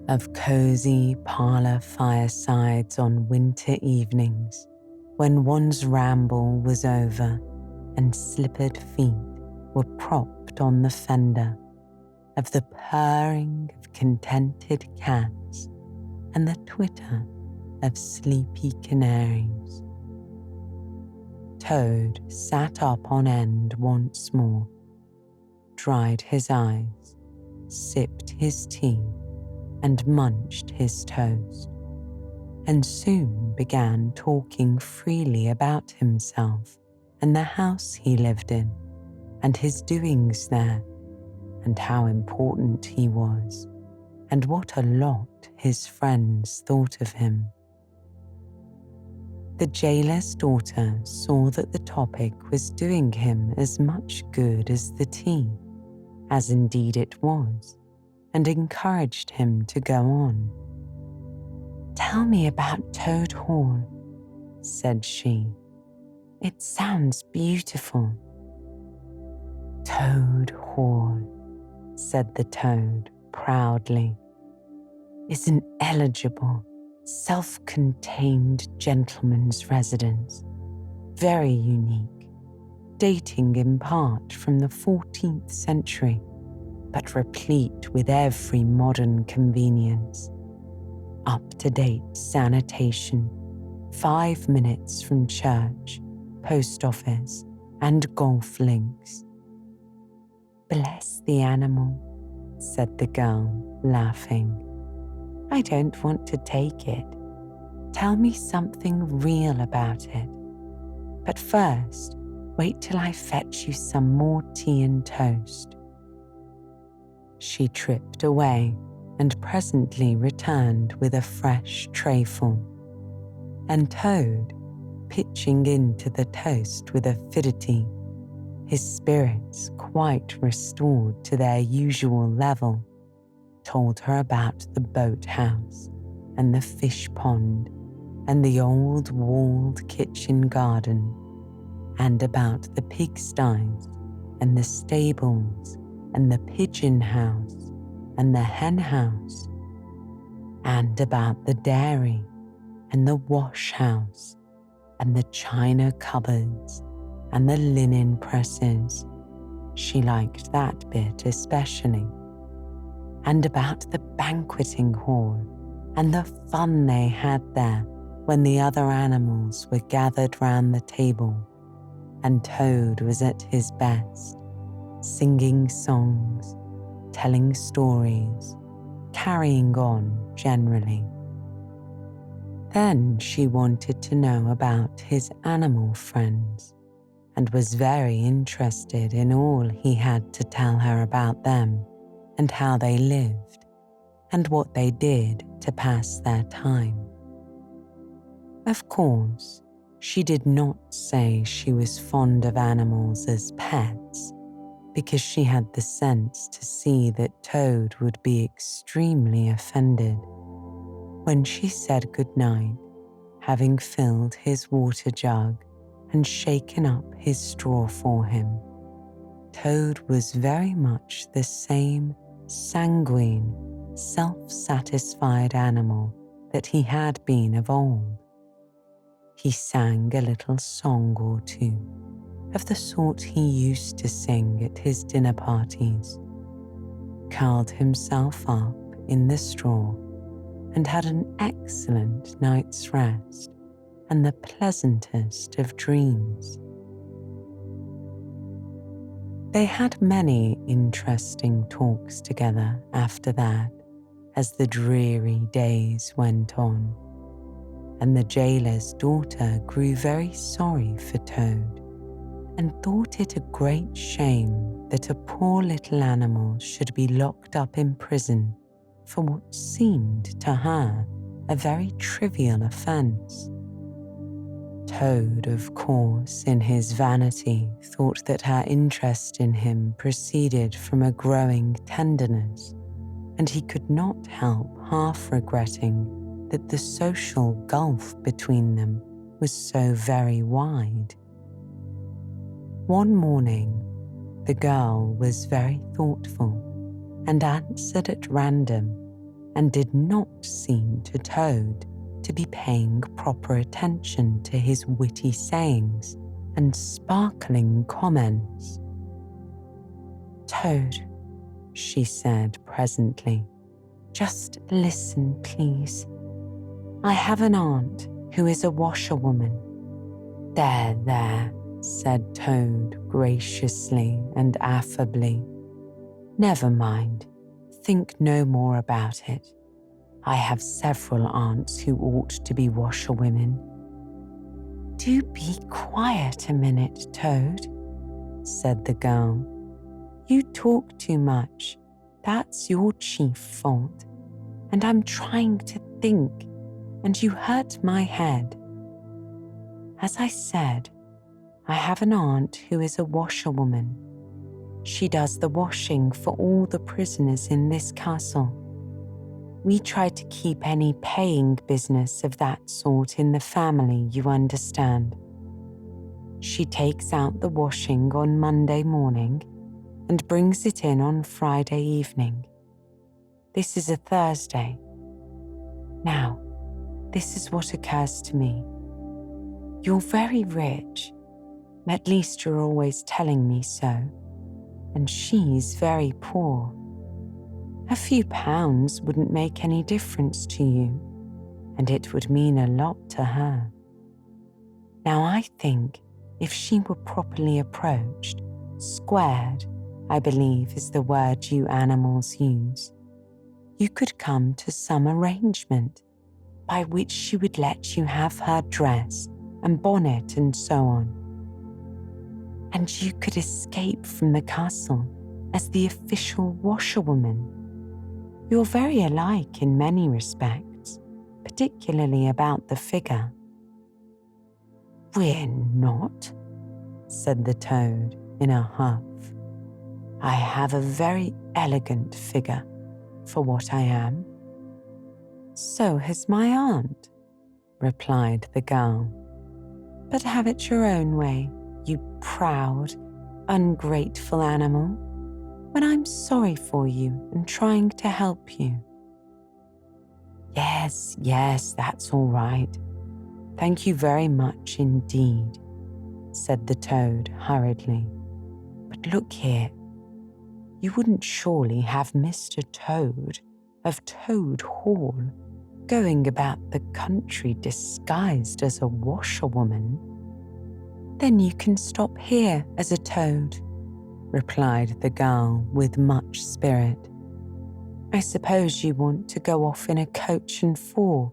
of cozy parlour firesides on winter evenings when one's ramble was over and slippered feet were propped on the fender, of the purring of contented cats and the twitter of sleepy canaries. Toad sat up on end once more, dried his eyes, sipped his tea, and munched his toast, and soon began talking freely about himself and the house he lived in, and his doings there, and how important he was, and what a lot his friends thought of him. The jailer's daughter saw that the topic was doing him as much good as the tea, as indeed it was, and encouraged him to go on. "Tell me about Toad Hall," said she. "It sounds beautiful." "Toad Hall," said the toad proudly, "is an eligible, self-contained gentleman's residence, very unique, dating in part from the 14th century, but replete with every modern convenience. Up-to-date sanitation, 5 minutes from church, post office, and golf links." "Bless the animal," said the girl, laughing. "I don't want to take it. Tell me something real about it. But first, wait till I fetch you some more tea and toast." She tripped away and presently returned with a fresh trayful, and Toad, pitching into the toast with avidity, his spirits quite restored to their usual level, told her about the boathouse and the fish pond and the old walled kitchen garden, and about the pigsties and the stables and the pigeon house and the hen house, and about the dairy and the wash house and the china cupboards and the linen presses. She liked that bit especially. And about the banqueting hall and the fun they had there when the other animals were gathered round the table and Toad was at his best, singing songs, telling stories, carrying on generally. Then she wanted to know about his animal friends and was very interested in all he had to tell her about them and how they lived and what they did to pass their time. Of course, she did not say she was fond of animals as pets, because she had the sense to see that Toad would be extremely offended. When she said goodnight, having filled his water jug and shaken up his straw for him, Toad was very much the same sanguine, self-satisfied animal that he had been of old. He sang a little song or two, of the sort he used to sing at his dinner parties, curled himself up in the straw, and had an excellent night's rest and the pleasantest of dreams. They had many interesting talks together after that, as the dreary days went on, and the jailer's daughter grew very sorry for Toad, and thought it a great shame that a poor little animal should be locked up in prison for what seemed to her a very trivial offence. Toad, of course, in his vanity, thought that her interest in him proceeded from a growing tenderness, and he could not help half regretting that the social gulf between them was so very wide. One morning, the girl was very thoughtful and answered at random, and did not seem to Toad to be paying proper attention to his witty sayings and sparkling comments. "Toad," she said presently, "just listen, please. I have an aunt who is a washerwoman." There," said Toad graciously and affably. "Never mind. Think no more about it. I have several aunts who ought to be washerwomen." "Do be quiet a minute, Toad," said the girl. "You talk too much. That's your chief fault. And I'm trying to think, and you hurt my head. As I said, I have an aunt who is a washerwoman. She does the washing for all the prisoners in this castle. We try to keep any paying business of that sort in the family, you understand. She takes out the washing on Monday morning and brings it in on Friday evening. This is a Thursday. Now, this is what occurs to me. You're very rich, at least you're always telling me so, and she's very poor. A few pounds wouldn't make any difference to you, and it would mean a lot to her. Now I think if she were properly approached, squared, I believe is the word you animals use, you could come to some arrangement by which she would let you have her dress and bonnet and so on. And you could escape from the castle as the official washerwoman. You're very alike in many respects, particularly about the figure." "We're not," said the Toad in a huff. "I have a very elegant figure for what I am." "So has my aunt," replied the girl. "But have it your own way, you proud, ungrateful animal, when I'm sorry for you and trying to help you." Yes, that's all right. Thank you very much indeed," said the Toad hurriedly. "But look here, you wouldn't surely have Mr. Toad of Toad Hall going about the country disguised as a washerwoman?" "Then you can stop here as a toad," replied the girl with much spirit. "I suppose you want to go off in a coach and four."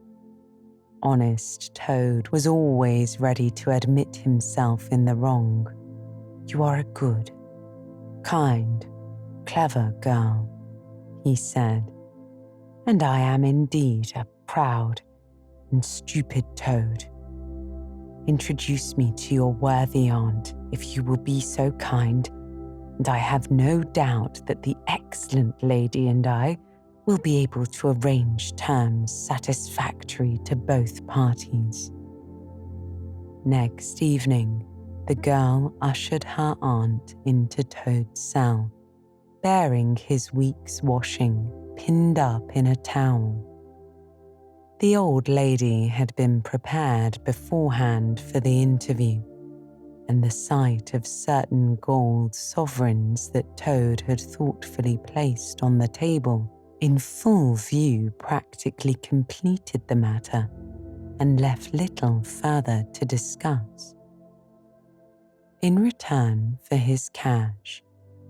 Honest Toad was always ready to admit himself in the wrong. "You are a good, kind, clever girl," he said, "and I am indeed a proud and stupid toad. Introduce me to your worthy aunt, if you will be so kind, and I have no doubt that the excellent lady and I will be able to arrange terms satisfactory to both parties." Next evening, the girl ushered her aunt into Toad's cell, bearing his week's washing pinned up in a towel. The old lady had been prepared beforehand for the interview, and the sight of certain gold sovereigns that Toad had thoughtfully placed on the table in full view practically completed the matter and left little further to discuss. In return for his cash,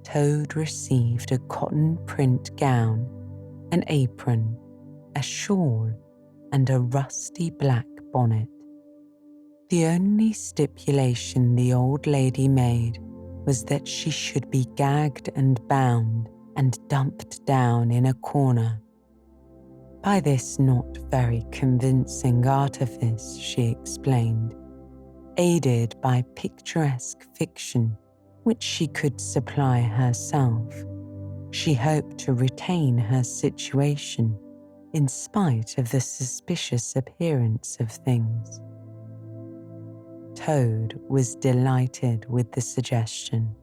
Toad received a cotton print gown, an apron, a shawl, and a rusty black bonnet. The only stipulation the old lady made was that she should be gagged and bound and dumped down in a corner. By this not very convincing artifice, she explained, aided by picturesque fiction which she could supply herself, she hoped to retain her situation in spite of the suspicious appearance of things. Toad was delighted with the suggestion.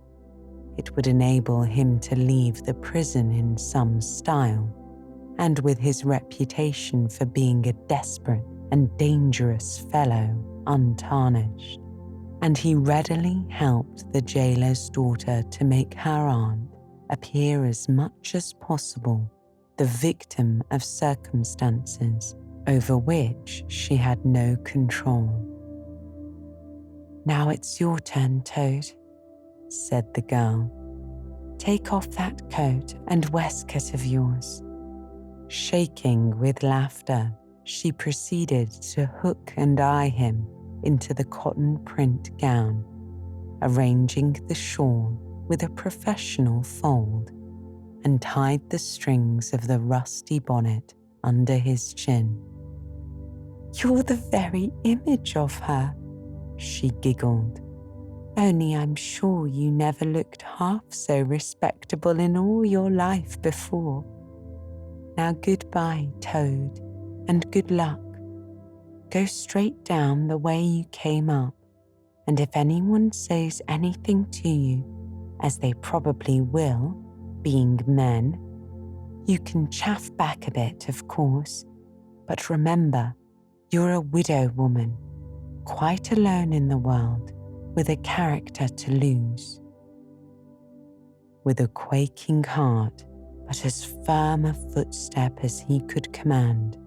It would enable him to leave the prison in some style, and with his reputation for being a desperate and dangerous fellow untarnished, and he readily helped the jailer's daughter to make her aunt appear as much as possible the victim of circumstances over which she had no control. "Now it's your turn, Toad," said the girl. "Take off that coat and waistcoat of yours." Shaking with laughter, she proceeded to hook and eye him into the cotton print gown, arranging the shawl with a professional fold, and tied the strings of the rusty bonnet under his chin. "You're the very image of her," she giggled. "Only I'm sure you never looked half so respectable in all your life before. Now goodbye, Toad, and good luck. Go straight down the way you came up, and if anyone says anything to you, as they probably will, being men, you can chaff back a bit, of course, but remember, you're a widow woman, quite alone in the world, with a character to lose." With a quaking heart, but as firm a footstep as he could command,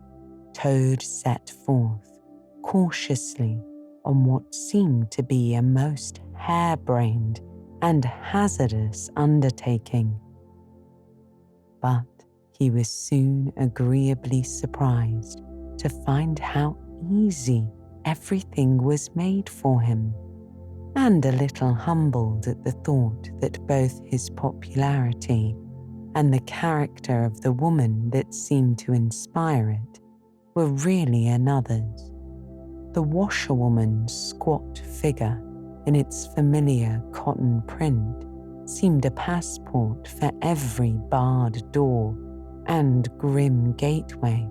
Toad set forth, cautiously, on what seemed to be a most harebrained and hazardous undertaking. But he was soon agreeably surprised to find how easy everything was made for him, and a little humbled at the thought that both his popularity and the character of the woman that seemed to inspire it were really another's. The washerwoman's squat figure in its familiar cotton print seemed a passport for every barred door and grim gateway.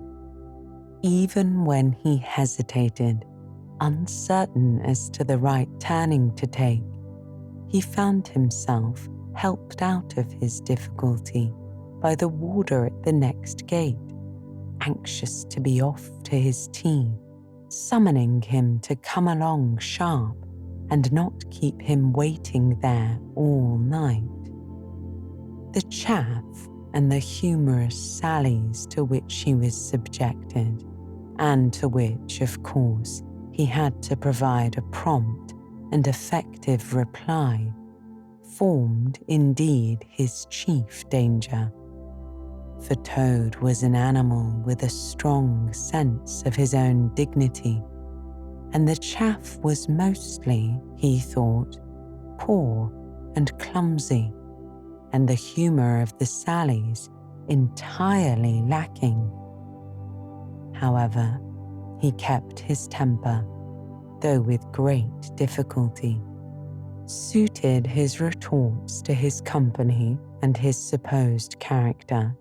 Even when he hesitated, uncertain as to the right turning to take, he found himself helped out of his difficulty by the warder at the next gate, anxious to be off to his tea, summoning him to come along sharp and not keep him waiting there all night. The chaff and the humorous sallies to which he was subjected, and to which, of course, he had to provide a prompt and effective reply, formed indeed his chief danger. For Toad was an animal with a strong sense of his own dignity, and the chaff was mostly, he thought, poor and clumsy, and the humour of the sallies entirely lacking. However, he kept his temper, though with great difficulty, suited his retorts to his company and his supposed character,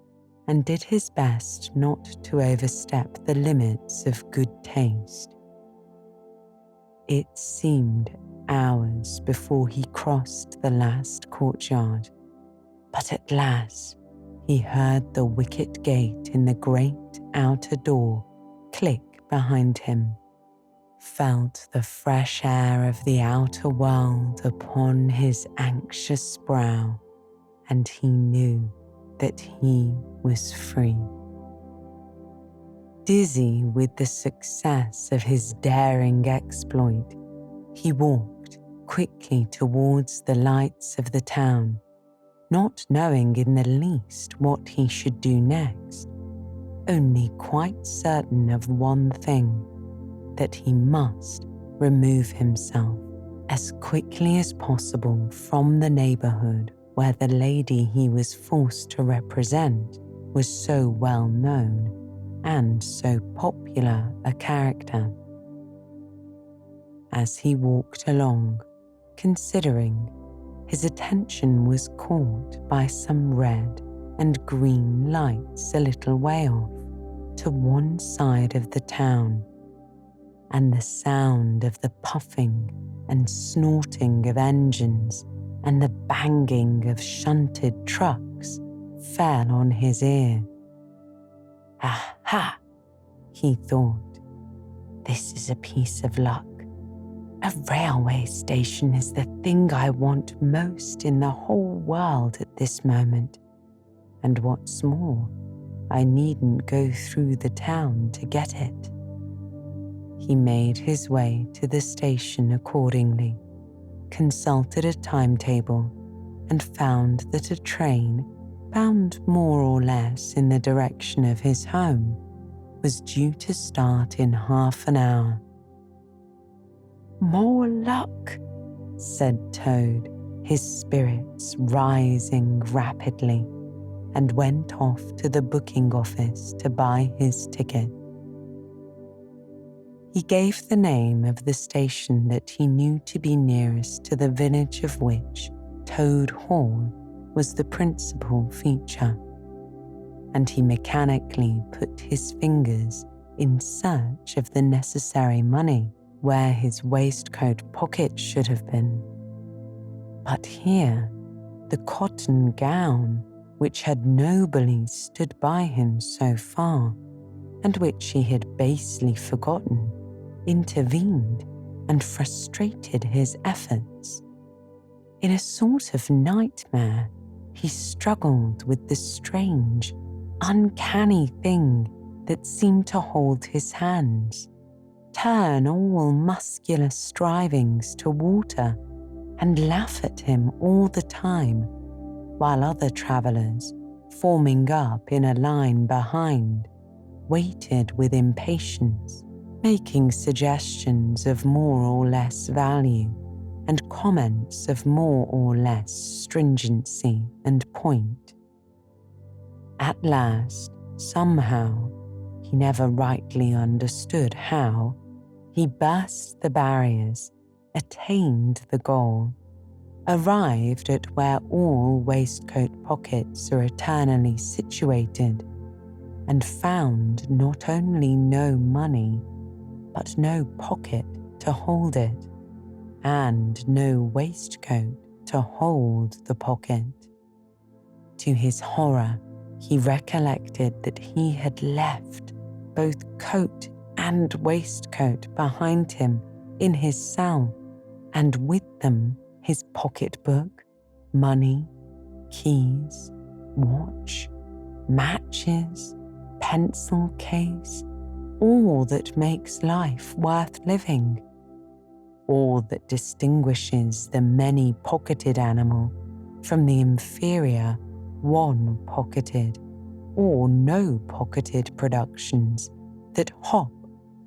and did his best not to overstep the limits of good taste. It seemed hours before he crossed the last courtyard, but at last he heard the wicket gate in the great outer door click behind him, felt the fresh air of the outer world upon his anxious brow, and he knew that he was free. Dizzy with the success of his daring exploit, he walked quickly towards the lights of the town, not knowing in the least what he should do next, only quite certain of one thing, that he must remove himself as quickly as possible from the neighborhood where the lady he was forced to represent was so well known and so popular a character. As he walked along, considering, his attention was caught by some red and green lights a little way off to one side of the town, and the sound of the puffing and snorting of engines and the banging of shunted trucks fell on his ear. "Aha!" he thought. "This is a piece of luck. A railway station is the thing I want most in the whole world at this moment. And what's more, I needn't go through the town to get it." He made his way to the station accordingly, consulted a timetable, and found that a train, bound more or less in the direction of his home, was due to start in half an hour. "More luck," said Toad, his spirits rising rapidly, and went off to the booking office to buy his ticket. He gave the name of the station that he knew to be nearest to the village of which Toad Hall was the principal feature, and he mechanically put his fingers in search of the necessary money where his waistcoat pocket should have been. But here, the cotton gown, which had nobly stood by him so far, and which he had basely forgotten, intervened and frustrated his efforts. In a sort of nightmare, he struggled with the strange, uncanny thing that seemed to hold his hands, turn all muscular strivings to water, and laugh at him all the time, while other travellers, forming up in a line behind, waited with impatience, making suggestions of more or less value and comments of more or less stringency and point. At last, somehow, he never rightly understood how, he burst the barriers, attained the goal, arrived at where all waistcoat pockets are eternally situated, and found not only no money, but no pocket to hold it, and no waistcoat to hold the pocket. To his horror, he recollected that he had left both coat and waistcoat behind him in his cell, and with them his pocketbook, money, keys, watch, matches, pencil case, all that makes life worth living, all that distinguishes the many-pocketed animal from the inferior one-pocketed or no-pocketed productions that hop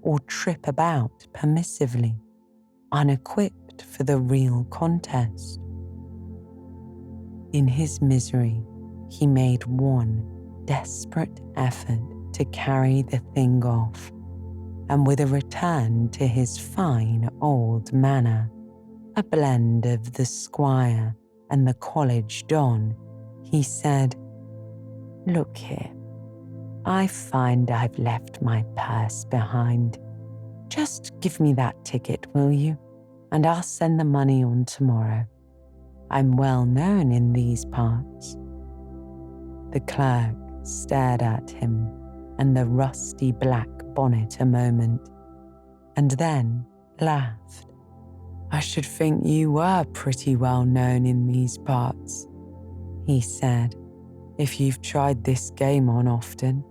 or trip about permissively, unequipped for the real contest. In his misery, he made one desperate effort to carry the thing off, and with a return to his fine old manner, a blend of the squire and the college don, he said, "Look here, I find I've left my purse behind. Just give me that ticket, will you? And I'll send the money on tomorrow. I'm well known in these parts." The clerk stared at him and the rusty black bonnet a moment, and then laughed. "I should think you were pretty well known in these parts," he said, "if you've tried this game on often.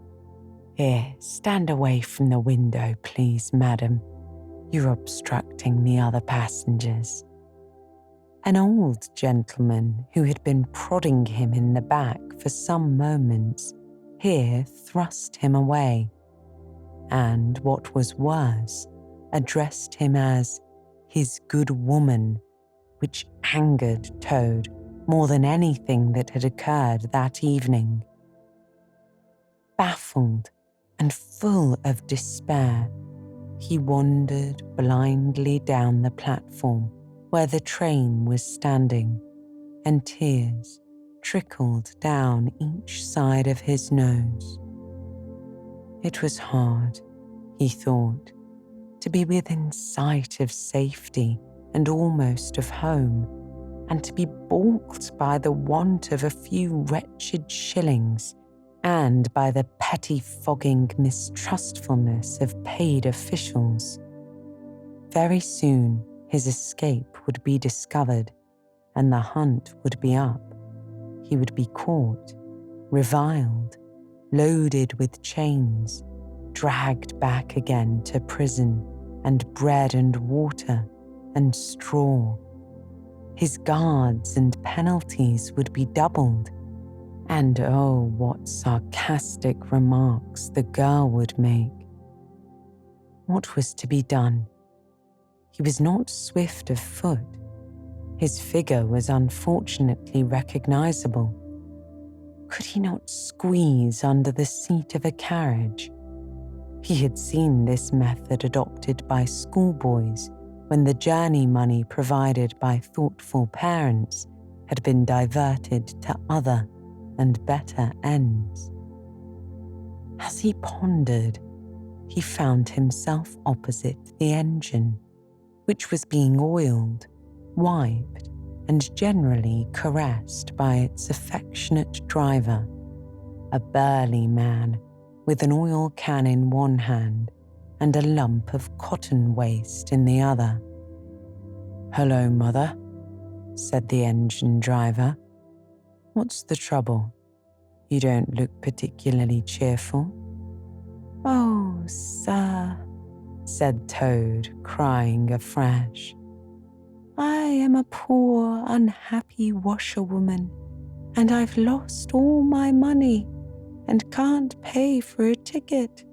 Here, stand away from the window, please, madam. You're obstructing the other passengers." An old gentleman who had been prodding him in the back for some moments here thrust him away, and what was worse, addressed him as his good woman, which angered Toad more than anything that had occurred that evening. Baffled and full of despair, he wandered blindly down the platform where the train was standing, and tears trickled down each side of his nose. It was hard, he thought, to be within sight of safety and almost of home, and to be balked by the want of a few wretched shillings and by the pettifogging mistrustfulness of paid officials. Very soon his escape would be discovered, and the hunt would be up. He would be caught, reviled, loaded with chains, dragged back again to prison and bread and water and straw. His guards and penalties would be doubled, and oh, what sarcastic remarks the girl would make. What was to be done? He was not swift of foot. His figure was unfortunately recognizable. Could he not squeeze under the seat of a carriage? He had seen this method adopted by schoolboys when the journey money provided by thoughtful parents had been diverted to other and better ends. As he pondered, he found himself opposite the engine, which was being oiled, wiped, and generally caressed by its affectionate driver, a burly man with an oil can in one hand and a lump of cotton waste in the other. "Hello, Mother," said the engine driver. "What's the trouble? You don't look particularly cheerful." "Oh, sir," said Toad, crying afresh. "I am a poor, unhappy washerwoman, and I've lost all my money and can't pay for a ticket,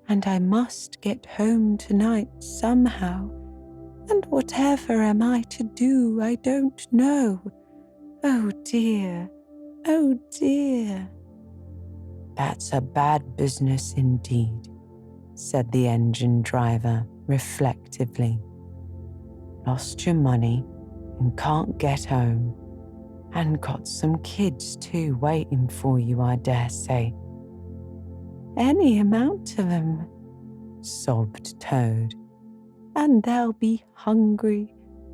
and I must get home tonight somehow, and whatever am I to do, I don't know. Oh dear, oh dear." "That's a bad business indeed," said the engine driver reflectively. "Lost your money and can't get home, and got some kids too waiting for you, I dare say." "Any amount of them," sobbed Toad, "and they'll be hungry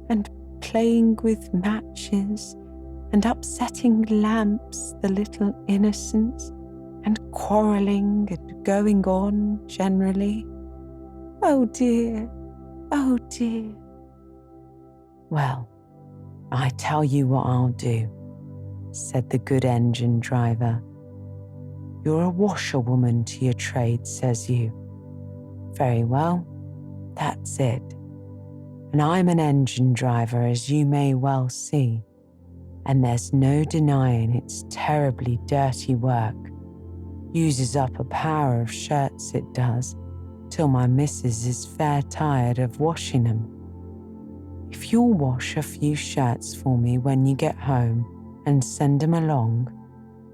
and playing with matches and upsetting lamps, the little innocents, and quarrelling and going on generally. Oh dear, oh dear." "Well, I tell you what I'll do," said the good engine driver. "You're a washerwoman to your trade, says you. Very well, that's it. And I'm an engine driver, as you may well see, and there's no denying it's terribly dirty work. Uses up a power of shirts, it does, till my missus is fair tired of washing 'em. If you'll wash a few shirts for me when you get home and send 'em along,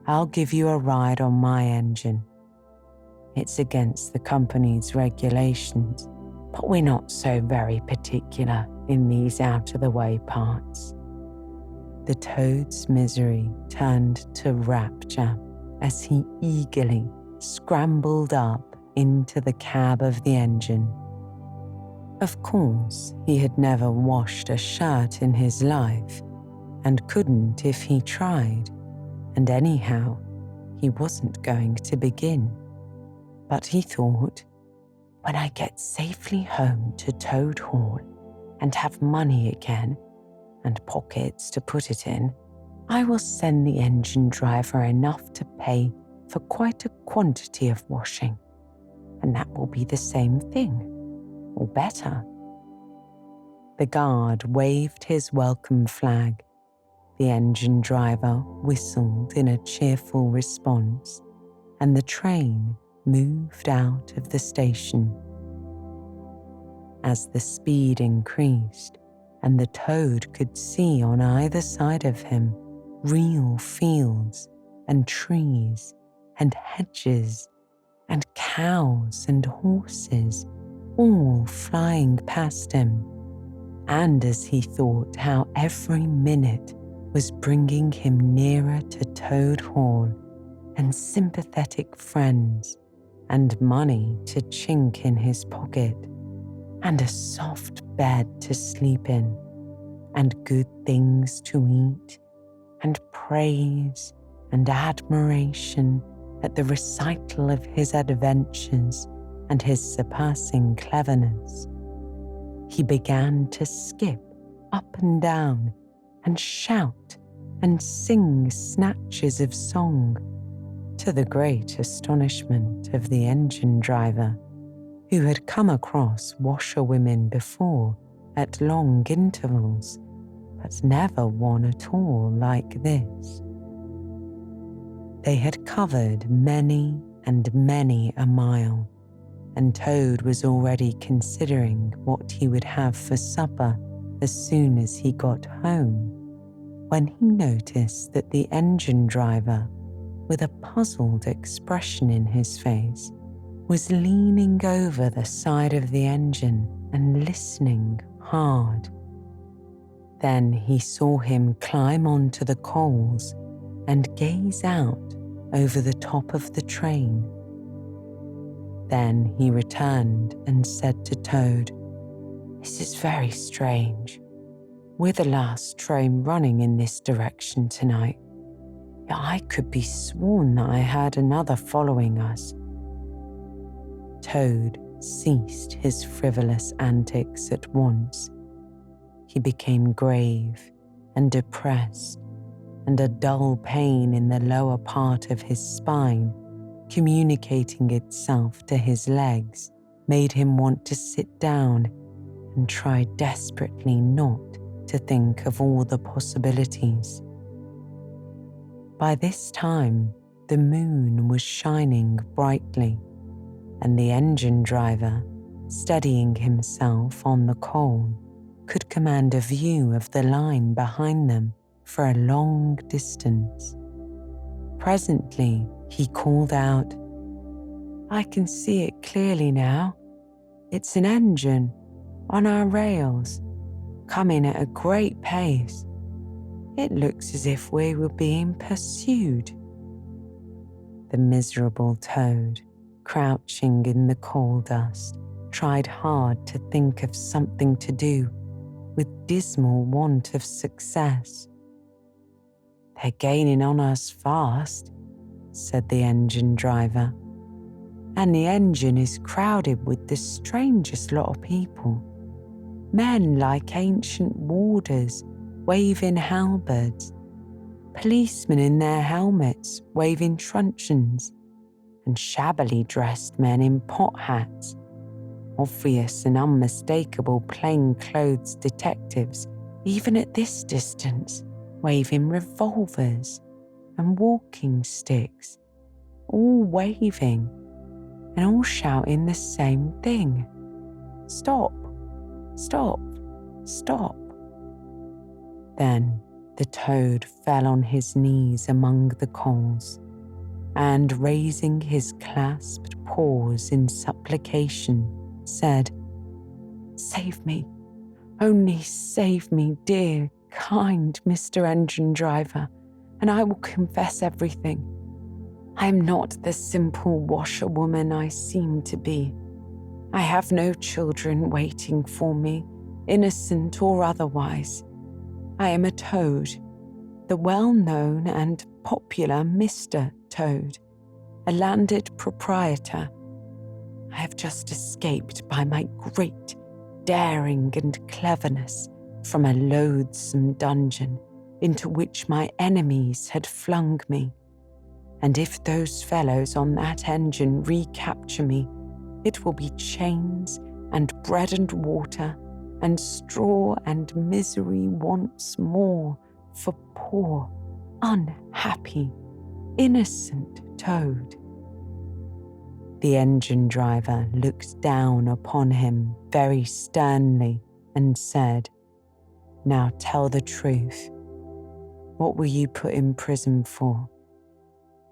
I'll give you a ride on my engine. It's against the company's regulations, but we're not so very particular in these out-of-the-way parts." The Toad's misery turned to rapture as he eagerly scrambled up into the cab of the engine. Of course, he had never washed a shirt in his life, and couldn't if he tried, and anyhow, he wasn't going to begin. But he thought, when I get safely home to Toad Hall and have money again, and pockets to put it in, I will send the engine driver enough to pay for quite a quantity of washing, and that will be the same thing, or better. The guard waved his welcome flag. The engine driver whistled in a cheerful response, and the train moved out of the station. as the speed increased, and the toad could see on either side of him real fields and trees and hedges and cows and horses, all flying past him. And as he thought how every minute was bringing him nearer to Toad Hall and sympathetic friends and money to chink in his pocket and a soft bed to sleep in and good things to eat and praise and admiration at the recital of his adventures and his surpassing cleverness, he began to skip up and down and shout and sing snatches of song, to the great astonishment of the engine driver, who had come across washerwomen before at long intervals, but never one at all like this. They had covered many and many a mile, and Toad was already considering what he would have for supper as soon as he got home, when he noticed that the engine driver, with a puzzled expression in his face, was leaning over the side of the engine and listening hard. Then he saw him climb onto the coals and gaze out over the top of the train. Then he returned and said to Toad, "This is very strange. We're the last train running in this direction tonight. Yet I could be sworn that I heard another following us." Toad ceased his frivolous antics at once. He became grave and depressed, and a dull pain in the lower part of his spine, communicating itself to his legs, made him want to sit down and try desperately not to think of all the possibilities. By this time, the moon was shining brightly, and the engine driver, steadying himself on the coal, could command a view of the line behind them for a long distance. Presently, he called out, "I can see it clearly now. It's an engine on our rails, coming at a great pace. It looks as if we were being pursued." The miserable Toad, crouching in the coal dust, tried hard to think of something to do, with dismal want of success. "They're gaining on us fast," said the engine driver, "and the engine is crowded with the strangest lot of people. Men like ancient warders waving halberds, policemen in their helmets waving truncheons, and shabbily dressed men in pot hats, obvious and unmistakable plain-clothes detectives, even at this distance, waving revolvers and walking sticks, all waving and all shouting the same thing: 'Stop, stop, stop.'" Then the Toad fell on his knees among the coals, and raising his clasped paws in supplication, said, "Save me, only save me, dear, kind Mr. Engine Driver, and I will confess everything. I am not the simple washerwoman I seem to be. I have no children waiting for me, innocent or otherwise. I am a toad, the well-known and popular Mr. Toad, a landed proprietor. I have just escaped by my great daring and cleverness from a loathsome dungeon into which my enemies had flung me. And if those fellows on that engine recapture me, it will be chains and bread and water and straw and misery once more for poor, unhappy, innocent Toad." The engine driver looked down upon him very sternly and said, "Now tell the truth. What were you put in prison for?"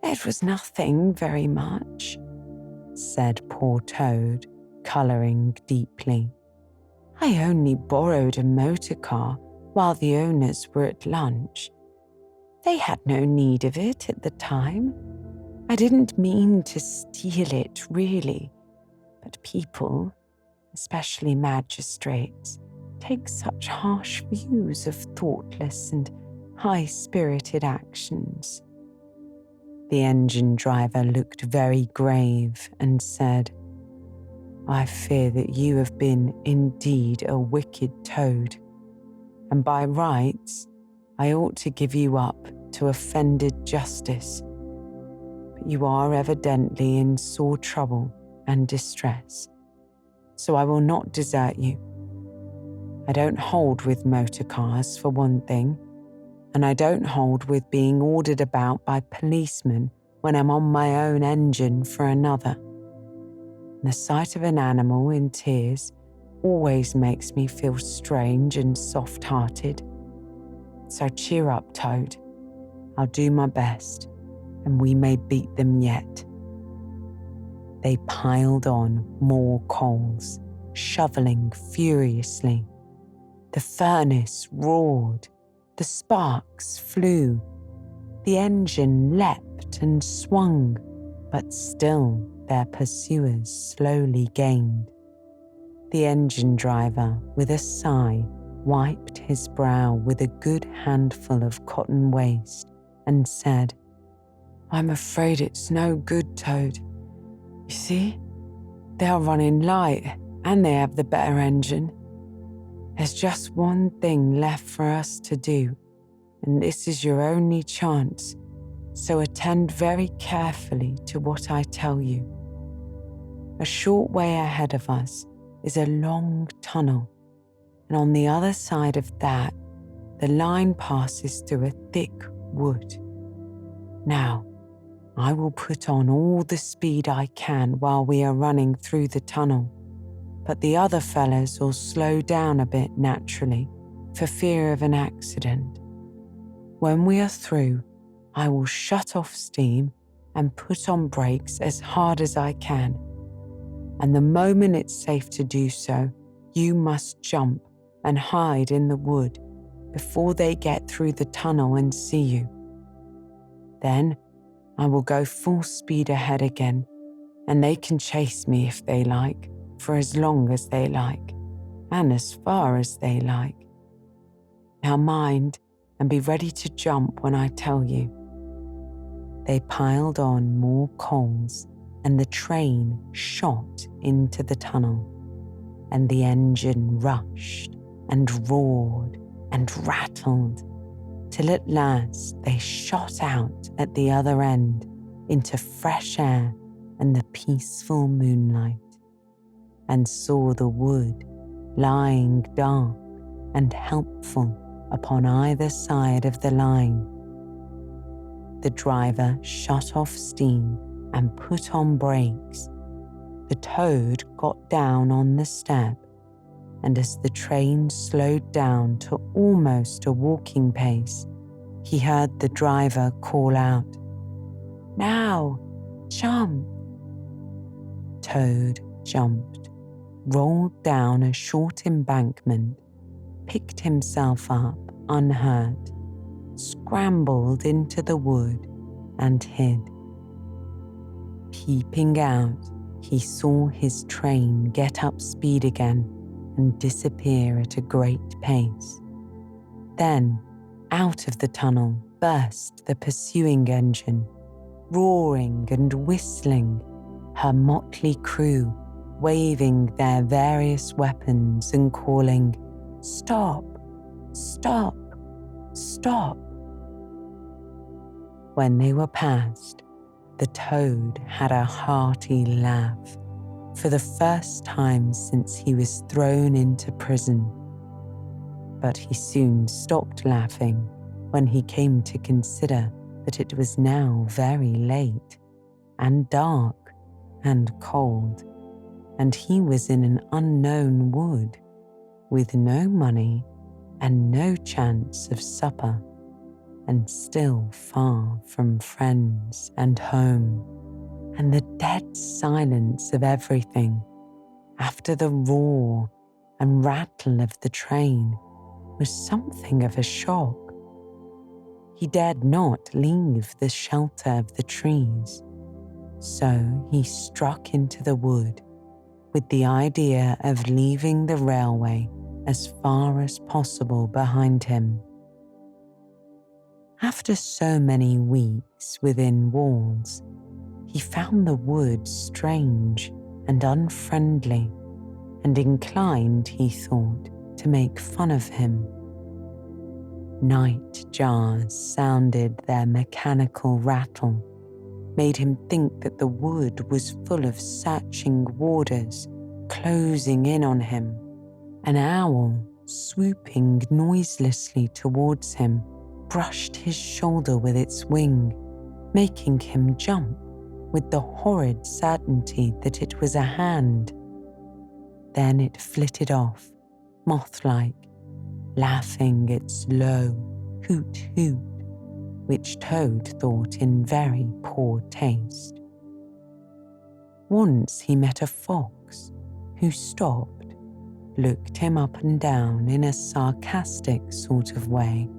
"It was nothing very much," said poor Toad, colouring deeply. "I only borrowed a motor car while the owners were at lunch. They had no need of it at the time. I didn't mean to steal it, really, but people, especially magistrates, take such harsh views of thoughtless and high-spirited actions." The engine driver looked very grave and said, "I fear that you have been indeed a wicked toad, and by rights I ought to give you up to offended justice. But you are evidently in sore trouble and distress, so I will not desert you. I don't hold with motor cars, for one thing, and I don't hold with being ordered about by policemen when I'm on my own engine for another. The sight of an animal in tears always makes me feel strange and soft-hearted. So cheer up, Toad. I'll do my best, and we may beat them yet." They piled on more coals, shoveling furiously. The furnace roared, the sparks flew, the engine leapt and swung, but still their pursuers slowly gained. The engine driver, with a sigh, wiped his brow with a good handful of cotton waste and said, "I'm afraid it's no good, Toad. You see, they are running light and they have the better engine. There's just one thing left for us to do, and this is your only chance, so attend very carefully to what I tell you. A short way ahead of us is a long tunnel, and on the other side of that, the line passes through a thick wood. Now, I will put on all the speed I can while we are running through the tunnel, but the other fellas will slow down a bit naturally for fear of an accident. When we are through, I will shut off steam and put on brakes as hard as I can. And the moment it's safe to do so, you must jump and hide in the wood before they get through the tunnel and see you. Then I will go full speed ahead again, and they can chase me if they like, for as long as they like, and as far as they like. Now mind, and be ready to jump when I tell you." They piled on more coals, and the train shot into the tunnel, and the engine rushed and roared and rattled, till at last they shot out at the other end into fresh air and the peaceful moonlight, and saw the wood lying dark and helpful upon either side of the line. The driver shut off steam and put on brakes. The toad got down on the step, and as the train slowed down to almost a walking pace, he heard the driver call out, "Now, jump!" Toad jumped, rolled down a short embankment, picked himself up unhurt, scrambled into the wood, and hid. Peeping out, he saw his train get up speed again and disappear at a great pace. Then, out of the tunnel burst the pursuing engine, roaring and whistling, her motley crew waving their various weapons and calling, "Stop! Stop! Stop!" When they were past, the toad had a hearty laugh, for the first time since he was thrown into prison. But he soon stopped laughing when he came to consider that it was now very late and dark, and cold, and he was in an unknown wood with no money and no chance of supper, and still far from friends and home, and the dead silence of everything after the roar and rattle of the train was something of a shock. He dared not leave the shelter of the trees, so he struck into the wood with the idea of leaving the railway as far as possible behind him. After so many weeks within walls, he found the wood strange and unfriendly, and inclined, he thought, to make fun of him. Night jars sounded their mechanical rattle, made him think that the wood was full of searching warders closing in on him. An owl, swooping noiselessly towards him, brushed his shoulder with its wing, making him jump with the horrid certainty that it was a hand. Then it flitted off, moth-like, laughing its low hoot-hoot, which Toad thought in very poor taste. Once he met a fox who stopped, looked him up and down in a sarcastic sort of way,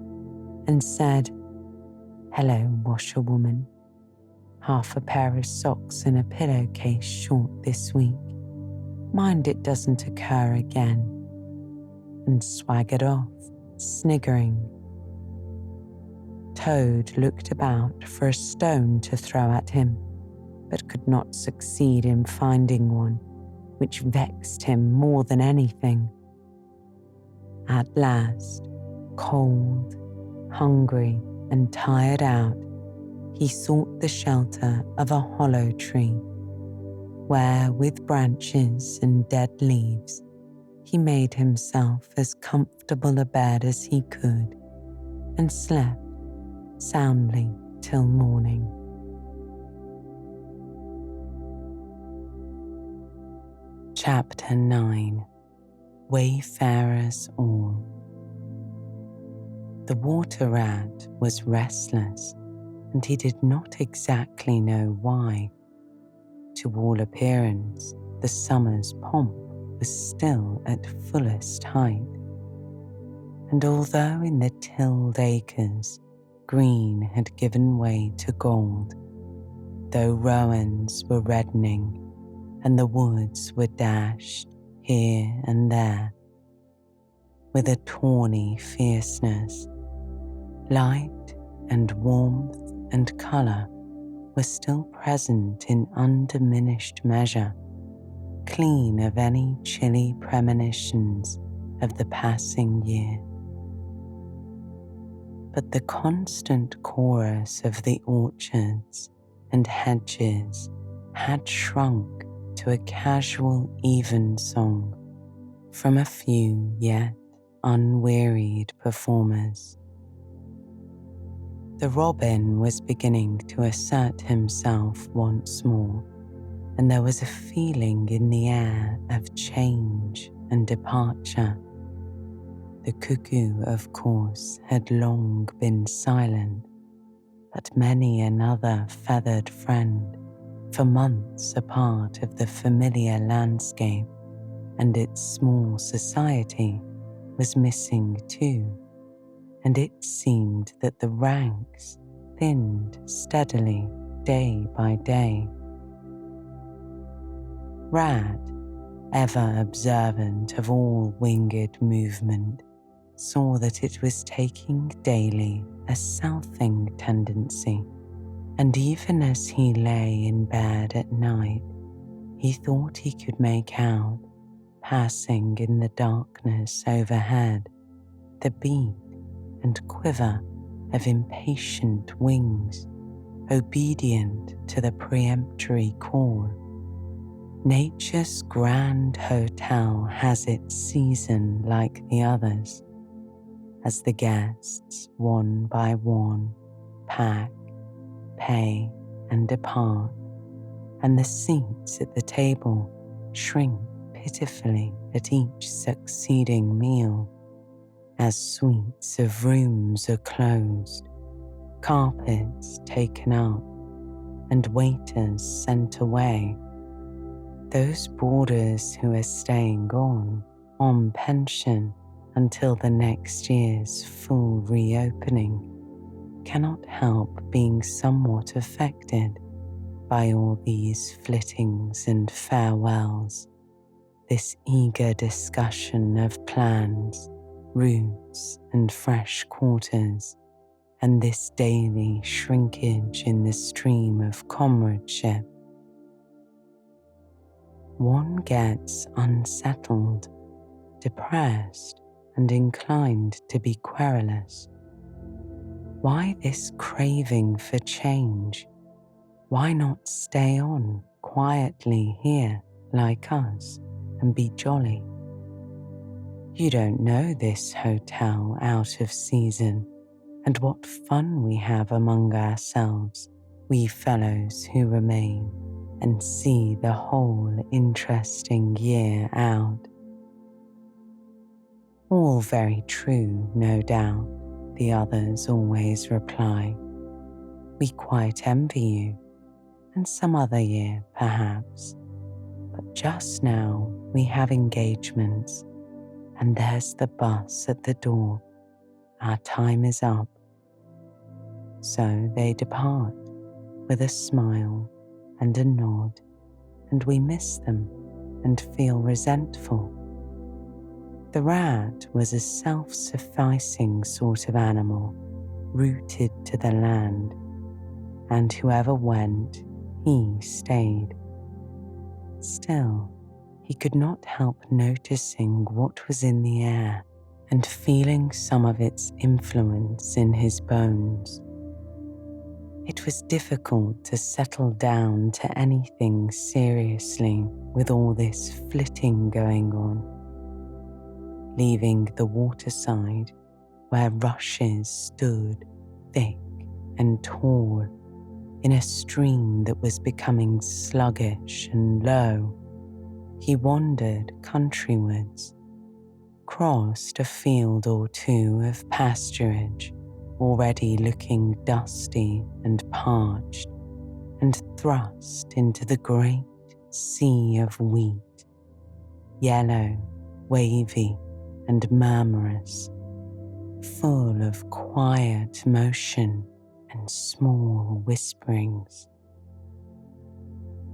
and said, "Hello, washerwoman. Half a pair of socks and a pillowcase short this week. Mind it doesn't occur again," and swaggered off, sniggering. Toad looked about for a stone to throw at him, but could not succeed in finding one, which vexed him more than anything. At last, cold, hungry, and tired out, he sought the shelter of a hollow tree, where with branches and dead leaves he made himself as comfortable a bed as he could, and slept soundly till morning. Chapter 9. Wayfarers All. The water rat was restless, and he did not exactly know why. To all appearance, the summer's pomp was still at fullest height, and although in the tilled acres green had given way to gold, though rowans were reddening and the woods were dashed here and there with a tawny fierceness, light and warmth and colour were still present in undiminished measure, clean of any chilly premonitions of the passing year. But the constant chorus of the orchards and hedges had shrunk to a casual evensong from a few yet unwearied performers. The robin was beginning to assert himself once more, and there was a feeling in the air of change and departure. The cuckoo, of course, had long been silent, but many another feathered friend, for months a part of the familiar landscape and its small society, was missing too, and it seemed that the ranks thinned steadily day by day. Rat, ever observant of all winged movement, saw that it was taking daily a southing tendency, and even as he lay in bed at night, he thought he could make out, passing in the darkness overhead, the beat and quiver of impatient wings, obedient to the peremptory call. Nature's grand hotel has its season like the others, as the guests, one by one, pack, pay, and depart, and the seats at the table shrink pitifully at each succeeding meal, as suites of rooms are closed, carpets taken up, and waiters sent away. Those boarders who are staying on pension until the next year's full reopening, cannot help being somewhat affected by all these flittings and farewells, this eager discussion of plans, routes, and fresh quarters, and this daily shrinkage in the stream of comradeship. One gets unsettled, depressed, and inclined to be querulous. Why this craving for change? Why not stay on quietly here like us and be jolly? You don't know this hotel out of season, and what fun we have among ourselves, we fellows who remain and see the whole interesting year out. All very true, no doubt, the others always reply. We quite envy you, and some other year, perhaps. But just now we have engagements, and there's the bus at the door. Our time is up. So they depart with a smile and a nod, and we miss them and feel resentful. The rat was a self-sufficing sort of animal, rooted to the land, and whoever went, he stayed. Still, he could not help noticing what was in the air and feeling some of its influence in his bones. It was difficult to settle down to anything seriously with all this flitting going on, leaving the waterside where rushes stood thick and tall in a stream that was becoming sluggish and low. He wandered countrywards, crossed a field or two of pasturage already looking dusty and parched, and thrust into the great sea of wheat, yellow, wavy, and murmurous, full of quiet motion and small whisperings.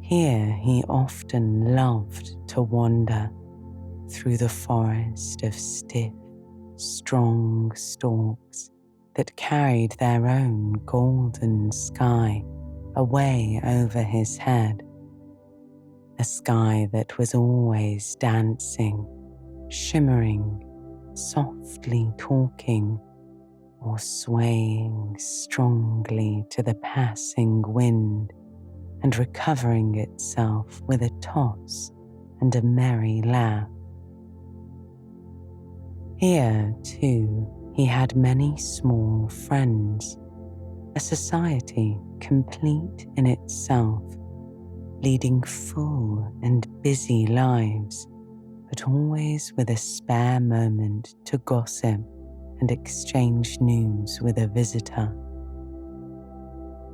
Here he often loved to wander through the forest of stiff, strong stalks that carried their own golden sky away over his head, a sky that was always dancing, shimmering, softly talking, or swaying strongly to the passing wind and recovering itself with a toss and a merry laugh. Here, too, he had many small friends, a society complete in itself, leading full and busy lives, but always with a spare moment to gossip and exchange news with a visitor.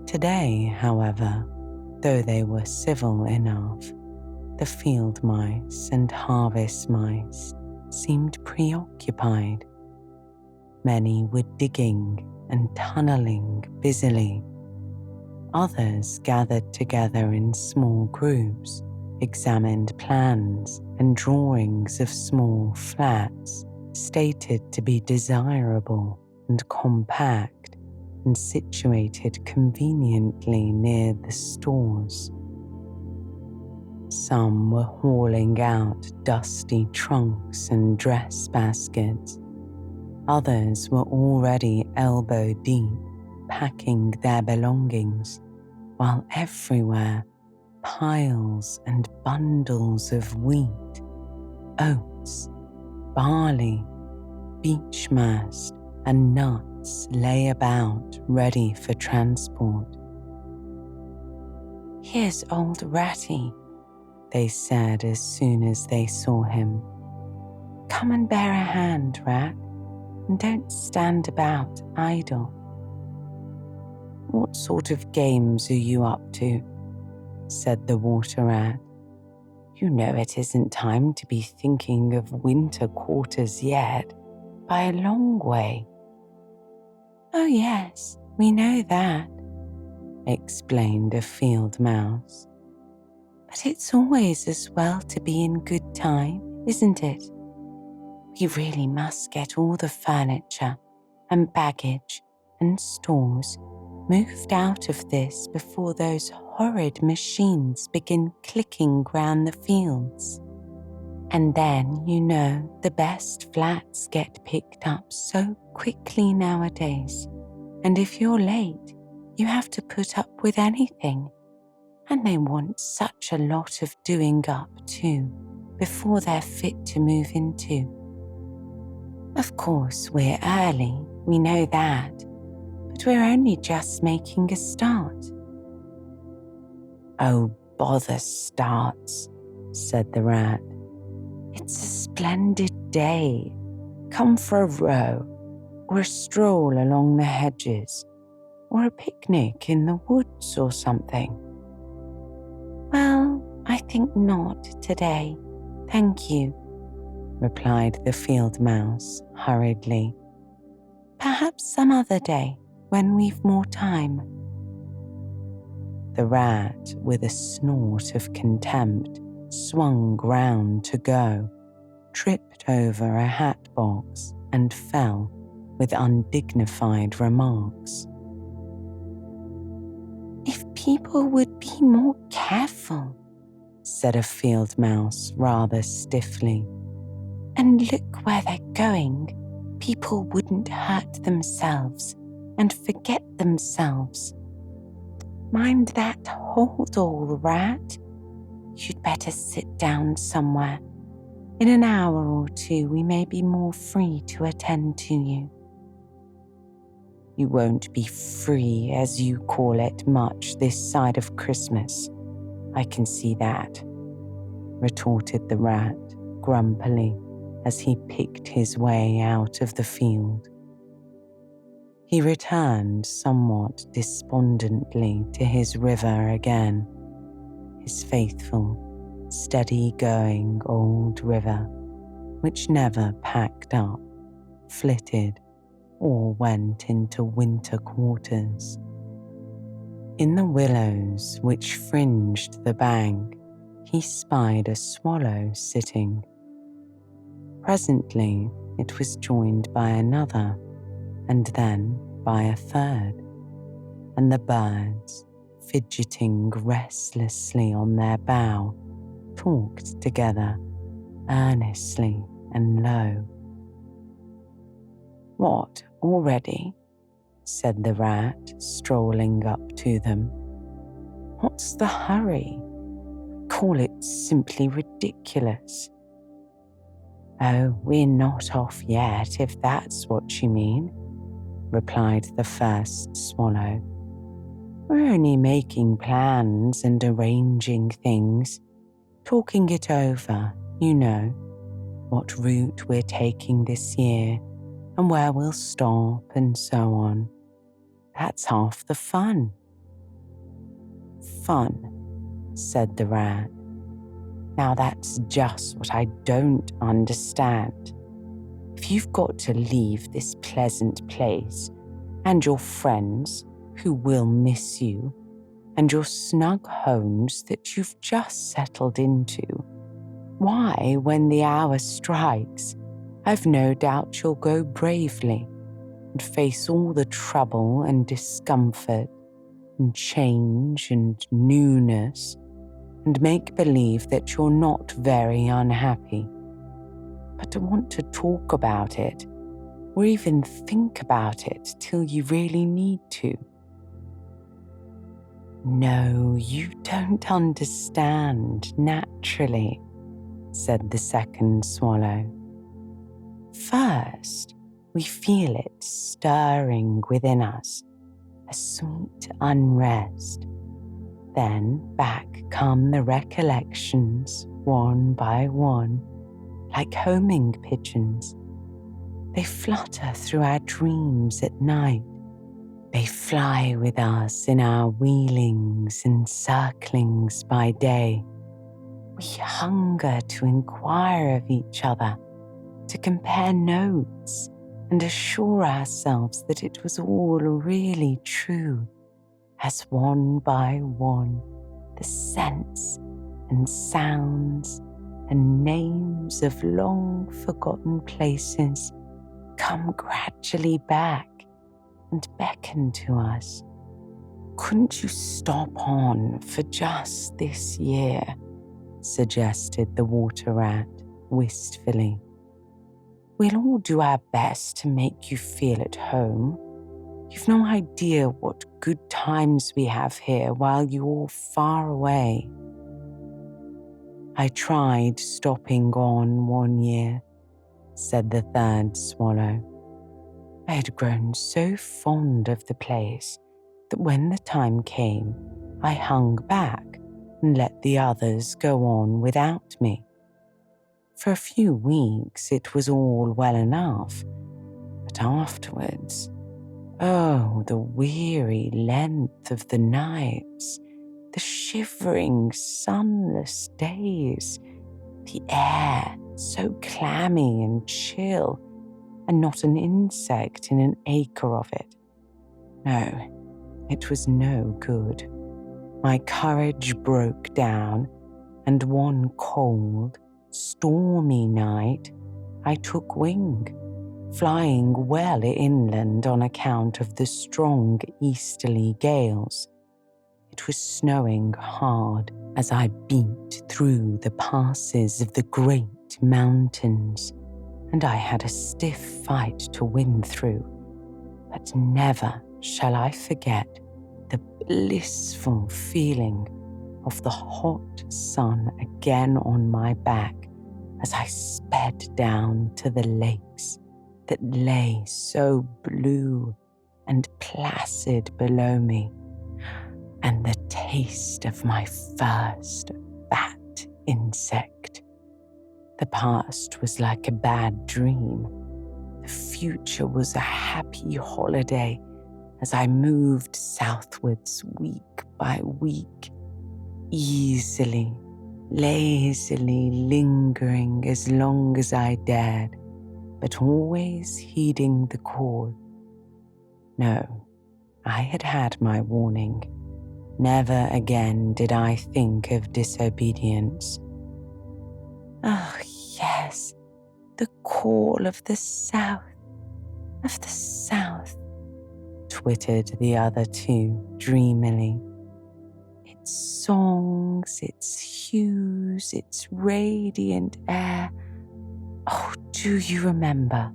Today, however, though they were civil enough, the field mice and harvest mice seemed preoccupied. Many were digging and tunneling busily. Others gathered together in small groups, examined plans and drawings of small flats stated to be desirable and compact and situated conveniently near the stores. Some were hauling out dusty trunks and dress baskets. Others were already elbow-deep, packing their belongings, while everywhere piles and bundles of wheat, oats, barley, beech mast, and nuts lay about ready for transport. "Here's old Ratty," they said as soon as they saw him. "Come and bear a hand, Rat, and don't stand about idle." "What sort of games are you up to?" said the Water Rat. "You know it isn't time to be thinking of winter quarters yet, by a long way." "Oh yes, we know that," explained a field mouse. "But it's always as well to be in good time, isn't it? We really must get all the furniture and baggage and stores moved out of this before those horrid machines begin clicking round the fields. And then, you know, the best flats get picked up so quickly nowadays. And if you're late, you have to put up with anything. And they want such a lot of doing up too, before they're fit to move into. Of course, we're early, we know that, but we're only just making a start." "Oh, bother starts," said the Rat. "It's a splendid day. Come for a row, or a stroll along the hedges, or a picnic in the woods or something." "Well, I think not today, thank you," replied the field mouse hurriedly. "Perhaps some other day, when we've more time." The Rat, with a snort of contempt, swung round to go, tripped over a hat box, and fell with undignified remarks. "If people would be more careful," said a field mouse rather stiffly, "and look where they're going, people wouldn't hurt themselves and forget themselves. Mind that hold all, Rat. You'd better sit down somewhere. In an hour or two we may be more free to attend to you." "You won't be free, as you call it, much this side of Christmas. I can see that," retorted the Rat grumpily as he picked his way out of the field. He returned somewhat despondently to his river again, his faithful, steady-going old river, which never packed up, flitted, or went into winter quarters. In the willows which fringed the bank, he spied a swallow sitting. Presently it was joined by another, and then by a third, and the birds, fidgeting restlessly on their bough, talked together earnestly and low. "What, already?" said the Rat, strolling up to them. "What's the hurry? I call it simply ridiculous." "Oh, we're not off yet, if that's what you mean," replied the first swallow. "We're only making plans and arranging things, talking it over, you know, what route we're taking this year and where we'll stop and so on. That's half the fun." "Fun," said the Rat. "Now that's just what I don't understand. If you've got to leave this pleasant place, and your friends, who will miss you, and your snug homes that you've just settled into, why, when the hour strikes, I've no doubt you'll go bravely and face all the trouble and discomfort and change and newness and make believe that you're not very unhappy. But to want to talk about it or even think about it till you really need to. No, you don't understand naturally, said the second swallow. First, we feel it stirring within us, a sweet unrest. Then back come the recollections, one by one, like homing pigeons. They flutter through our dreams at night. They fly with us in our wheelings and circlings by day. We hunger to inquire of each other, to compare notes and assure ourselves that it was all really true, as one by one the scents and sounds and names of long forgotten places come gradually back and beckon to us. Couldn't you stop on for just this year? Suggested the water rat wistfully. We'll all do our best to make you feel at home. You've no idea what good times we have here while you're far away. I tried stopping on 1 year, said the third swallow. I had grown so fond of the place that when the time came, I hung back and let the others go on without me. For a few weeks it was all well enough, but afterwards, oh, the weary length of the nights, the shivering, sunless days, the air so clammy and chill, and not an insect in an acre of it. No, it was no good. My courage broke down, and one cold, stormy night, I took wing, flying well inland on account of the strong easterly gales. It was snowing hard as I beat through the passes of the great mountains, and I had a stiff fight to win through. But never shall I forget the blissful feeling of the hot sun again on my back as I sped down to the lakes that lay so blue and placid below me, and the taste of my first fat insect. The past was like a bad dream. The future was a happy holiday as I moved southwards week by week, easily, lazily lingering as long as I dared, but always heeding the call. No, I had had my warning. Never again did I think of disobedience. Oh, yes, the call of the south, twittered the other two dreamily. Its songs, its hues, its radiant air. Oh, do you remember?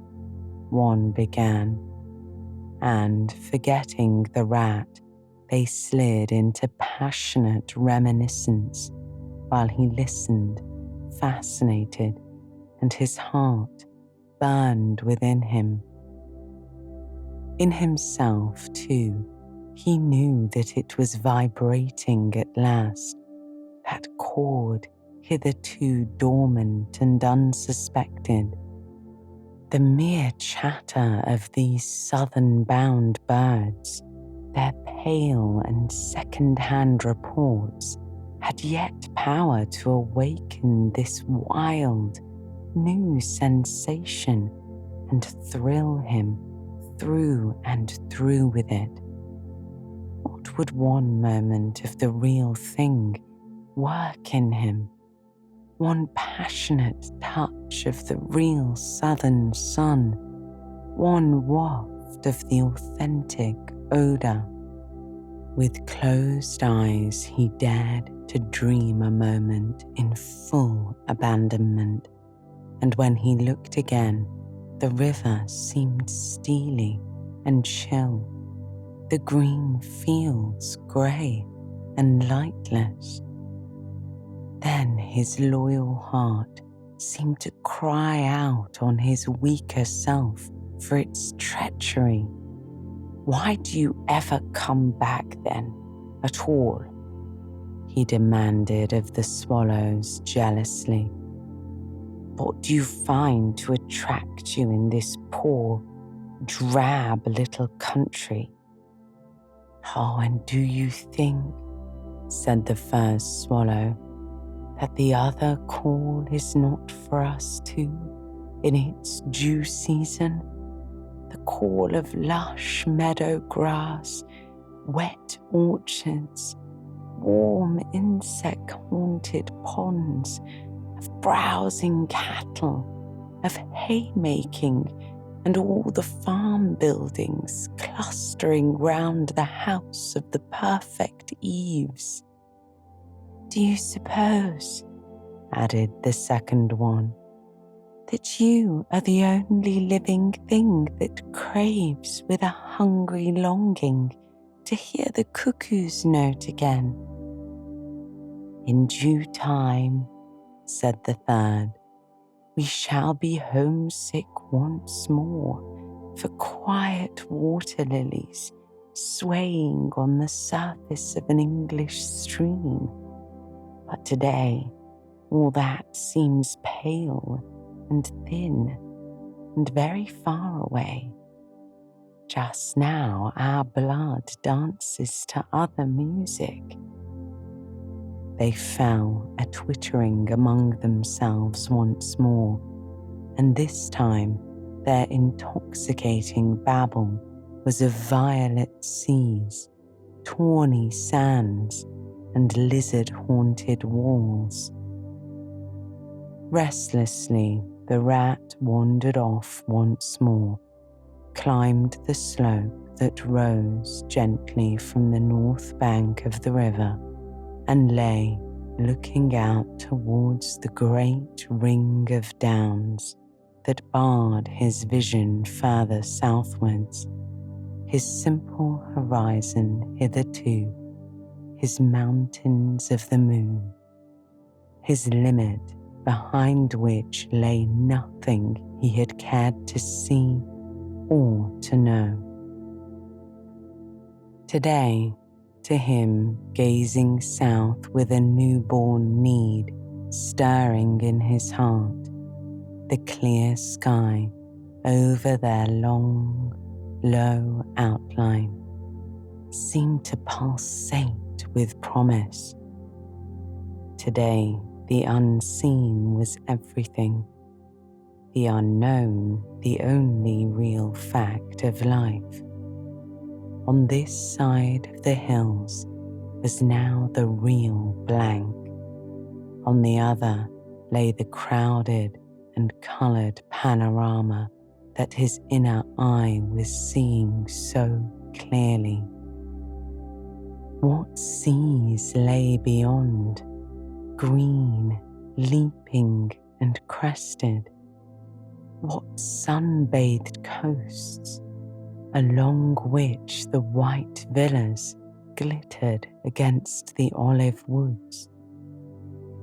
One began, and forgetting the rat, they slid into passionate reminiscence while he listened, fascinated, and his heart burned within him. In himself, too, he knew that it was vibrating at last, that chord hitherto dormant and unsuspected. The mere chatter of these southern-bound birds, their pale and second-hand reports, had yet power to awaken this wild, new sensation and thrill him through and through with it. What would one moment of the real thing work in him? One passionate touch of the real southern sun, one waft of the authentic odor. With closed eyes, he dared to dream a moment in full abandonment, and when he looked again, the river seemed steely and chill, the green fields grey and lightless. Then his loyal heart seemed to cry out on his weaker self for its treachery. Why do you ever come back then, at all? he demanded of the swallows jealously. "What do you find to attract you in this poor, drab little country?" "Oh, and do you think," said the first swallow, "that the other call is not for us too, in its due season? The call of lush meadow grass, wet orchards, warm insect-haunted ponds, of browsing cattle, of haymaking, and all the farm buildings clustering round the house of the perfect eaves. Do you suppose," added the second one, "that you are the only living thing that craves with a hungry longing to hear the cuckoo's note again?" "In due time," said the third, "we shall be homesick once more for quiet water lilies swaying on the surface of an English stream. But today, all that seems pale and thin and very far away. Just now our blood dances to other music." They fell a twittering among themselves once more, and this time their intoxicating babble was of violet seas, tawny sands, and lizard-haunted walls. Restlessly, the rat wandered off once more, climbed the slope that rose gently from the north bank of the river, and lay looking out towards the great ring of downs that barred his vision further southwards, his simple horizon hitherto, his mountains of the moon, his limit behind which lay nothing he had cared to see or to know. Today, to him, gazing south with a newborn need stirring in his heart, the clear sky over their long, low outline seemed to pulsate with promise. Today, the unseen was everything, the unknown the only real fact of life. On this side of the hills was now the real blank. On the other lay the crowded and coloured panorama that his inner eye was seeing so clearly. What seas lay beyond, green, leaping and crested? What sun-bathed coasts, along which the white villas glittered against the olive woods?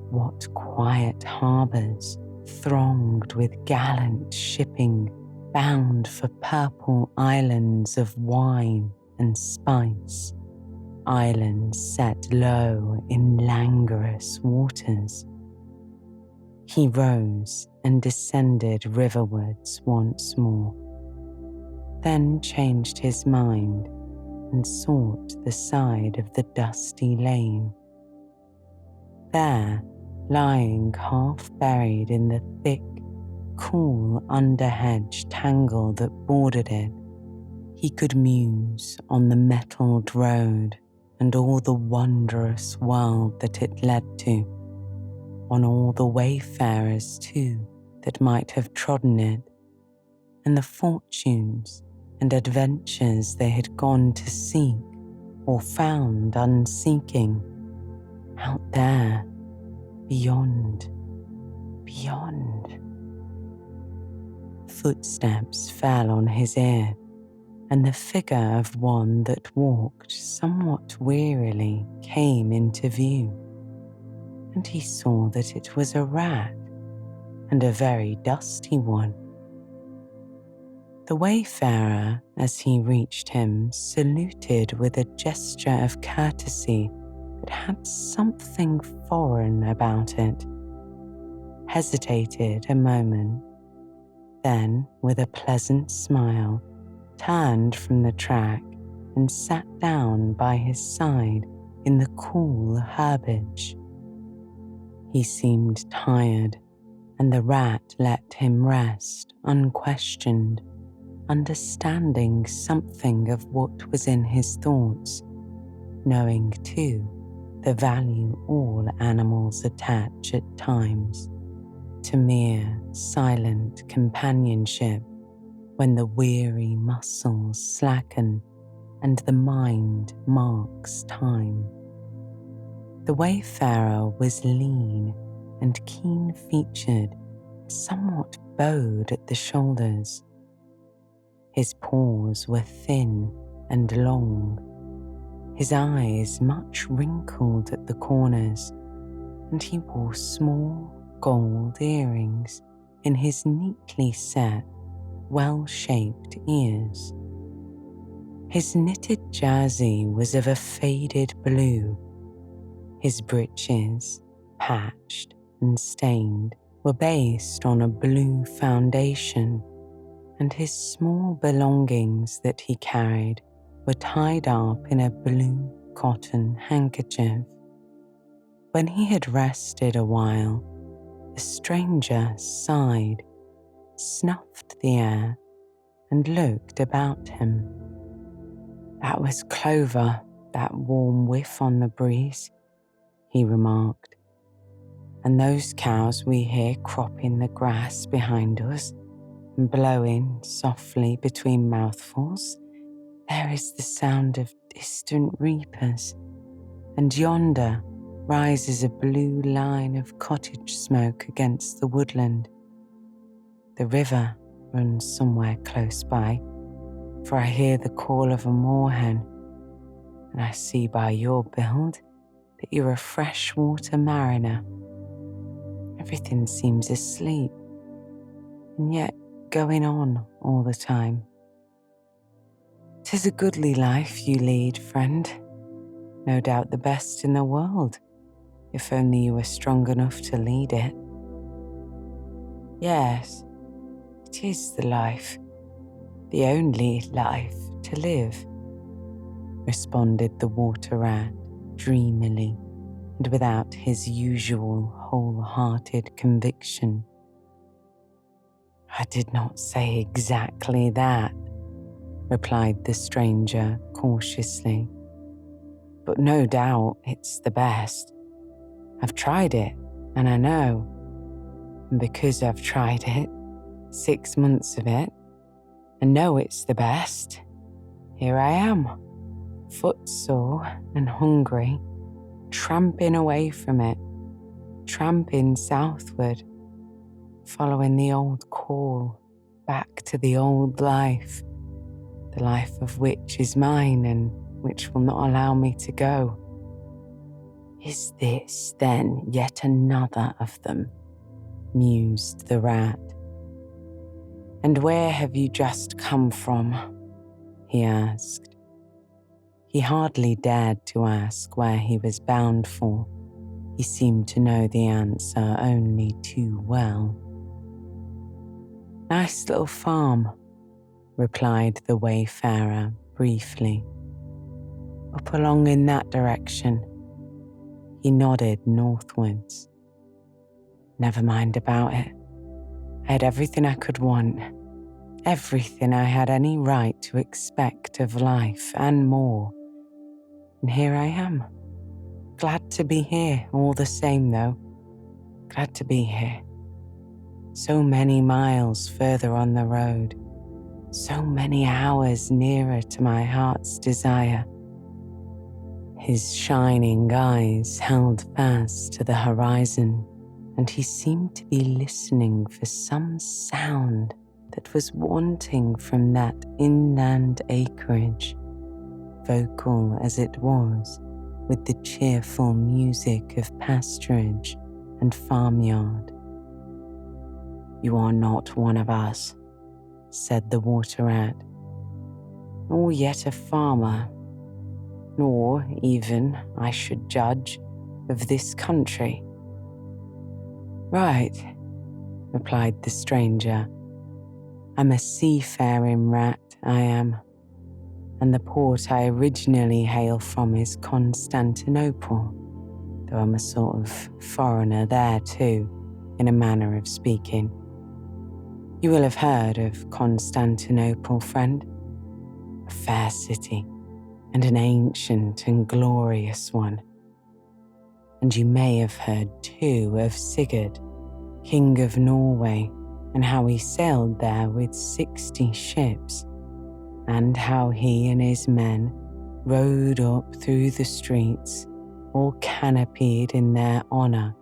What quiet harbours thronged with gallant shipping bound for purple islands of wine and spice, islands set low in languorous waters? He rose and descended riverwards once more, then changed his mind and sought the side of the dusty lane. There, lying half buried in the thick, cool underhedge tangle that bordered it, he could muse on the metalled road and all the wondrous world that it led to, on all the wayfarers too that might have trodden it, and the fortunes and adventures they had gone to seek or found unseeking, out there, beyond. Footsteps fell on his ear, and the figure of one that walked somewhat wearily came into view, and he saw that it was a rat, and a very dusty one. The wayfarer, as he reached him, saluted with a gesture of courtesy that had something foreign about it, hesitated a moment, then, with a pleasant smile, turned from the track and sat down by his side in the cool herbage. He seemed tired, and the rat let him rest unquestioned, understanding something of what was in his thoughts, knowing too the value all animals attach at times to mere silent companionship when the weary muscles slacken and the mind marks time. The wayfarer was lean and keen-featured, somewhat bowed at the shoulders. His paws were thin and long, his eyes much wrinkled at the corners, and he wore small gold earrings in his neatly set, well-shaped ears. His knitted jersey was of a faded blue. His breeches, patched and stained, were based on a blue foundation, and his small belongings that he carried were tied up in a blue cotton handkerchief. When he had rested a while, the stranger sighed, snuffed the air, and looked about him. "That was clover, that warm whiff on the breeze," he remarked. "And those cows we hear cropping the grass behind us and blowing softly between mouthfuls, there is the sound of distant reapers, and yonder rises a blue line of cottage smoke against the woodland. The river runs somewhere close by, for I hear the call of a moorhen, and I see by your build that you're a freshwater mariner. Everything seems asleep, and yet going on all the time. 'Tis a goodly life you lead, friend, no doubt the best in the world, if only you were strong enough to lead it." "Yes, it is the life, the only life to live," responded the water rat dreamily and without his usual wholehearted conviction. "I did not say exactly that," replied the stranger cautiously, "but no doubt it's the best. I've tried it, and I know. And because I've tried it, 6 months of it, and know it's the best, here I am, footsore and hungry, tramping away from it, tramping southward, following the old call back to the old life, the life of which is mine and which will not allow me to go. Is this, then, yet another of them?" mused the rat. "And where have you just come from?" he asked. He hardly dared to ask where he was bound for. He seemed to know the answer only too well. "Nice little farm," replied the wayfarer briefly. "Up along in that direction." He nodded northwards. "Never mind about it. I had everything I could want, everything I had any right to expect of life and more. And here I am. Glad to be here all the same though. Glad to be here. So many miles further on the road, so many hours nearer to my heart's desire." His shining eyes held fast to the horizon, and he seemed to be listening for some sound that was wanting from that inland acreage, vocal as it was with the cheerful music of pasturage and farmyard. "You are not one of us," said the water rat, "nor yet a farmer. nor even, I should judge, of this country." "Right," replied the stranger. "I'm a seafaring rat, I am, and the port I originally hail from is Constantinople, though I'm a sort of foreigner there too, in a manner of speaking. You will have heard of Constantinople, friend? A fair city, and an ancient and glorious one. And you may have heard too of Sigurd, King of Norway, and how he sailed there with 60 ships, and how he and his men rode up through the streets, all canopied in their honour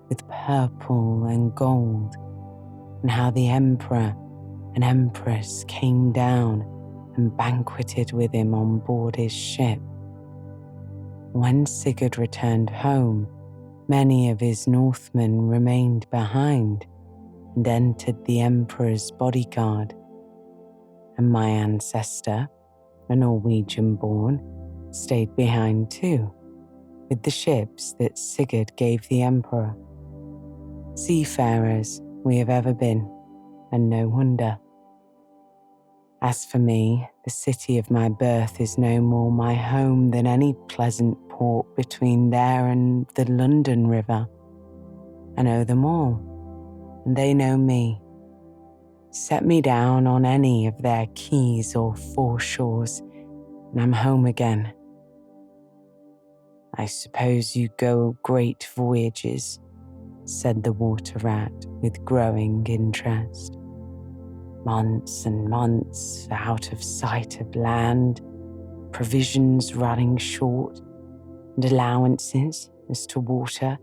with purple and gold, and how the emperor and empress came down and banqueted with him on board his ship. When Sigurd returned home, many of his Northmen remained behind and entered the emperor's bodyguard. And my ancestor, a Norwegian-born, stayed behind too, with the ships that Sigurd gave the emperor. Seafarers we have ever been, and no wonder. As for me, the city of my birth is no more my home than any pleasant port between there and the London River. I know them all, and they know me. Set me down on any of their quays or foreshores, and I'm home again. I suppose you go great voyages, said the water rat with growing interest. Months and months out of sight of land, provisions running short, and allowances as to water,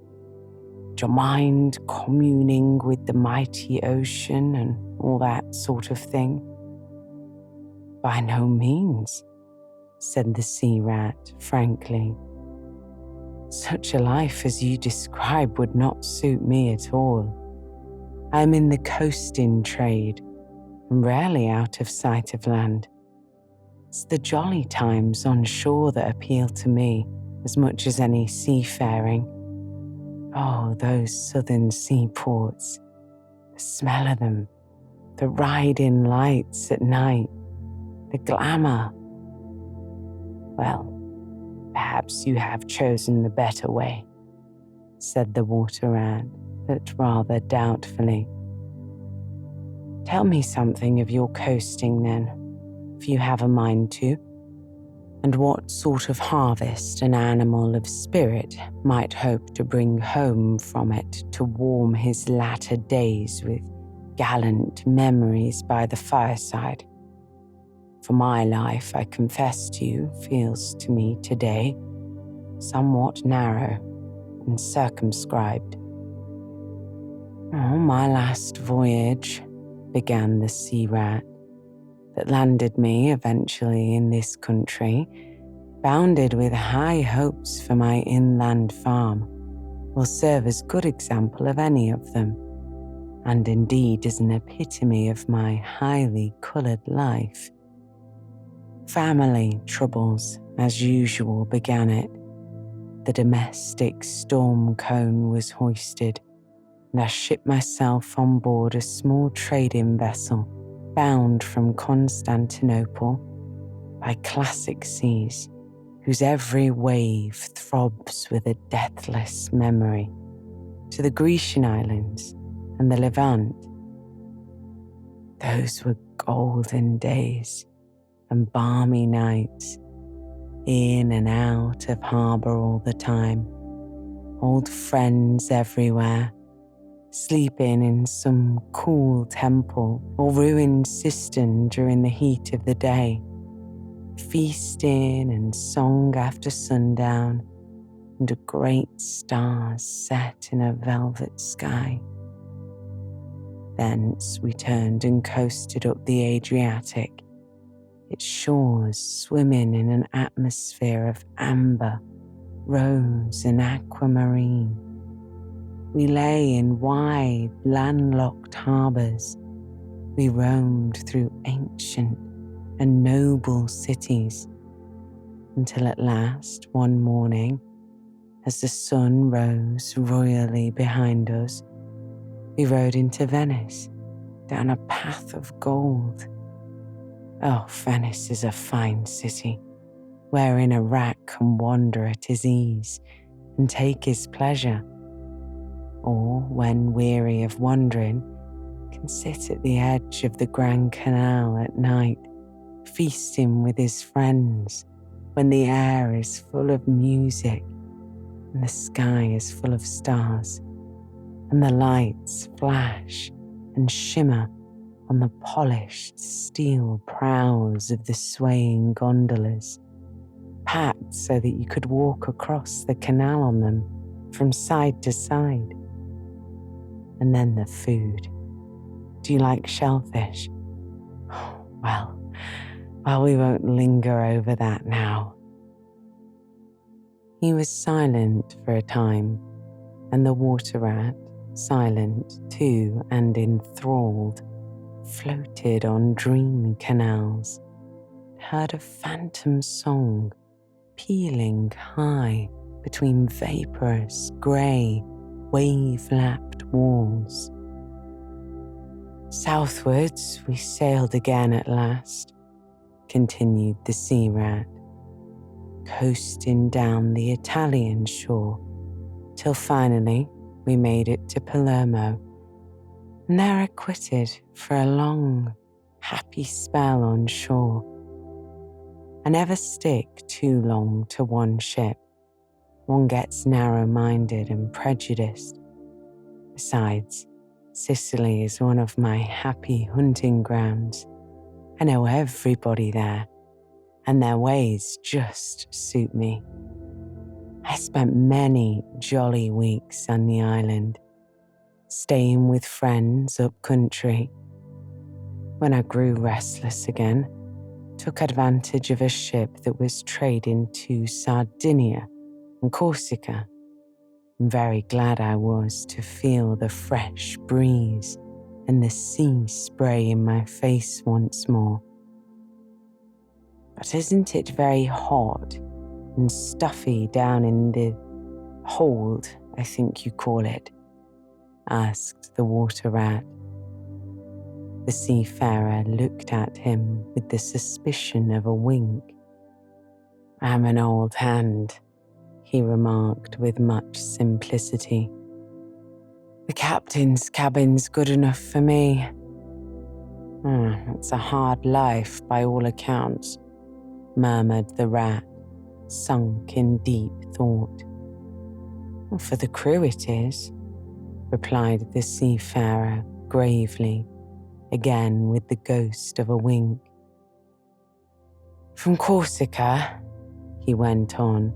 your mind communing with the mighty ocean and all that sort of thing. By no means, said the sea rat frankly. Such a life as you describe would not suit me at all. I am in the coasting trade, and rarely out of sight of land. It's the jolly times on shore that appeal to me as much as any seafaring. Oh, those southern seaports, the smell of them, the riding lights at night, the glamour. Well, perhaps you have chosen the better way, said the water rat, but rather doubtfully. Tell me something of your coasting then, if you have a mind to, and what sort of harvest an animal of spirit might hope to bring home from it to warm his latter days with gallant memories by the fireside. For my life, I confess to you, feels to me today somewhat narrow and circumscribed. Oh, my last voyage, began the sea rat, that landed me eventually in this country, bounded with high hopes for my inland farm, will serve as good example of any of them, and indeed is an epitome of my highly coloured life. Family troubles, as usual, began it. The domestic storm cone was hoisted, and I shipped myself on board a small trading vessel bound from Constantinople by classic seas, whose every wave throbs with a deathless memory, to the Grecian islands and the Levant. Those were golden days and balmy nights, in and out of harbour all the time, old friends everywhere, sleeping in some cool temple or ruined cistern during the heat of the day, feasting and song after sundown, and great stars set in a velvet sky. Thence we turned and coasted up the Adriatic, its shores swimming in an atmosphere of amber, rose and aquamarine. We lay in wide, landlocked harbours. We roamed through ancient and noble cities. until at last, one morning, as the sun rose royally behind us, we rode into Venice, down a path of gold. Oh, Venice is a fine city, wherein a rat can wander at his ease and take his pleasure, or, when weary of wandering, can sit at the edge of the Grand Canal at night, feasting with his friends when the air is full of music and the sky is full of stars, and the lights flash and shimmer on the polished steel prows of the swaying gondolas, packed so that you could walk across the canal on them from side to side. And then the food. Do you like shellfish? Well, we won't linger over that now. He was silent for a time, and the water rat, silent too and enthralled, floated on dream canals, heard a phantom song pealing high between vaporous, grey, wave-lapped walls. Southwards we sailed again at last, continued the sea rat, coasting down the Italian shore, till finally we made it to Palermo, and there I quitted for a long, happy spell on shore. I never stick too long to one ship. One gets narrow-minded and prejudiced. Besides, Sicily is one of my happy hunting grounds. I know everybody there, and their ways just suit me. I spent many jolly weeks on the island, staying with friends up country. When I grew restless again, took advantage of a ship that was trading to Sardinia and Corsica. Very glad I was to feel the fresh breeze and the sea spray in my face once more. But isn't it very hot and stuffy down in the hold, I think you call it? Asked the water rat. The seafarer looked at him with the suspicion of a wink. I'm an old hand, he remarked with much simplicity. The captain's cabin's good enough for me. It's a hard life by all accounts, murmured the rat, sunk in deep thought. For the crew it is, replied the seafarer gravely, again with the ghost of a wink. From Corsica, he went on,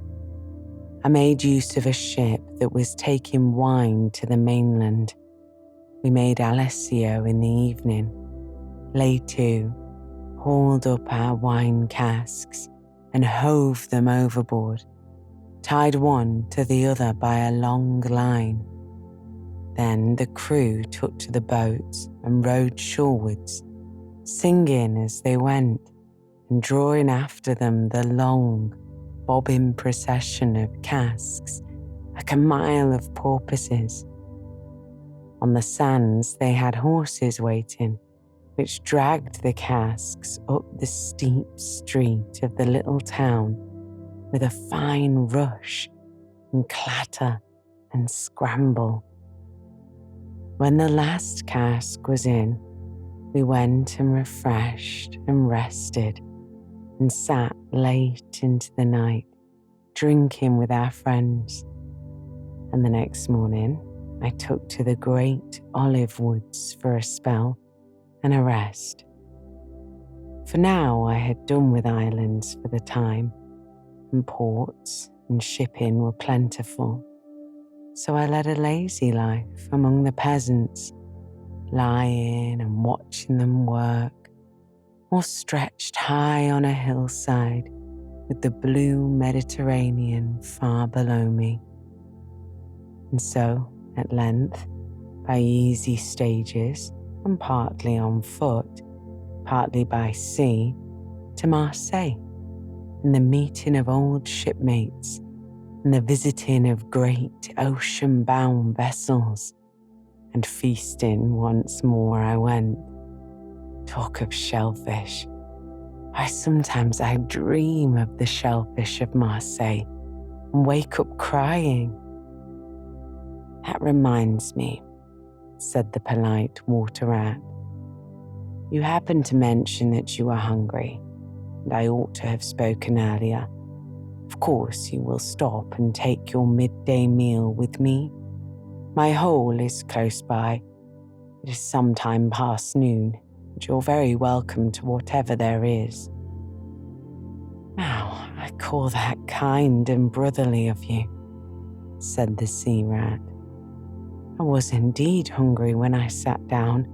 I made use of a ship that was taking wine to the mainland. We made Alessio in the evening, lay to, hauled up our wine casks and hove them overboard, tied one to the other by a long line. Then the crew took to the boats and rowed shorewards, singing as they went and drawing after them the long, bobbing procession of casks, like a mile of porpoises. On the sands they had horses waiting, which dragged the casks up the steep street of the little town with a fine rush and clatter and scramble. When the last cask was in, we went and refreshed and rested and sat late into the night, drinking with our friends. And the next morning, I took to the great olive woods for a spell and a rest. For now I had done with islands for the time, and ports and shipping were plentiful. So I led a lazy life among the peasants, lying and watching them work, or stretched high on a hillside with the blue Mediterranean far below me. And so, at length, by easy stages, and partly on foot, partly by sea, to Marseille, and the meeting of old shipmates and the visiting of great ocean-bound vessels, and feasting once more I went. Talk of shellfish. I dream of the shellfish of Marseille and wake up crying. That reminds me, said the polite water rat. You happened to mention that you were hungry, and I ought to have spoken earlier. Of course, you will stop and take your midday meal with me. My hole is close by. It is some time past noon, and you're very welcome to whatever there is. Now, I call that kind and brotherly of you, said the sea rat. I was indeed hungry when I sat down,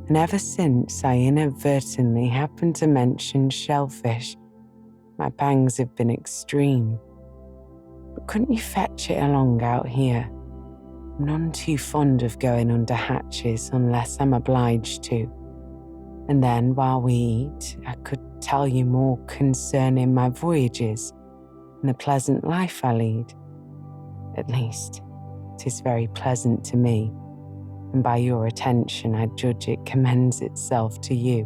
and ever since I inadvertently happened to mention shellfish, my pangs have been extreme. But couldn't you fetch it along out here? I'm none too fond of going under hatches unless I'm obliged to. And then while we eat, I could tell you more concerning my voyages and the pleasant life I lead. At least, it is very pleasant to me, and by your attention I judge it commends itself to you.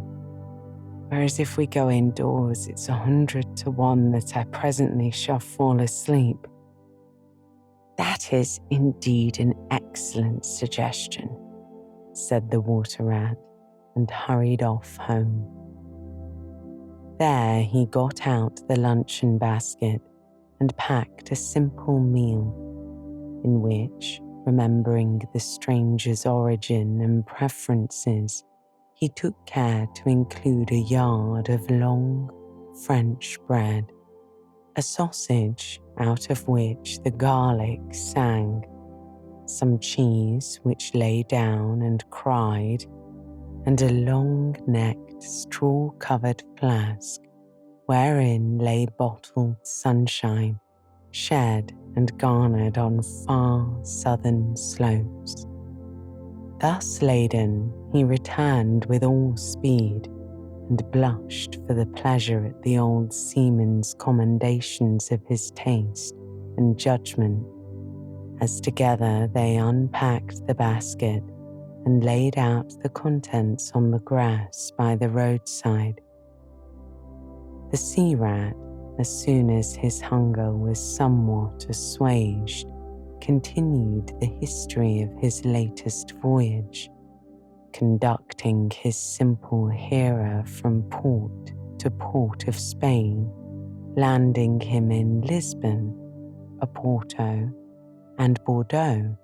Whereas if we go indoors, it's 100 to 1 that I presently shall fall asleep. That is indeed an excellent suggestion, said the water rat, and hurried off home. There he got out the luncheon basket and packed a simple meal, in which, remembering the stranger's origin and preferences, he took care to include a yard of long French bread, a sausage out of which the garlic sang, some cheese which lay down and cried, and a long-necked straw-covered flask wherein lay bottled sunshine, shed and garnered on far southern slopes. Thus laden, he returned with all speed, and blushed for the pleasure at the old seaman's commendations of his taste and judgment, as together they unpacked the basket and laid out the contents on the grass by the roadside. The sea rat, as soon as his hunger was somewhat assuaged, continued the history of his latest voyage, conducting his simple hearer from port to port of Spain, landing him in Lisbon, Oporto, and Bordeaux,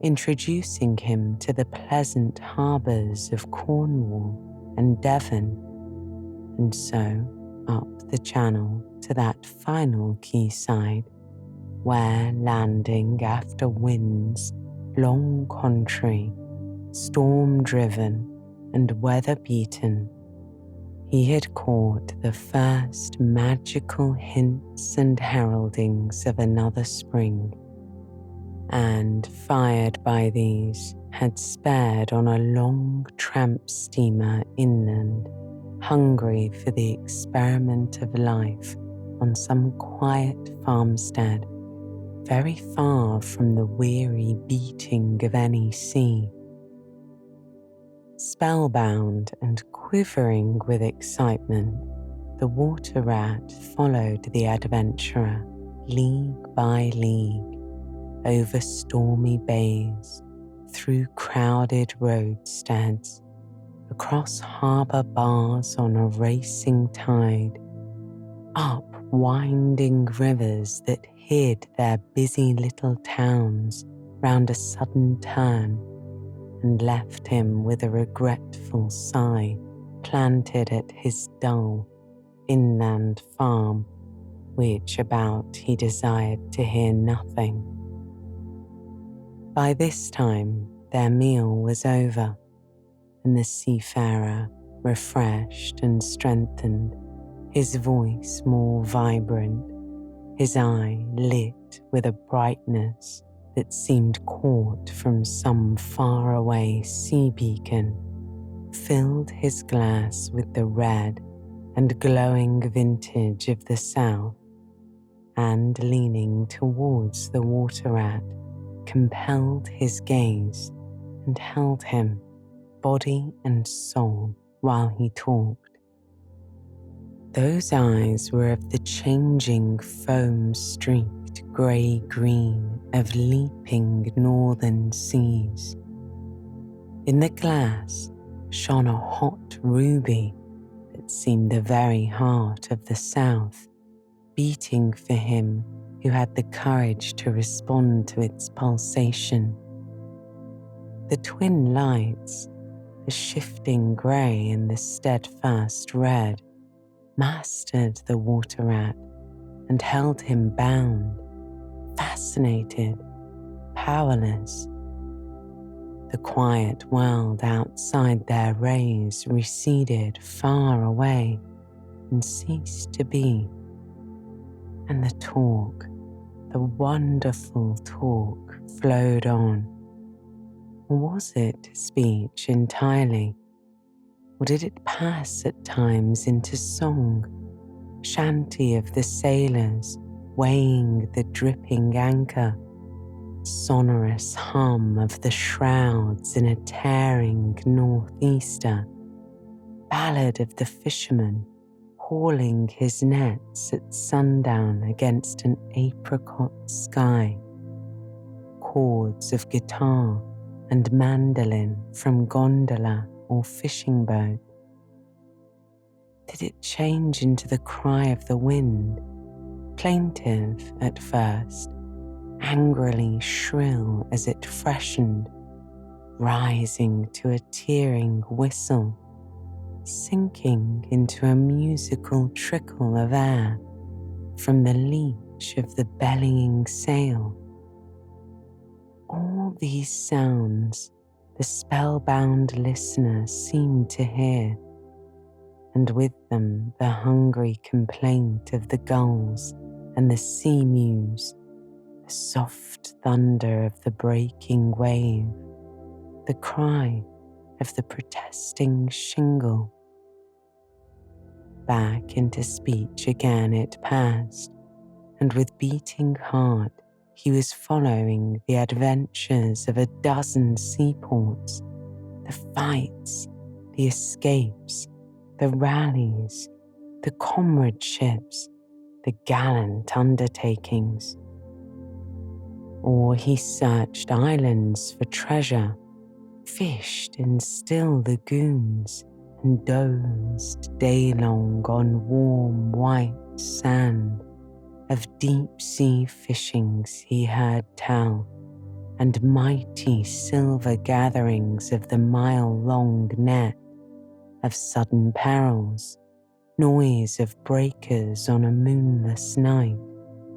introducing him to the pleasant harbours of Cornwall and Devon, and so up the channel to that final quayside, where, landing after winds long contrary, storm-driven and weather-beaten, he had caught the first magical hints and heraldings of another spring, and, fired by these, had sped on a long tramp steamer inland, hungry for the experiment of life on some quiet farmstead, very far from the weary beating of any sea. Spellbound and quivering with excitement, the water rat followed the adventurer league by league, over stormy bays, through crowded roadsteads, across harbour bars on a racing tide, up winding rivers that hid their busy little towns round a sudden turn, and left him with a regretful sigh planted at his dull inland farm, which about he desired to hear nothing. By this time their meal was over, and the seafarer, refreshed and strengthened, his voice more vibrant, his eye lit with a brightness that seemed caught from some faraway sea beacon, filled his glass with the red and glowing vintage of the south, and leaning towards the water rat, compelled his gaze and held him, body and soul, while he talked. Those eyes were of the changing foam-streaked grey-green of leaping northern seas. In the glass shone a hot ruby that seemed the very heart of the south, beating for him who had the courage to respond to its pulsation. The twin lights, the shifting grey and the steadfast red, mastered the water rat and held him bound, fascinated, powerless. The quiet world outside their rays receded far away and ceased to be. And the talk, the wonderful talk, flowed on. Or was it speech entirely? Or did it pass at times into song, chanty of the sailors weighing the dripping anchor, sonorous hum of the shrouds in a tearing northeaster, ballad of the fisherman hauling his nets at sundown against an apricot sky, chords of guitar and mandolin from gondola or fishing boat? Did it change into the cry of the wind, plaintive at first, angrily shrill as it freshened, rising to a tearing whistle, sinking into a musical trickle of air from the leach of the bellying sail? All these sounds the spellbound listener seemed to hear, and with them the hungry complaint of the gulls and the sea mews, the soft thunder of the breaking wave, the cry of the protesting shingle. Back into speech again it passed, and with beating heart he was following the adventures of a dozen seaports, the fights, the escapes, the rallies, the comradeships, the gallant undertakings. Or he searched islands for treasure, fished in still lagoons, and dozed day-long on warm white sand, of deep-sea fishings he heard tell, and mighty silver gatherings of the mile-long net, of sudden perils, noise of breakers on a moonless night,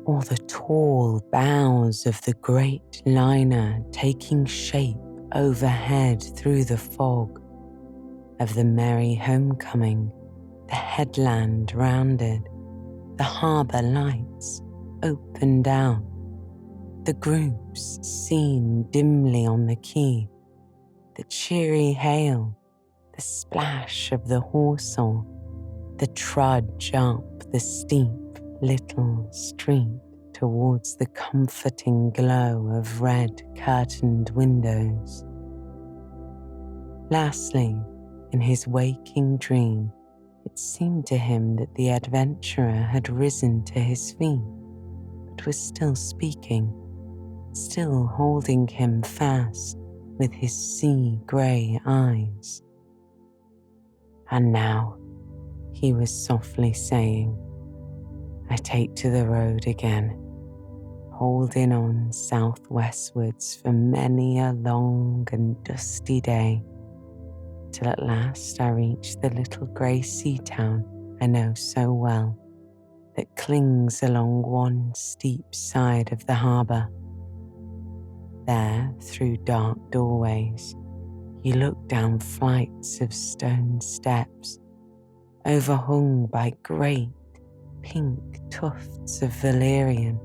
or the tall bows of the great liner taking shape overhead through the fog, of the merry homecoming, the headland rounded, the harbour lights opened out, the groups seen dimly on the quay, the cheery hail, the splash of the hawser, the trudge up the steep little street towards the comforting glow of red-curtained windows. Lastly, in his waking dream, it seemed to him that the adventurer had risen to his feet, but was still speaking, still holding him fast with his sea-grey eyes. And now, he was softly saying, I take to the road again, holding on southwestwards for many a long and dusty day, till at last I reach the little grey sea town I know so well, that clings along one steep side of the harbour. There, through dark doorways, you look down flights of stone steps, overhung by great pink tufts of valerian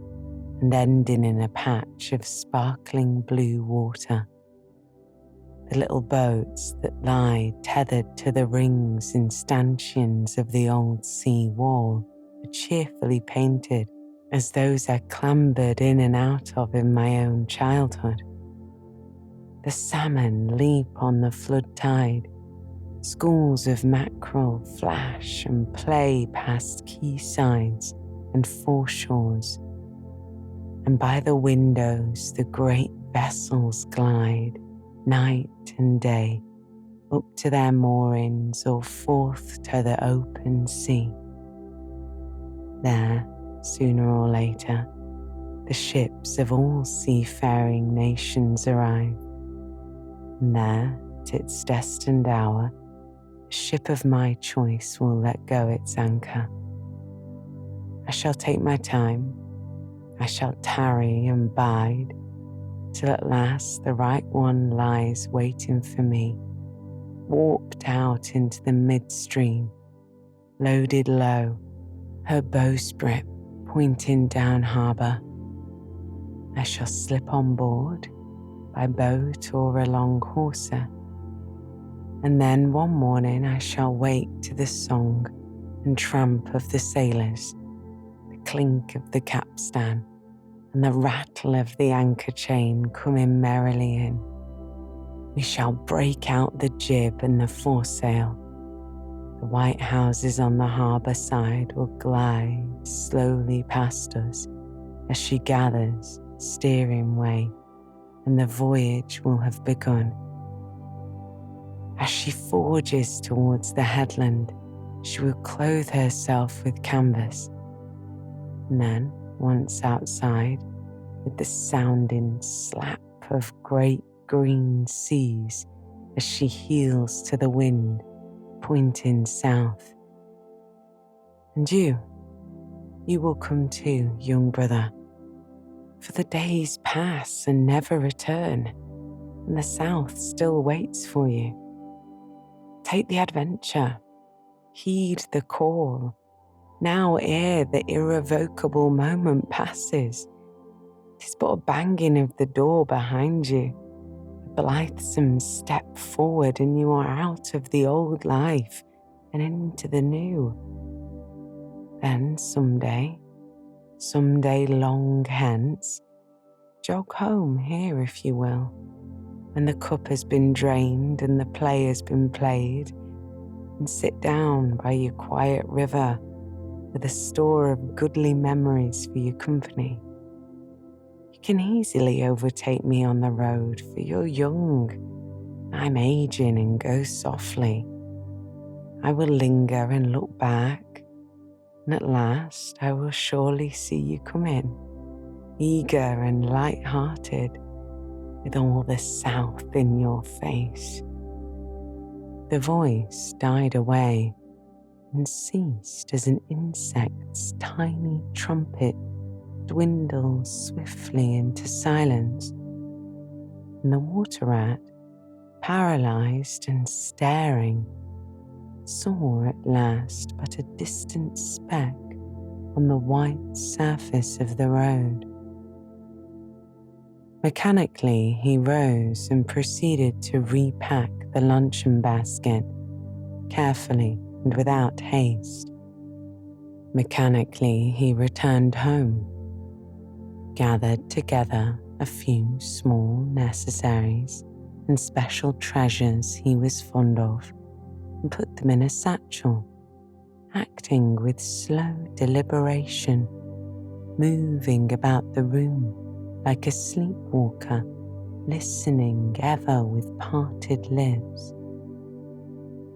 and ending in a patch of sparkling blue water. The little boats that lie tethered to the rings and stanchions of the old sea wall are cheerfully painted as those I clambered in and out of in my own childhood. The salmon leap on the flood tide. Schools of mackerel flash and play past quaysides and foreshores. And by the windows the great vessels glide, night and day, up to their moorings or forth to the open sea. There, sooner or later, the ships of all seafaring nations arrive. And there, at its destined hour, the ship of my choice will let go its anchor. I shall take my time, I shall tarry and bide, till at last the right one lies waiting for me, warped out into the midstream, loaded low, her bowsprit pointing down harbour. I shall slip on board, by boat or along hawser, and then one morning I shall wake to the song and tramp of the sailors, the clink of the capstan, and the rattle of the anchor chain coming merrily in. We shall break out the jib and the foresail. The white houses on the harbour side will glide slowly past us as she gathers steering way, and the voyage will have begun. As she forges towards the headland, she will clothe herself with canvas, and then, once outside, with the sounding slap of great green seas as she heels to the wind, pointing south. And you will come too, young brother, for the days pass and never return, and the south still waits for you. Take the adventure, heed the call, now ere the irrevocable moment passes. 'Tis but a banging of the door behind you, a blithesome step forward, and you are out of the old life and into the new. Then someday long hence, jog home here if you will, when the cup has been drained and the play has been played, and sit down by your quiet river with a store of goodly memories for your company. You can easily overtake me on the road, for you're young. I'm aging and go softly. I will linger and look back, and at last I will surely see you come in, eager and light-hearted, with all the south in your face. The voice died away and ceased as an insect's tiny trumpet dwindles swiftly into silence, and the water rat, paralyzed and staring, saw at last but a distant speck on the white surface of the road. Mechanically, he rose and proceeded to repack the luncheon basket, carefully and without haste. Mechanically, he returned home, gathered together a few small necessaries and special treasures he was fond of, and put them in a satchel, acting with slow deliberation, moving about the room like a sleepwalker, listening ever with parted lips.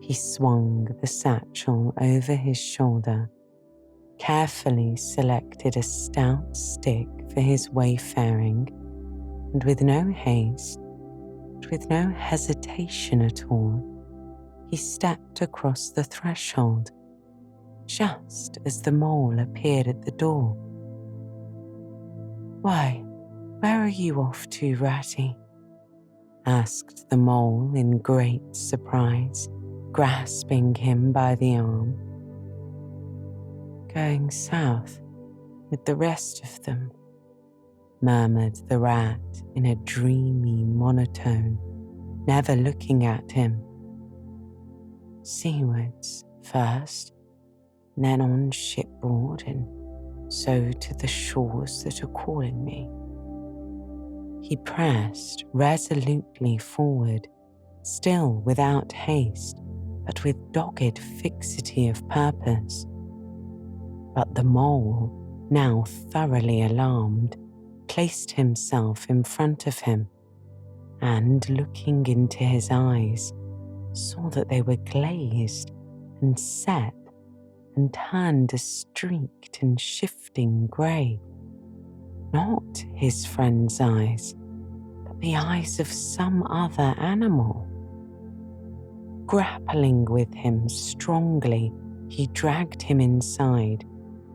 He swung the satchel over his shoulder, carefully selected a stout stick for his wayfaring, and with no haste, but with no hesitation at all, he stepped across the threshold, just as the mole appeared at the door. "Why, where are you off to, Ratty?" asked the mole in great surprise, grasping him by the arm. "Going south with the rest of them," murmured the rat in a dreamy monotone, never looking at him. Seawards first, then on shipboard, and so to the shores that are calling me. He pressed resolutely forward, still without haste, but with dogged fixity of purpose. But the mole, now thoroughly alarmed, placed himself in front of him, and looking into his eyes, saw that they were glazed and set and turned a streaked and shifting grey. Not his friend's eyes, but the eyes of some other animal. Grappling with him strongly, he dragged him inside,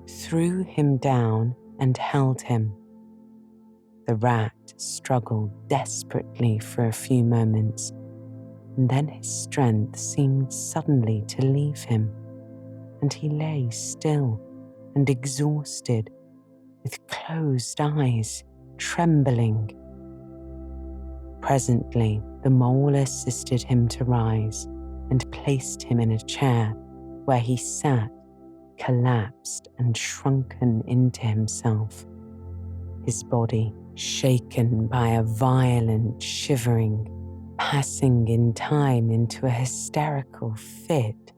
threw him down and held him. The rat struggled desperately for a few moments, and then his strength seemed suddenly to leave him, and he lay still and exhausted, with closed eyes, trembling. Presently, the mole assisted him to rise and placed him in a chair, where he sat, collapsed and shrunken into himself, his body shaken by a violent shivering, passing in time into a hysterical fit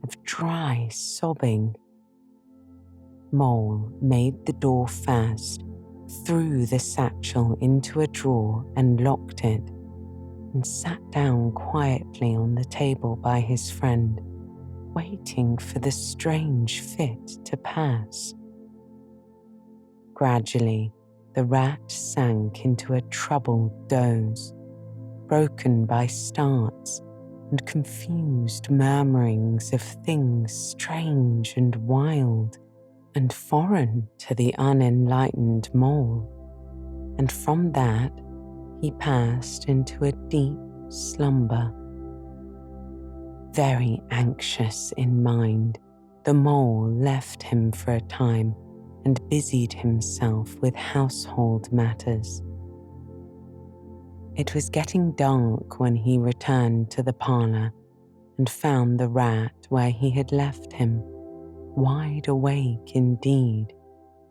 of dry sobbing. Mole made the door fast, threw the satchel into a drawer and locked it, and sat down quietly on the table by his friend, waiting for the strange fit to pass. Gradually, the rat sank into a troubled doze, broken by starts and confused murmurings of things strange and wild and foreign to the unenlightened mole, and from that he passed into a deep slumber. Very anxious in mind, the mole left him for a time and busied himself with household matters. It was getting dark when he returned to the parlour and found the rat where he had left him, wide awake indeed,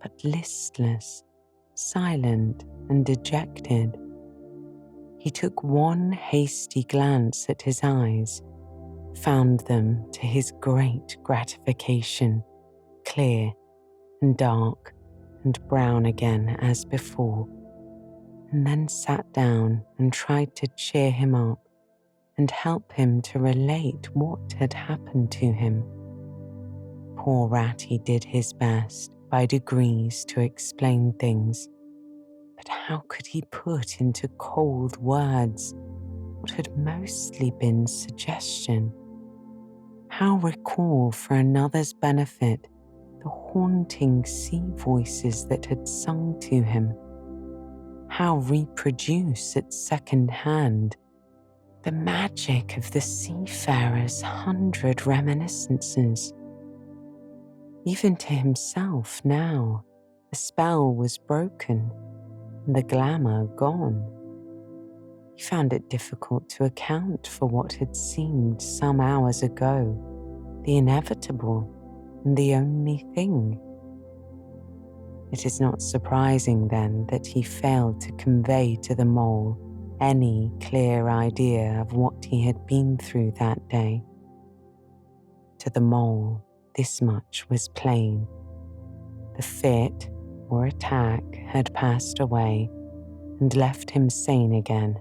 but listless, silent and dejected. He took one hasty glance at his eyes, found them to his great gratification, clear and dark and brown again as before, and then sat down and tried to cheer him up and help him to relate what had happened to him. Poor Ratty did his best by degrees to explain things, but how could he put into cold words what had mostly been suggestion? How recall for another's benefit the haunting sea voices that had sung to him? How reproduce at second hand the magic of the seafarer's 100 reminiscences? Even to himself now, the spell was broken and the glamour gone. He found it difficult to account for what had seemed some hours ago the inevitable and the only thing. It is not surprising then that he failed to convey to the mole any clear idea of what he had been through that day. To the mole, this much was plain. The fit or attack had passed away and left him sane again,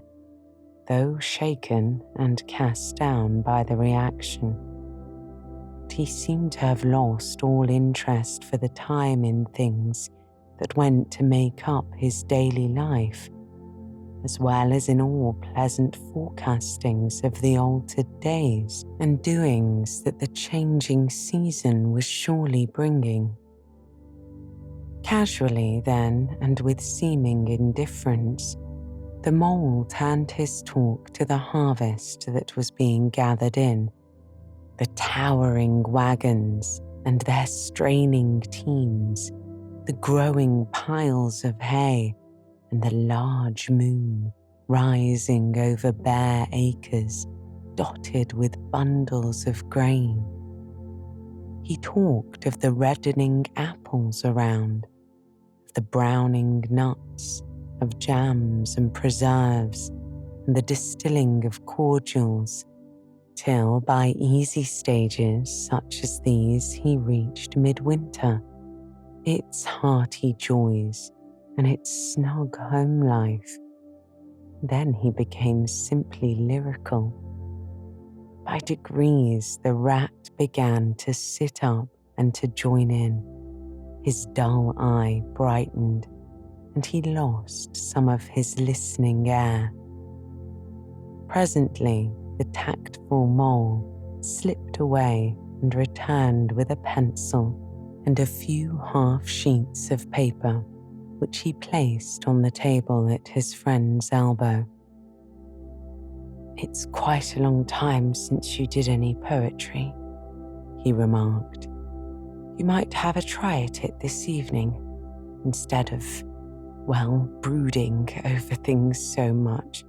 though shaken and cast down by the reaction. But he seemed to have lost all interest for the time in things that went to make up his daily life, as well as in all pleasant forecastings of the altered days and doings that the changing season was surely bringing. Casually then, and with seeming indifference, the mole turned his talk to the harvest that was being gathered in, the towering wagons and their straining teams, the growing piles of hay and the large moon rising over bare acres dotted with bundles of grain. He talked of the reddening apples around, of the browning nuts, of jams and preserves, and the distilling of cordials, till by easy stages such as these he reached midwinter, its hearty joys and its snug home life. Then he became simply lyrical. By degrees the rat began to sit up and to join in. His dull eye brightened, and he lost some of his listening air. Presently the tactful mole slipped away and returned with a pencil and a few half sheets of paper, which he placed on the table at his friend's elbow. "It's quite a long time since you did any poetry," he remarked. "You might have a try at it this evening, instead of, brooding over things so much.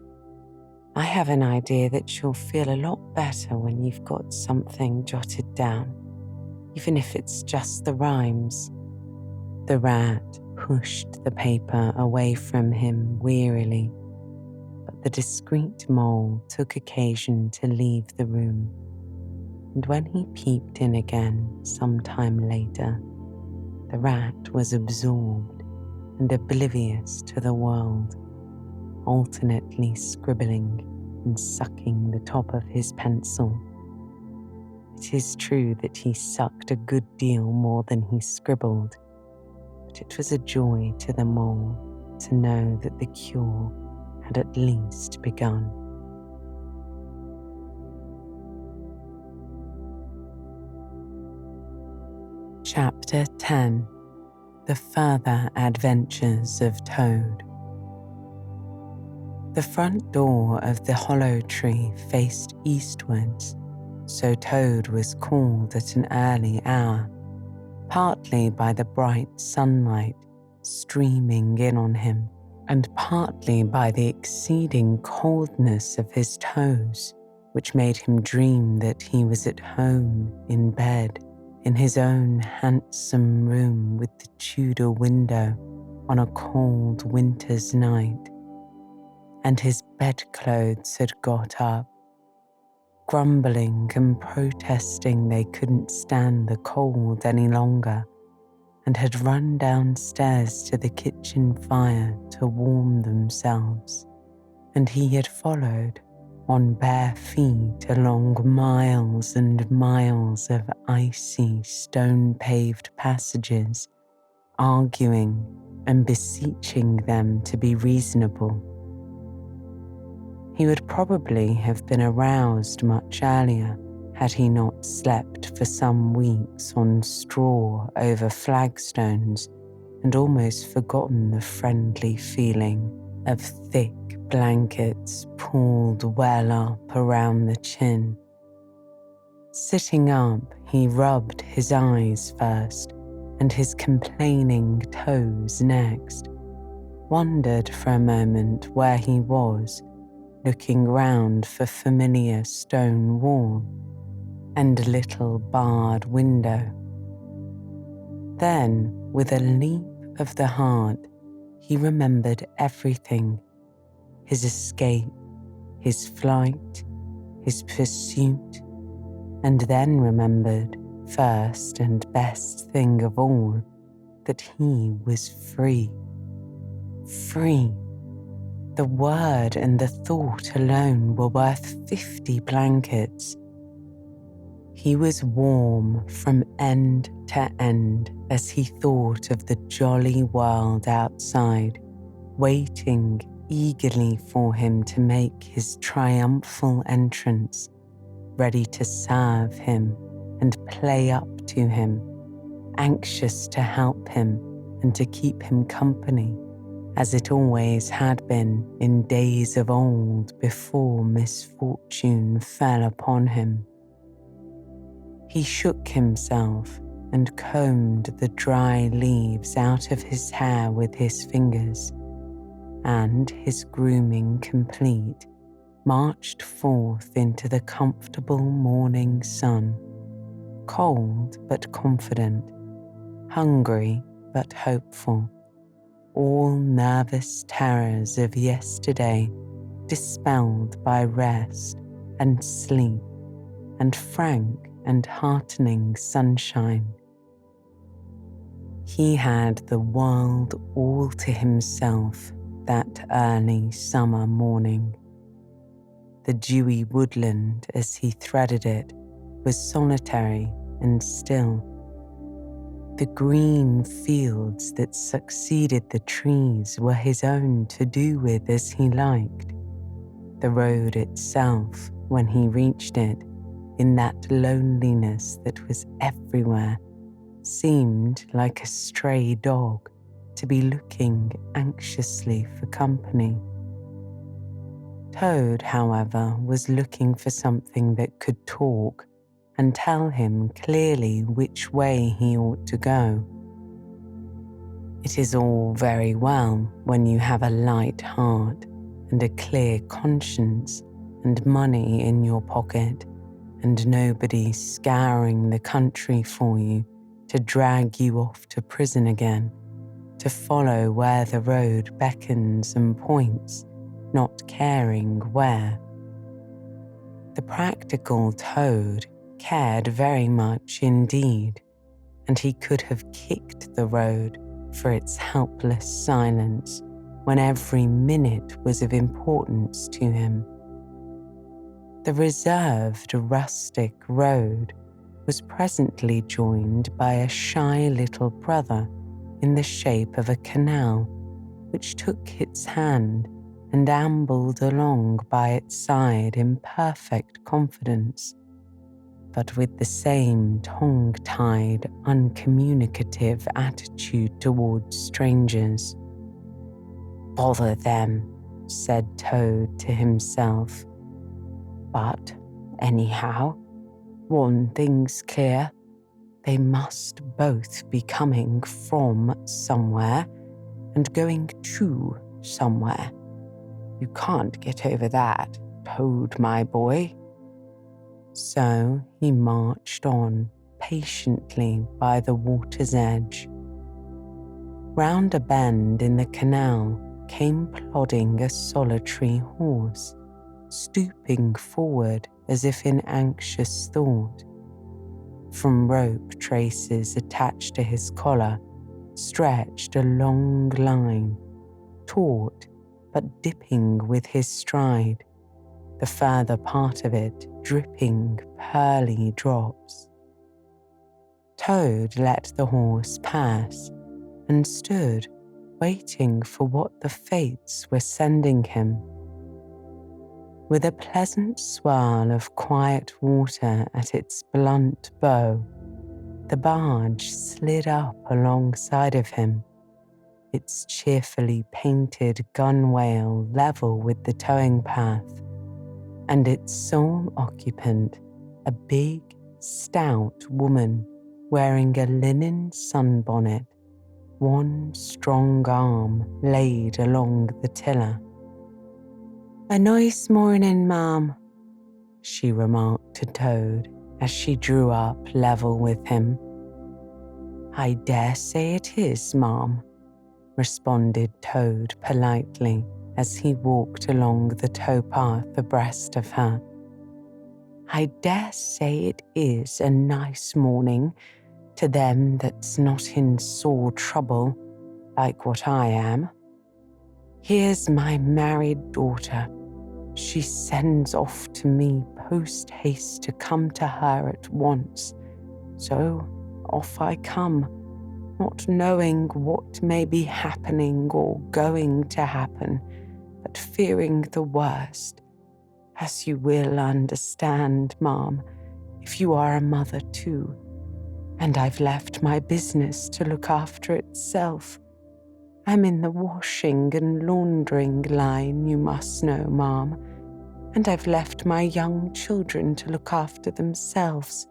I have an idea that you'll feel a lot better when you've got something jotted down, even if it's just the rhymes." The rat pushed the paper away from him wearily, but the discreet mole took occasion to leave the room, and when he peeped in again some time later, the rat was absorbed and oblivious to the world, alternately scribbling and sucking the top of his pencil. It is true that he sucked a good deal more than he scribbled, but it was a joy to the mole to know that the cure had at least begun. Chapter 10. The Further Adventures of Toad. The front door of the hollow tree faced eastwards, so Toad was called at an early hour, partly by the bright sunlight streaming in on him, and partly by the exceeding coldness of his toes, which made him dream that he was at home in bed in his own handsome room with the Tudor window on a cold winter's night. And his bedclothes had got up, grumbling and protesting they couldn't stand the cold any longer, and had run downstairs to the kitchen fire to warm themselves, and he had followed on bare feet along miles and miles of icy, stone-paved passages, arguing and beseeching them to be reasonable. He would probably have been aroused much earlier had he not slept for some weeks on straw over flagstones and almost forgotten the friendly feeling of thick blankets pulled well up around the chin. Sitting up, he rubbed his eyes first and his complaining toes next, wondered for a moment where he was, looking round for familiar stone wall and little barred window. Then, with a leap of the heart, he remembered everything: his escape, his flight, his pursuit, and then remembered, first and best thing of all, that he was free. Free. The word and the thought alone were worth 50 blankets. He was warm from end to end as he thought of the jolly world outside, waiting eagerly for him to make his triumphal entrance, ready to serve him and play up to him, anxious to help him and to keep him company, as it always had been in days of old before misfortune fell upon him. He shook himself and combed the dry leaves out of his hair with his fingers, and, his grooming complete, marched forth into the comfortable morning sun, cold but confident, hungry but hopeful, all nervous terrors of yesterday dispelled by rest and sleep and frank and heartening sunshine. He had the world all to himself that early summer morning. The dewy woodland as he threaded it was solitary and still. The green fields that succeeded the trees were his own to do with as he liked. The road itself, when he reached it, in that loneliness that was everywhere, seemed like a stray dog to be looking anxiously for company. Toad, however, was looking for something that could talk and tell him clearly which way he ought to go. It is all very well when you have a light heart and a clear conscience and money in your pocket and nobody scouring the country for you to drag you off to prison again, to follow where the road beckons and points, not caring where. The practical Toad cared very much indeed, and he could have kicked the road for its helpless silence when every minute was of importance to him. The reserved rustic road was presently joined by a shy little brother in the shape of a canal, which took its hand and ambled along by its side in perfect confidence, but with the same tongue-tied, uncommunicative attitude towards strangers. "Bother them," said Toad to himself. "But, anyhow, one thing's clear. They must both be coming from somewhere and going to somewhere. You can't get over that, Toad, my boy." So he marched on patiently by the water's edge. Round a bend in the canal came plodding a solitary horse, stooping forward as if in anxious thought. From rope traces attached to his collar stretched a long line, taut but dipping with his stride, the further part of it dripping pearly drops. Toad let the horse pass and stood waiting for what the fates were sending him. With a pleasant swirl of quiet water at its blunt bow, the barge slid up alongside of him, its cheerfully painted gunwale level with the towing path, and its sole occupant, a big, stout woman wearing a linen sunbonnet, one strong arm laid along the tiller. "A nice morning, ma'am," she remarked to Toad as she drew up level with him. "I dare say it is, ma'am," responded Toad politely as he walked along the towpath abreast of her. "I dare say it is a nice morning to them that's not in sore trouble like what I am. Here's my married daughter. She sends off to me post-haste to come to her at once. So off I come, not knowing what may be happening or going to happen, but fearing the worst, as you will understand, ma'am, if you are a mother too. And I've left my business to look after itself. I'm in the washing and laundering line, you must know, ma'am, and I've left my young children to look after themselves,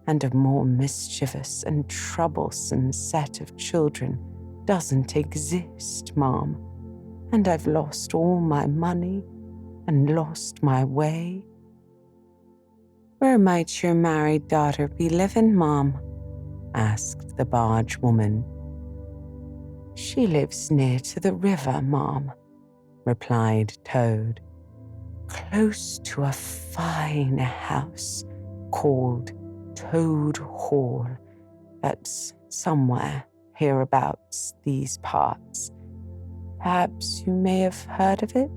and a more mischievous and troublesome set of children doesn't exist, ma'am, and I've lost all my money and lost my way." "Where might your married daughter be living, Mom?" asked the barge woman. "She lives near to the river, Mom," replied Toad, "close to a fine house called Toad Hall that's somewhere hereabouts these parts. Perhaps you may have heard of it?"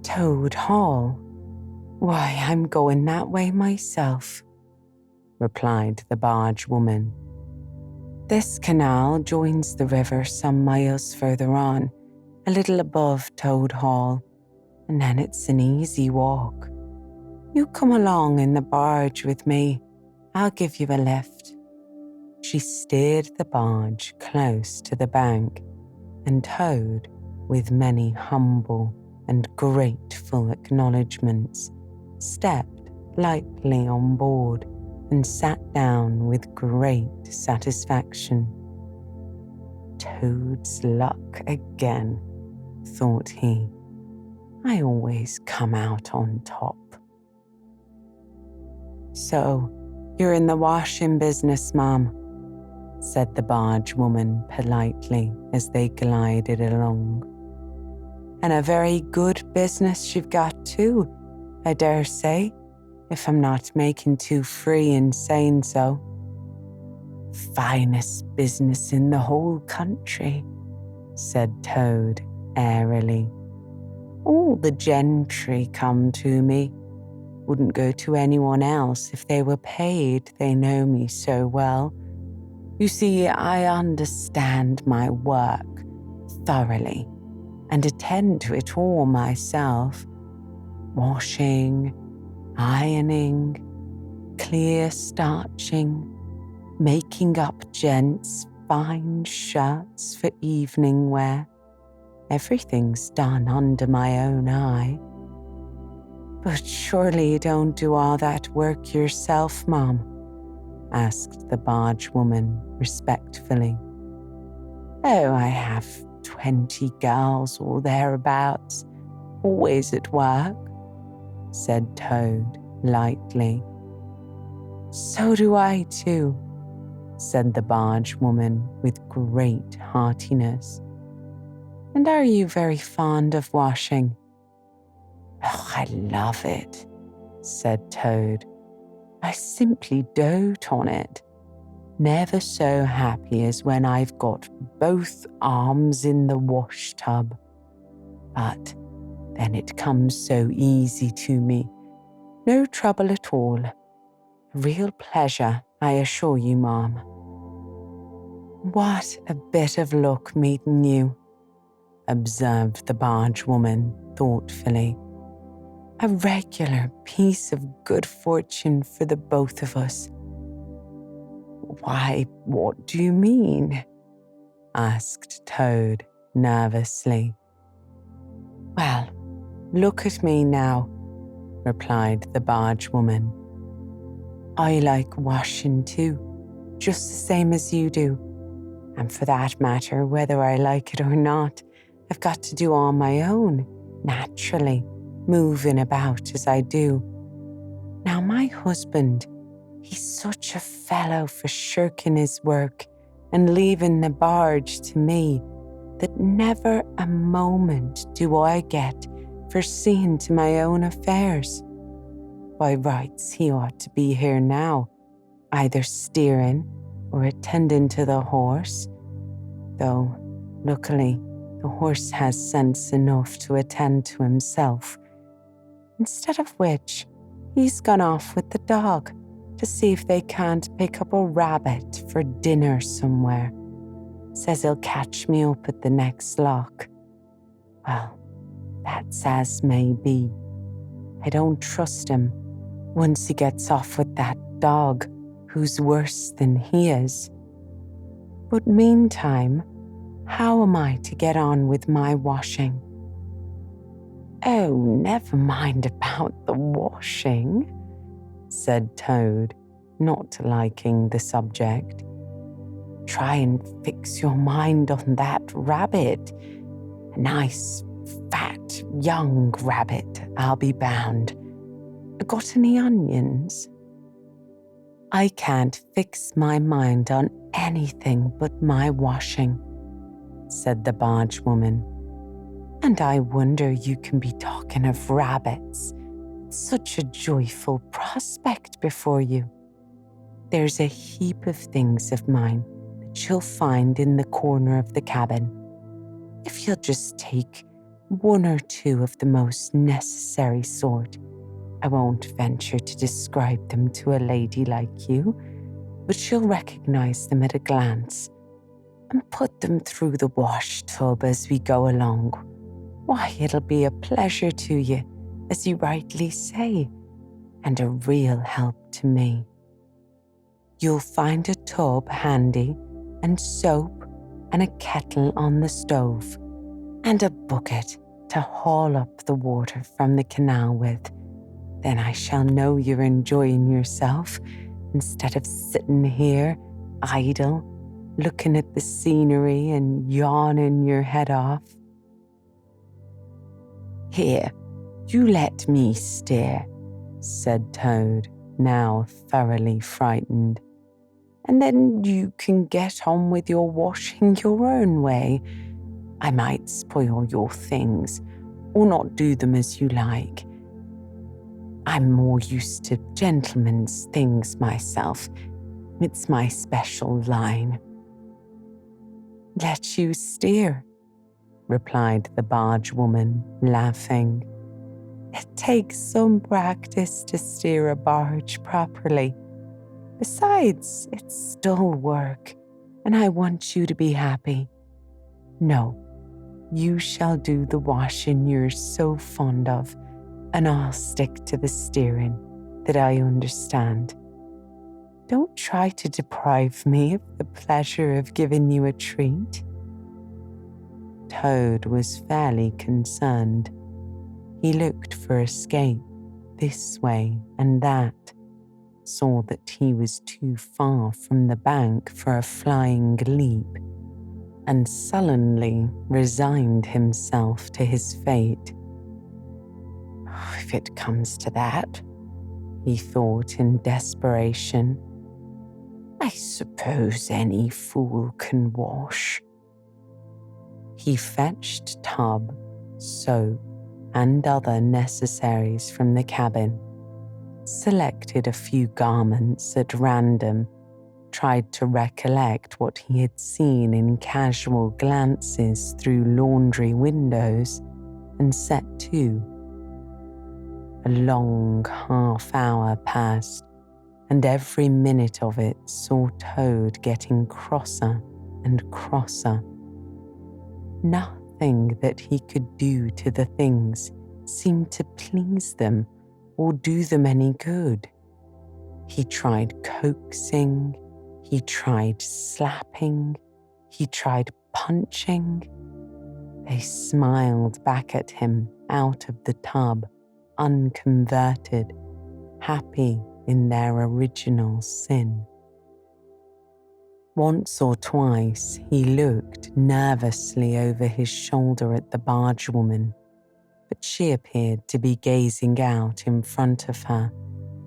"Toad Hall? Why, I'm going that way myself," replied the barge woman. "This canal joins the river some miles further on, a little above Toad Hall, and then it's an easy walk. You come along in the barge with me. I'll give you a lift." She steered the barge close to the bank, and Toad, with many humble and grateful acknowledgements, stepped lightly on board and sat down with great satisfaction. "Toad's luck again," thought he. "I always come out on top." "So, you're in the washing business, Mom," said the barge woman politely as they glided along. "And a very good business you've got too, I dare say, if I'm not making too free in saying so." "Finest business in the whole country," said Toad airily. "All the gentry come to me. Wouldn't go to anyone else if they were paid, they know me so well. You see, I understand my work thoroughly and attend to it all myself. Washing, ironing, clear starching, making up gents' fine shirts for evening wear. Everything's done under my own eye." "But surely you don't do all that work yourself, Mom?" asked the barge woman respectfully. "Oh, I have 20 girls or thereabouts, always at work," said Toad lightly. "So do I too," said the barge woman with great heartiness. "And are you very fond of washing?" "Oh, I love it," said Toad. "I simply dote on it. Never so happy as when I've got both arms in the wash tub. But then it comes so easy to me. No trouble at all. A real pleasure, I assure you, Mom." "What a bit of luck meeting you," observed the barge woman thoughtfully. "A regular piece of good fortune for the both of us." "Why, what do you mean?" asked Toad nervously. "Well, look at me now," replied the barge woman. "I like washing too, just the same as you do. And for that matter, whether I like it or not, I've got to do on my own, naturally, moving about as I do. Now, my husband, he's such a fellow for shirking his work and leaving the barge to me that never a moment do I get for seeing to my own affairs. By rights, he ought to be here now, either steering or attending to the horse, though, luckily, the horse has sense enough to attend to himself. Instead of which, he's gone off with the dog to see if they can't pick up a rabbit for dinner somewhere. Says he'll catch me up at the next lock. Well, that's as may be. I don't trust him once he gets off with that dog who's worse than he is. But meantime, how am I to get on with my washing?" "Oh, never mind about the washing," said Toad, not liking the subject. "Try and fix your mind on that rabbit, A nice, fat, young rabbit, I'll be bound. Got any onions? I can't fix my mind on anything but my washing, said the barge woman. And I wonder you can be talking of rabbits. Such a joyful prospect before you. There's a heap of things of mine that you'll find in the corner of the cabin. If you'll just take one or two of the most necessary sort, I won't venture to describe them to a lady like you, but she'll recognize them at a glance and put them through the wash tub as we go along. Why, it'll be a pleasure to you, as you rightly say, and a real help to me. You'll find a tub handy, and soap, and a kettle on the stove, and a bucket to haul up the water from the canal with. Then I shall know you're enjoying yourself, instead of sitting here, idle, looking at the scenery and yawning your head off. Here, you let me steer, said Toad, now thoroughly frightened. And then you can get on with your washing your own way. I might spoil your things, or not do them as you like. I'm more used to gentlemen's things myself. It's my special line. Let you steer, replied the barge woman, laughing. It takes some practice to steer a barge properly. Besides, it's dull work, and I want you to be happy. No, you shall do the washing you're so fond of, and I'll stick to the steering that I understand. Don't try to deprive me of the pleasure of giving you a treat. Toad was fairly concerned. He looked for escape this way and that, saw that he was too far from the bank for a flying leap, and sullenly resigned himself to his fate. If it comes to that, he thought in desperation, I suppose any fool can wash. He fetched tub, soap, and other necessaries from the cabin, selected a few garments at random, tried to recollect what he had seen in casual glances through laundry windows, and set to. A long half-hour passed, and every minute of it saw Toad getting crosser and crosser. Nothing that he could do to the things seemed to please them or do them any good. He tried coaxing, he tried slapping, he tried punching. They smiled back at him out of the tub, unconverted, happy in their original sin. Once or twice he looked nervously over his shoulder at the barge woman, but she appeared to be gazing out in front of her,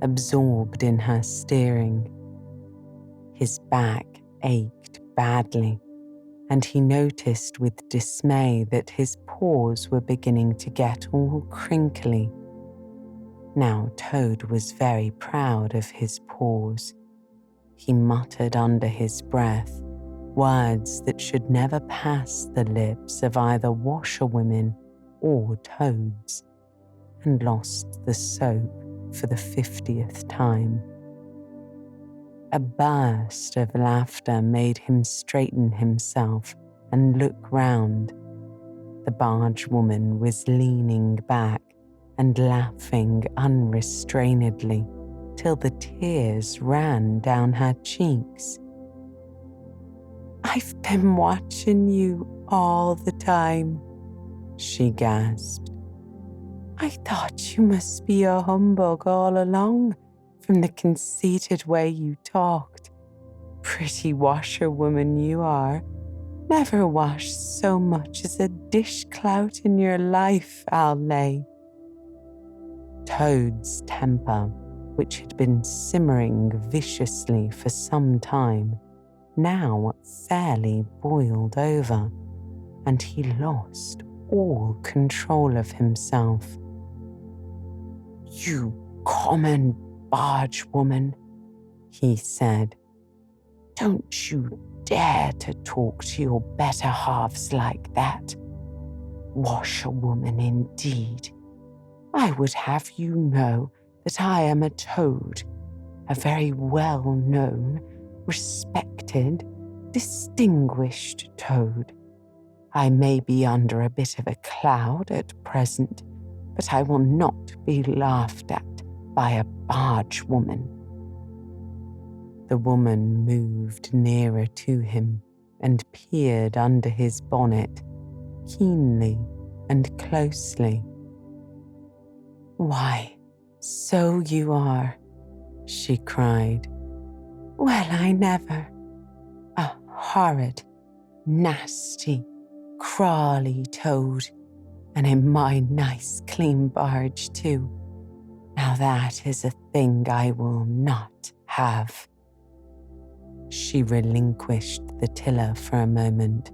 absorbed in her steering. His back ached badly, and he noticed with dismay that his paws were beginning to get all crinkly. Now Toad was very proud of his paws. He muttered under his breath words that should never pass the lips of either washerwomen or toads, and lost the soap for the 50th time. A burst of laughter made him straighten himself and look round. The barge woman was leaning back and laughing unrestrainedly till the tears ran down her cheeks. I've been watching you all the time, she gasped. I thought you must be a humbug all along, from the conceited way you talked. Pretty washerwoman you are. Never washed so much as a dishclout in your life, I'll lay. Toad's temper, which had been simmering viciously for some time, now fairly boiled over, and he lost all control of himself. "You common barge woman," he said, "don't you dare to talk to your better halves like that. Washerwoman indeed. I would have you know that I am a toad, a very well-known, respected, distinguished toad. I may be under a bit of a cloud at present, but I will not be laughed at by a barge woman." The woman moved nearer to him and peered under his bonnet, keenly and closely. "Why, so you are," she cried. "Well, I never. A horrid, nasty, crawly toad, and in my nice clean barge too. Now that is a thing I will not have." She relinquished the tiller for a moment.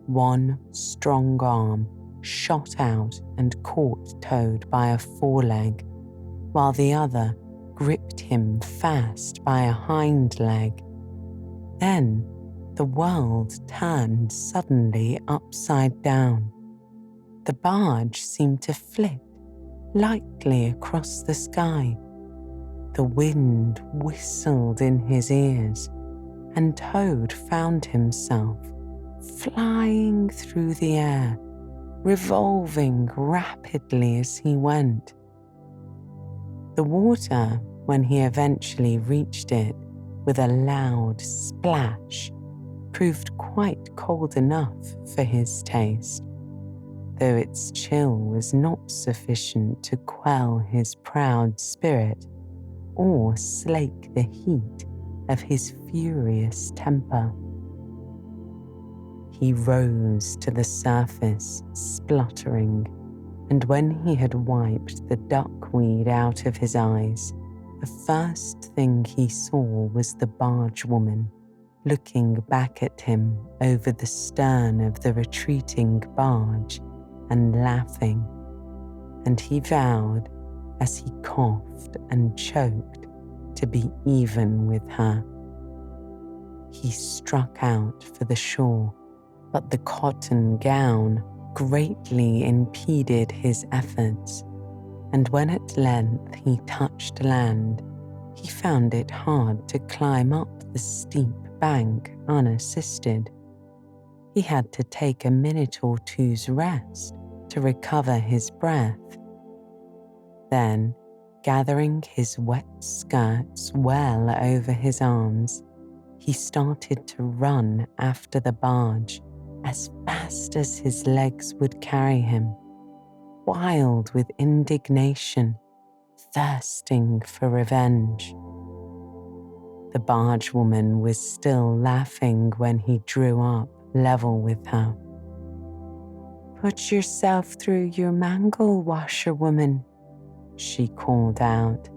One strong arm shot out and caught Toad by a foreleg, while the other gripped him fast by a hind leg. Then the world turned suddenly upside down. The barge seemed to flit lightly across the sky. The wind whistled in his ears, and Toad found himself flying through the air, revolving rapidly as he went. The water, when he eventually reached it with a loud splash, proved quite cold enough for his taste, though its chill was not sufficient to quell his proud spirit or slake the heat of his furious temper. He rose to the surface, spluttering, and when he had wiped the duckweed out of his eyes, the first thing he saw was the barge woman looking back at him over the stern of the retreating barge and laughing, and he vowed, as he coughed and choked, to be even with her. He struck out for the shore, but the cotton gown greatly impeded his efforts, and when at length he touched land, he found it hard to climb up the steep bank unassisted. He had to take a minute or two's rest to recover his breath. Then, gathering his wet skirts well over his arms, he started to run after the barge as fast as his legs would carry him, wild with indignation, thirsting for revenge. The barge woman was still laughing when he drew up level with her. "Put yourself through your mangle, washerwoman," she called out,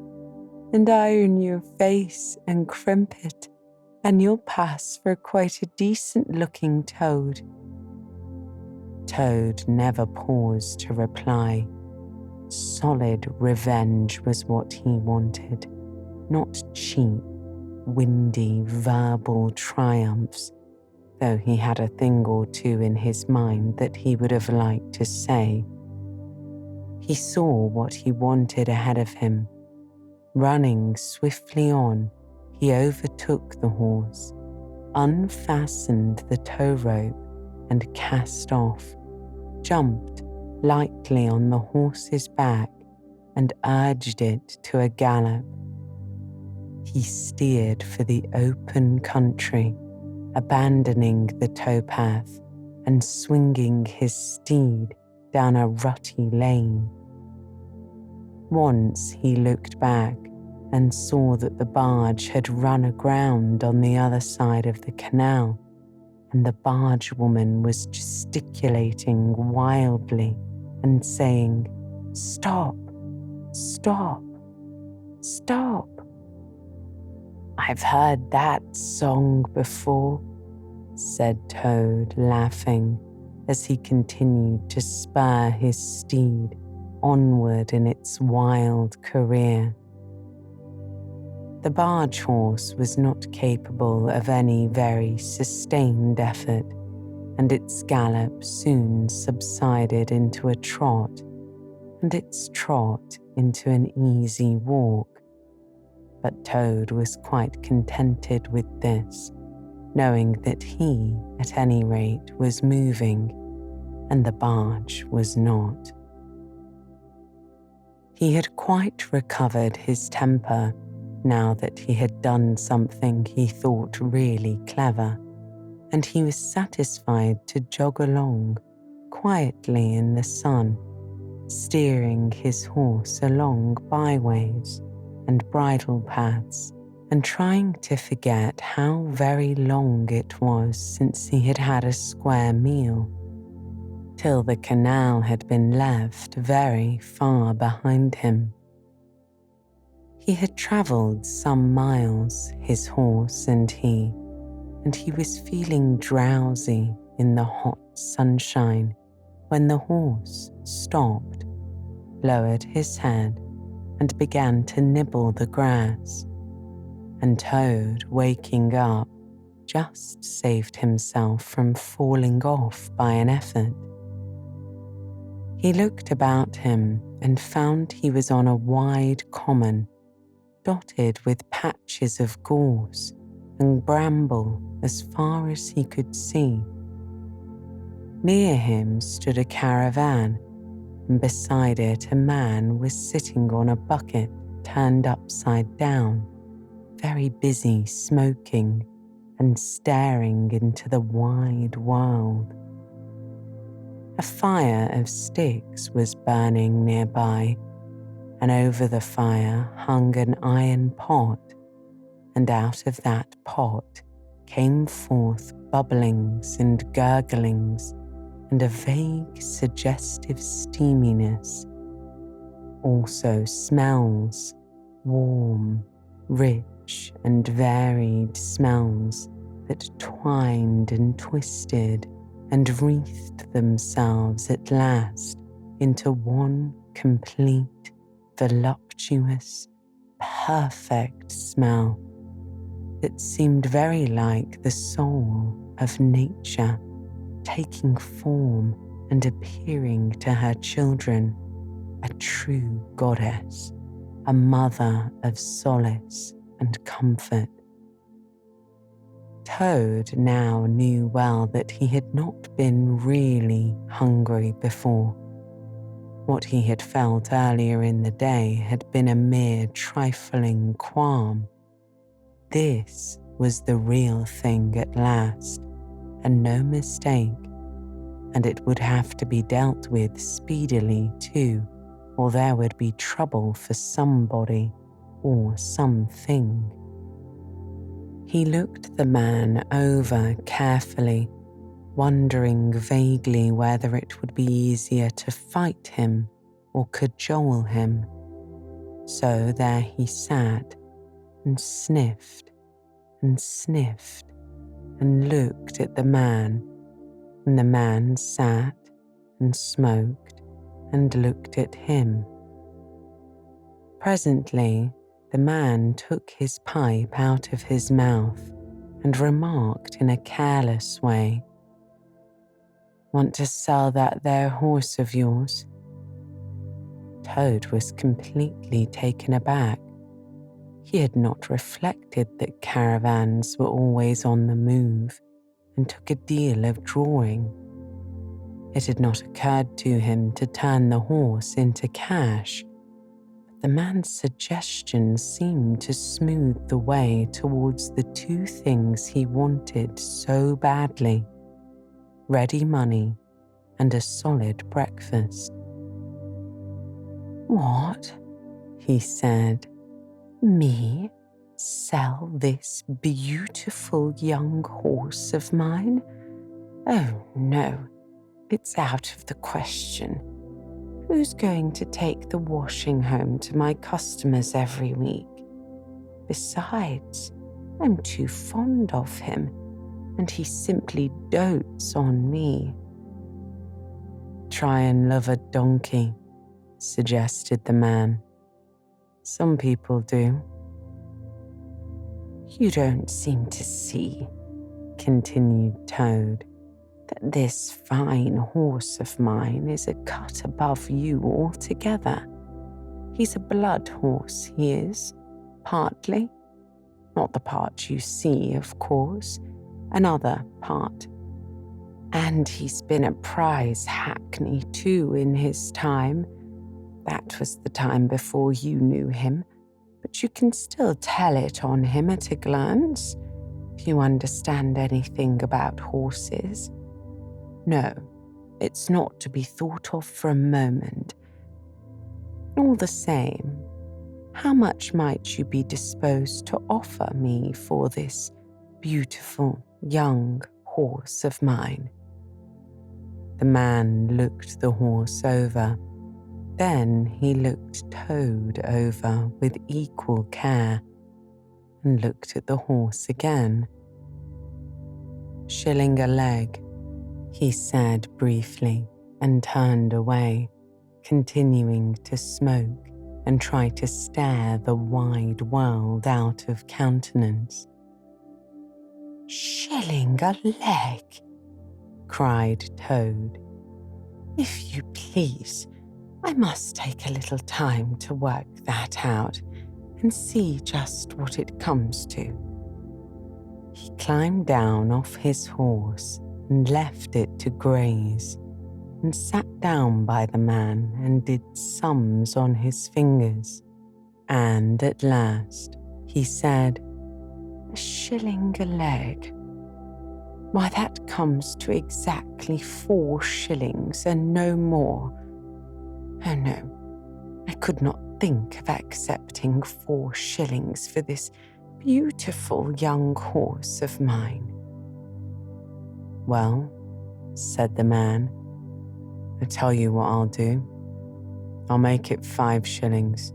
"and iron your face and crimp it, and you'll pass for quite a decent-looking toad." Toad never paused to reply. Solid revenge was what he wanted, not cheap, windy, verbal triumphs, though he had a thing or two in his mind that he would have liked to say. He saw what he wanted ahead of him. Running swiftly on, he overtook the horse, unfastened the tow rope, and cast off, jumped lightly on the horse's back, and urged it to a gallop. He steered for the open country, abandoning the towpath and swinging his steed down a rutty lane. Once he looked back and saw that the barge had run aground on the other side of the canal, and the barge woman was gesticulating wildly and saying, "Stop, stop, stop." "I've heard that song before," said Toad, laughing as he continued to spur his steed onward in its wild career. The barge horse was not capable of any very sustained effort, and its gallop soon subsided into a trot, and its trot into an easy walk. But Toad was quite contented with this, knowing that he, at any rate, was moving, and the barge was not. He had quite recovered his temper now that he had done something he thought really clever, and he was satisfied to jog along quietly in the sun, steering his horse along byways and bridle paths, and trying to forget how very long it was since he had had a square meal, till the canal had been left very far behind him. He had travelled some miles, his horse and he was feeling drowsy in the hot sunshine when the horse stopped, lowered his head, and began to nibble the grass. And Toad, waking up, just saved himself from falling off by an effort. He looked about him and found he was on a wide common, dotted with patches of gorse and bramble as far as he could see. Near him stood a caravan, and beside it a man was sitting on a bucket turned upside down, very busy smoking and staring into the wide world. A fire of sticks was burning nearby, and over the fire hung an iron pot, and out of that pot came forth bubblings and gurglings and a vague, suggestive steaminess. Also smells, warm, rich and varied smells that twined and twisted and wreathed themselves at last into one complete, voluptuous, perfect smell that seemed very like the soul of nature taking form and appearing to her children, a true goddess, a mother of solace and comfort. Toad now knew well that he had not been really hungry before. What he had felt earlier in the day had been a mere trifling qualm. This was the real thing at last, and no mistake, and it would have to be dealt with speedily too, or there would be trouble for somebody or something. He looked the man over carefully, wondering vaguely whether it would be easier to fight him or cajole him. So there he sat and sniffed and sniffed and looked at the man, and the man sat and smoked and looked at him. Presently, the man took his pipe out of his mouth and remarked in a careless way, "Want to sell that there horse of yours?" Toad was completely taken aback. He had not reflected that caravans were always on the move and took a deal of drawing. It had not occurred to him to turn the horse into cash. The man's suggestion seemed to smooth the way towards the two things he wanted so badly: ready money and a solid breakfast. "What?" he said. "Me sell this beautiful young horse of mine "Oh, no, it's out of the question. Who's going to take the washing home to my customers every week? Besides, I'm too fond of him, and he simply dotes on me." "Try and love a donkey," suggested the man. "Some people do." "You don't seem to see," continued Toad, "that this fine horse of mine is a cut above you altogether. He's a blood horse, he is, partly. Not the part you see, of course, another part. And he's been a prize hackney too in his time. That was the time before you knew him, but you can still tell it on him at a glance, if you understand anything about horses. No, it's not to be thought of for a moment. All the same, how much might you be disposed to offer me for this beautiful young horse of mine?" The man looked the horse over. Then he looked Toad over with equal care and looked at the horse again. "Shilling a leg," he said briefly, and turned away, continuing to smoke and try to stare the wide world out of countenance. "Shilling a leg?" cried Toad. "If you please, I must take a little time to work that out and see just what it comes to." He climbed down off his horse and left it to graze, and sat down by the man and did sums on his fingers. And at last he said, "A shilling a leg? Why, that comes to exactly 4 shillings and no more. Oh no, I could not think of accepting 4 shillings for this beautiful young horse of mine." "Well," said the man, "I tell you what I'll do. I'll make it 5 shillings,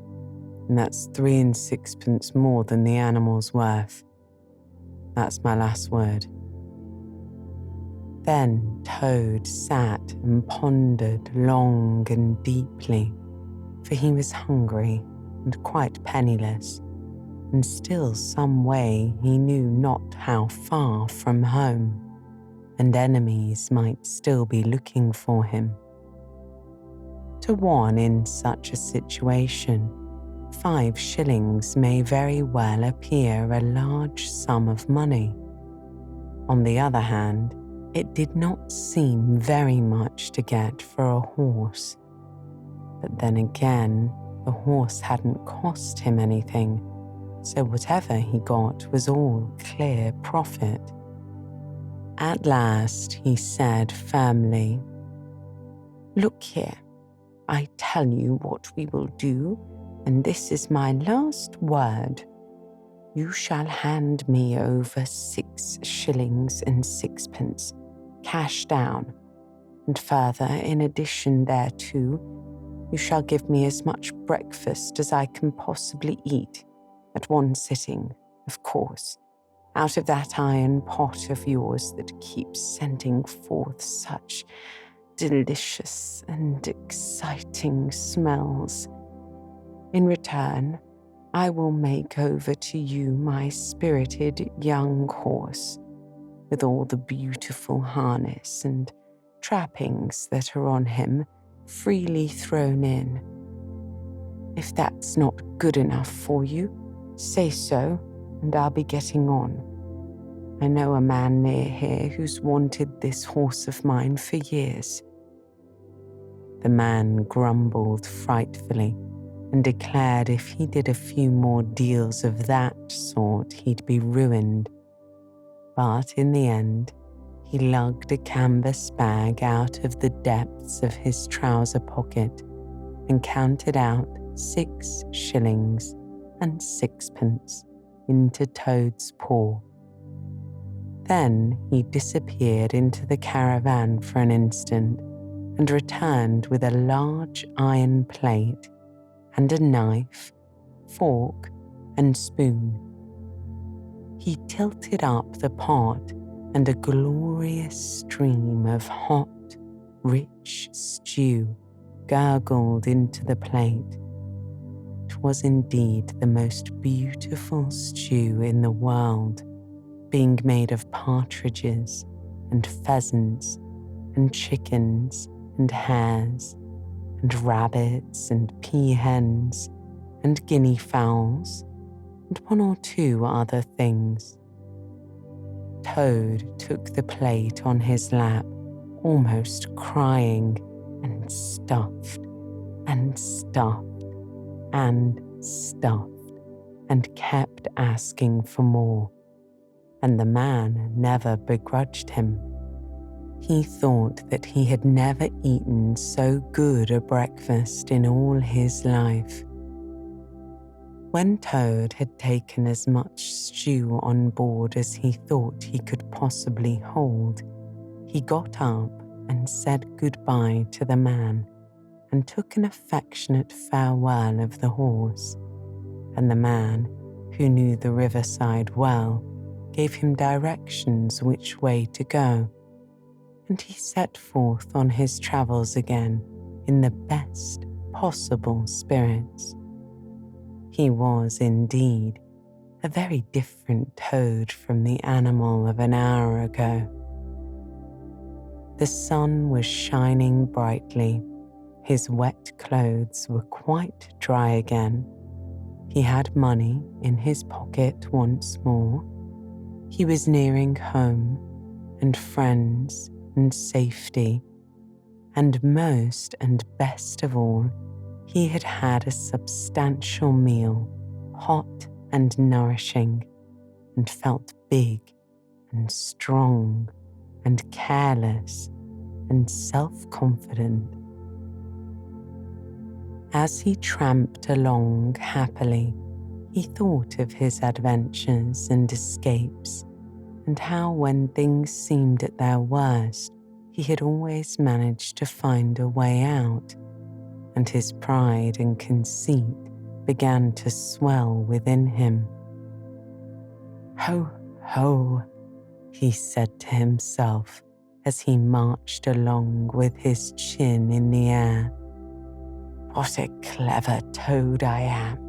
and that's 3 and 6pence more than the animal's worth. That's my last word." Then Toad sat and pondered long and deeply, for he was hungry and quite penniless, and still some way he knew not how far from home, and enemies might still be looking for him. To one in such a situation, 5 shillings may very well appear a large sum of money. On the other hand, it did not seem very much to get for a horse. But then again, the horse hadn't cost him anything, so whatever he got was all clear profit. At last he said firmly, "Look here, I tell you what we will do, and this is my last word. You shall hand me over 6 shillings and 6pence, cash down, and further, in addition thereto, you shall give me as much breakfast as I can possibly eat, at one sitting, of course, out of that iron pot of yours that keeps sending forth such delicious and exciting smells. In return, I will make over to you my spirited young horse, with all the beautiful harness and trappings that are on him freely thrown in. If that's not good enough for you, say so, and I'll be getting on. I know a man near here who's wanted this horse of mine for years." The man grumbled frightfully and declared if he did a few more deals of that sort, he'd be ruined. But in the end, he lugged a canvas bag out of the depths of his trouser pocket and counted out 6 shillings and 6pence into Toad's paw. Then he disappeared into the caravan for an instant and returned with a large iron plate and a knife, fork, and spoon. He tilted up the pot, and a glorious stream of hot, rich stew gurgled into the plate. It was indeed the most beautiful stew in the world, being made of partridges and pheasants and chickens and hares and rabbits and peahens and guinea fowls and one or two other things. Toad took the plate on his lap, almost crying, and stuffed and stuffed and stuffed, and kept asking for more, and the man never begrudged him. He thought that he had never eaten so good a breakfast in all his life. When Toad had taken as much stew on board as he thought he could possibly hold, he got up and said goodbye to the man and took an affectionate farewell of the horse, and the man, who knew the riverside well, gave him directions which way to go, and he set forth on his travels again in the best possible spirits. He was, indeed, a very different Toad from the animal of an hour ago. The sun was shining brightly. His wet clothes were quite dry again. He had money in his pocket once more. He was nearing home and friends and safety, and most and best of all, he had had a substantial meal, hot and nourishing, and felt big and strong and careless and self-confident. As he tramped along happily, he thought of his adventures and escapes, and how when things seemed at their worst, he had always managed to find a way out, and his pride and conceit began to swell within him. "Ho, ho," he said to himself as he marched along with his chin in the air. "What a clever Toad I am!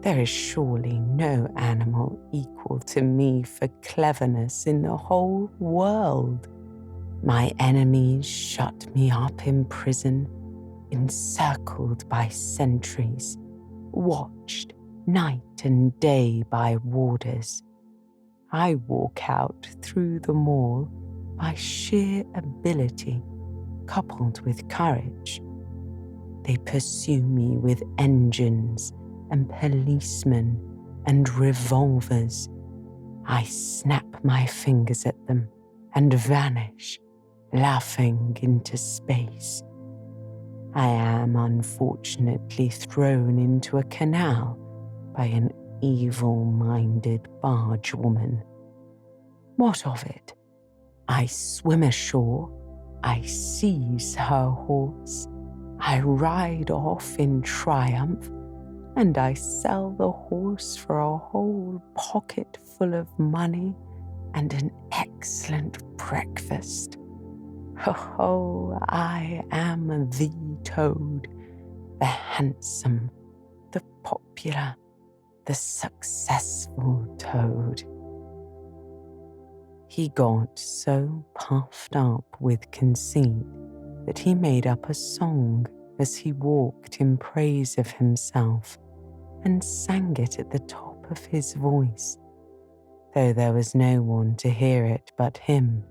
There is surely no animal equal to me for cleverness in the whole world. My enemies shut me up in prison, encircled by sentries, watched night and day by warders. I walk out through them all by sheer ability, coupled with courage. They pursue me with engines and policemen and revolvers. I snap my fingers at them and vanish, laughing into space. I am unfortunately thrown into a canal by an evil-minded barge woman. What of it? I swim ashore, I seize her horse, I ride off in triumph, and I sell the horse for a whole pocket full of money and an excellent breakfast. Ho, ho, I am the Toad, the handsome, the popular, the successful Toad." He got so puffed up with conceit that he made up a song as he walked in praise of himself and sang it at the top of his voice, though there was no one to hear it but him.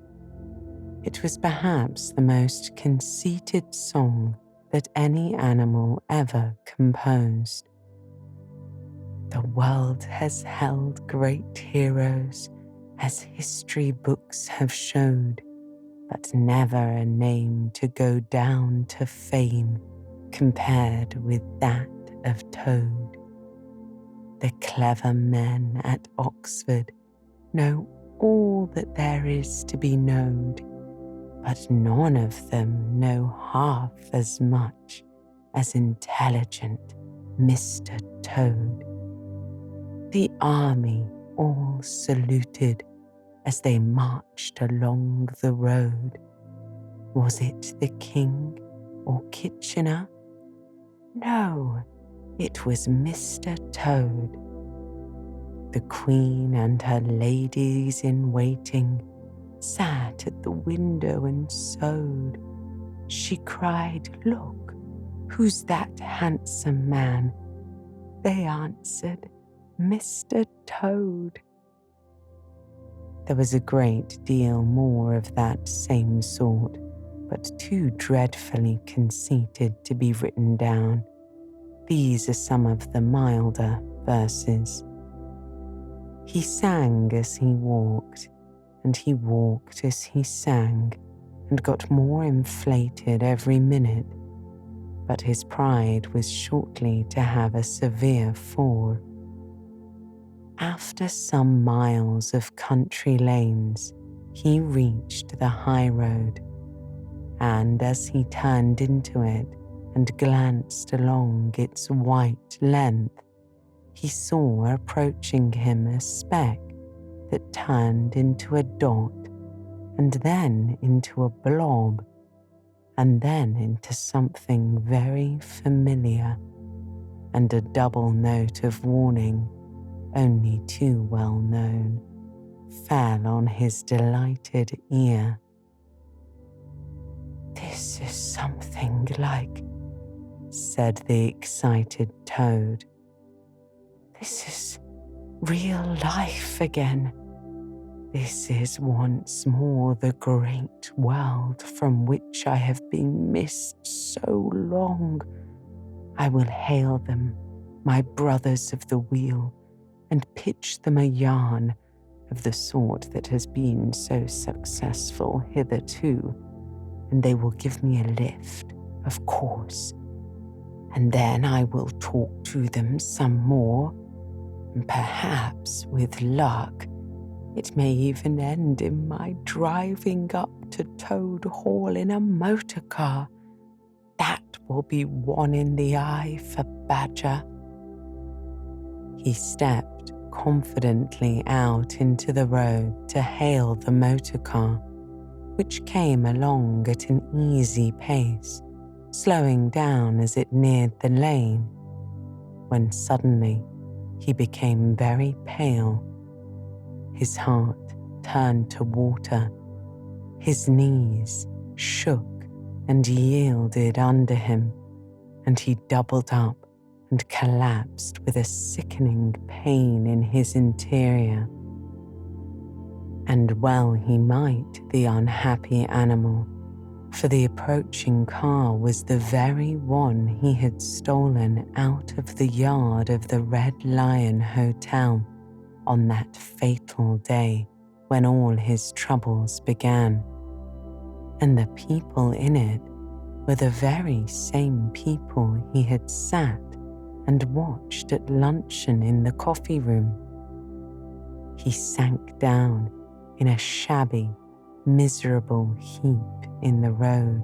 It was perhaps the most conceited song that any animal ever composed. "The world has held great heroes, as history books have showed, but never a name to go down to fame compared with that of Toad. The clever men at Oxford know all that there is to be known, but none of them know half as much as intelligent Mr. Toad. The army all saluted as they marched along the road. Was it the king or Kitchener? No, it was Mr. Toad. The Queen and her ladies in waiting sat at the window and sewed. She cried, "Look, who's that handsome man?" They answered, "Mr. Toad." There was a great deal more of that same sort, but too dreadfully conceited to be written down. These are some of the milder verses. He sang as he walked, and he walked as he sang, and got more inflated every minute. But his pride was shortly to have a severe fall. After some miles of country lanes, he reached the high road, and as he turned into it and glanced along its white length, he saw approaching him a speck that turned into a dot, and then into a blob, and then into something very familiar, and a double note of warning, only too well known, fell on his delighted ear. "This is something like," said the excited Toad. "This is real life again. This is once more the great world from which I have been missed so long. I will hail them, my brothers of the wheel, and pitch them a yarn of the sort that has been so successful hitherto, and they will give me a lift, of course. And then I will talk to them some more, and perhaps, with luck, it may even end in my driving up to Toad Hall in a motor car. That will be one in the eye for Badger." He stepped confidently out into the road to hail the motor car, which came along at an easy pace, slowing down as it neared the lane, when suddenly he became very pale. His heart turned to water. His knees shook and yielded under him, and he doubled up and collapsed with a sickening pain in his interior. And well he might, the unhappy animal, for the approaching car was the very one he had stolen out of the yard of the Red Lion Hotel on that fatal day when all his troubles began. And the people in it were the very same people he had sat and watched at luncheon in the coffee room. He sank down in a shabby, miserable heap in the road,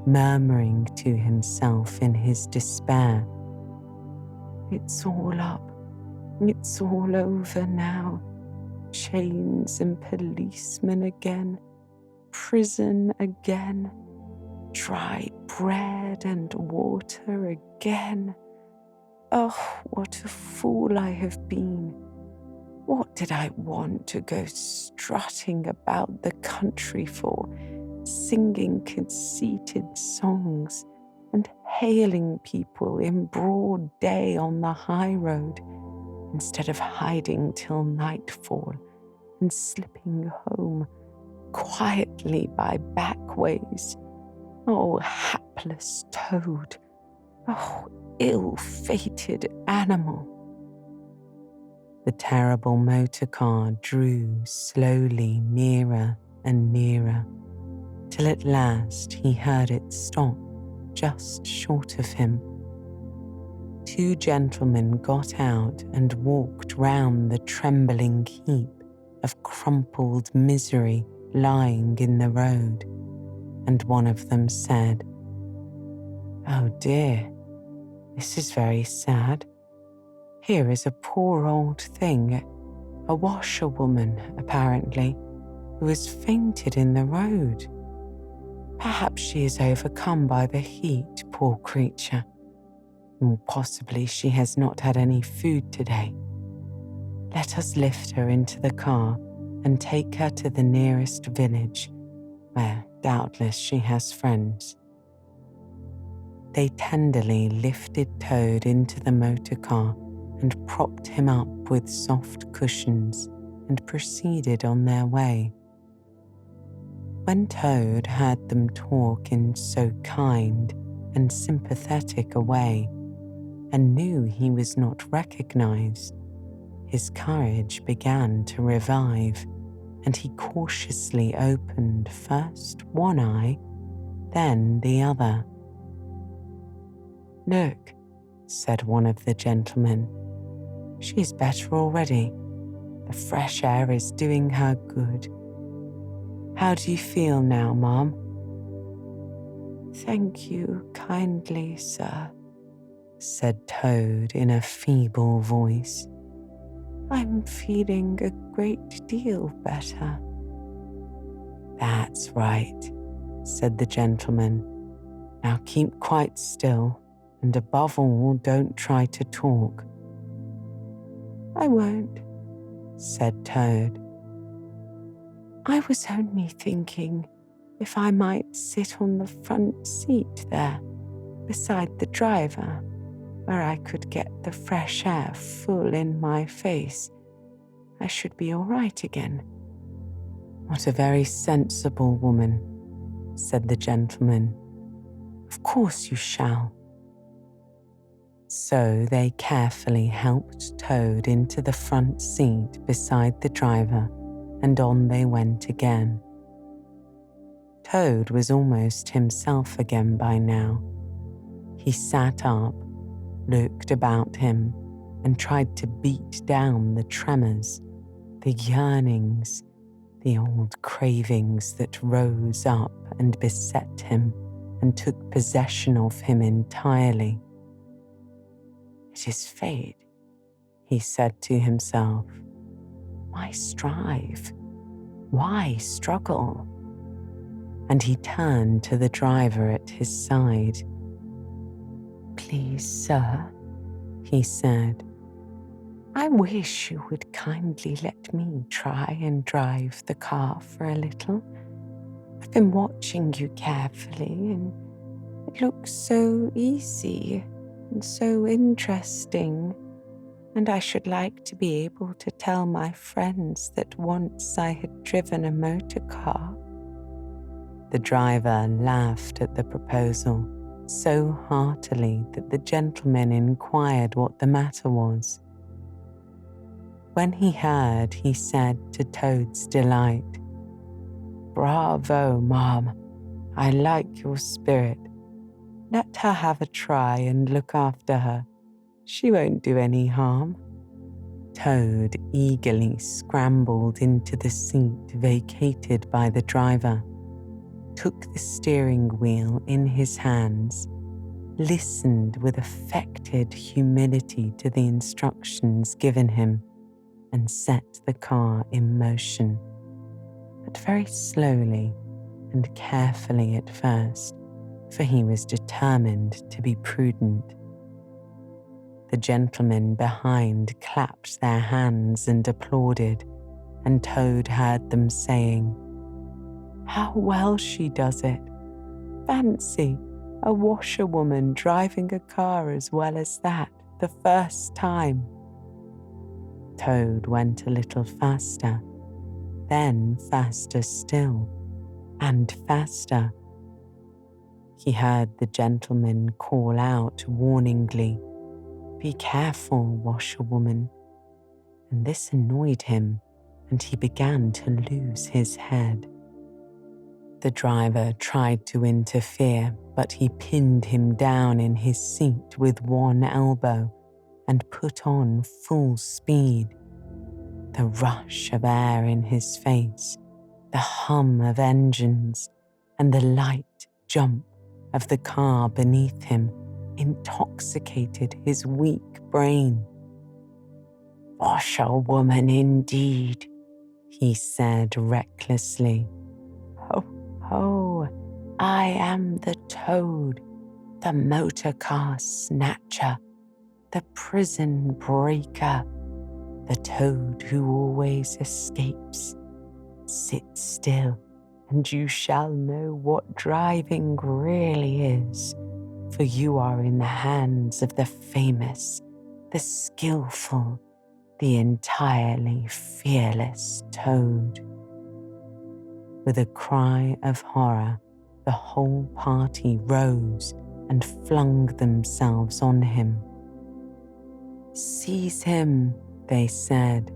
murmuring to himself in his despair, "It's all up. It's all over now. Chains and policemen again. Prison again. Dry bread and water again. Oh, what a fool I have been. What did I want to go strutting about the country for, singing conceited songs and hailing people in broad day on the high road, instead of hiding till nightfall and slipping home quietly by back ways? Oh, hapless Toad! Oh, ill-fated animal!" The terrible motor car drew slowly nearer and nearer, till at last he heard it stop just short of him. Two gentlemen got out and walked round the trembling heap of crumpled misery lying in the road, and one of them said, "Oh dear, this is very sad. Here is a poor old thing, a washerwoman apparently, who has fainted in the road. Perhaps she is overcome by the heat, poor creature. Or possibly she has not had any food today. Let us lift her into the car and take her to the nearest village, where doubtless she has friends." They tenderly lifted Toad into the motor car and propped him up with soft cushions and proceeded on their way. When Toad heard them talk in so kind and sympathetic a way, and knew he was not recognized, his courage began to revive, and he cautiously opened first one eye, then the other. "Look," said one of the gentlemen, "she is better already. The fresh air is doing her good. How do you feel now, Ma'am?" "Thank you kindly, sir," said Toad in a feeble voice. "I'm feeling a great deal better." "That's right," said the gentleman. "Now keep quite still, and above all, don't try to talk." "I won't," said Toad. "I was only thinking if I might sit on the front seat there, beside the driver, where I could get the fresh air full in my face. I should be all right again." "What a very sensible woman," said the gentleman. "Of course you shall." So they carefully helped Toad into the front seat beside the driver, and on they went again. Toad was almost himself again by now. He sat up, looked about him, and tried to beat down the tremors, the yearnings, the old cravings that rose up and beset him and took possession of him entirely. "It is fate," he said to himself. "Why strive? Why struggle?" And he turned to the driver at his side. "Please, sir," he said, "I wish you would kindly let me try and drive the car for a little. I've been watching you carefully, and it looks so easy and so interesting, and I should like to be able to tell my friends that once I had driven a motor car." The driver laughed at the proposal so heartily that the gentleman inquired what the matter was. When he heard, he said to Toad's delight, "Bravo, Ma'am. I like your spirit. Let her have a try and look after her. She won't do any harm." Toad eagerly scrambled into the seat vacated by the driver, took the steering wheel in his hands, listened with affected humility to the instructions given him, and set the car in motion, but very slowly and carefully at first, for he was determined to be prudent. The gentlemen behind clapped their hands and applauded, and Toad heard them saying, "How well she does it! Fancy, a washerwoman driving a car as well as that the first time." Toad went a little faster, then faster still, and faster. He heard the gentleman call out warningly, "Be careful, washerwoman," and this annoyed him, and he began to lose his head. The driver tried to interfere, but he pinned him down in his seat with one elbow and put on full speed. The rush of air in his face, the hum of engines, and the light jump of the car beneath him intoxicated his weak brain. "Washerwoman indeed," he said recklessly. "Ho, ho, I am the Toad, the motor car snatcher, the prison breaker, the Toad who always escapes. Sit still, and you shall know what driving really is, for you are in the hands of the famous, the skillful, the entirely fearless Toad." With a cry of horror, the whole party rose and flung themselves on him. "Seize him," they said.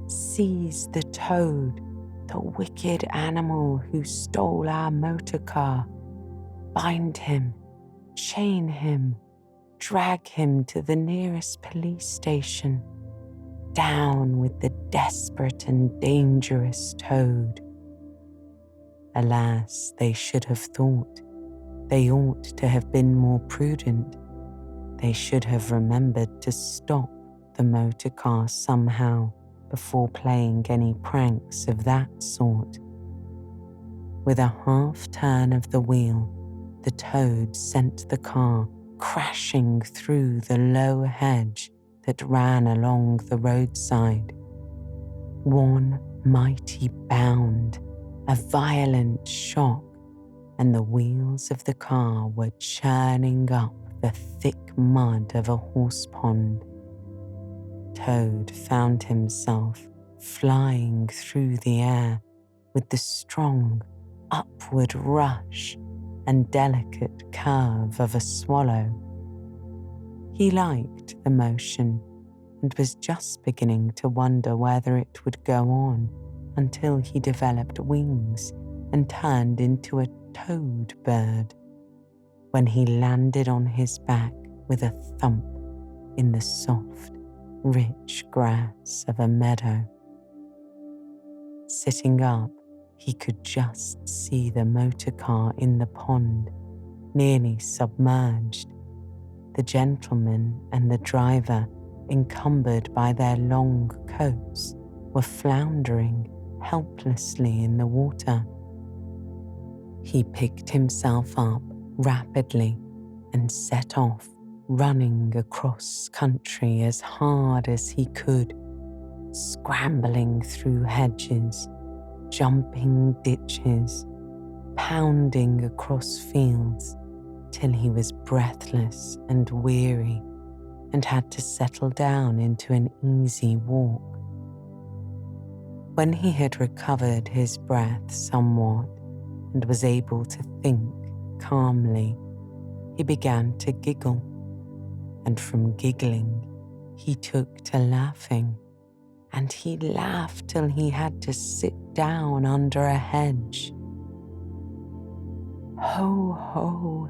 "Seize the Toad, the wicked animal who stole our motor car. Bind him, chain him, drag him to the nearest police station. Down with the desperate and dangerous Toad." Alas, they should have thought. They ought to have been more prudent. They should have remembered to stop the motor car somehow before playing any pranks of that sort. With a half turn of the wheel, the Toad sent the car crashing through the low hedge that ran along the roadside. One mighty bound, a violent shock, and the wheels of the car were churning up the thick mud of a horse pond. Toad found himself flying through the air with the strong upward rush and delicate curve of a swallow. He liked the motion and was just beginning to wonder whether it would go on until he developed wings and turned into a toad bird, when he landed on his back with a thump in the soft, rich grass of a meadow. Sitting up, he could just see the motor car in the pond, nearly submerged. The gentleman and the driver, encumbered by their long coats, were floundering helplessly in the water. He picked himself up rapidly and set off, running across country as hard as he could, scrambling through hedges, jumping ditches, pounding across fields, till he was breathless and weary and had to settle down into an easy walk. When he had recovered his breath somewhat and was able to think calmly, he began to giggle, and from giggling he took to laughing, and he laughed till he had to sit down under a hedge. "Ho, ho,"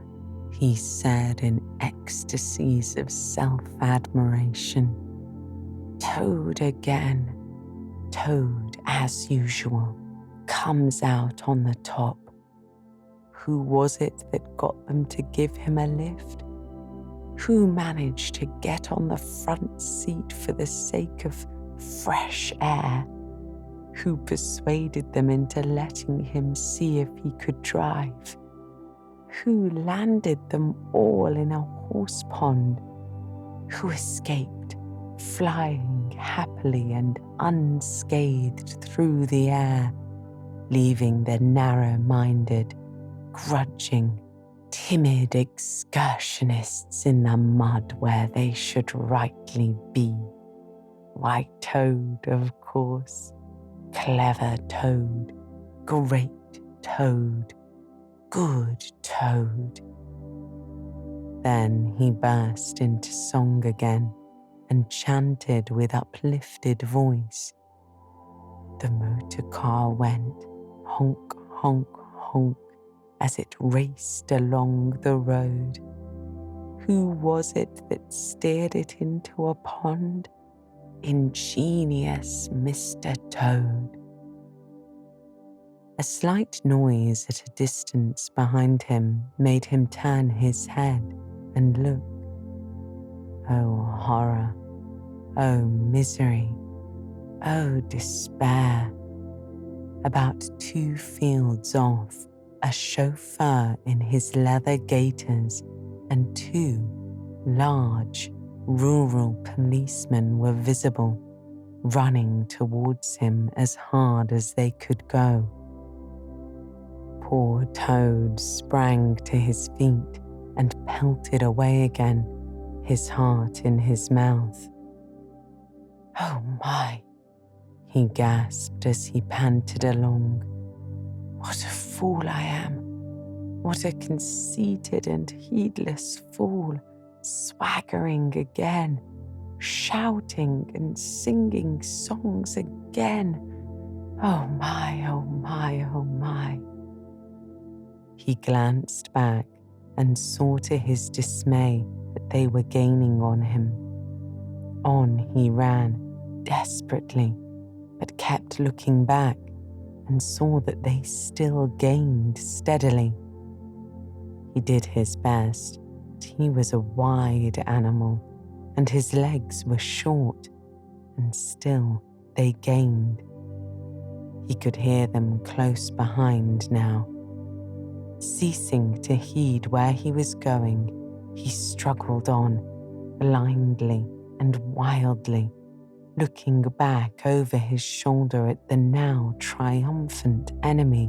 he said in ecstasies of self-admiration. "Toad again. Toad, as usual, comes out on the top. Who was it that got them to give him a lift? Who managed to get on the front seat for the sake of fresh air? Who persuaded them into letting him see if he could drive? Who landed them all in a horse pond? Who escaped, flying happily and unscathed through the air, leaving the narrow-minded, grudging, timid excursionists in the mud where they should rightly be? Why, Toad, of course. Clever Toad, great Toad, good Toad." Then he burst into song again and chanted with uplifted voice. The motor car went honk, honk, honk as it raced along the road. Who was it that steered it into a pond? ingenious Mr. Toad. A slight noise at a distance behind him made him turn his head and look. Oh, horror! Oh, misery! Oh, despair! About 2 fields off, a chauffeur in his leather gaiters and 2 large rural policemen were visible, running towards him as hard as they could go. Poor Toad sprang to his feet and pelted away again, his heart in his mouth. "Oh my," he gasped as he panted along. "What a fool I am! What a conceited and heedless fool, swaggering again, shouting and singing songs again. Oh my, oh my, oh my." He glanced back and saw to his dismay that they were gaining on him. On he ran, desperately, but kept looking back and saw that they still gained steadily. He did his best, but he was a wide animal, and his legs were short, and still they gained. He could hear them close behind now. Ceasing to heed where he was going, he struggled on, blindly and wildly, looking back over his shoulder at the now triumphant enemy,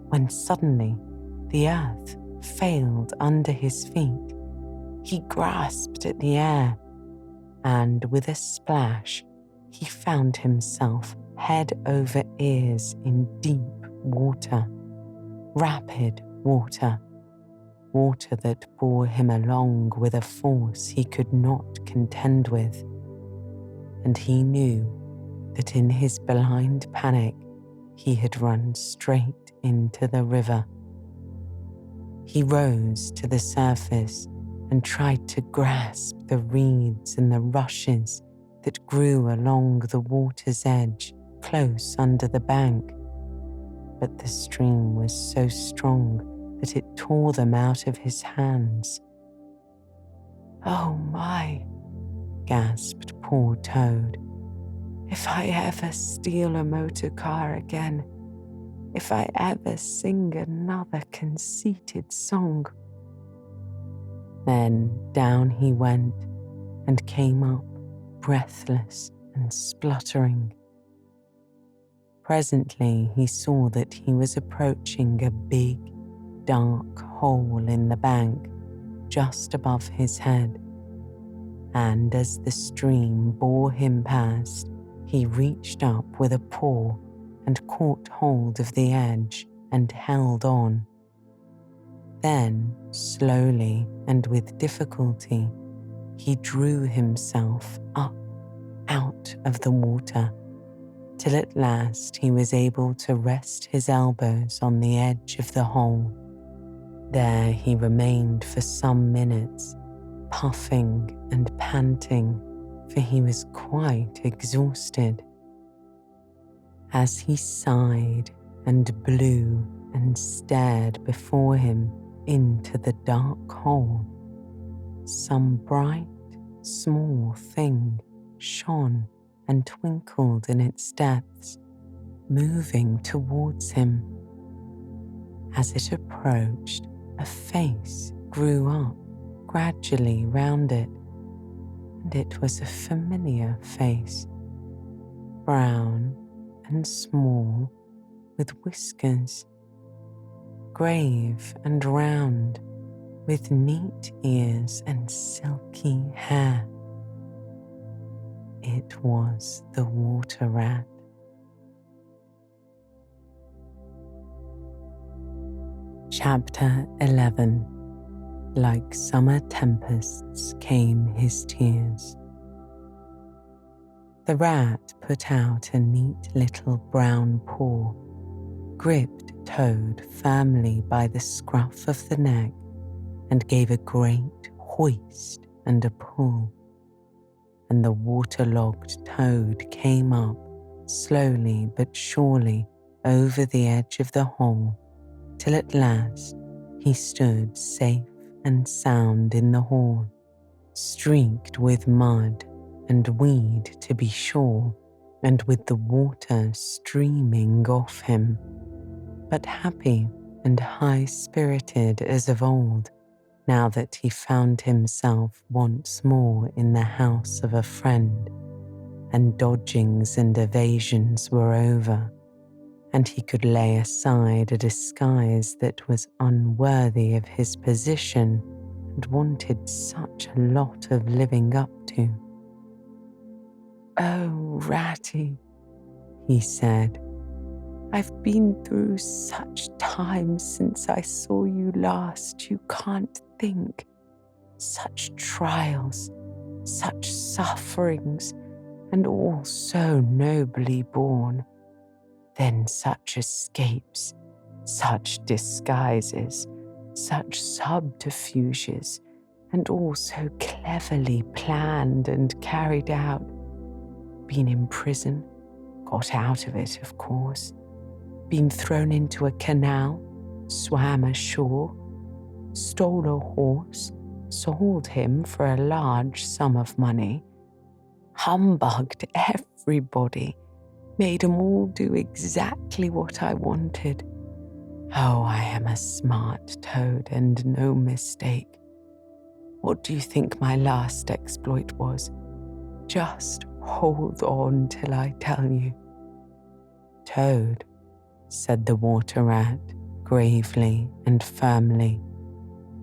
when suddenly the earth failed under his feet. He grasped at the air, and with a splash, he found himself head over ears in deep water, rapid water, water that bore him along with a force he could not contend with. And he knew that in his blind panic, he had run straight into the river. He rose to the surface and tried to grasp the reeds and the rushes that grew along the water's edge close under the bank. But the stream was so strong that it tore them out of his hands. "Oh my," gasped poor Toad. "If I ever steal a motor car again, if I ever sing another conceited song." Then down he went and came up, breathless and spluttering. Presently he saw that he was approaching a big, dark hole in the bank just above his head, and as the stream bore him past, he reached up with a paw and caught hold of the edge and held on. Then, slowly and with difficulty, he drew himself up out of the water, till at last he was able to rest his elbows on the edge of the hole. There he remained for some minutes, puffing and panting, for he was quite exhausted. As he sighed and blew and stared before him into the dark hole, some bright, small thing shone and twinkled in its depths, moving towards him. As it approached, a face grew up gradually round it, and it was a familiar face, brown and small, with whiskers, grave and round, with neat ears and silky hair. It was the water rat. Chapter 11. Like summer tempests came his tears. The rat put out a neat little brown paw, gripped Toad firmly by the scruff of the neck, and gave a great hoist and a pull. and the waterlogged toad came up slowly but surely over the edge of the hole, till at last he stood safe and sound in the hall, streaked with mud and weed to be sure, and with the water streaming off him, but happy and high-spirited as of old, now that he found himself once more in the house of a friend, and dodgings and evasions were over, and he could lay aside a disguise that was unworthy of his position and wanted such a lot of living up to. "Oh, Ratty," he said, "I've been through such times since I saw you last, you can't think. Such trials, such sufferings, and all so nobly borne. Then such escapes, such disguises, such subterfuges, and all so cleverly planned and carried out. Been in prison, got out of it, of course. Been thrown into a canal, swam ashore, stole a horse, sold him for a large sum of money, humbugged everybody, made 'em all do exactly what I wanted. Oh, I am a smart toad and no mistake. What do you think my last exploit was? Just hold on till I tell you." "Toad," said the water rat gravely and firmly,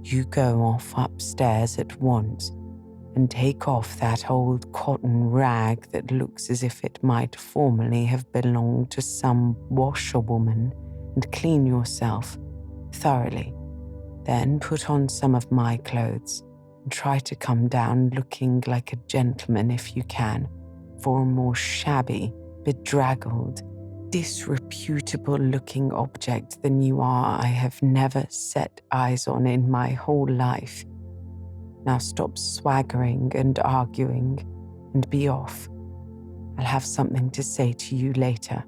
"you go off upstairs at once and take off that old cotton rag that looks as if it might formerly have belonged to some washerwoman, and clean yourself thoroughly. Then put on some of my clothes and try to come down looking like a gentleman if you can, for a more shabby, bedraggled, disreputable-looking object than you are I have never set eyes on in my whole life. Now stop swaggering and arguing and be off. I'll have something to say to you later."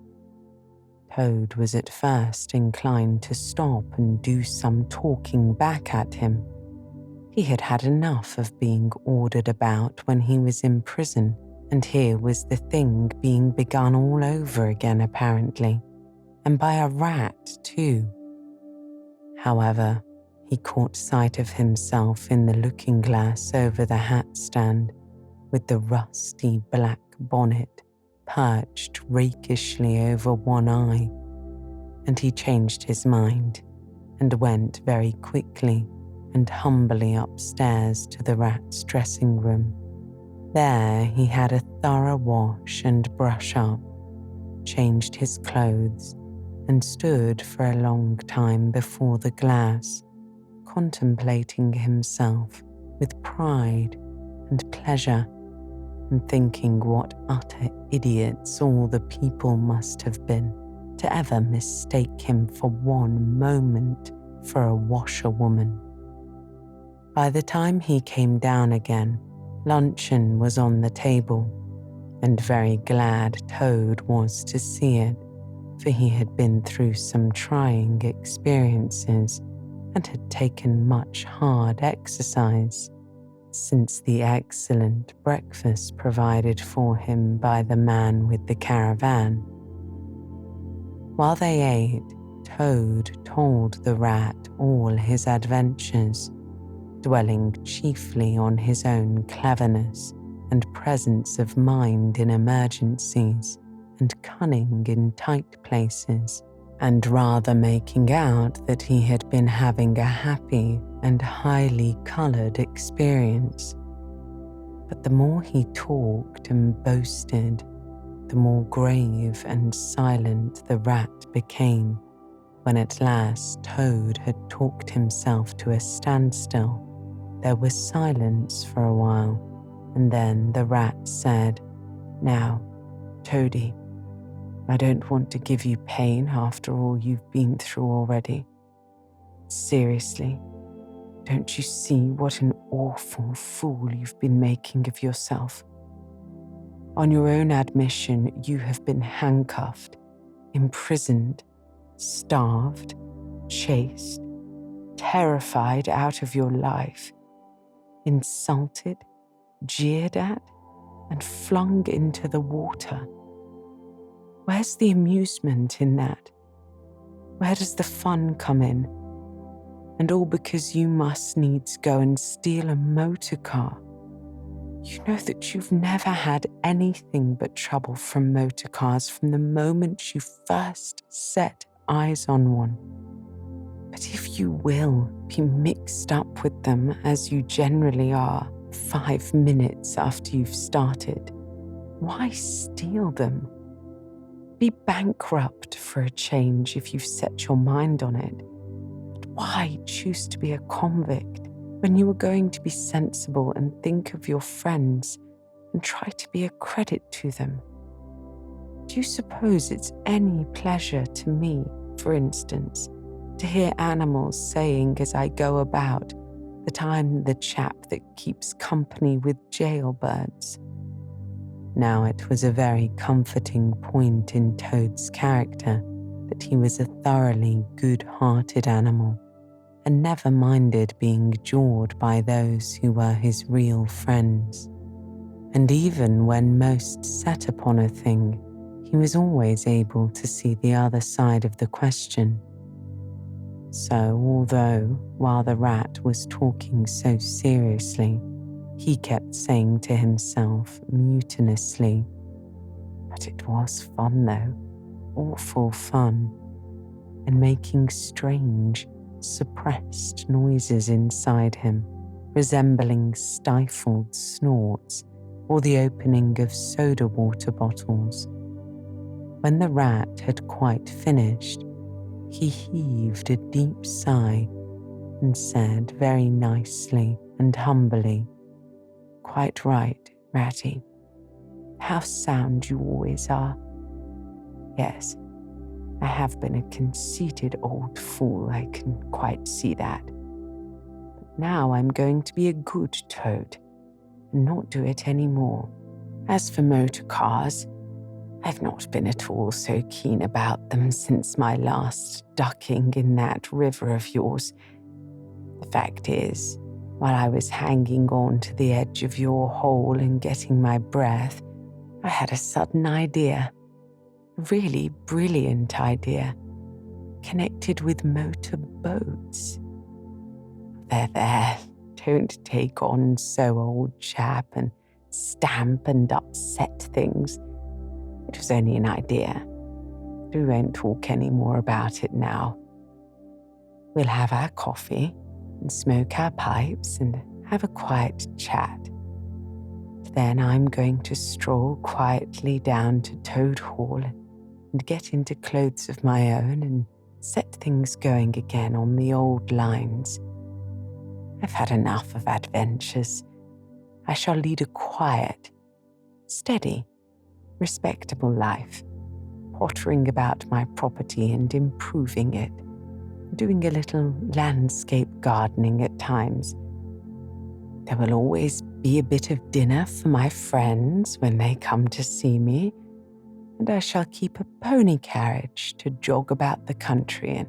Toad was at first inclined to stop and do some talking back at him. He had had enough of being ordered about when he was in prison, and here was the thing being begun all over again apparently, and by a rat too. However, he caught sight of himself in the looking-glass over the hat-stand, with the rusty black bonnet perched rakishly over one eye, and he changed his mind and went very quickly and humbly upstairs to the rat's dressing-room. There he had a thorough wash and brush-up, changed his clothes, and stood for a long time before the glass, contemplating himself with pride and pleasure, and thinking what utter idiots all the people must have been to ever mistake him for one moment for a washerwoman. By the time he came down again, luncheon was on the table, and very glad Toad was to see it, for he had been through some trying experiences and had taken much hard exercise since the excellent breakfast provided for him by the man with the caravan. While they ate, Toad told the rat all his adventures, dwelling chiefly on his own cleverness and presence of mind in emergencies and cunning in tight places, and rather making out that he had been having a happy and highly coloured experience. But the more he talked and boasted, the more grave and silent the rat became, when at last Toad had talked himself to a standstill. There was silence for a while, and then the rat said, "Now, Toady, I don't want to give you pain after all you've been through already. Seriously, don't you see what an awful fool you've been making of yourself? On your own admission, you have been handcuffed, imprisoned, starved, chased, terrified out of your life, insulted, jeered at, and flung into the water. Where's the amusement in that? Where does the fun come in? And all because you must needs go and steal a motor car. You know that you've never had anything but trouble from motor cars from the moment you first set eyes on one. But if you will be mixed up with them as you generally are 5 minutes after you've started, why steal them? Be bankrupt for a change if you've set your mind on it. But why choose to be a convict when you are going to be sensible and think of your friends and try to be a credit to them? Do you suppose it's any pleasure to me, for instance, to hear animals saying as I go about that I'm the chap that keeps company with jailbirds? Now it was a very comforting point in Toad's character that he was a thoroughly good-hearted animal and never minded being jawed by those who were his real friends. And even when most set upon a thing, he was always able to see the other side of the question. So although, while the rat was talking so seriously, he kept saying to himself mutinously, "But it was fun though, awful fun," and making strange, suppressed noises inside him, resembling stifled snorts or the opening of soda water bottles. When the rat had quite finished, he heaved a deep sigh and said very nicely and humbly, "Quite right, Ratty. How sound you always are. Yes, I have been a conceited old fool, I can quite see that. But now I'm going to be a good toad and not do it any more. As for motor cars, I've not been at all so keen about them since my last ducking in that river of yours. The fact is, while I was hanging on to the edge of your hole and getting my breath, I had a sudden idea, a really brilliant idea, connected with motor boats. There, don't take on so, old chap, and stamp and upset things. It was only an idea. We won't talk any more about it now. We'll have our coffee and smoke our pipes and have a quiet chat. Then I'm going to stroll quietly down to Toad Hall and get into clothes of my own and set things going again on the old lines. I've had enough of adventures. I shall lead a quiet, steady, respectable life, pottering about my property and improving it, doing a little landscape gardening at times. There will always be a bit of dinner for my friends when they come to see me, and I shall keep a pony carriage to jog about the country in,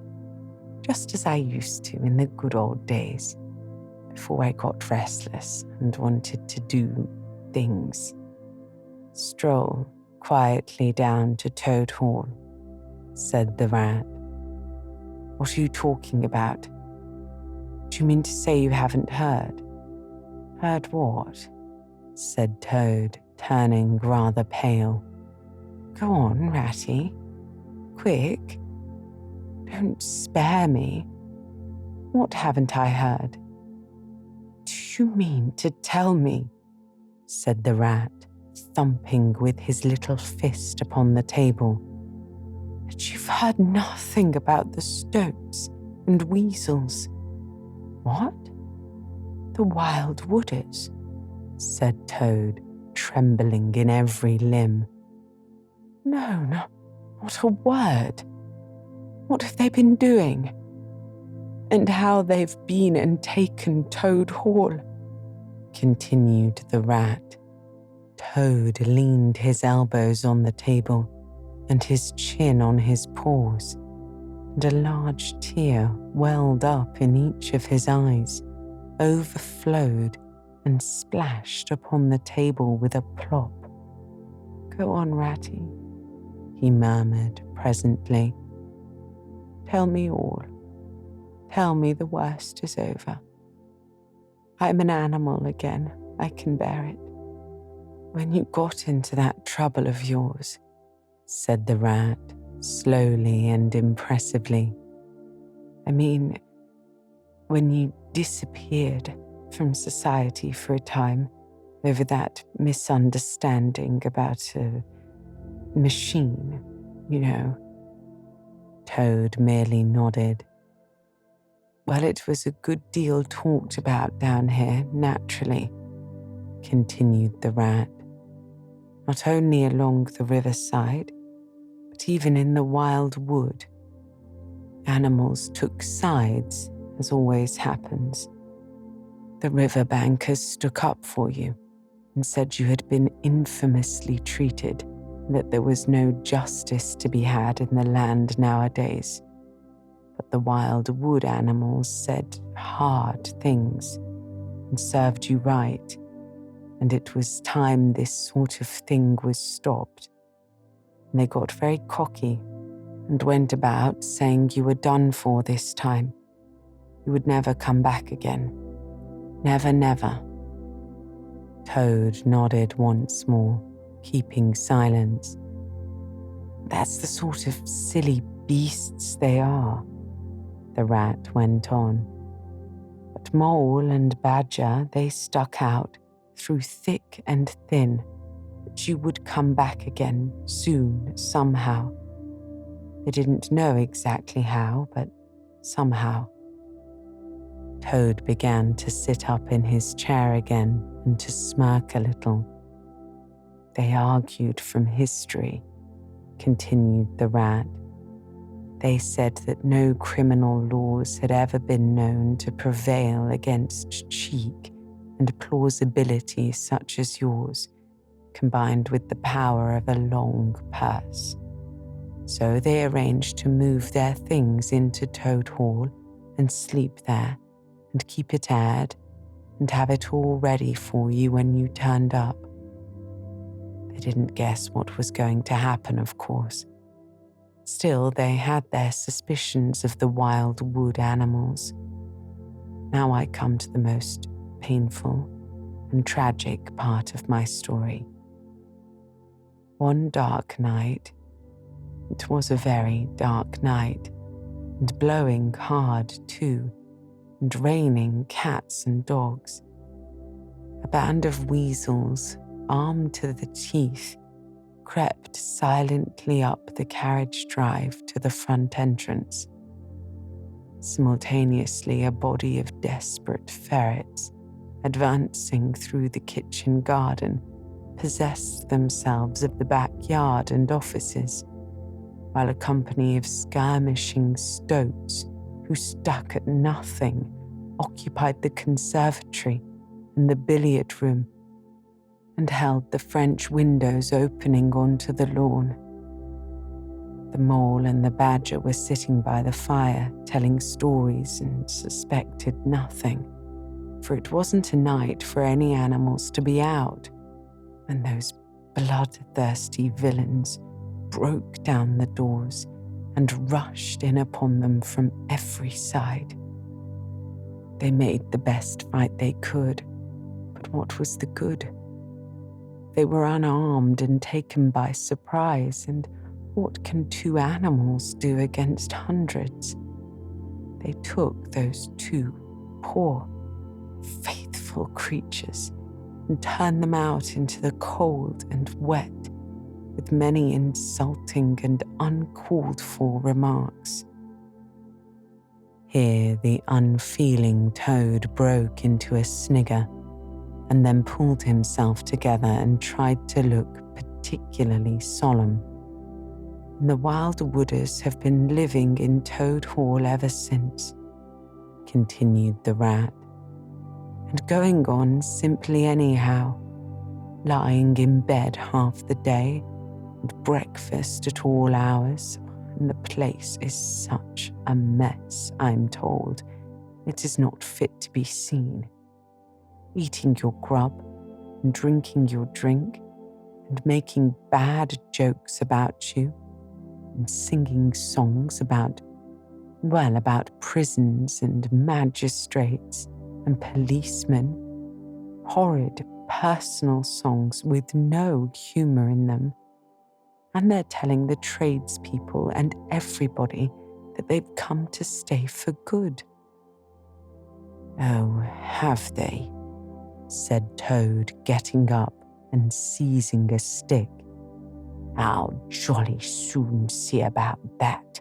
just as I used to in the good old days, before I got restless and wanted to do things. Stroll quietly down to Toad Hall, said the rat. What are you talking about? Do you mean to say you haven't heard? Heard what? Said Toad, turning rather pale. Go on, Ratty. Quick. Don't spare me. What haven't I heard? Do you mean to tell me, said the rat, thumping with his little fist upon the table, that you've heard nothing about the stoats and weasels? What? The wild wooders, said Toad, trembling in every limb. No, not a word. What have they been doing? And how they've been and taken Toad Hall, continued the rat, Toad leaned his elbows on the table and his chin on his paws, and a large tear welled up in each of his eyes, overflowed and splashed upon the table with a plop. "Go on, Ratty," he murmured presently. "Tell me all. Tell me the worst is over. I'm an animal again. I can bear it." "When you got into that trouble of yours," said the rat, slowly and impressively. "I mean, when you disappeared from society for a time over that misunderstanding about a machine, you know." Toad merely nodded. "Well, it was a good deal talked about down here, naturally," continued the rat. "Not only along the riverside, but even in the wild wood. Animals took sides, as always happens. The riverbankers stuck up for you and said you had been infamously treated, and that there was no justice to be had in the land nowadays. But the wild wood animals said hard things and served you right, and it was time this sort of thing was stopped. And they got very cocky and went about saying you were done for this time. You would never come back again. Never, never." Toad nodded once more, keeping silence. "That's the sort of silly beasts they are," the rat went on. "But Mole and Badger, they stuck out through thick and thin that you would come back again soon, somehow. They didn't know exactly how, but somehow." Toad began to sit up in his chair again and to smirk a little. "They argued from history," continued the rat. "They said that no criminal laws had ever been known to prevail against cheek and plausibility such as yours, combined with the power of a long purse. So they arranged to move their things into Toad Hall and sleep there and keep it aired and have it all ready for you when you turned up. They didn't guess what was going to happen, of course. Still, they had their suspicions of the wild wood animals. Now I come to the most painful and tragic part of my story. One dark night, it was a very dark night, and blowing hard too, and raining cats and dogs. A band of weasels, armed to the teeth, crept silently up the carriage drive to the front entrance. Simultaneously, a body of desperate ferrets, advancing through the kitchen garden, possessed themselves of the backyard and offices, while a company of skirmishing stoats who stuck at nothing occupied the conservatory and the billiard room and held the French windows opening onto the lawn. The Mole and the Badger were sitting by the fire telling stories and suspected nothing, for it wasn't a night for any animals to be out when those bloodthirsty villains broke down the doors and rushed in upon them from every side. They made the best fight they could, but what was the good? They were unarmed and taken by surprise, and what can two animals do against hundreds? They took those two poor, faithful creatures and turned them out into the cold and wet, with many insulting and uncalled for remarks. Here the unfeeling Toad broke into a snigger, and then pulled himself together and tried to look particularly solemn. And the wild wooders have been living in Toad Hall ever since, continued the rat, and going on simply anyhow. lying in bed half the day and breakfast at all hours, and the place is such a mess, I'm told. It is not fit to be seen. Eating your grub and drinking your drink and making bad jokes about you and singing songs about prisons and magistrates and policemen. Horrid personal songs with no humour in them. And they're telling the tradespeople and everybody that they've come to stay for good. Oh, have they? Said Toad, getting up and seizing a stick. I'll jolly soon see about that.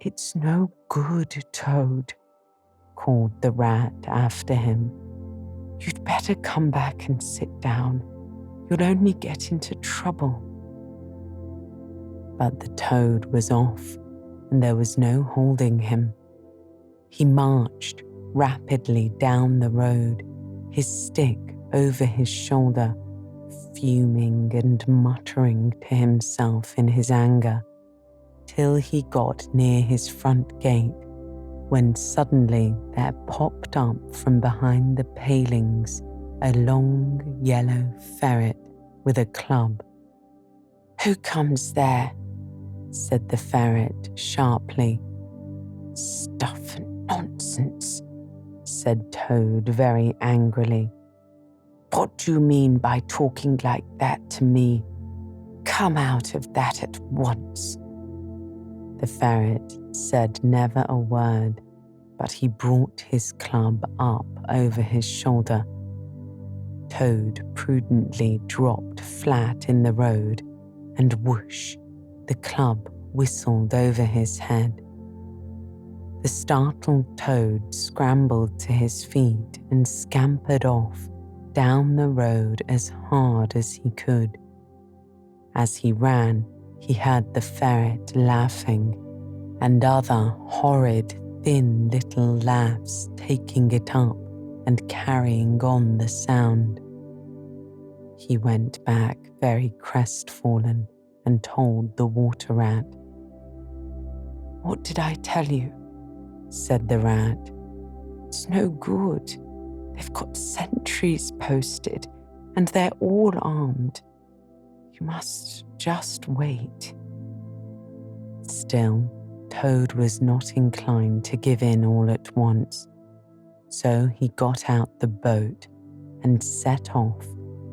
It's no good, Toad, called the rat after him. You'd better come back and sit down. You'll only get into trouble. But the toad was off, and there was no holding him. He marched rapidly down the road, his stick over his shoulder, fuming and muttering to himself in his anger, till he got near his front gate, when suddenly there popped up from behind the palings a long yellow ferret with a club. "Who comes there?" said the ferret sharply. "Stuff and nonsense," said Toad very angrily. "What do you mean by talking like that to me? Come out of that at once." The ferret said never a word, but he brought his club up over his shoulder. Toad prudently dropped flat in the road, and whoosh, the club whistled over his head. The startled Toad scrambled to his feet and scampered off down the road as hard as he could. As he ran, he heard the ferret laughing, and other horrid, thin little laughs taking it up and carrying on the sound. He went back very crestfallen and told the water rat. "What did I tell you?" said the rat. "It's no good. They've got sentries posted, and they're all armed. You must just wait." Still, Toad was not inclined to give in all at once, so he got out the boat and set off,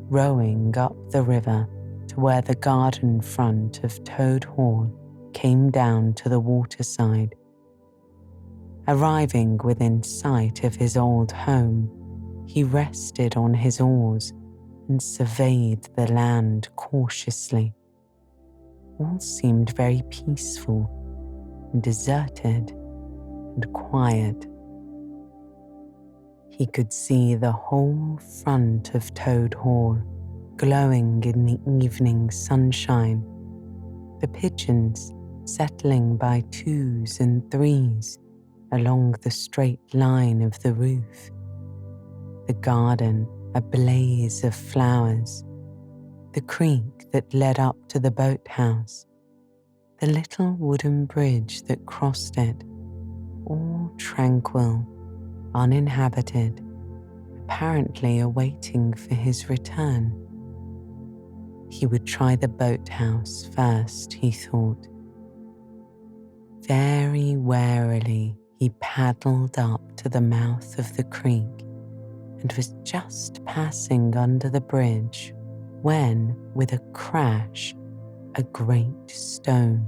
rowing up the river to where the garden front of Toad Hall came down to the waterside. Arriving within sight of his old home, he rested on his oars and surveyed the land cautiously. All seemed very peaceful and deserted and quiet. He could see the whole front of Toad Hall glowing in the evening sunshine, the pigeons settling by twos and threes along the straight line of the roof, the garden a blaze of flowers, the creek that led up to the boathouse, the little wooden bridge that crossed it, all tranquil, uninhabited, apparently awaiting for his return. He would try the boathouse first, he thought. Very warily he paddled up to the mouth of the creek and was just passing under the bridge when, with a crash, a great stone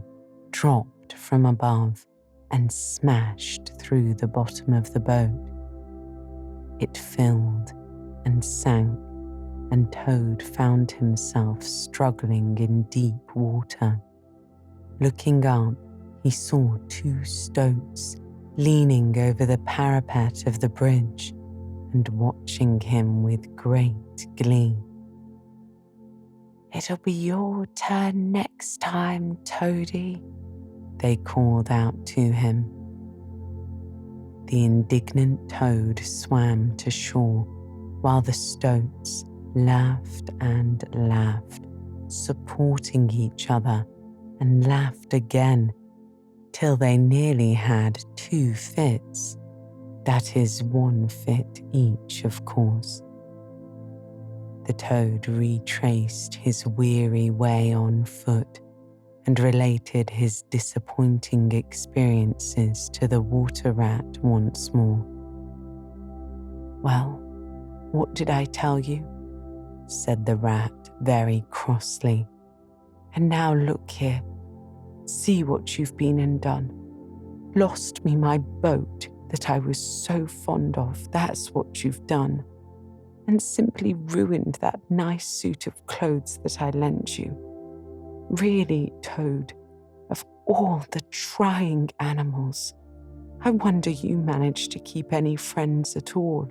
dropped from above and smashed through the bottom of the boat. It filled and sank, and Toad found himself struggling in deep water. Looking up, he saw two stoats leaning over the parapet of the bridge and watching him with great glee. "It'll be your turn next time, Toady," they called out to him. The indignant Toad swam to shore while the stoats laughed and laughed, supporting each other, and laughed again, till they nearly had 2 fits. That is 1 fit each, of course. The toad retraced his weary way on foot and related his disappointing experiences to the water rat once more. "Well, what did I tell you?" said the rat very crossly. "And now look here. See what you've been and done. Lost me my boat that I was so fond of, that's what you've done. And simply ruined that nice suit of clothes that I lent you. Really, Toad, of all the trying animals, I wonder you managed to keep any friends at all."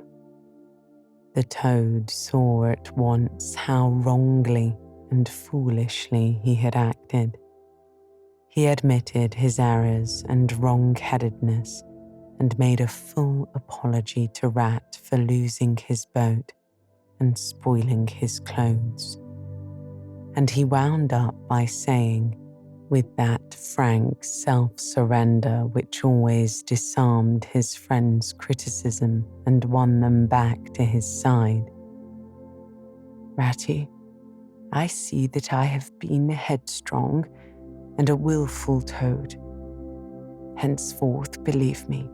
The toad saw at once how wrongly and foolishly he had acted. He admitted his errors and wrong-headedness and made a full apology to Rat for losing his boat and spoiling his clothes. And he wound up by saying, with that frank self-surrender which always disarmed his friends' criticism and won them back to his side, "Ratty, I see that I have been headstrong and a willful toad. Henceforth, believe me,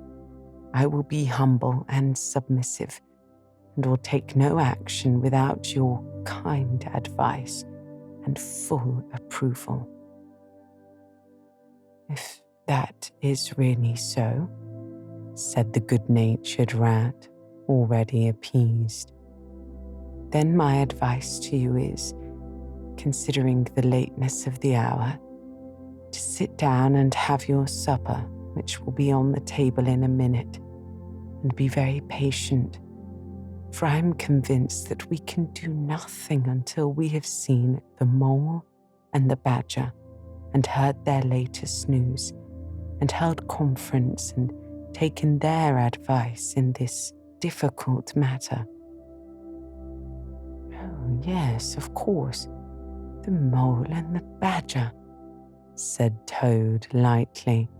I will be humble and submissive, and will take no action without your kind advice and full approval." "If that is really so," said the good-natured rat, already appeased, "then my advice to you is, considering the lateness of the hour, to sit down and have your supper, which will be on the table in a minute, and be very patient, for I am convinced that we can do nothing until we have seen the mole and the badger and heard their latest news, and held conference and taken their advice in this difficult matter." "Oh, yes, of course, the mole and the badger," said Toad lightly.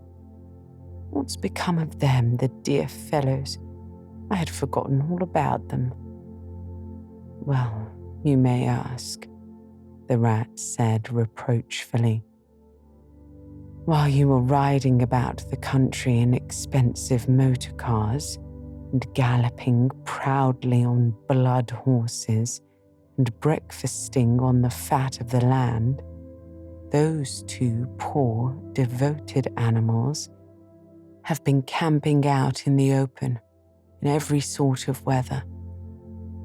"What's become of them, the dear fellows? I had forgotten all about them." "Well, you may ask," the rat said reproachfully. "While you were riding about the country in expensive motor cars and galloping proudly on blood horses and breakfasting on the fat of the land, those 2 poor, devoted animals have been camping out in the open in every sort of weather,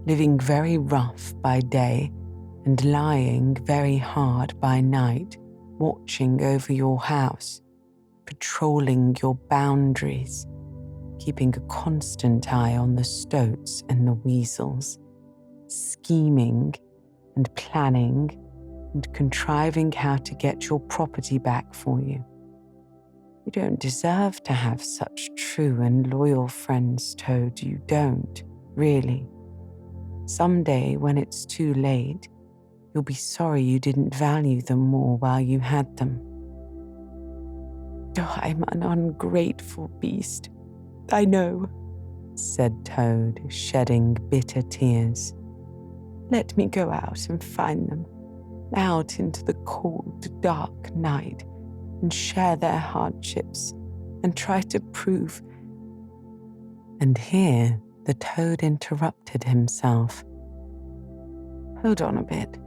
living very rough by day and lying very hard by night, watching over your house, patrolling your boundaries, keeping a constant eye on the stoats and the weasels, scheming and planning and contriving how to get your property back for you. You don't deserve to have such true and loyal friends, Toad, you don't, really. Someday, when it's too late, you'll be sorry you didn't value them more while you had them." "Oh, I'm an ungrateful beast, I know," said Toad, shedding bitter tears. "Let me go out and find them, out into the cold, dark night, and share their hardships, and try to prove—" And here the toad interrupted himself. "Hold on a bit,"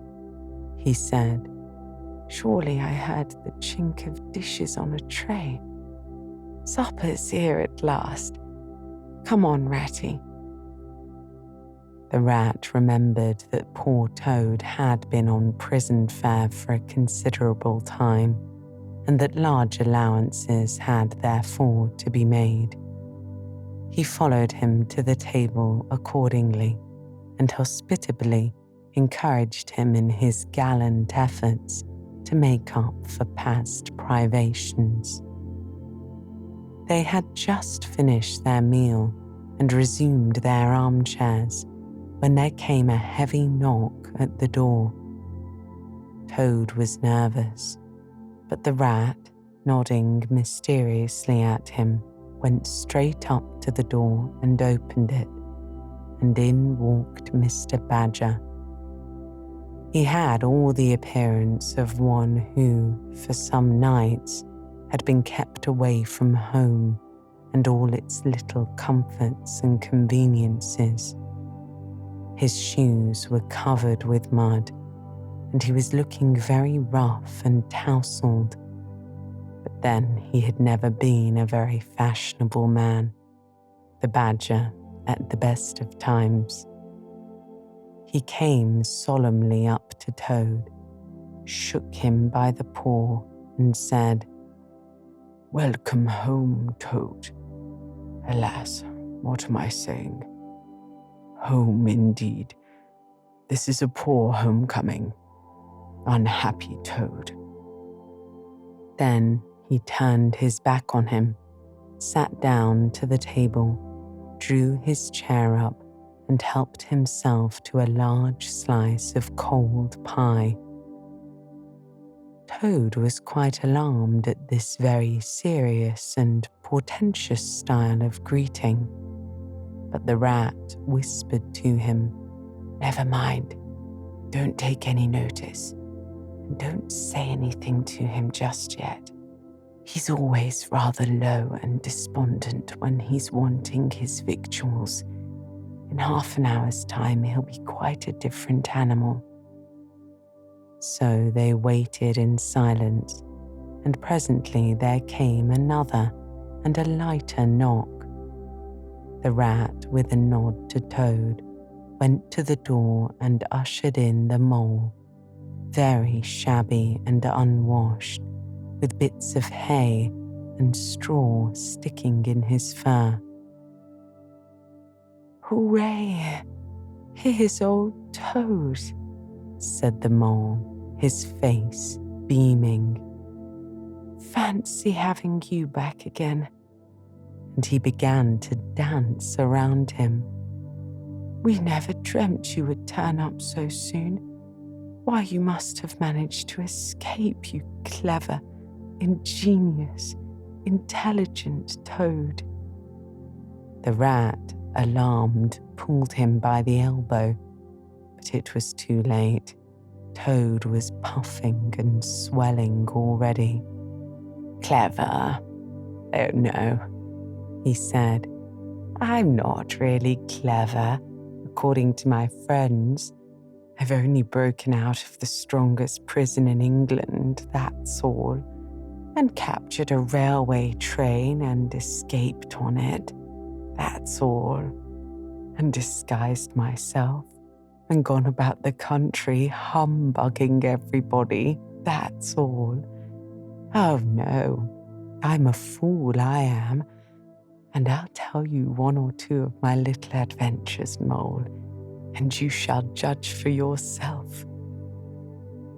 he said. "Surely I heard the chink of dishes on a tray. Supper's here at last. Come on, Ratty." The rat remembered that poor Toad had been on prison fare for a considerable time, and that large allowances had therefore to be made. He followed him to the table accordingly, and hospitably encouraged him in his gallant efforts to make up for past privations. They had just finished their meal and resumed their armchairs when there came a heavy knock at the door. Toad was nervous, but the rat, nodding mysteriously at him, went straight up to the door and opened it, and in walked Mr. Badger. He had all the appearance of one who, for some nights, had been kept away from home and all its little comforts and conveniences. His shoes were covered with mud, and he was looking very rough and tousled. But then he had never been a very fashionable man, the Badger at the best of times. He came solemnly up to Toad, shook him by the paw, and said, "Welcome home, Toad. Alas, what am I saying? Home indeed. This is a poor homecoming. Unhappy Toad." Then he turned his back on him, sat down to the table, drew his chair up, and helped himself to a large slice of cold pie. Toad was quite alarmed at this very serious and portentous style of greeting, but the rat whispered to him, "Never mind, don't take any notice, and don't say anything to him just yet. He's always rather low and despondent when he's wanting his victuals. In half an hour's time, he'll be quite a different animal." So they waited in silence, and presently there came another and a lighter knock. The rat, with a nod to Toad, went to the door and ushered in the mole, very shabby and unwashed, with bits of hay and straw sticking in his fur. "Hooray! Here's old Toad," said the mole, his face beaming. "Fancy having you back again." And he began to dance around him. "We never dreamt you would turn up so soon. Why, you must have managed to escape, you clever, ingenious, intelligent Toad." The rat, alarmed, pulled him by the elbow, but it was too late. Toad was puffing and swelling already. "Clever? Oh no," he said. "I'm not really clever, according to my friends. I've only broken out of the strongest prison in England, that's all, and captured a railway train and escaped on it, that's all, and disguised myself and gone about the country humbugging everybody, that's all. Oh no, I'm a fool, I am, and I'll tell you one or two of my little adventures, Mole, and you shall judge for yourself."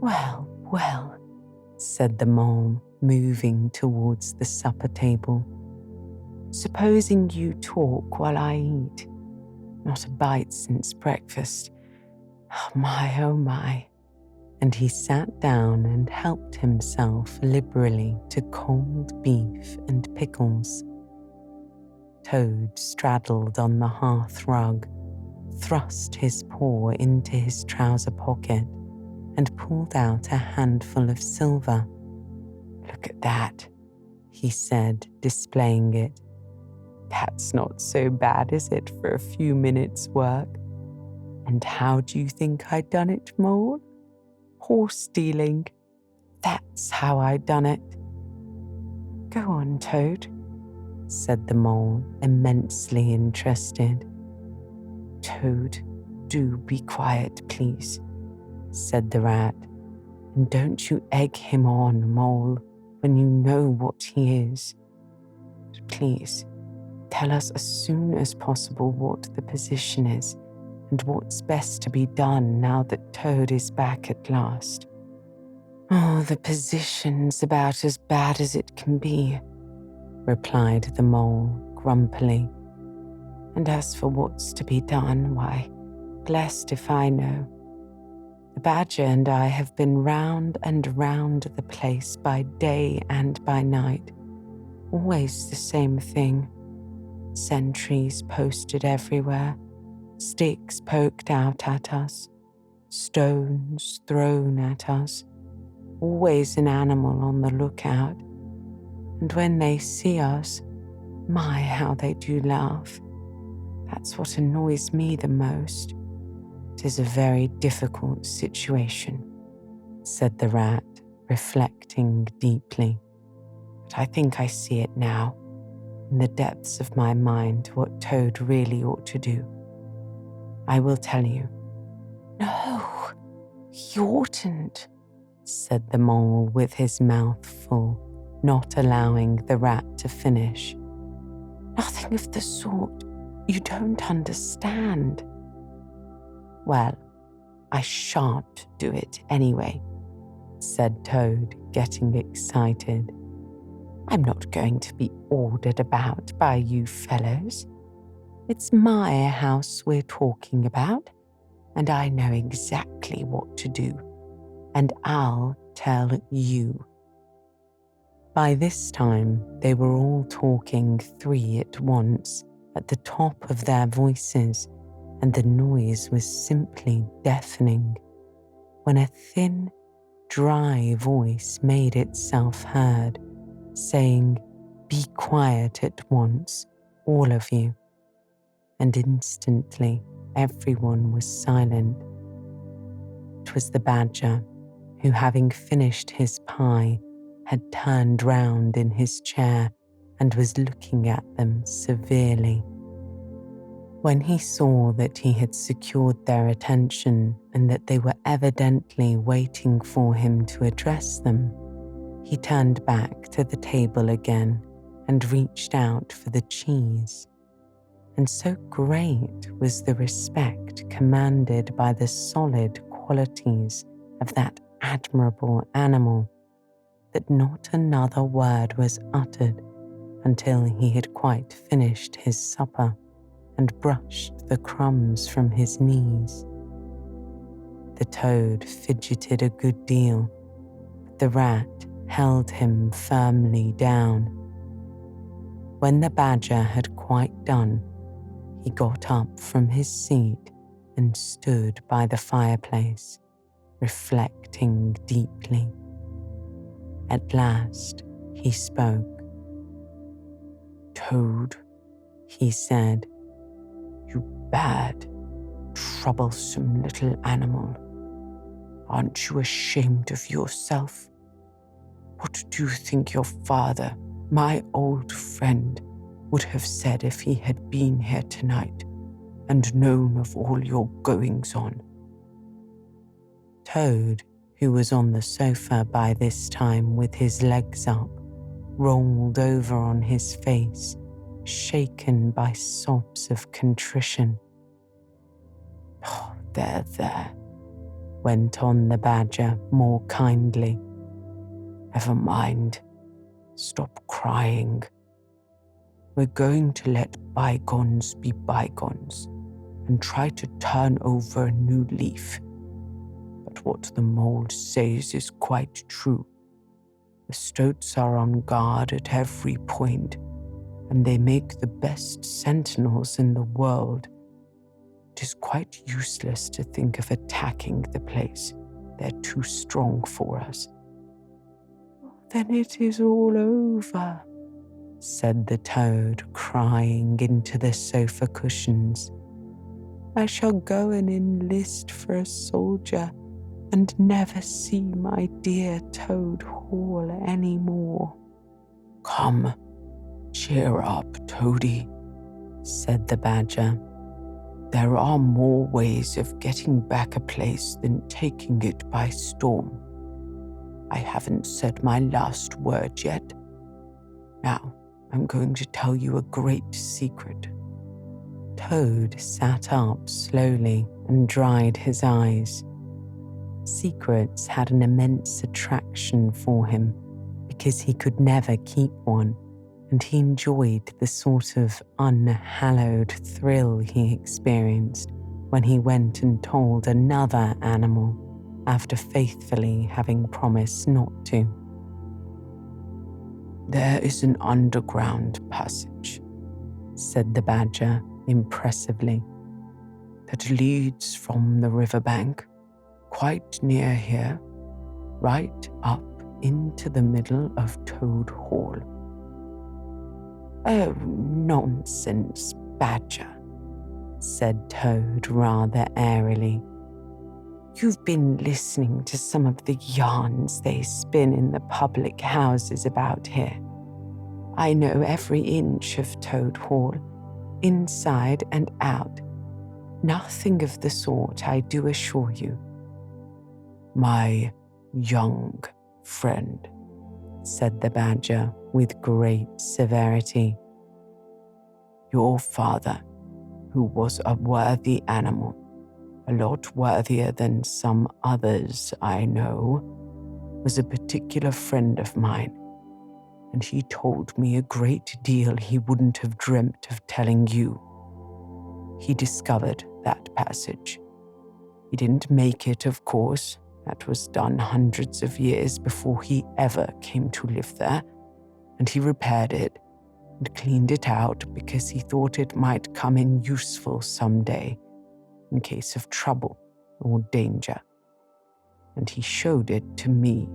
"Well, well," said the mole, moving towards the supper table. "Supposing you talk while I eat. Not a bite since breakfast. Oh my." And he sat down and helped himself liberally to cold beef and pickles. Toad straddled on the hearth rug, thrust his paw into his trouser pocket, and pulled out a handful of silver. "Look at that," he said, displaying it. "That's not so bad, is it, for a few minutes' work? And how do you think I done it, Mole? Horse stealing. That's how I done it." "Go on, Toad," said the mole, immensely interested. "Toad, do be quiet, please," said the rat. "And don't you egg him on, Mole, when you know what he is. But please, tell us as soon as possible what the position is and what's best to be done now that Toad is back at last." "Oh, the position's about as bad as it can be," replied the mole grumpily. "And as for what's to be done, why, Blessed if I know. The badger and I have been round and round the place by day and by night. Always the same thing. Sentries posted everywhere, sticks poked out at us, stones thrown at us. Always an animal on the lookout. And when they see us, my, how they do laugh. That's what annoys me the most. It is a very difficult situation, said the rat, reflecting deeply. But I think I see it now, in the depths of my mind, what Toad really ought to do. I will tell you. No, he oughtn't, said the mole with his mouth full, not allowing the rat to finish. Nothing of the sort. You don't understand. Well, I shan't do it anyway, said Toad, getting excited. I'm not going to be ordered about by you fellows. It's my house we're talking about, and I know exactly what to do, and I'll tell you. By this time, they were all talking three at once, at the top of their voices, and the noise was simply deafening, when a thin, dry voice made itself heard, saying, "Be quiet at once, all of you." And instantly everyone was silent. It was the badger, who, having finished his pie, had turned round in his chair and was looking at them severely. When he saw that he had secured their attention and that they were evidently waiting for him to address them, he turned back to the table again and reached out for the cheese. And so great was the respect commanded by the solid qualities of that admirable animal that not another word was uttered until he had quite finished his supper and brushed the crumbs from his knees. The toad fidgeted a good deal, but the rat held him firmly down. When the badger had quite done, he got up from his seat and stood by the fireplace, reflecting deeply. At last he spoke. "Toad," he said, "you bad, troublesome little animal. Aren't you ashamed of yourself? What do you think your father, my old friend, would have said if he had been here tonight and known of all your goings-on?" Toad, who was on the sofa by this time with his legs up, rolled over on his face, shaken by sobs of contrition. "Oh, there," went on the badger more kindly. "Never mind. Stop crying. We're going to let bygones be bygones and try to turn over a new leaf. But what the mole says is quite true. The stoats are on guard at every point, and they make the best sentinels in the world. It is quite useless to think of attacking the place. They're too strong for us." "Then it is all over," said the toad, crying into the sofa cushions. "I shall go and enlist for a soldier and never see my dear Toad Hall any more." "Come, cheer up, Toady," said the badger. "There are more ways of getting back a place than taking it by storm. I haven't said my last word yet. Now, I'm going to tell you a great secret." Toad sat up slowly and dried his eyes. Secrets had an immense attraction for him because he could never keep one, and he enjoyed the sort of unhallowed thrill he experienced when he went and told another animal after faithfully having promised not to. "There is an underground passage," said the badger impressively, "that leads from the riverbank, quite near here, right up into the middle of Toad Hall." "Oh, nonsense, Badger," said Toad rather airily. "You've been listening to some of the yarns they spin in the public houses about here. I know every inch of Toad Hall, inside and out. Nothing of the sort, I do assure you." "My young friend," said the badger with great severity, "your father, who was a worthy animal, a lot worthier than some others I know, was a particular friend of mine, and he told me a great deal he wouldn't have dreamt of telling you. He discovered that passage. He didn't make it, of course. That was done hundreds of years before he ever came to live there, and he repaired it and cleaned it out because he thought it might come in useful someday in case of trouble or danger. And he showed it to me.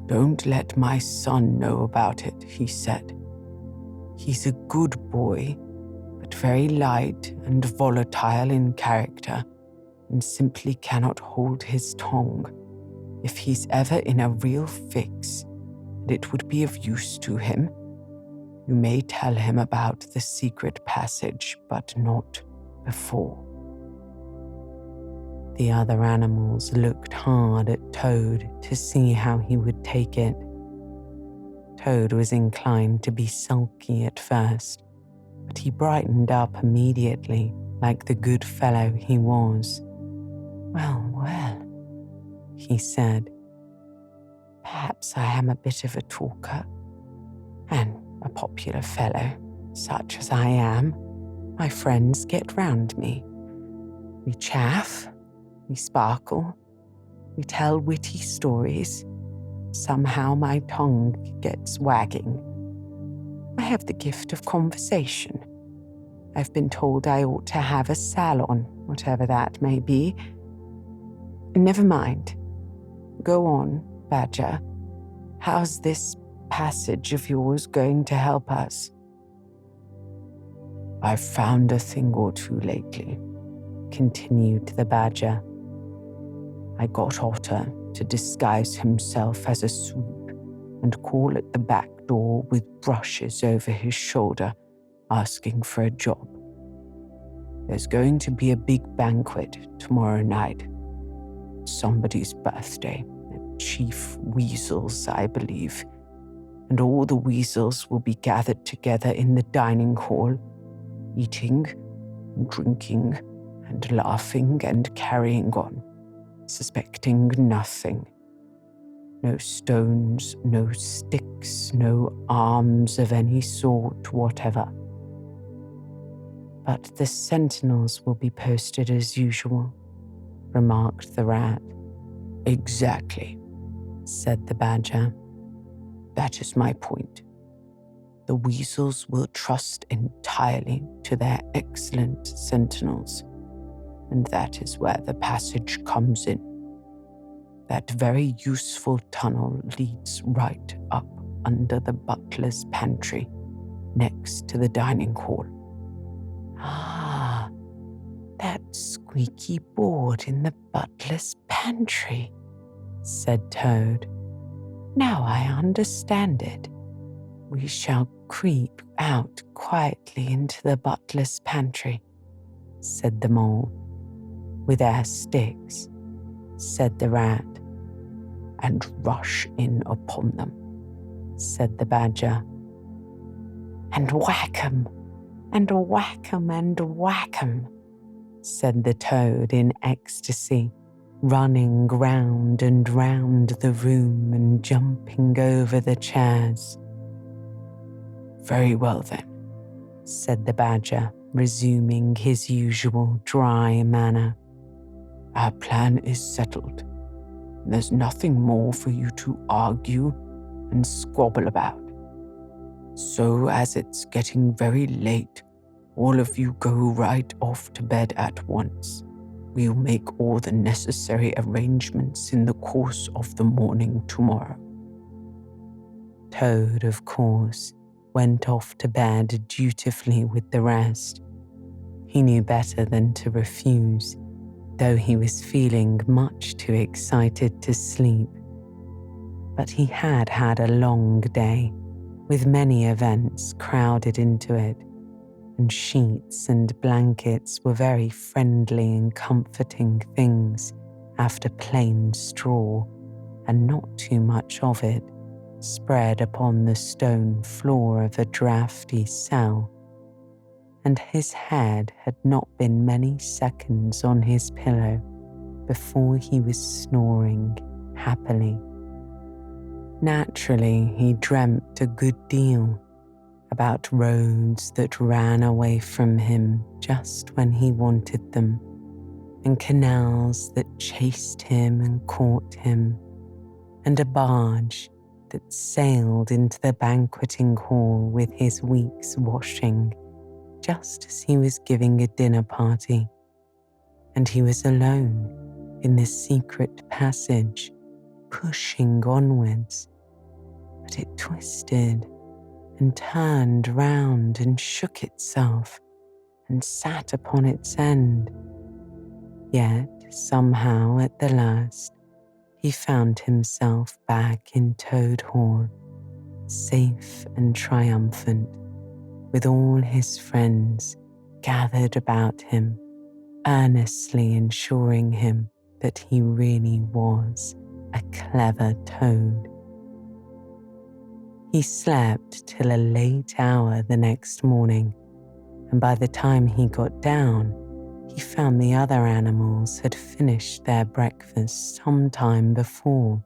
'Don't let my son know about it,' he said. 'He's a good boy, but very light and volatile in character, and simply cannot hold his tongue. If he's ever in a real fix, and it would be of use to him, you may tell him about the secret passage, but not before.'" The other animals looked hard at Toad to see how he would take it. Toad was inclined to be sulky at first, but he brightened up immediately, like the good fellow he was. "Well, well," he said, "perhaps I am a bit of a talker, and a popular fellow, such as I am. My friends get round me. We chaff, we sparkle, we tell witty stories. Somehow my tongue gets wagging. I have the gift of conversation. I've been told I ought to have a salon, whatever that may be. Never mind. Go on, Badger. How's this passage of yours going to help us?" "I've found a thing or two lately," continued the badger. "I got Otter to disguise himself as a sweep and call at the back door with brushes over his shoulder, asking for a job. There's going to be a big banquet tomorrow night. Somebody's birthday, the Chief Weasel's, I believe, and all the weasels will be gathered together in the dining hall, eating and drinking and laughing and carrying on, suspecting nothing. No stones, no sticks, no arms of any sort whatever." "But the sentinels will be posted as usual," remarked the rat. "Exactly," said the badger. "That is my point. The weasels will trust entirely to their excellent sentinels, and that is where the passage comes in. That very useful tunnel leads right up under the butler's pantry, next to the dining hall." "Ah, that squeaky board in the butler's pantry," said Toad. "Now I understand it. We shall creep out quietly into the butler's pantry," said the mole. "With our sticks," said the rat. "And rush in upon them," said the badger. "And whack 'em, and whack 'em, and whack 'em," said the toad in ecstasy, running round and round the room and jumping over the chairs. "Very well then," said the badger resuming his usual dry manner. Our plan is settled. There's nothing more for you to argue and squabble about. So as it's getting very late, all of you go right off to bed at once. We'll make all the necessary arrangements in the course of the morning tomorrow. Toad, of course, went off to bed dutifully with the rest. He knew better than to refuse, though he was feeling much too excited to sleep. But he had had a long day, with many events crowded into it, and sheets and blankets were very friendly and comforting things after plain straw, and not too much of it, spread upon the stone floor of a draughty cell. And his head had not been many seconds on his pillow before he was snoring happily. Naturally, he dreamt a good deal about roads that ran away from him just when he wanted them, and canals that chased him and caught him, and a barge that sailed into the banqueting hall with his week's washing just as he was giving a dinner party, and he was alone in the secret passage, pushing onwards, but it twisted and turned round and shook itself and sat upon its end. Yet somehow at the last he found himself back in Toad Hall, safe and triumphant, with all his friends gathered about him, earnestly ensuring him that he really was a clever toad. He slept till a late hour the next morning, and by the time he got down, he found the other animals had finished their breakfast some time before.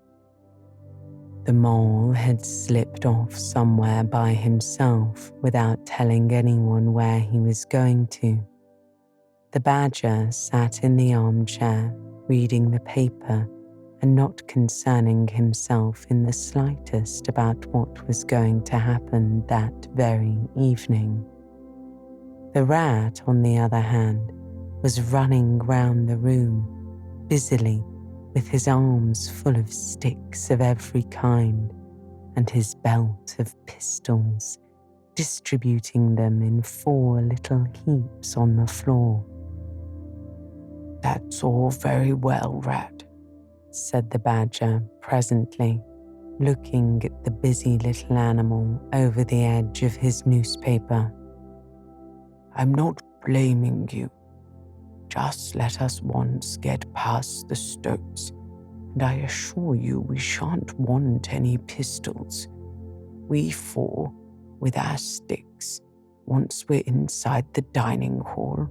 The mole had slipped off somewhere by himself without telling anyone where he was going to. The badger sat in the armchair, reading the paper and not concerning himself in the slightest about what was going to happen that very evening. The rat, on the other hand, was running round the room, busily, with his arms full of sticks of every kind, and his belt of pistols, distributing them in 4 little heaps on the floor. That's all very well, Rat, said the badger presently, looking at the busy little animal over the edge of his newspaper. I'm not blaming you. Just let us once get past the stoats, and I assure you we shan't want any pistols. We 4, with our sticks, once we're inside the dining hall,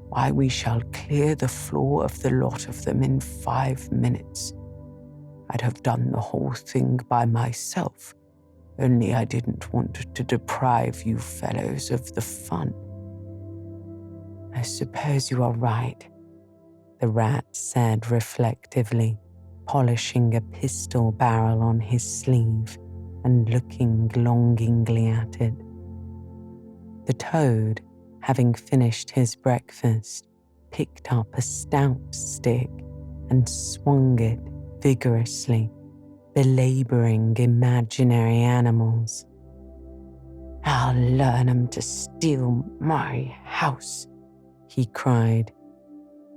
why, we shall clear the floor of the lot of them in 5 minutes. I'd have done the whole thing by myself, only I didn't want to deprive you fellows of the fun. I suppose you are right, the rat said reflectively, polishing a pistol barrel on his sleeve and looking longingly at it. The toad, having finished his breakfast, picked up a stout stick and swung it vigorously, belabouring imaginary animals. I'll learn 'em to steal my house, he cried.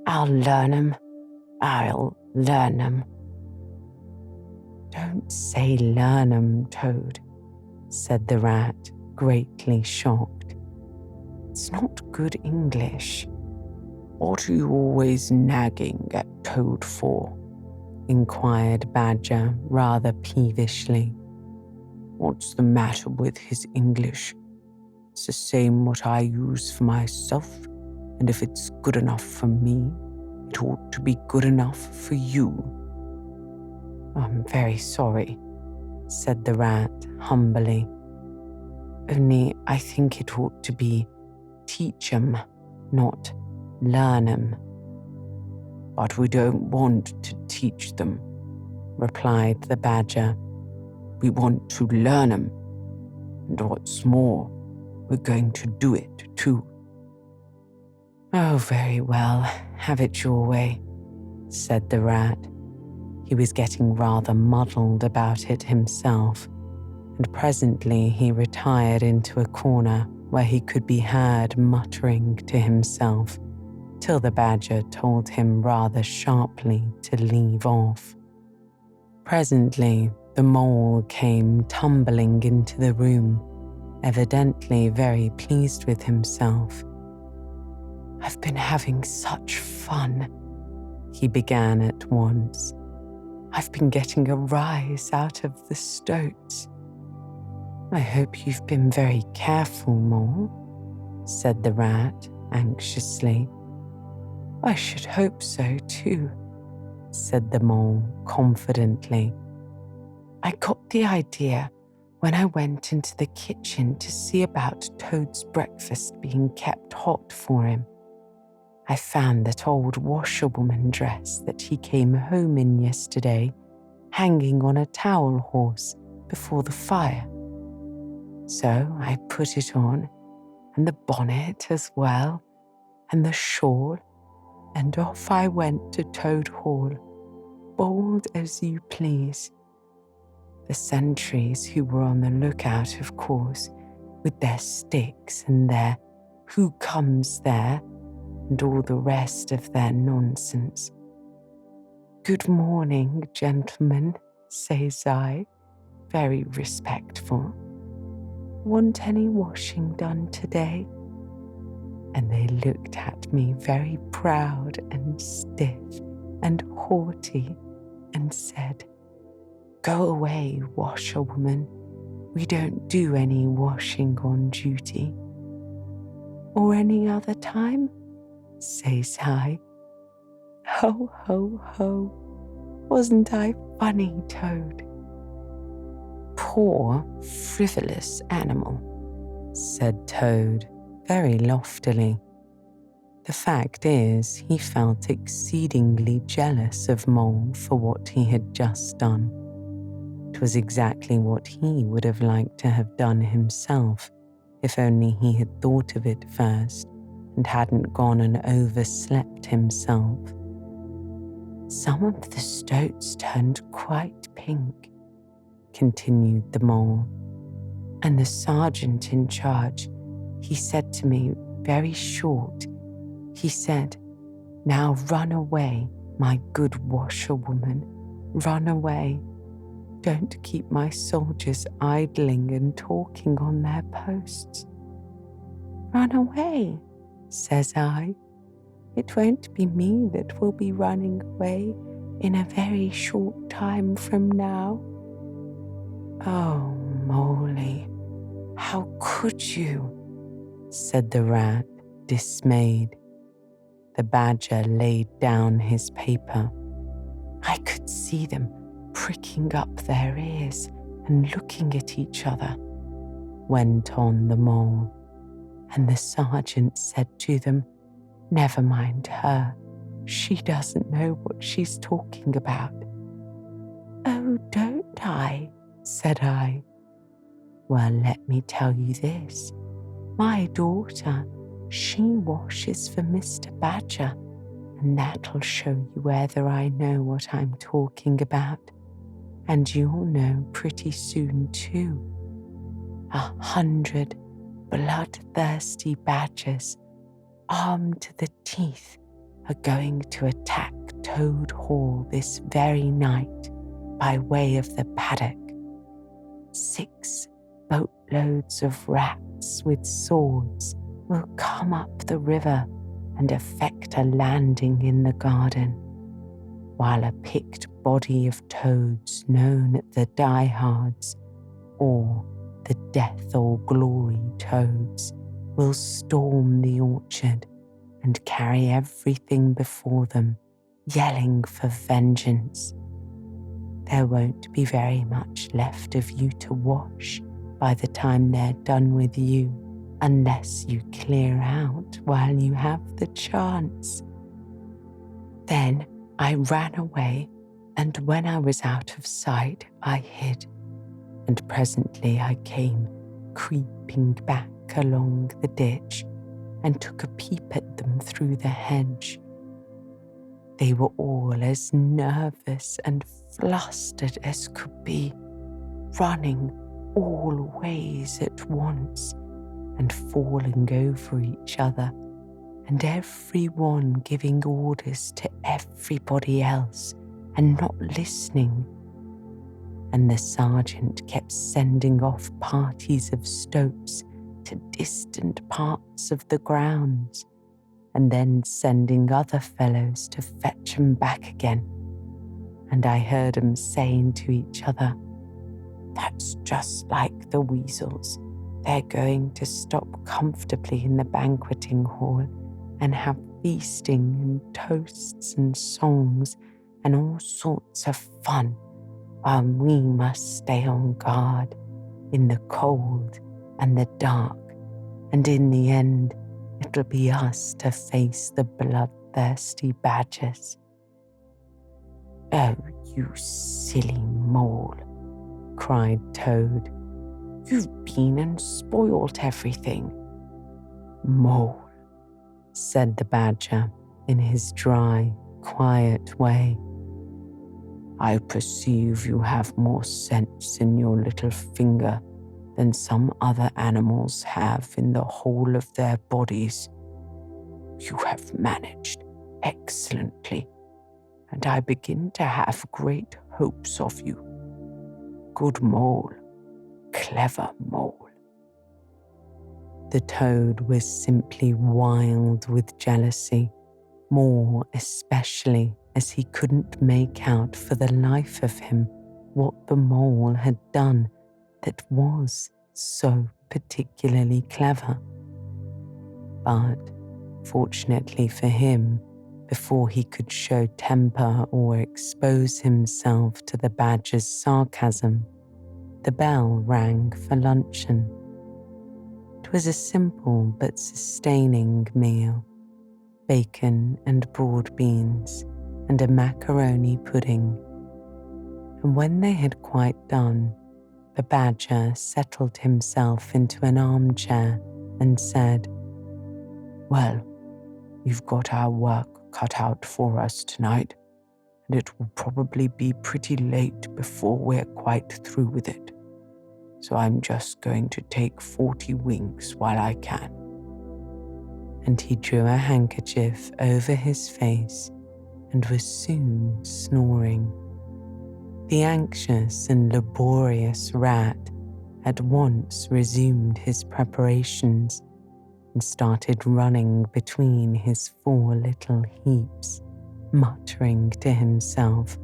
I'll learn 'em. I'll learn 'em. Don't say learn 'em, Toad, said the rat, greatly shocked. It's not good English. What are you always nagging at Toad for? Inquired Badger rather peevishly. What's the matter with his English? It's the same what I use for myself, and if it's good enough for me, it ought to be good enough for you. I'm very sorry, said the rat humbly. Only I think it ought to be teach 'em, not learn 'em." "But we don't want to teach them," replied the badger. "We want to learn 'em. And what's more, we're going to do it too." "Oh, very well, have it your way," said the rat. He was getting rather muddled about it himself, and presently he retired into a corner where he could be heard muttering to himself till the badger told him rather sharply to leave off. Presently, the mole came tumbling into the room, evidently very pleased with himself. "I've been having such fun," he began at once. "I've been getting a rise out of the stoats." "I hope you've been very careful, Mole," said the rat anxiously. "I should hope so too," said the mole confidently. "I got the idea when I went into the kitchen to see about Toad's breakfast being kept hot for him. I found that old washerwoman dress that he came home in yesterday hanging on a towel horse before the fire. So I put it on, and the bonnet as well, and the shawl, and off I went to Toad Hall, bold as you please. The sentries who were on the lookout, of course, with their sticks and their 'Who comes there?' and all the rest of their nonsense. 'Good morning, gentlemen,' says I, very respectful. 'Want any washing done today?' And they looked at me very proud and stiff and haughty and said, 'Go away, washerwoman. We don't do any washing on duty.' 'Or any other time?' says I. Ho, ho, ho. Wasn't I funny, Toad?" "Poor, frivolous animal," said Toad very loftily. The fact is, he felt exceedingly jealous of Mole for what he had just done. It was exactly what he would have liked to have done himself, if only he had thought of it first and hadn't gone and overslept himself. "Some of the stoats turned quite pink," continued the mole, "and the sergeant in charge, he said to me very short, he said, 'Now run away, my good washerwoman, run away. Don't keep my soldiers idling and talking on their posts.' 'Run away,' says I. 'It won't be me that will be running away in a very short time from now.' 'Oh, Moley, how could you?' said the rat, dismayed. The badger laid down his paper. I could see them pricking up their ears and looking at each other, went on the mole, and the sergeant said to them, 'Never mind her, she doesn't know what she's talking about.' 'Oh, don't I?' said I. 'Well, let me tell you this. My daughter, she washes for Mr. Badger, and that'll show you whether I know what I'm talking about. And you'll know pretty soon too. 100 bloodthirsty badgers, armed to the teeth, are going to attack Toad Hall this very night by way of the paddock. 6 boatloads of rats with swords will come up the river and effect a landing in the garden, while a picked body of toads known as the diehards, or the death or glory toads, will storm the orchard and carry everything before them, yelling for vengeance. There won't be very much left of you to wash by the time they're done with you, unless you clear out while you have the chance. Then I ran away, and when I was out of sight, I hid, and presently I came creeping back along the ditch and took a peep at them through the hedge. They were all as nervous and flustered as could be, running all ways at once and falling over each other, and every one giving orders to everybody else and not listening. And the sergeant kept sending off parties of stoats to distant parts of the grounds, and then sending other fellows to fetch 'em back again. And I heard 'em saying to each other, "That's just like the weasels. They're going to stop comfortably in the banqueting hall and have feasting and toasts and songs and all sorts of fun, while we must stay on guard in the cold and the dark, and in the end, it'll be us to face the bloodthirsty badgers." "Oh, you silly mole," cried Toad. "You've been and spoilt everything." "Mole," said the Badger in his dry, quiet way, "I perceive you have more sense in your little finger than some other animals have in the whole of their bodies. You have managed excellently, and I begin to have great hopes of you. Good mole, clever mole." The Toad was simply wild with jealousy, more especially as he couldn't make out for the life of him what the Mole had done that was so particularly clever. But, fortunately for him, before he could show temper or expose himself to the Badger's sarcasm, the bell rang for luncheon. It was a simple but sustaining meal: bacon and broad beans and a macaroni pudding. And when they had quite done, the Badger settled himself into an armchair and said, "Well, we've got our work cut out for us tonight, and it will probably be pretty late before we're quite through with it. So I'm just going to take 40 winks while I can." And he drew a handkerchief over his face and was soon snoring. The anxious and laborious rat at once resumed his preparations and started running between his 4 little heaps, muttering to himself,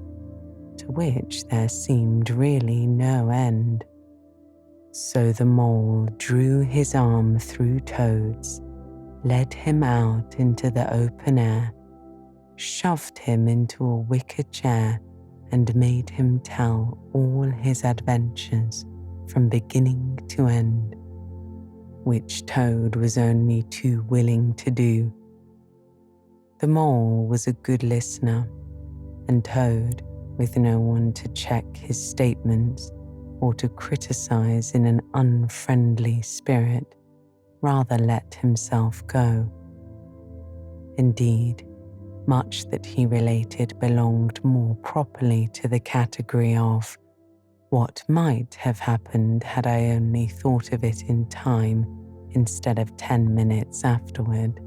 to which there seemed really no end. So the Mole drew his arm through Toad's, led him out into the open air, shoved him into a wicker chair, and made him tell all his adventures from beginning to end, which Toad was only too willing to do. The Mole was a good listener, and Toad, with no one to check his statements or to criticize in an unfriendly spirit, rather let himself go. Indeed, much that he related belonged more properly to the category of what might have happened had I only thought of it in time instead of 10 minutes afterward.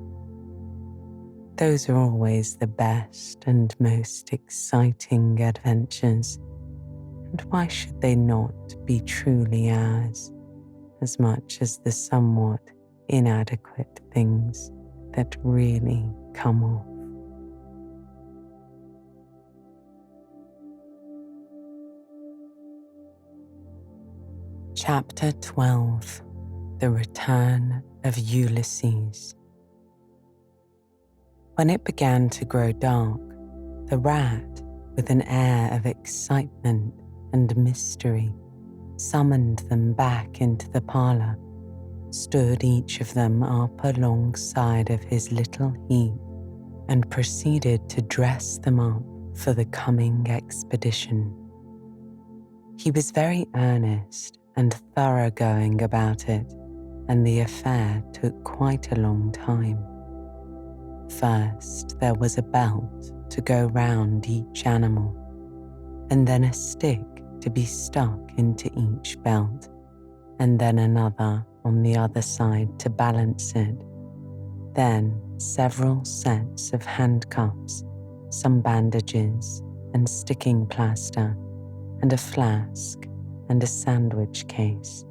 Those are always the best and most exciting adventures, and why should they not be truly ours, as much as the somewhat inadequate things that really come off? Chapter 12: The Return of Ulysses. When it began to grow dark, the rat, with an air of excitement and mystery, summoned them back into the parlour stood each of them up alongside of his little heap and proceeded to dress them up for the coming expedition. He was very earnest and thoroughgoing about it, and the affair took quite a long time. First, there was a belt to go round each animal, and then a stick to be stuck into each belt, and then another on the other side to balance it. Then several sets of handcuffs, some bandages and sticking plaster, and a flask and a sandwich case.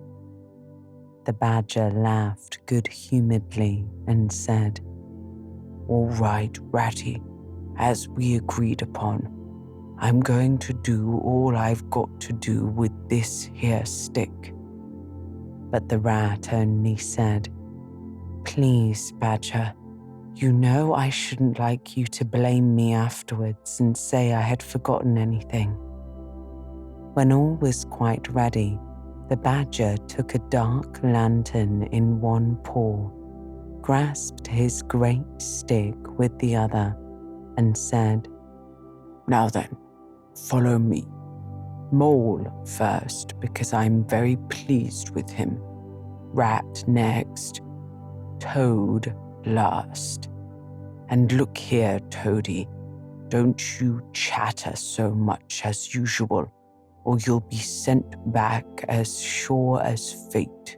The badger laughed good-humouredly and said, "All right, Ratty, as we agreed upon, I'm going to do all I've got to do with this here stick." But the rat only said, "Please, Badger, you know I shouldn't like you to blame me afterwards and say I had forgotten anything." When all was quite ready, the badger took a dark lantern in one paw, grasped his great stick with the other, and said, "Now then, follow me. Mole first, because I'm very pleased with him. Rat next. Toad last. And look here, Toady, don't you chatter so much as usual, or you'll be sent back as sure as fate."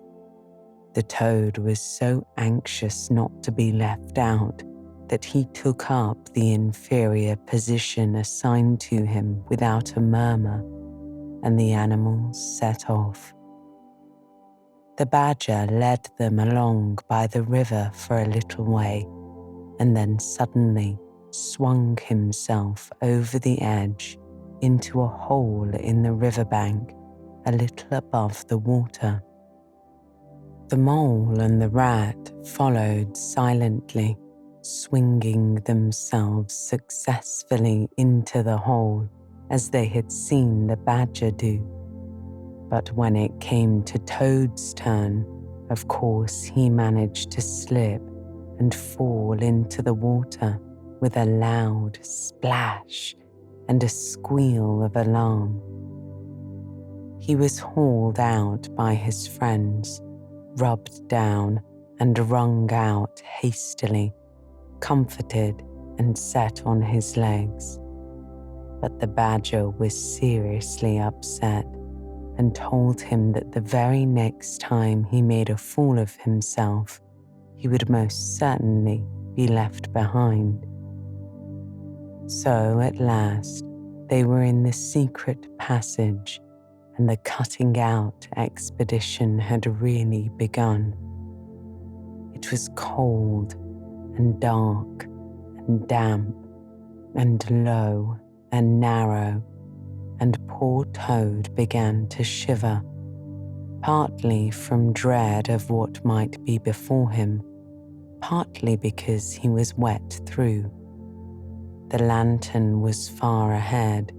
The toad was so anxious not to be left out that he took up the inferior position assigned to him without a murmur, and the animals set off. The badger led them along by the river for a little way, and then suddenly swung himself over the edge into a hole in the riverbank a little above the water. The mole and the rat followed silently, swinging themselves successfully into the hole as they had seen the badger do. But when it came to Toad's turn, of course he managed to slip and fall into the water with a loud splash and a squeal of alarm. He was hauled out by his friends, rubbed down and wrung out hastily, comforted and set on his legs. But the badger was seriously upset and told him that the very next time he made a fool of himself, he would most certainly be left behind. So at last, they were in the secret passage, and the cutting out expedition had really begun. It was cold and dark and damp and low and narrow, and poor Toad began to shiver, partly from dread of what might be before him, partly because he was wet through. The lantern was far ahead,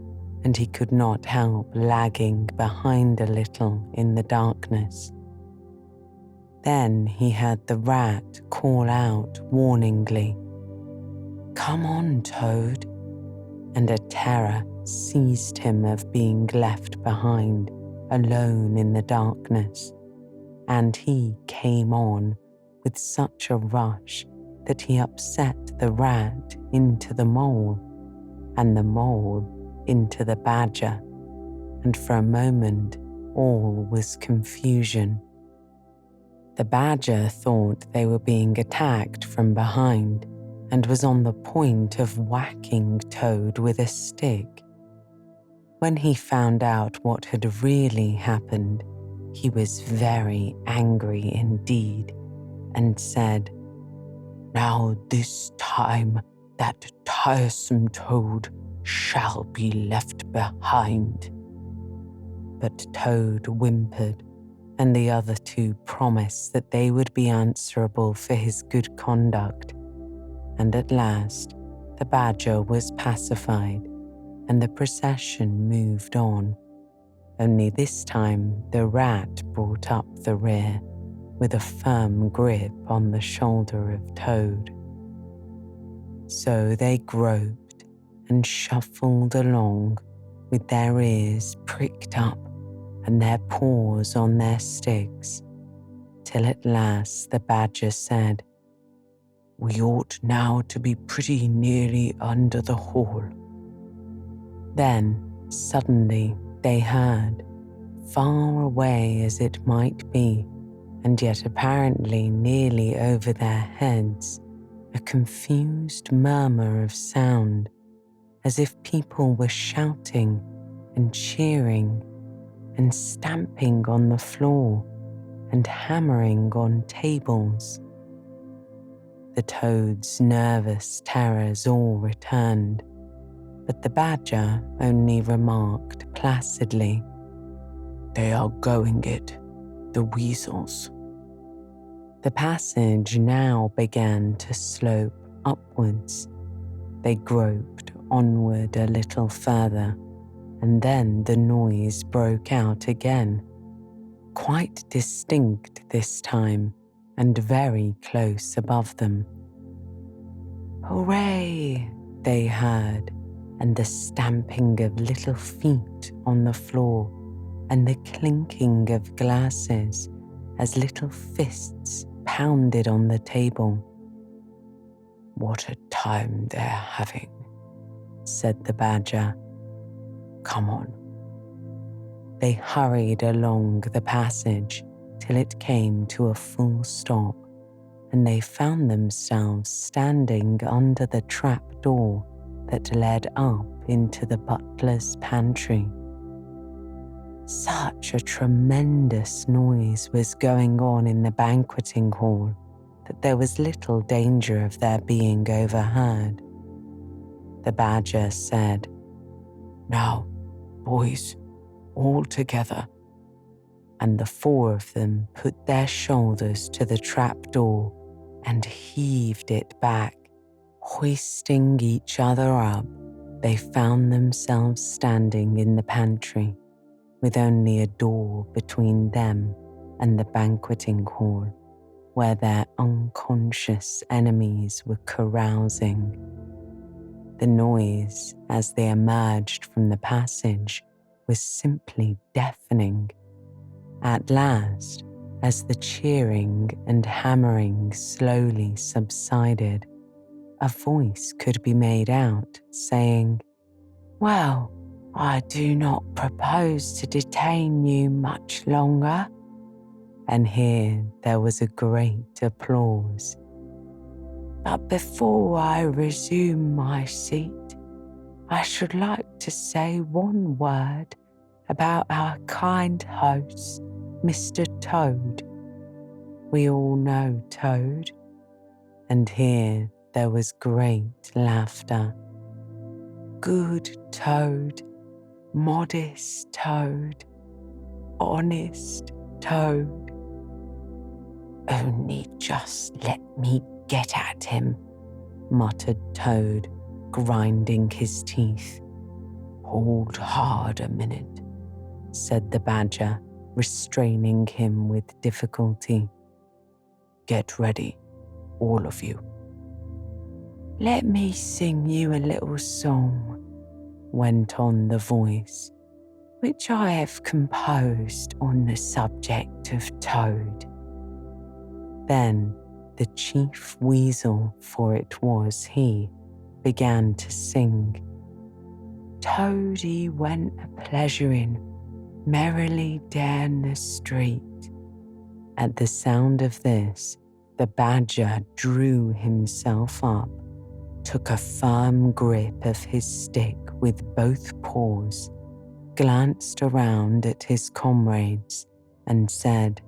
and he could not help lagging behind a little in the darkness. Then he heard the rat call out warningly, "Come on, Toad," and a terror seized him of being left behind, alone in the darkness, and he came on with such a rush that he upset the rat into the mole, and the mole into the badger, and for a moment all was confusion. The badger thought they were being attacked from behind and was on the point of whacking Toad with a stick. When he found out what had really happened, he was very angry indeed and said, "Now this time that tiresome Toad shall be left behind." But Toad whimpered, and the other two promised that they would be answerable for his good conduct. And at last, the badger was pacified, and the procession moved on. Only this time the rat brought up the rear, with a firm grip on the shoulder of Toad. So they groped and shuffled along with their ears pricked up and their paws on their sticks, till at last the Badger said, "We ought now to be pretty nearly under the hall." Then, suddenly, they heard, far away as it might be, and yet apparently nearly over their heads, a confused murmur of sound, as if people were shouting and cheering and stamping on the floor and hammering on tables. The Toad's nervous terrors all returned, but the Badger only remarked placidly, "They are going it, the weasels." The passage now began to slope upwards. They groped onward a little further, and then the noise broke out again, quite distinct this time, and very close above them. "Hooray!" they heard, and the stamping of little feet on the floor, and the clinking of glasses as little fists pounded on the table. "What a time they're having," said the Badger. "Come on." They hurried along the passage till it came to a full stop, and they found themselves standing under the trap door that led up into the butler's pantry. Such a tremendous noise was going on in the banqueting hall that there was little danger of their being overheard. The Badger said, "Now, boys, all together," and the four of them put their shoulders to the trapdoor and heaved it back. Hoisting each other up, they found themselves standing in the pantry, with only a door between them and the banqueting hall, where their unconscious enemies were carousing. The noise, as they emerged from the passage, was simply deafening. At last, as the cheering and hammering slowly subsided, a voice could be made out saying, "Well, I do not propose to detain you much longer." And here there was a great applause. "But before I resume my seat, I should like to say one word about our kind host, Mr. Toad. We all know Toad." And here there was great laughter. "Good Toad, modest Toad, honest Toad." "Only just let me get at him," muttered Toad, grinding his teeth. "Hold hard a minute," said the Badger, restraining him with difficulty. "Get ready, all of you." "Let me sing you a little song," went on the voice, "which I have composed on the subject of Toad." Then the chief weasel, for it was he, began to sing. "Toady went a-pleasuring merrily down the street." At the sound of this, the Badger drew himself up, took a firm grip of his stick with both paws, glanced around at his comrades, and said,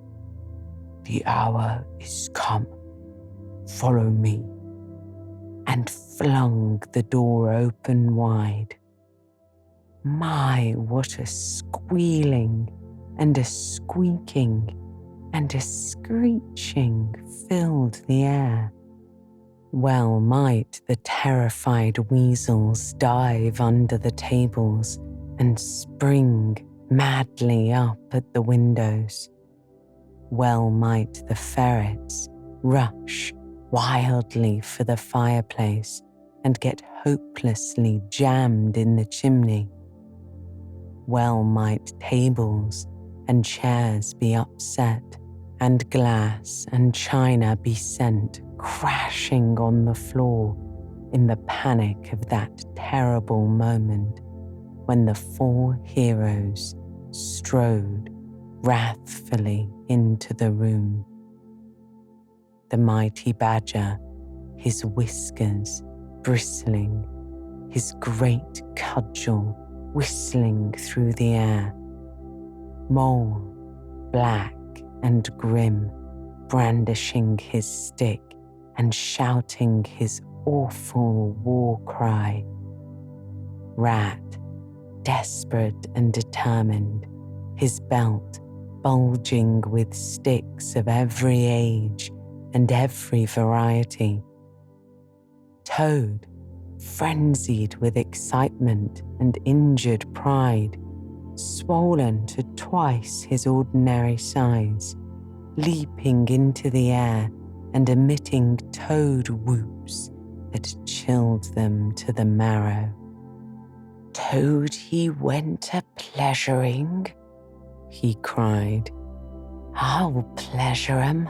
"The hour is come. Follow me," and flung the door open wide. My, what a squealing and a squeaking and a screeching filled the air. Well might the terrified weasels dive under the tables and spring madly up at the windows. Well might the ferrets rush wildly for the fireplace and get hopelessly jammed in the chimney. Well might tables and chairs be upset, and glass and china be sent crashing on the floor in the panic of that terrible moment when the 4 heroes strode wrathfully into the room. The mighty badger, his whiskers bristling, his great cudgel whistling through the air. Mole, black and grim, brandishing his stick and shouting his awful war cry. Rat, desperate and determined, his belt bulging with sticks of every age and every variety. Toad, frenzied with excitement and injured pride, swollen to twice his ordinary size, leaping into the air and emitting toad whoops that chilled them to the marrow. Toad he went a-pleasuring, he cried. I'll pleasure 'em.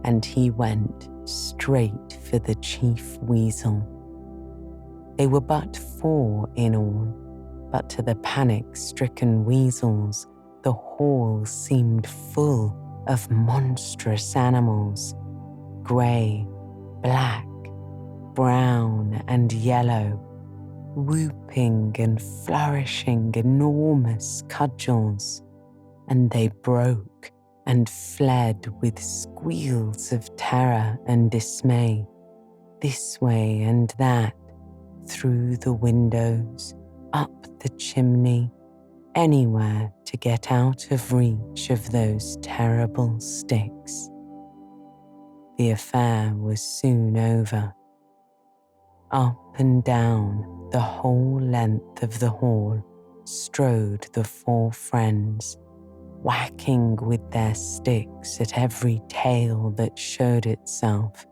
And he went straight for the chief weasel. They were but 4 in all, but to the panic-stricken weasels, the hall seemed full of monstrous animals, grey, black, brown, and yellow, whooping and flourishing enormous cudgels, and they broke and fled with squeals of terror and dismay, this way and that, through the windows, up the chimney, anywhere to get out of reach of those terrible sticks. The affair was soon over. Up and down the whole length of the hall strode the 4 friends, whacking with their sticks at every tail that showed itself,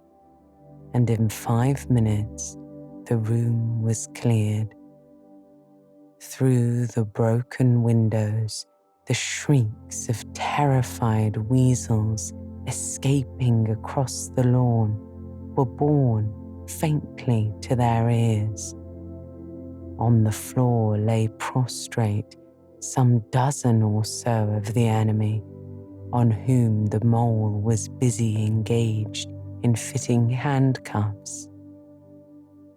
and in 5 minutes the room was cleared. Through the broken windows, the shrieks of terrified weasels escaping across the lawn were borne faintly to their ears. On the floor lay prostrate some dozen or so of the enemy, on whom the mole was busy engaged in fitting handcuffs.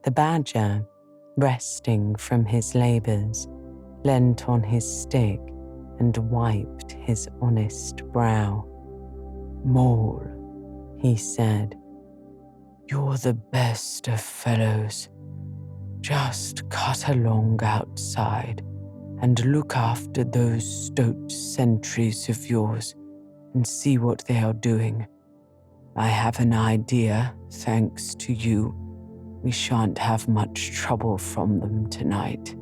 The badger, resting from his labours, leant on his stick and wiped his honest brow. Mole, he said, you're the best of fellows. Just cut along outside and look after those stoat sentries of yours and see what they are doing. I have an idea, thanks to you, we shan't have much trouble from them tonight.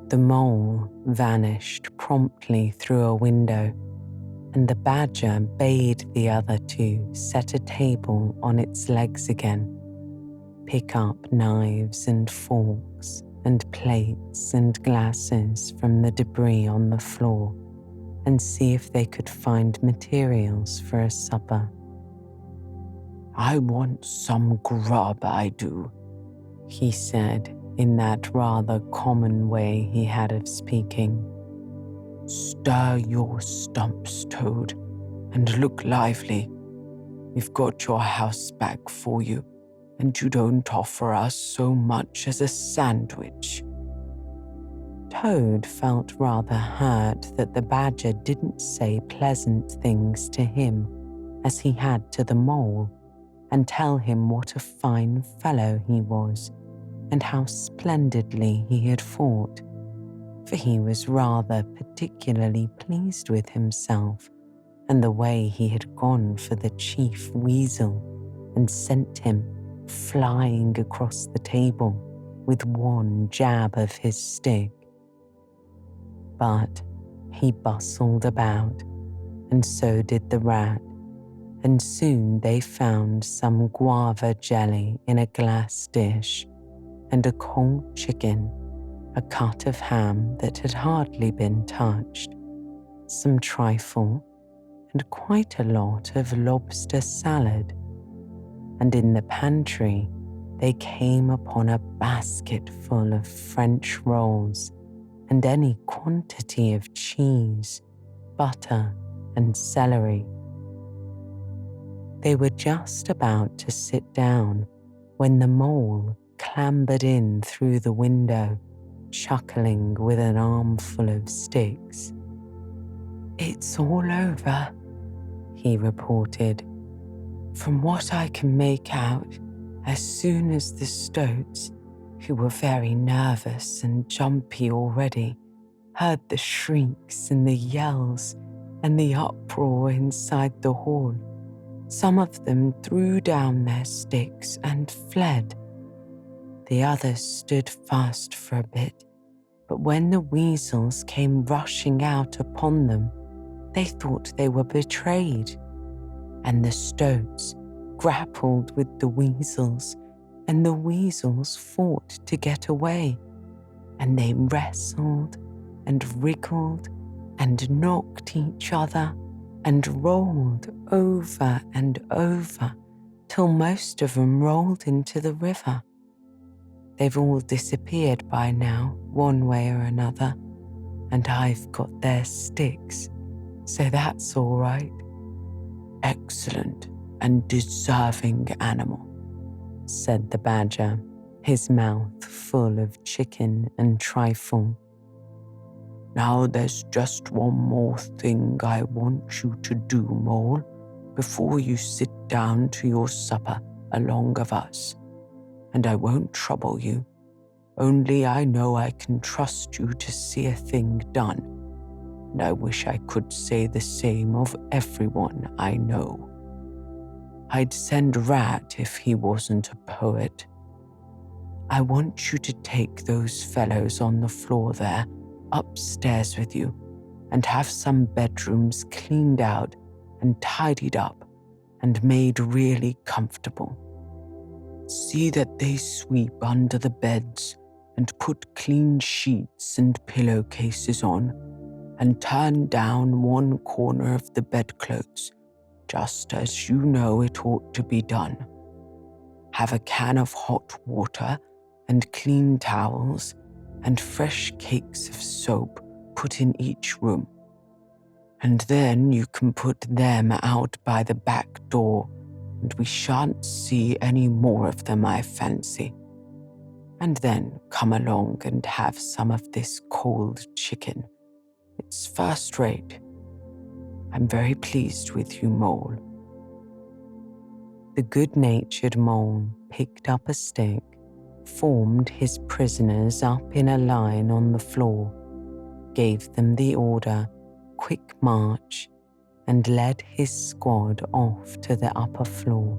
The mole vanished promptly through a window, and the badger bade the other 2 set a table on its legs again, pick up knives and forks and plates and glasses from the debris on the floor, and see if they could find materials for a supper. I want some grub, I do, he said in that rather common way he had of speaking. Stir your stumps, Toad, and look lively. We've got your house back for you, and you don't offer us so much as a sandwich. Toad felt rather hurt that the badger didn't say pleasant things to him as he had to the mole, and tell him what a fine fellow he was, and how splendidly he had fought, for he was rather particularly pleased with himself and the way he had gone for the chief weasel and sent him flying across the table with one jab of his stick. But he bustled about, and so did the rat, and soon they found some guava jelly in a glass dish, and a cold chicken, a cut of ham that had hardly been touched, some trifle, and quite a lot of lobster salad. And in the pantry, they came upon a basket full of French rolls and any quantity of cheese, butter, and celery. They were just about to sit down when the mole clambered in through the window, chuckling with an armful of sticks. "It's all over," he reported. "From what I can make out, as soon as the stoats, who were very nervous and jumpy already, heard the shrieks and the yells and the uproar inside the hall, some of them threw down their sticks and fled. The others stood fast for a bit, but when the weasels came rushing out upon them, they thought they were betrayed, and the stoats grappled with the weasels, and the weasels fought to get away, and they wrestled and wriggled and knocked each other and rolled over and over till most of them rolled into the river. They've all disappeared by now, one way or another, and I've got their sticks, so that's all right." "Excellent and deserving animal," said the badger, his mouth full of chicken and trifle. "Now there's just one more thing I want you to do, Mole, before you sit down to your supper along of us. And I won't trouble you, only I know I can trust you to see a thing done, and I wish I could say the same of everyone I know. I'd send Rat if he wasn't a poet. I want you to take those fellows on the floor there upstairs with you and have some bedrooms cleaned out and tidied up and made really comfortable. See that they sweep under the beds and put clean sheets and pillowcases on, and turn down one corner of the bedclothes, just as you know it ought to be done. Have a can of hot water and clean towels and fresh cakes of soap put in each room. And then you can put them out by the back door, and we shan't see any more of them, I fancy. And then come along and have some of this cold chicken. It's first rate. I'm very pleased with you, Mole." The good-natured mole picked up a stick, formed his prisoners up in a line on the floor, gave them the order, "Quick march," and led his squad off to the upper floor.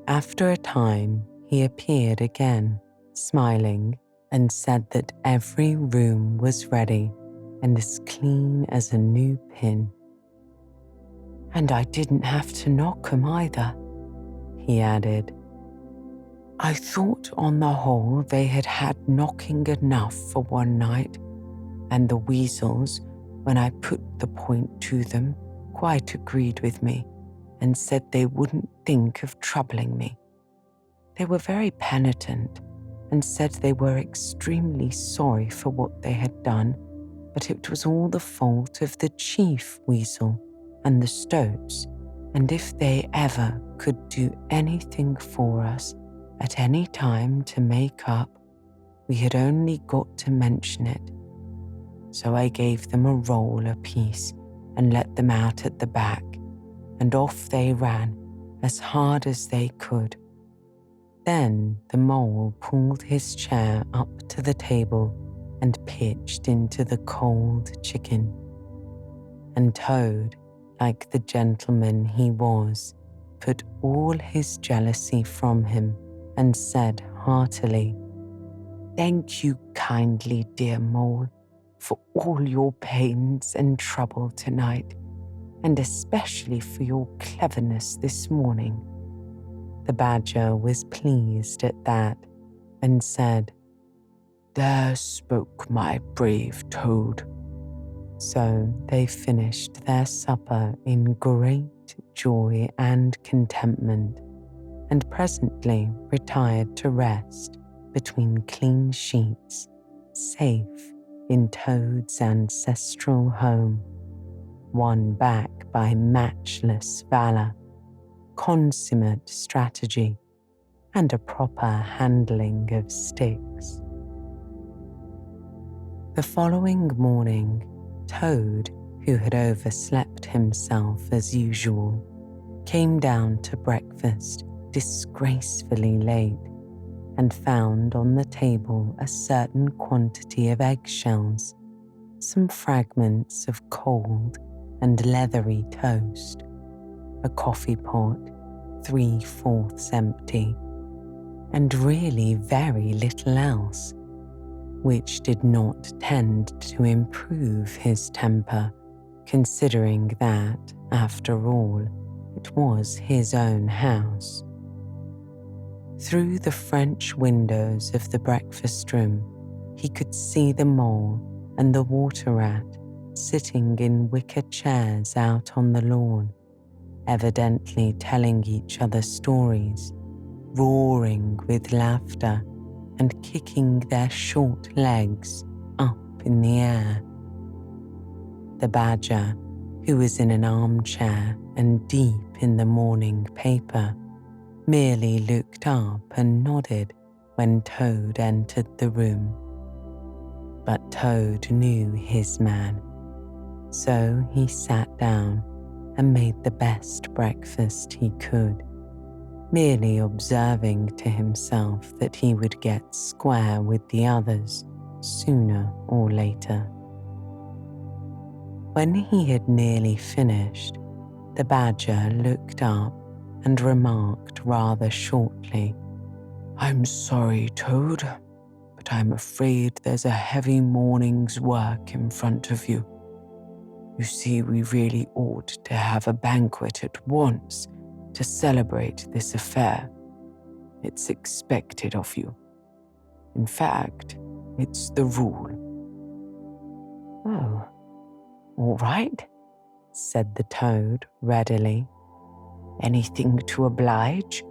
After a time, he appeared again, smiling, and said that every room was ready and as clean as a new pin. "And I didn't have to knock 'em either," he added. "I thought on the whole they had had knocking enough for one night, and the weasels, when I put the point to them, quite agreed with me and said they wouldn't think of troubling me. They were very penitent and said they were extremely sorry for what they had done, but it was all the fault of the chief weasel and the stoats, and if they ever could do anything for us at any time to make up, we had only got to mention it. So I gave them a roll apiece and let them out at the back, and off they ran as hard as they could. Then the mole pulled his chair up to the table and pitched into the cold chicken. And Toad, like the gentleman he was, put all his jealousy from him and said heartily, "Thank you kindly, dear Mole, for all your pains and trouble tonight. and especially for your cleverness this morning." The Badger was pleased at that and said, "There spoke my brave Toad." So they finished their supper in great joy and contentment, and presently retired to rest between clean sheets, safe in Toad's ancestral home, won back by matchless valor, consummate strategy, and a proper handling of sticks. The following morning, Toad, who had overslept himself as usual, came down to breakfast disgracefully late and found on the table a certain quantity of eggshells, some fragments of cold and leathery toast, a coffee pot 3/4 empty, and really very little else, which did not tend to improve his temper, considering that, after all, it was his own house. Through the French windows of the breakfast room, he could see the mole and the water rat sitting in wicker chairs out on the lawn, evidently telling each other stories, roaring with laughter and kicking their short legs up in the air. The Badger, who was in an armchair and deep in the morning paper, merely looked up and nodded when Toad entered the room. But Toad knew his man, so he sat down and made the best breakfast he could, merely observing to himself that he would get square with the others sooner or later. When he had nearly finished, the Badger looked up and remarked rather shortly, "I'm sorry, Toad, but I'm afraid there's a heavy morning's work in front of you. You see, we really ought to have a banquet at once to celebrate this affair. It's expected of you. In fact, it's the rule." "Oh, all right," said the Toad readily. "Anything to oblige?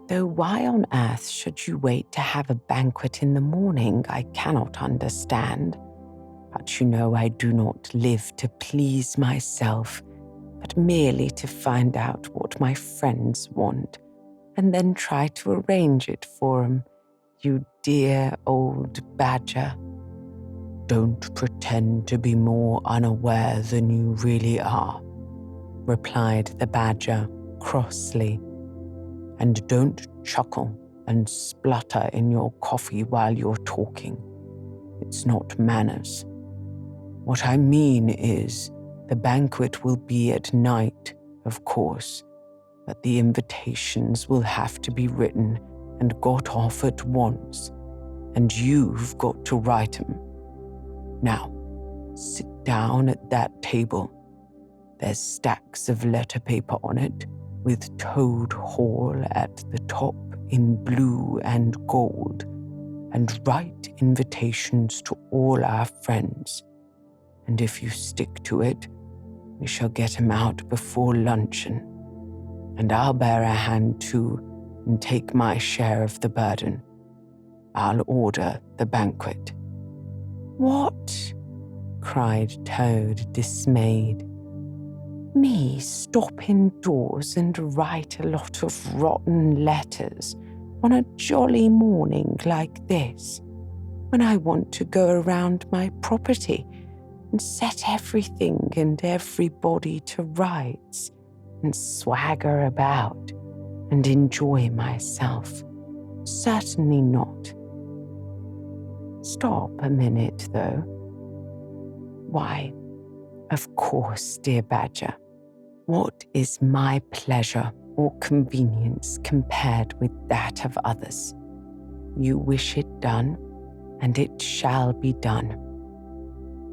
Though why on earth should you wait to have a banquet in the morning, I cannot understand. But you know I do not live to please myself, but merely to find out what my friends want, and then try to arrange it for 'em, you dear old Badger." "Don't pretend to be more unaware than you really are," replied the Badger crossly. "And don't chuckle and splutter in your coffee while you're talking. It's not manners. What I mean is, the banquet will be at night, of course, but the invitations will have to be written and got off at once, and you've got to write 'em. Now, sit down at that table. There's stacks of letter paper on it, with Toad Hall at the top in blue and gold, and write invitations to all our friends. And if you stick to it, we shall get 'em out before luncheon. And I'll bear a hand too and take my share of the burden. I'll order the banquet." "What?" cried Toad, dismayed. "Me stop indoors and write a lot of rotten letters on a jolly morning like this, when I want to go around my property and set everything and everybody to rights and swagger about and enjoy myself? Certainly not. Stop a minute, though. Why, of course, dear Badger, what is my pleasure or convenience compared with that of others? You wish it done, and it shall be done.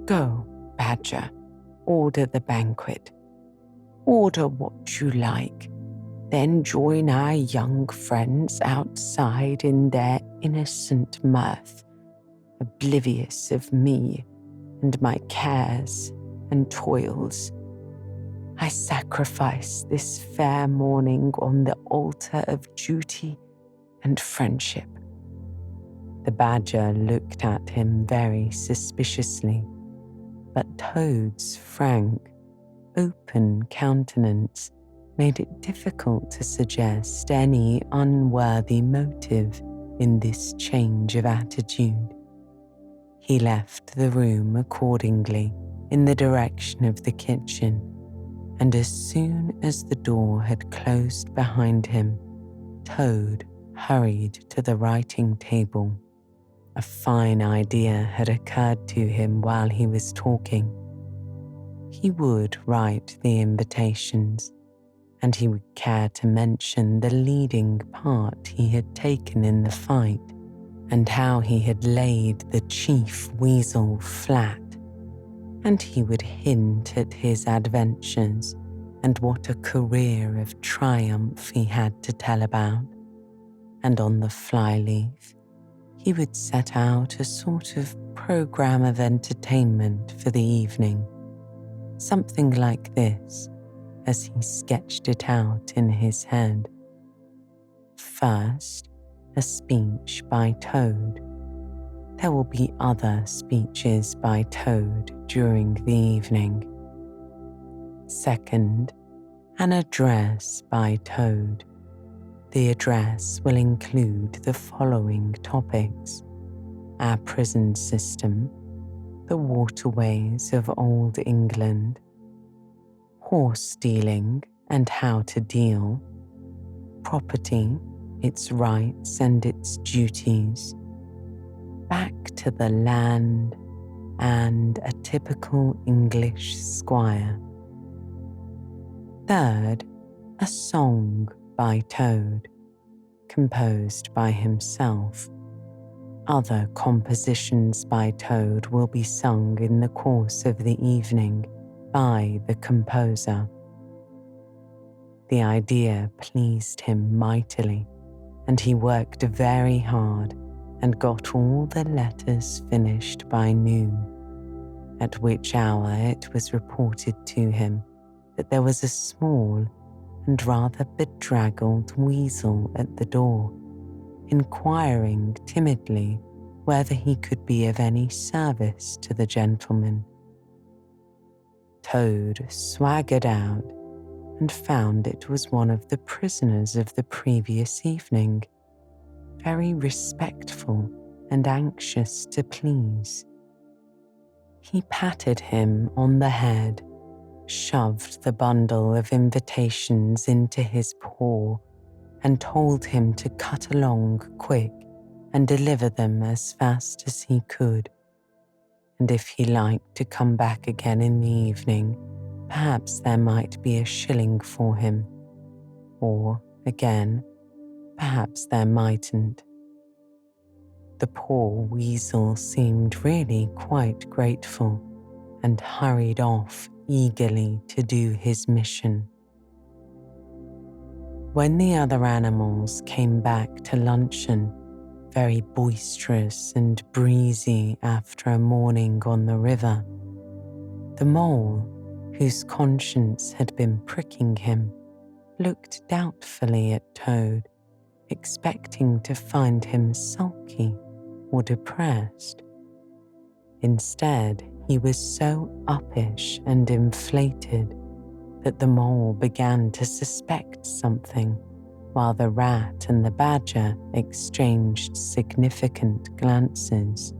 Go, Badger, order the banquet. Order what you like, then join our young friends outside in their innocent mirth, oblivious of me and my cares and toils. I sacrifice this fair morning on the altar of duty and friendship." The badger looked at him very suspiciously, but Toad's frank, open countenance made it difficult to suggest any unworthy motive in this change of attitude. He left the room accordingly in the direction of the kitchen, and as soon as the door had closed behind him, Toad hurried to the writing table. A fine idea had occurred to him while he was talking. He would write the invitations, and he would care to mention the leading part he had taken in the fight, and how he had laid the chief weasel flat, and he would hint at his adventures and what a career of triumph he had to tell about, and on the flyleaf he would set out a sort of programme of entertainment for the evening, something like this, as he sketched it out in his head. First, a speech by Toad. There will be other speeches by Toad during the evening. Second, an address by Toad. The address will include the following topics: our prison system, the waterways of Old England, horse dealing and how to deal, property, its rights and its duties, back to the land, and a typical English squire. Third, a song by Toad, composed by himself. Other compositions by Toad will be sung in the course of the evening by the composer. The idea pleased him mightily, and he worked very hard and got all the letters finished by noon, at which hour it was reported to him that there was a small and rather bedraggled weasel at the door, inquiring timidly whether he could be of any service to the gentleman. Toad swaggered out and found it was one of the prisoners of the previous evening, very respectful and anxious to please. He patted him on the head, shoved the bundle of invitations into his paw, and told him to cut along quick and deliver them as fast as he could. And if he liked to come back again in the evening, perhaps there might be a shilling for him. Or, again, perhaps there mightn't. The poor weasel seemed really quite grateful and hurried off eagerly to do his mission. When the other animals came back to luncheon, very boisterous and breezy after a morning on the river, the mole, whose conscience had been pricking him, looked doubtfully at Toad, expecting to find him sulky or depressed. Instead, he was so uppish and inflated that the mole began to suspect something, while the rat and the badger exchanged significant glances.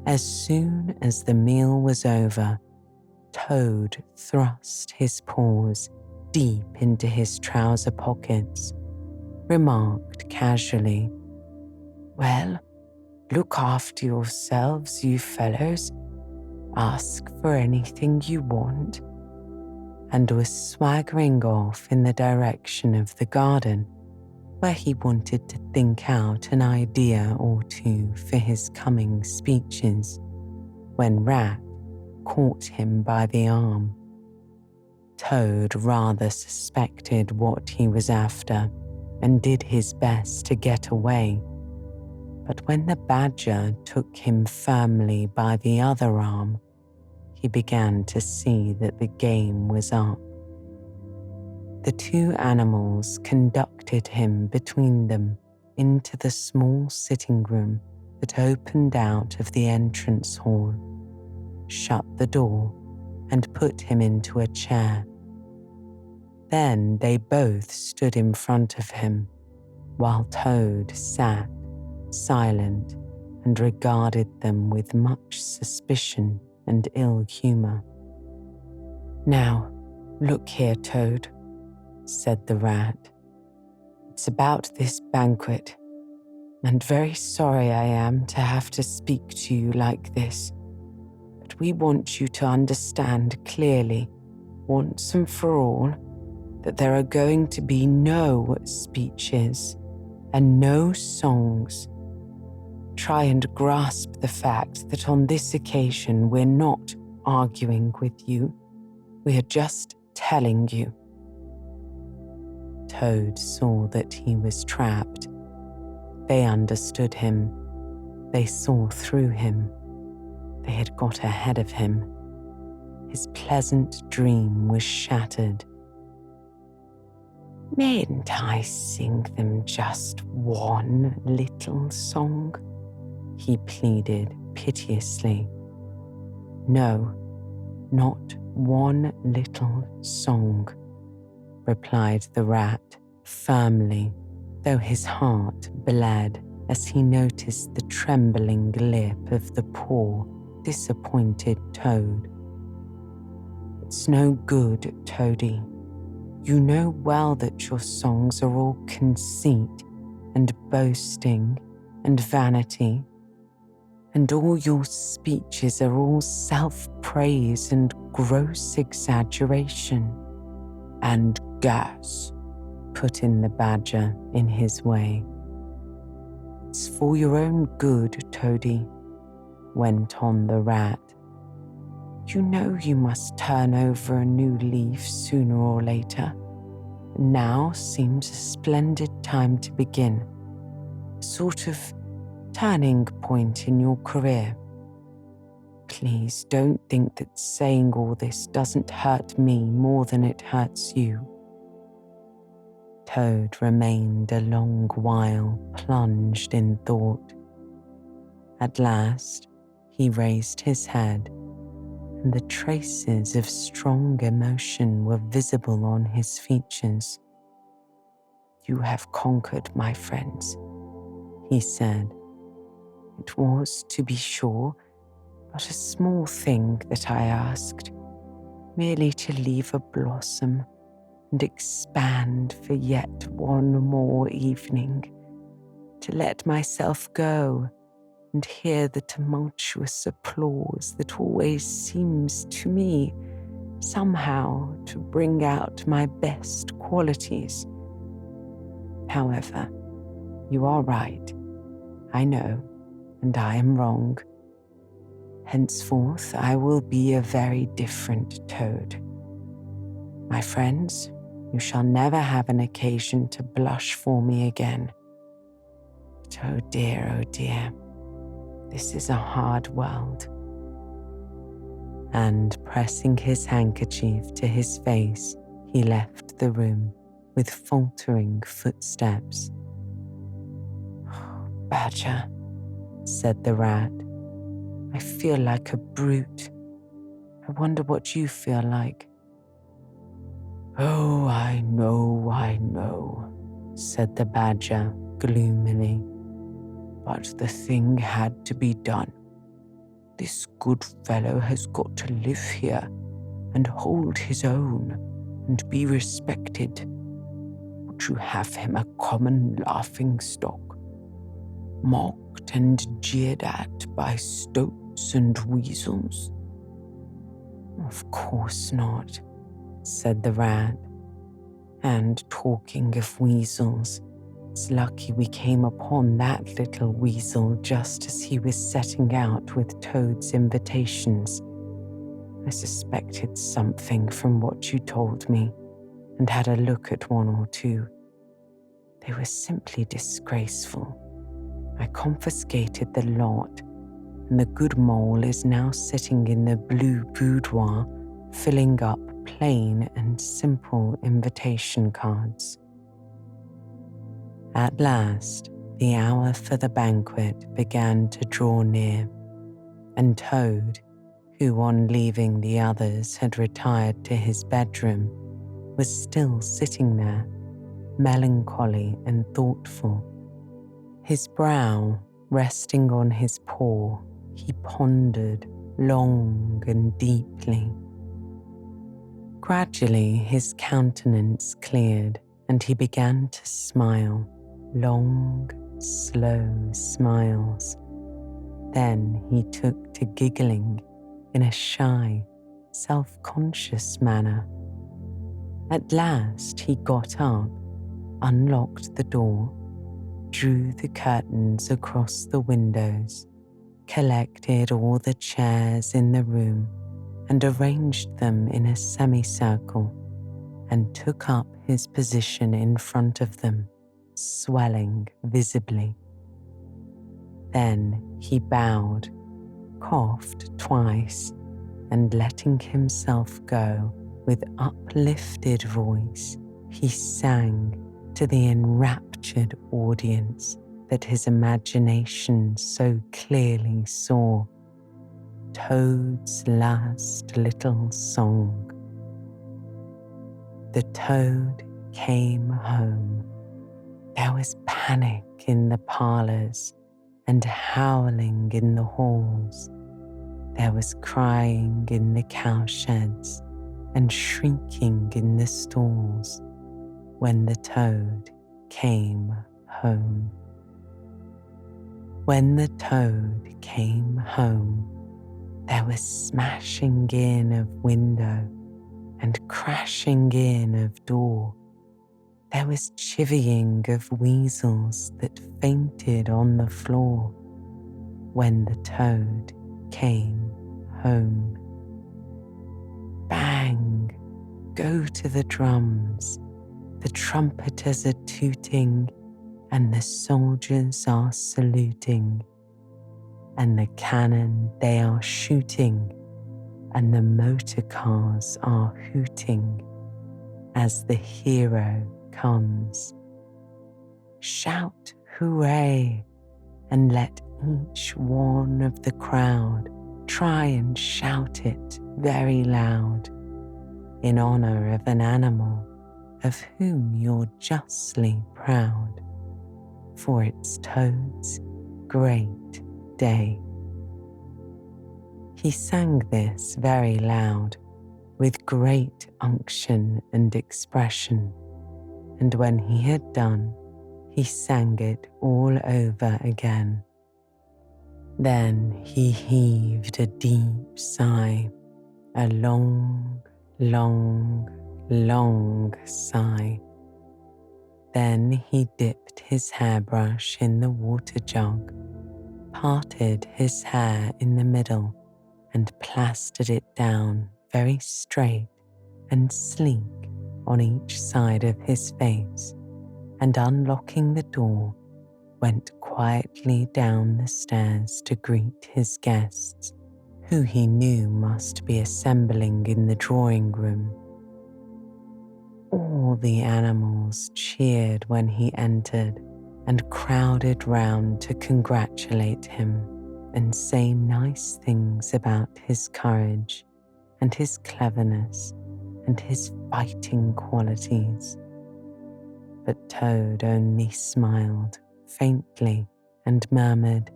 As soon as the meal was over, Toad thrust his paws deep into his trouser pockets, remarked casually, "Well, look after yourselves, you fellows. Ask for anything you want," and was swaggering off in the direction of the garden, where he wanted to think out an idea or two for his coming speeches, when Rat caught him by the arm. Toad rather suspected what he was after and did his best to get away. But when the badger took him firmly by the other arm, he began to see that the game was up. The two animals conducted him between them into the small sitting room that opened out of the entrance hall, shut the door, and put him into a chair. Then they both stood in front of him, while Toad sat, silent, and regarded them with much suspicion and ill humor. "Now, look here, Toad," said the rat. "It's about this banquet, and very sorry I am to have to speak to you like this, but we want you to understand clearly, once and for all, that there are going to be no speeches and no songs. Try and grasp the fact that on this occasion we're not arguing with you, we're just telling you." Toad saw that he was trapped. They understood him. They saw through him. They had got ahead of him. His pleasant dream was shattered. "Mayn't I sing them just one little song?" he pleaded piteously. "No, not one little song," replied the rat firmly, though his heart bled as he noticed the trembling lip of the poor, disappointed Toad. "It's no good, Toady. You know well that your songs are all conceit and boasting and vanity, and all your speeches are all self-praise and gross exaggeration." "And gas," put in the badger in his way. "It's for your own good, Toady," went on the rat. "You know you must turn over a new leaf sooner or later. Now seems a splendid time to begin, a sort of turning point in your career. Please don't think that saying all this doesn't hurt me more than it hurts you." Toad remained a long while plunged in thought. At last, he raised his head, and the traces of strong emotion were visible on his features. "You have conquered, my friends," he said. "It was, to be sure, but a small thing that I asked, merely to leave a blossom and expand for yet one more evening, to let myself go and hear the tumultuous applause that always seems to me somehow to bring out my best qualities. However, you are right, I know, and I am wrong. Henceforth, I will be a very different Toad. My friends, you shall never have an occasion to blush for me again. But oh dear, this is a hard world." And pressing his handkerchief to his face, he left the room with faltering footsteps. "Badger," said the rat, "I feel like a brute. I wonder what you feel like." "Oh, I know," said the badger gloomily. "But the thing had to be done. This good fellow has got to live here and hold his own and be respected. Would you have him a common laughing-stock, mocked and jeered at by stoats and weasels?" "Of course not," said the rat. "And talking of weasels, it's lucky we came upon that little weasel just as he was setting out with Toad's invitations. I suspected something from what you told me and had a look at one or two. They were simply disgraceful. I confiscated the lot, and the good mole is now sitting in the blue boudoir, filling up plain and simple invitation cards. At last, the hour for the banquet began to draw near, and Toad, who on leaving the others had retired to his bedroom, was still sitting there, melancholy and thoughtful. His brow resting on his paw, he pondered long and deeply. Gradually his countenance cleared, and he began to smile, long, slow smiles. Then he took to giggling in a shy, self-conscious manner. At last he got up, unlocked the door, drew the curtains across the windows, collected all the chairs in the room and arranged them in a semicircle, and took up his position in front of them, swelling visibly. Then he bowed, coughed twice, and letting himself go with uplifted voice, he sang to the enraptured audience that his imagination so clearly saw, Toad's last little song. The Toad came home. There was panic in the parlours and howling in the halls. There was crying in the cowsheds and shrieking in the stalls when the Toad came home. When the Toad came home, there was smashing in of window and crashing in of door. There was chivying of weasels that fainted on the floor when the Toad came home. Bang! Go to the drums. The trumpeters are tooting, and the soldiers are saluting, and the cannon they are shooting, and the motor cars are hooting as the hero comes. Shout hooray, and let each one of the crowd try and shout it very loud in honor of an animal of whom you're justly proud, for it's Toad's great day. He sang this very loud, with great unction and expression, and when he had done, he sang it all over again. Then he heaved a deep sigh, a long, long, long sigh. Then he dipped his hairbrush in the water jug, parted his hair in the middle, and plastered it down very straight and sleek on each side of his face, and unlocking the door, went quietly down the stairs to greet his guests, who he knew must be assembling in the drawing room. All the animals cheered when he entered and crowded round to congratulate him and say nice things about his courage and his cleverness and his fighting qualities. But Toad only smiled faintly and murmured,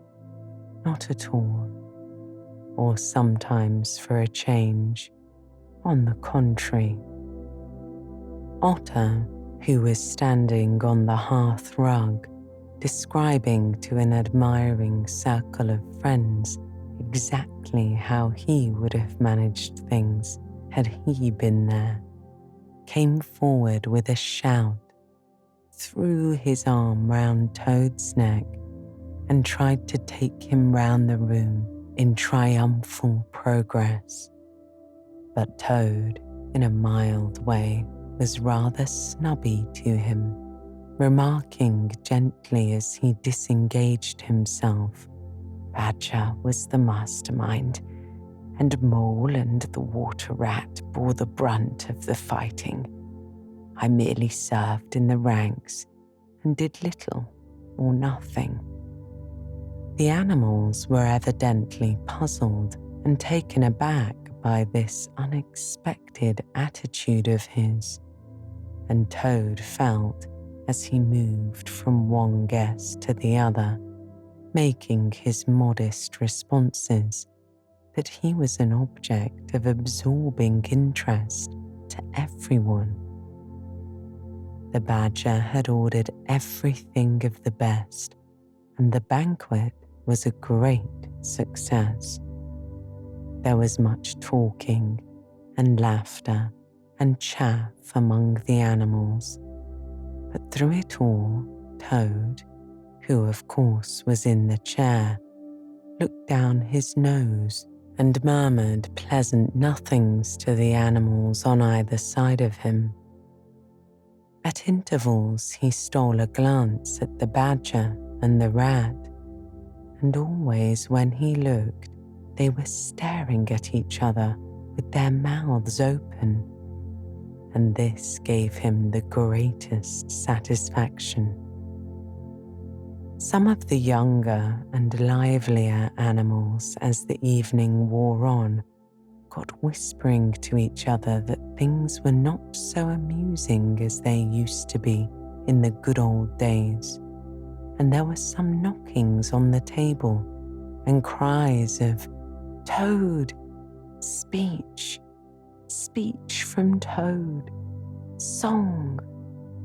"Not at all," or sometimes for a change, "On the contrary." Otter, who was standing on the hearth rug, describing to an admiring circle of friends exactly how he would have managed things had he been there, came forward with a shout, threw his arm round Toad's neck, and tried to take him round the room in triumphal progress. But Toad, in a mild way, was rather snubby to him, remarking gently as he disengaged himself, Badger was the mastermind, and Mole and the water rat bore the brunt of the fighting. I merely served in the ranks and did little or nothing. The animals were evidently puzzled and taken aback by this unexpected attitude of his, and Toad felt, as he moved from one guest to the other, making his modest responses, that he was an object of absorbing interest to everyone. The Badger had ordered everything of the best, and the banquet was a great success. There was much talking and laughter and chaff among the animals, but through it all, Toad, who of course was in the chair, looked down his nose and murmured pleasant nothings to the animals on either side of him. At intervals he stole a glance at the Badger and the rat, and always when he looked, they were staring at each other with their mouths open, and this gave him the greatest satisfaction. Some of the younger and livelier animals, as the evening wore on, got whispering to each other that things were not so amusing as they used to be in the good old days, and there were some knockings on the table and cries of "Toad! Speech! Speech from Toad! Song!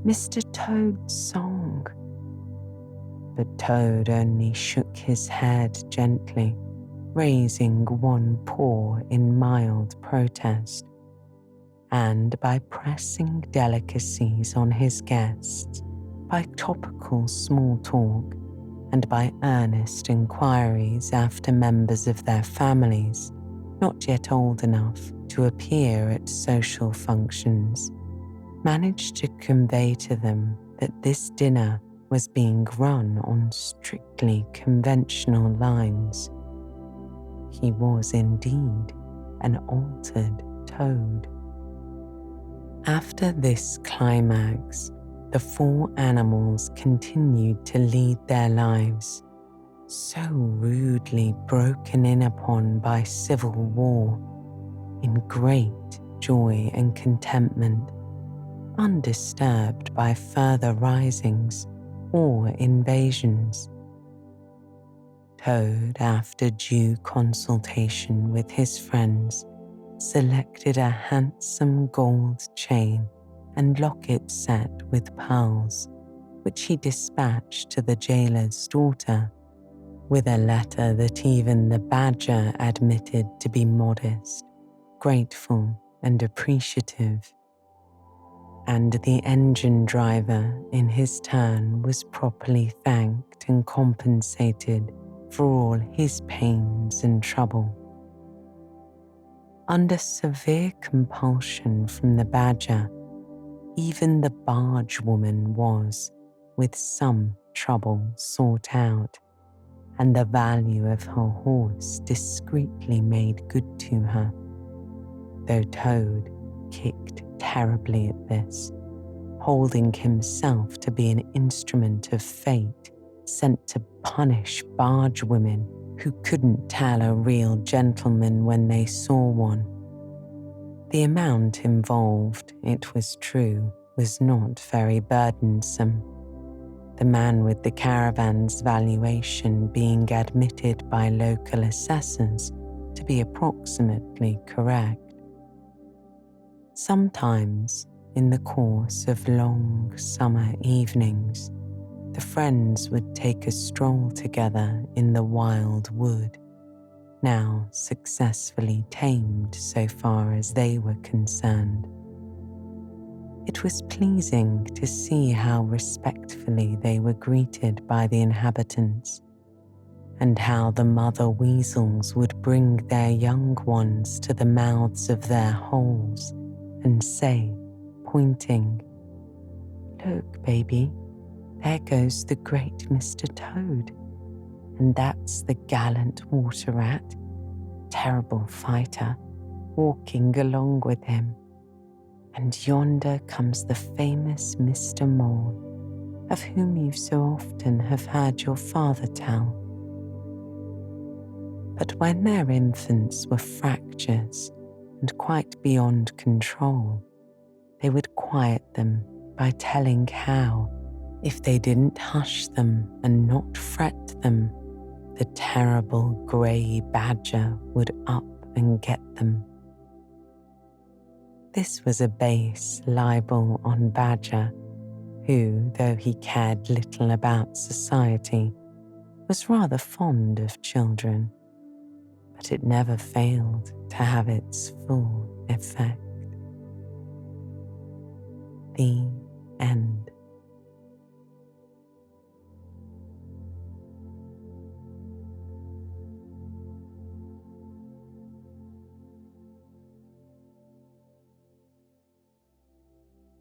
Mr. Toad's song!" But Toad only shook his head gently, raising one paw in mild protest, and by pressing delicacies on his guests, by topical small talk, and by earnest inquiries after members of their families, not yet old enough to appear at social functions, managed to convey to them that this dinner was being run on strictly conventional lines. He was indeed an altered Toad. After this climax, the four animals continued to lead their lives, so rudely broken in upon by civil war, in great joy and contentment, undisturbed by further risings or invasions. Toad, after due consultation with his friends, selected a handsome gold chain and locket set with pearls, which he dispatched to the jailer's daughter, with a letter that even the Badger admitted to be modest, grateful, and appreciative. And the engine driver, in his turn, was properly thanked and compensated for all his pains and trouble. Under severe compulsion from the Badger, even the barge woman was, with some trouble, sought out, and the value of her horse discreetly made good to her, though Toad kicked terribly at this, holding himself to be an instrument of fate sent to punish barge women who couldn't tell a real gentleman when they saw one. The amount involved, it was true, was not very burdensome, the man with the caravan's valuation being admitted by local assessors to be approximately correct. Sometimes, in the course of long summer evenings, the friends would take a stroll together in the wild wood, now successfully tamed so far as they were concerned. It was pleasing to see how respectfully they were greeted by the inhabitants, and how the mother weasels would bring their young ones to the mouths of their holes and say, pointing, "Look, baby, there goes the great Mr. Toad, and that's the gallant water rat, terrible fighter, walking along with him. And yonder comes the famous Mr. Mole, of whom you so often have heard your father tell." But when their infants were fractures and quite beyond control, they would quiet them by telling how, if they didn't hush them and not fret them, the terrible grey badger would up and get them. This was a base libel on Badger, who, though he cared little about society, was rather fond of children, but it never failed to have its full effect. The end.